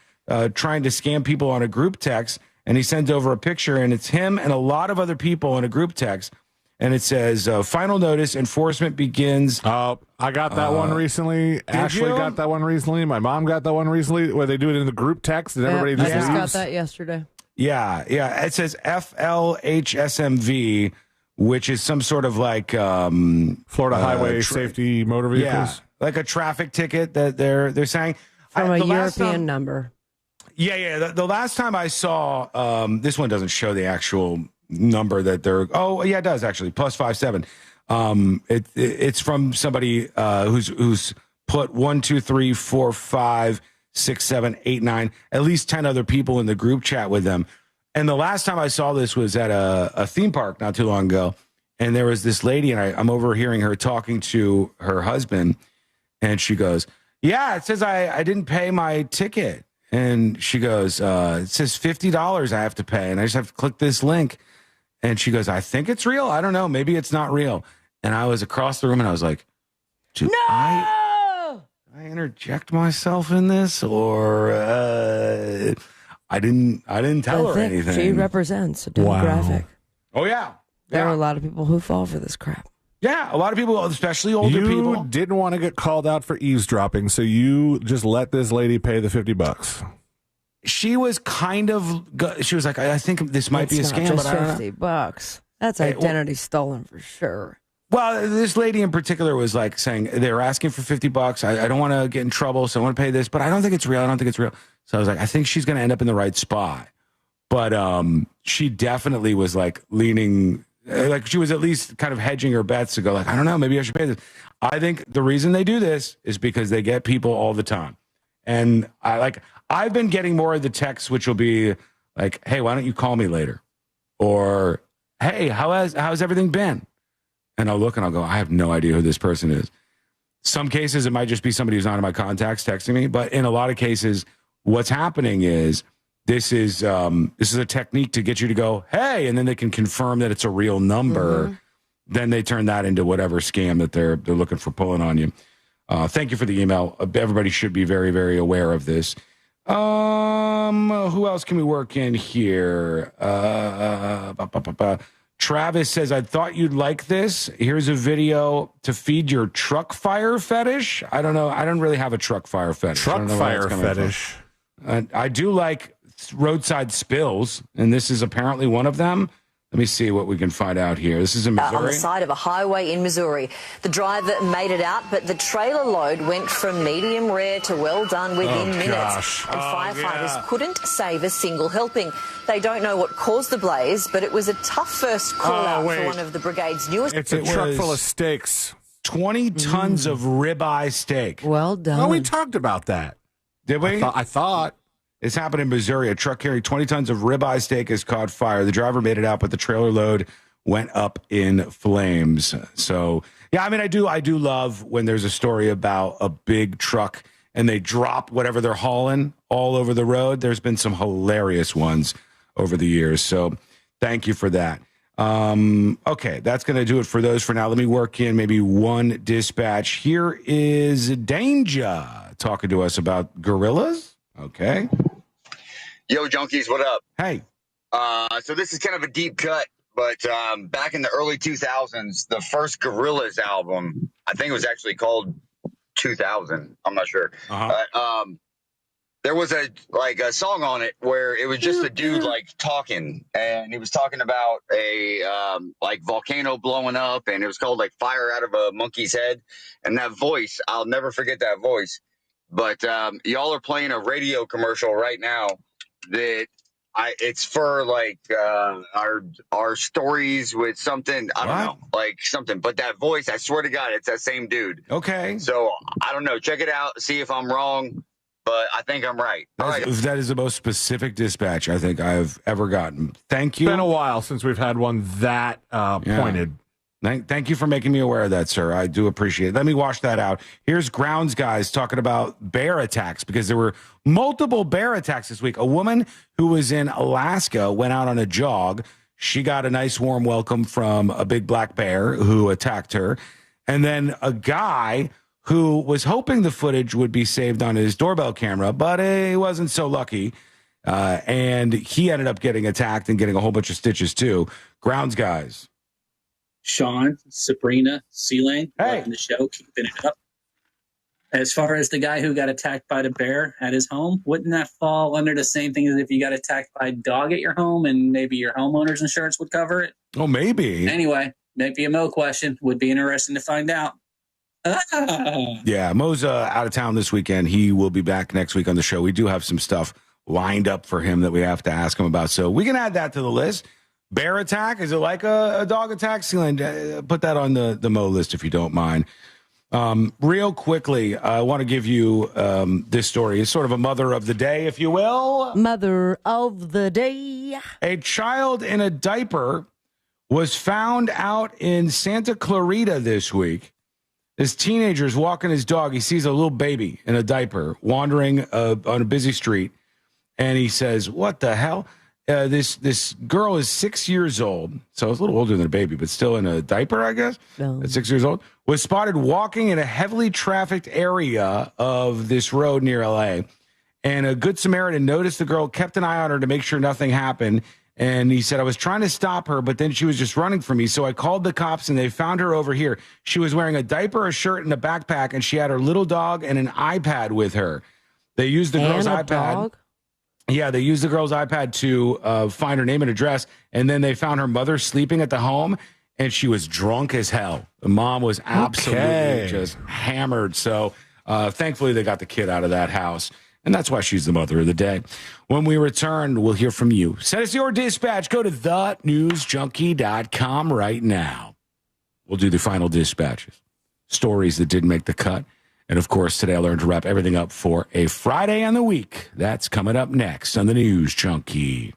Speaker 25: trying to scam people on a group text, and he sends over a picture, and it's him and a lot of other people in a group text, and it says, final notice, enforcement begins.
Speaker 1: Oh, I got that one recently. Ashley got that one recently. My mom got that one recently, where they do it in the group text and everybody just
Speaker 19: I just got
Speaker 1: leaves.
Speaker 19: that yesterday.
Speaker 25: Yeah. It says FLHSMV, which is some sort of like
Speaker 1: Florida Highway Safety Motor Vehicles.
Speaker 25: Yeah, like a traffic ticket that they're saying.
Speaker 19: From a European number.
Speaker 25: Yeah. The last time I saw, this one doesn't show the actual number that they're. Oh, yeah, it does actually. +57. It's from somebody who's put 1, 2, 3, 4, 5, 6, 7, 8, 9, at least 10 other people in the group chat with them. And the last time I saw this was at a theme park not too long ago. And there was this lady, and I'm overhearing her talking to her husband. And she goes, yeah, it says I didn't pay my ticket. And she goes, it says $50 I have to pay. And I just have to click this link. And she goes, I think it's real. I don't know. Maybe it's not real. And I was across the room and I was like, do I interject myself in this? Or I didn't tell her anything.
Speaker 19: She represents a demographic.
Speaker 25: Oh, yeah.
Speaker 19: There are a lot of people who fall for this crap.
Speaker 25: Yeah, a lot of people, especially older people.
Speaker 1: You didn't want to get called out for eavesdropping, so you just let this lady pay the $50.
Speaker 25: She was she was like, I think this might be a scam,
Speaker 19: just
Speaker 25: but I don't know.
Speaker 19: $50. That's identity stolen for sure.
Speaker 25: Well, this lady in particular was like saying they were asking for $50. I don't want to get in trouble, so I want to pay this, but I don't think it's real. I don't think it's real. So I was like, I think she's going to end up in the right spot. But she definitely was like leaning, like she was at least kind of hedging her bets to go like, I don't know, maybe I should pay this. I think the reason they do this is because they get people all the time. And I've been getting more of the texts, which will be like, hey, why don't you call me later? Or, hey, how's everything been? And I'll look and I'll go, I have no idea who this person is. Some cases, it might just be somebody who's not in my contacts texting me. But in a lot of cases, what's happening is this is a technique to get you to go, hey, and then they can confirm that it's a real number. Mm-hmm. Then they turn that into whatever scam that they're looking for pulling on you. Thank you for the email. Everybody should be very, very aware of this. Who else can we work in here? Travis says, I thought you'd like this. Here's a video to feed your truck fire fetish. I don't know. I don't really have a truck fire fetish.
Speaker 1: Truck fire fetish.
Speaker 25: I do like roadside spills, and this is apparently one of them. Let me see what we can find out here. This is in Missouri.
Speaker 3: On the side of a highway in Missouri. The driver made it out, but the trailer load went from medium rare to well done within minutes. And firefighters couldn't save a single helping. They don't know what caused the blaze, but it was a tough first call out for one of the brigade's newest.
Speaker 1: It's a truck full of steaks.
Speaker 25: 20 tons of ribeye steak.
Speaker 19: Well done.
Speaker 1: Oh, we talked about that.
Speaker 25: Did we?
Speaker 1: I thought.
Speaker 25: This happened in Missouri. A truck carrying 20 tons of ribeye steak has caught fire. The driver made it out, but the trailer load went up in flames. So, yeah, I mean, I do love when there's a story about a big truck and they drop whatever they're hauling all over the road. There's been some hilarious ones over the years. So thank you for that. Okay, that's going to do it for those for now. Let me work in maybe one dispatch. Here is Danger talking to us about gorillas. Okay.
Speaker 5: Yo, junkies, what up?
Speaker 25: Hey.
Speaker 5: So this is kind of a deep cut, but back in the early 2000s, the first Gorillaz album, I think it was actually called 2000. I'm not sure. But there was a song on it where it was just a dude like talking, and he was talking about a volcano blowing up, and it was called like Fire Out of a Monkey's Head. And that voice, I'll never forget that voice. But y'all are playing a radio commercial right now that it's for like our stories with something. I don't know, like something. But that voice, I swear to God, it's that same dude.
Speaker 25: Okay.
Speaker 5: So I don't know. Check it out. See if I'm wrong. But I think I'm right.
Speaker 25: That is the most specific dispatch I think I've ever gotten. Thank you.
Speaker 1: It's been a while since we've had one that pointed.
Speaker 25: Thank you for making me aware of that, sir. I do appreciate it. Let me wash that out. Here's Grounds guys talking about bear attacks because there were multiple bear attacks this week. A woman who was in Alaska went out on a jog. She got a nice warm welcome from a big black bear who attacked her. And then a guy who was hoping the footage would be saved on his doorbell camera, but he wasn't so lucky. And he ended up getting attacked and getting a whole bunch of stitches too. Grounds guys.
Speaker 7: Sean, Sabrina, C-Lane,
Speaker 25: Hey.
Speaker 7: loving the show, keeping it up. As far as the guy who got attacked by the bear at his home, wouldn't that fall under the same thing as if you got attacked by a dog at your home and maybe your homeowner's insurance would cover it?
Speaker 25: Oh, maybe.
Speaker 7: Anyway, maybe a Mo question. Would be interesting to find out.
Speaker 25: Yeah, Mo's out of town this weekend. He will be back next week on the show. We do have some stuff lined up for him that we have to ask him about. So we can add that to the list. Bear attack? Is it like a dog attack? Celine, put that on the Mo list if you don't mind. Real quickly, I want to give you this story. It's sort of a mother of the day, if you will.
Speaker 19: Mother of the day.
Speaker 25: A child in a diaper was found out in Santa Clarita this week. This teenager's walking his dog. He sees a little baby in a diaper wandering on a busy street. And he says, what the hell? This girl is 6 years old. So it's a little older than a baby, but still in a diaper, I guess. At 6 years old. Was spotted walking in a heavily trafficked area of this road near LA. And a good Samaritan noticed the girl, kept an eye on her to make sure nothing happened. And he said, I was trying to stop her, but then she was just running from me. So I called the cops and they found her over here. She was wearing a diaper, a shirt, and a backpack. And she had her little dog and an iPad with her. They used the girl's iPad.
Speaker 19: Dog?
Speaker 25: Yeah, they used the girl's iPad to find her name and address. And then they found her mother sleeping at the home. And she was drunk as hell. The mom was absolutely just hammered. So thankfully they got the kid out of that house. And that's why she's the mother of the day. When we return, we'll hear from you. Send us your dispatch. Go to thenewsjunkie.com right now. We'll do the final dispatches. Stories that didn't make the cut. And, of course, today I learned to wrap everything up for a Friday on the week. That's coming up next on the News Junkie.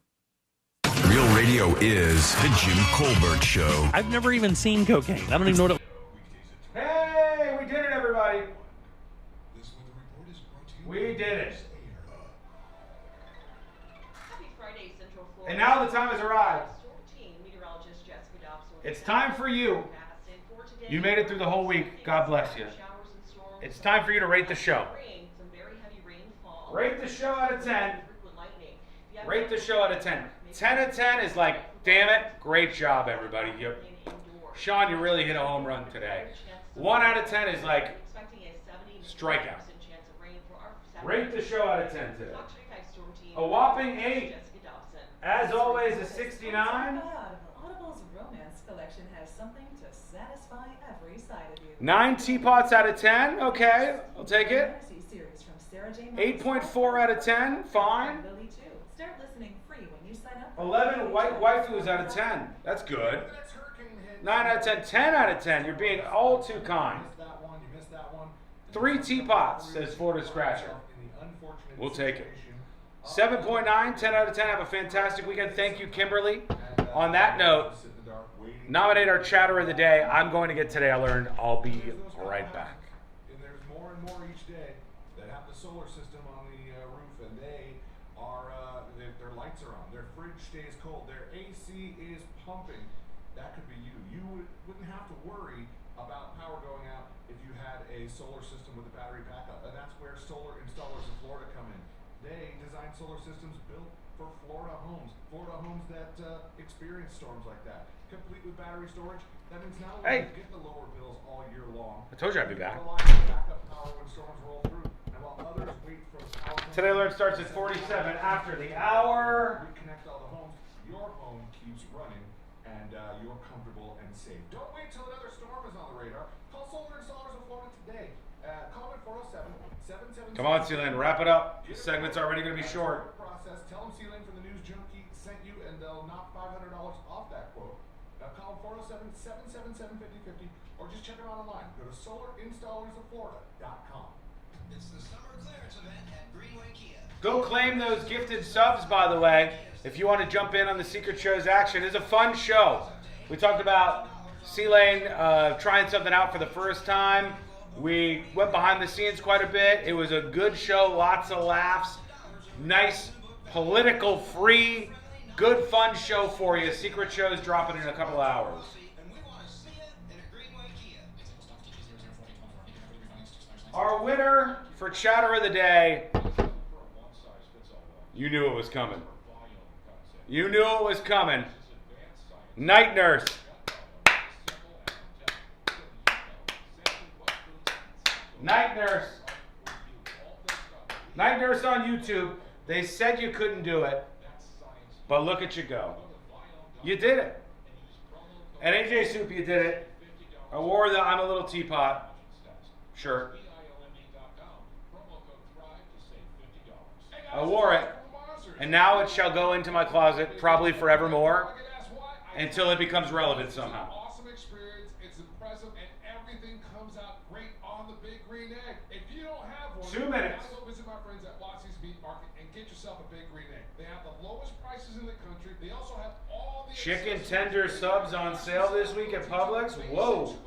Speaker 17: Real radio is the Jim Colbert Show.
Speaker 11: I've never even seen cocaine. I don't even know what it...
Speaker 25: Hey, we did it, everybody. We did it.
Speaker 18: Happy Friday, Central Florida.
Speaker 25: And now the time has arrived. It's time for you. You made it through the whole week. God bless you. It's time for you to rate the show. Rate the show out of 10. Rate the show out of 10. 10 out of 10 is like, damn it, great job, everybody. Sean, you really hit a home run today. 1 out of 10 is like, strikeout. Rate the show out of 10 today. A whopping 8. As always, a 69.
Speaker 12: Audible's romance collection has something to satisfy every side of you.
Speaker 25: 9 teapots out of 10. Okay, I'll take it. 8.4 out of 10. Fine.
Speaker 12: Start listening free when you sign up.
Speaker 25: 11 white waifus out of 10. That's good. 9 out of 10. 10 out of 10. You're being all too kind. 3 teapots, says Florida Scratcher. We'll take it. 7.9, 10 out of 10. Have a fantastic weekend. Thank you, Kimberly. On that note, nominate our chatter of the day. I'm going to get Today I Learned. I'll be right back.
Speaker 21: And there's more and more each day that have the solar system on the roof, and they are their lights are on, their fridge stays cold, their AC is pumping. That could be you. You wouldn't have to worry about power going out if you had a solar system with a battery backup, and that's where Solar Installers of Florida come in. They design solar systems built for Florida homes that experience storms like that, complete with battery storage. That means not only you get the lower bills all year long.
Speaker 25: I told you I'd be back.
Speaker 21: Backup power when storms roll through, and while others wait for the power.
Speaker 25: Today Alert starts at 47 after the hour.
Speaker 21: Reconnect all the homes. Your home keeps running, and you're comfortable and safe. Don't wait till another storm is on the radar. Call Solar Installers of Florida today. Call it 407-777.
Speaker 25: Come on, Celine, wrap it up. This segment's already going to be short.
Speaker 21: Process. Tell them Celine from the News Junkie sent you, and they'll knock $500 off that quote. Now call 407-777-5050, or just check them out online. Go to solarinstallersoflorida.com.
Speaker 6: It's the summer clearance event at Greenway Kia.
Speaker 25: Go claim those gifted subs, by the way, if you want to jump in on the Secret Show's action. It's a fun show. We talked about C-Lane trying something out for the first time. We went behind the scenes quite a bit. It was a good show, lots of laughs. Nice, political, free, good, fun show for you. Secret Show's dropping in a couple hours. Our winner for Chatter of the Day, you knew it was coming. You knew it was coming. Night Nurse. Night Nurse. Night Nurse on YouTube. They said you couldn't do it, but look at you go. You did it. At AJ Soup, you did it. I wore the I'm a Little Teapot shirt. I wore it, and now it shall go into my closet, probably forevermore, until it becomes relevant somehow.
Speaker 21: Awesome experience. It's impressive, and everything comes out great on the Big Green Egg. If you don't have one,
Speaker 25: 2 minutes.
Speaker 21: go visit my friends at Watsy's Meat Market and get yourself a Big Green Egg. They have the lowest prices in the country. They also have all the
Speaker 25: Chicken tender subs on sale this week at Publix. Whoa.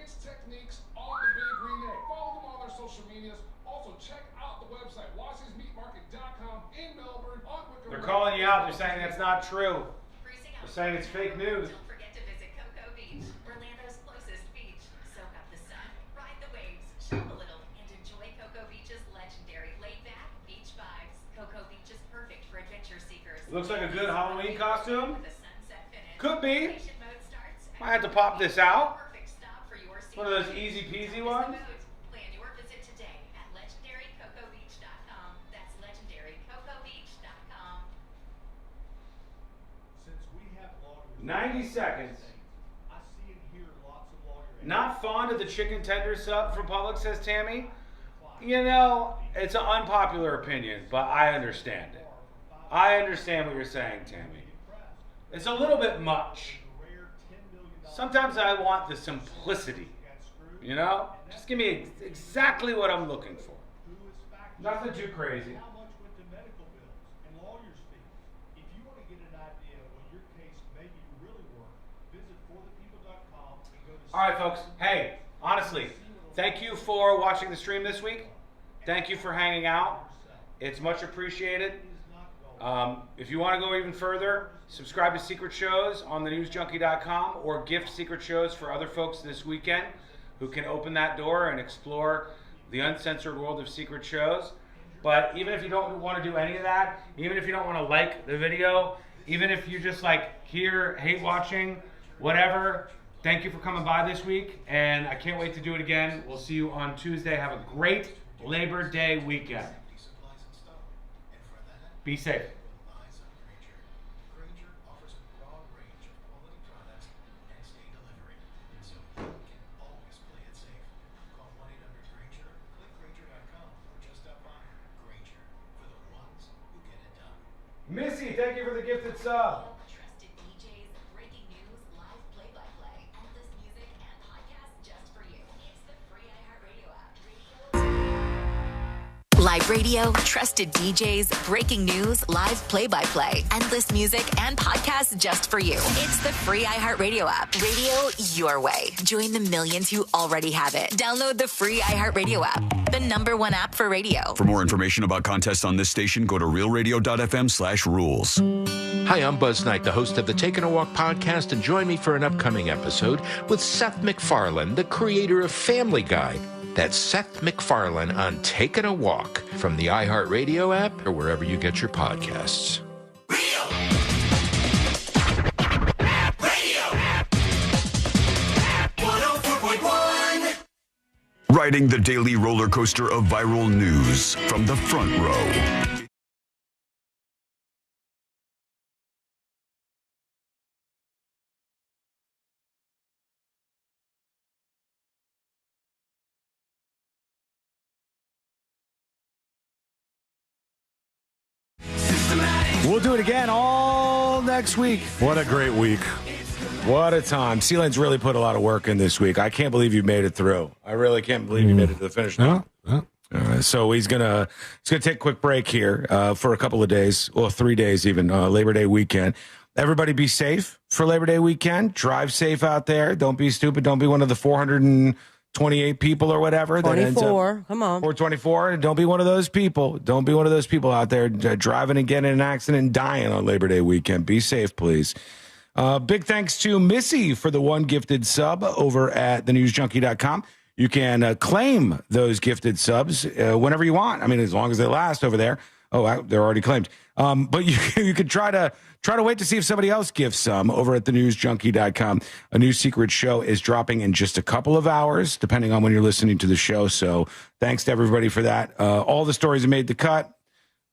Speaker 21: advanced techniques on the Big Green Egg. Follow them on their social medias. Also, check out the website, Watsy'sMeatMarket.com in Melbourne.
Speaker 25: They're calling you out. They're saying that's not true. They're saying it's fake news.
Speaker 10: Don't forget to visit Cocoa Beach, Orlando's closest beach. Soak up the sun, ride the waves, shop a little, and enjoy Cocoa Beach's legendary laid-back beach vibes. Cocoa Beach is perfect for adventure seekers.
Speaker 25: Looks like a good Halloween costume. Could be. Might have to pop this out. One of those easy peasy ones.
Speaker 10: Plan your visit today at legendarycocobeach.com. That's legendarycocobeach.com.
Speaker 25: 90 seconds.
Speaker 14: I see and hear lots of lawyer
Speaker 25: Not fond of the chicken tender sub from Publix, says Tammy. You know, it's an unpopular opinion, but I understand it. I understand what you're saying, Tammy. It's a little bit much. Sometimes I want the simplicity. You know? Just give me exactly what I'm looking for. Nothing too crazy.
Speaker 14: how much went to medical bills and lawyers' fees. If you want to get an idea of what your case may be really worth, visit forthepeople.com and go to...
Speaker 25: All right, folks. Hey, honestly, thank you for watching the stream this week. Thank you for hanging out. It's much appreciated. If you want to go even further, subscribe to Secret Shows on thenewsjunkie.com or gift Secret Shows for other folks this weekend who can open that door and explore the uncensored world of Secret Shows. But even if you don't want to do any of that, even if you don't want to like the video, even if you just like hate watching, whatever, thank you for coming by this week, and I can't wait to do it again. We'll see you on Tuesday. Have a great Labor Day weekend. Be safe. Missy, thank you for the gifted sub.
Speaker 10: Trusted DJs, breaking news, live play-by-play, endless music, and podcasts just for you. It's the free iHeartRadio app. Live radio, trusted DJs, breaking news, live play-by-play, endless music, and podcasts just for you. It's the free iHeartRadio app. Radio your way. Join the millions who already have it. Download the free iHeartRadio app, the #1 app for radio.
Speaker 17: For more information about contests on this station, go to realradio.fm/rules.
Speaker 8: Hi, I'm Buzz Knight, the host of the Taking a Walk podcast, and join me for an upcoming episode with Seth MacFarlane, the creator of Family Guy. That's Seth MacFarlane on Taking a Walk from the iHeartRadio app or wherever you get your podcasts.
Speaker 17: Riding the daily roller coaster of viral news from the front row.
Speaker 25: We'll do it again all next week.
Speaker 1: What a great week.
Speaker 25: What a time. Sealand's really put a lot of work in this week. I can't believe you made it through. I really can't believe you made it to the finish line. So he's gonna take a quick break here for a couple of days, or 3 days even, Labor Day weekend. Everybody be safe for Labor Day weekend. Drive safe out there. Don't be stupid. Don't be one of the 428 people or whatever.
Speaker 19: 24. Come on.
Speaker 25: 424. Don't be one of those people. Don't be one of those people out there driving and getting in an accident and dying on Labor Day weekend. Be safe, please. Big thanks to Missy for the one gifted sub over at thenewsjunkie.com. You can claim those gifted subs whenever you want. I mean, as long as they last over there. Oh, they're already claimed. But you could try to wait to see if somebody else gives some over at thenewsjunkie.com. A new secret show is dropping in just a couple of hours, depending on when you're listening to the show. So thanks to everybody for that. All the stories have made the cut.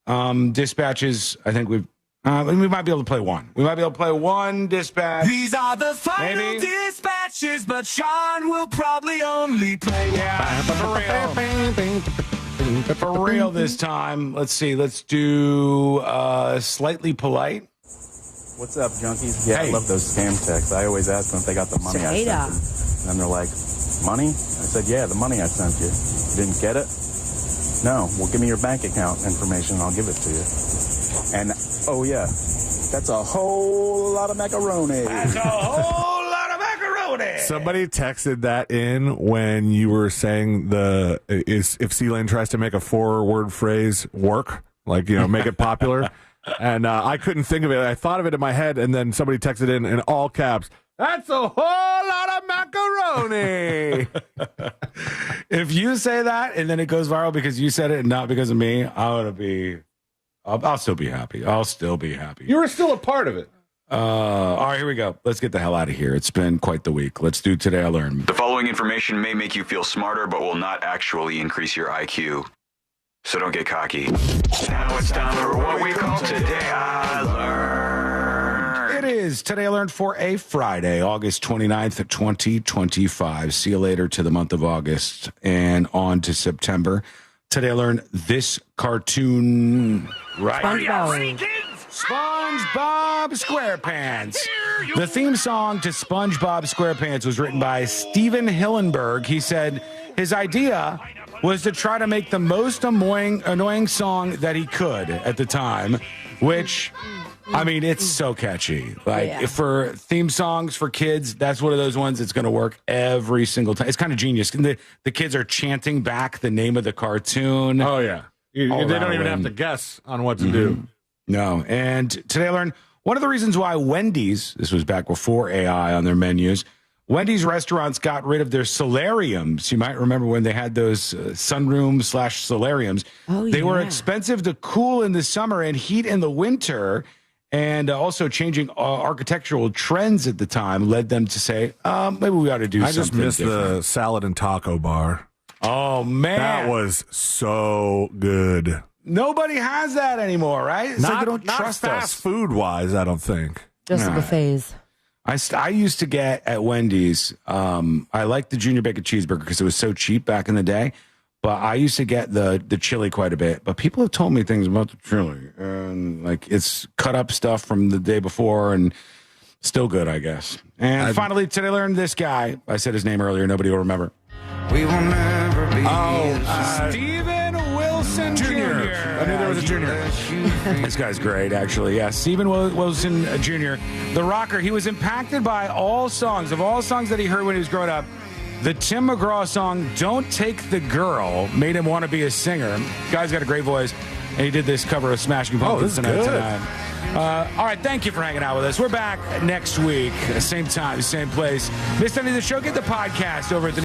Speaker 25: Dispatches, I think we might be able to play one. We might be able to play one dispatch.
Speaker 6: These are the final dispatches, but Sean will probably only play
Speaker 25: For real this time. Let's see. Let's do Slightly Polite.
Speaker 15: What's up, junkies? Yeah, I love those scam texts. I always ask them if they got the money I sent them. And then they're like, money? I said, yeah, the money I sent you. You didn't get it? No. Well, give me your bank account information and I'll give it to you. And, oh, yeah, that's a whole lot of macaroni.
Speaker 25: That's a whole lot of macaroni.
Speaker 1: Somebody texted that in when you were saying if C-Lane tries to make a 4-word phrase work, like, make it popular. And I couldn't think of it. I thought of it in my head, and then somebody texted in all caps, that's a whole lot of macaroni.
Speaker 25: If you say that and then it goes viral because you said it and not because of me, I'll still be happy. I'll still be happy.
Speaker 1: You were still a part of it.
Speaker 25: All right, here we go. Let's get the hell out of here. It's been quite the week. Let's do Today I Learned.
Speaker 20: The following information may make you feel smarter, but will not actually increase your IQ. So don't get cocky. Now it's time for what we call Today I Learned.
Speaker 25: It is Today I Learned for a Friday, August 29th, 2025. See you later to the month of August and on to September. Today I learned this cartoon. Right. SpongeBob SquarePants. The theme song to SpongeBob SquarePants was written by Steven Hillenberg. He said his idea was to try to make the most annoying song that he could at the time, which, I mean, it's so catchy. Like, for theme songs for kids, that's one of those ones that's going to work every single time. It's kind of genius. The kids are chanting back the name of the cartoon.
Speaker 1: Oh, yeah. They don't even have to guess on what to do.
Speaker 25: No. And today I learned one of the reasons why Wendy's, this was back before AI on their menus, Wendy's restaurants got rid of their solariums. You might remember when they had those sunroom/solariums.
Speaker 19: Oh,
Speaker 25: they were expensive to cool in the summer and heat in the winter. And also changing architectural trends at the time led them to say, maybe we ought to do something different. I just missed
Speaker 1: the salad and taco bar.
Speaker 25: Oh, man.
Speaker 1: That was so good.
Speaker 25: Nobody has that anymore, right? It's like they don't trust us.
Speaker 1: Fast food-wise, I don't think.
Speaker 19: Just the buffets.
Speaker 25: I used to get at Wendy's, I liked the Junior Bacon Cheeseburger because it was so cheap back in the day, but I used to get the chili quite a bit. But people have told me things about the chili, and like it's cut up stuff from the day before and still good, I guess. And finally, today I learned this guy. I said his name earlier. Nobody will remember.
Speaker 6: We will never be.
Speaker 25: Stephen Wilson Jr.
Speaker 1: I knew there was a junior.
Speaker 25: This guy's great, actually. Yeah, Stephen Wilson Jr., the rocker. He was impacted by all songs that he heard when he was growing up. The Tim McGraw song, Don't Take the Girl, made him want to be a singer. Guy's got a great voice, and he did this cover of Smashing Pumpkins tonight. All right, thank you for hanging out with us. We're back next week, same time, same place. Missed any of the show? Get the podcast over at the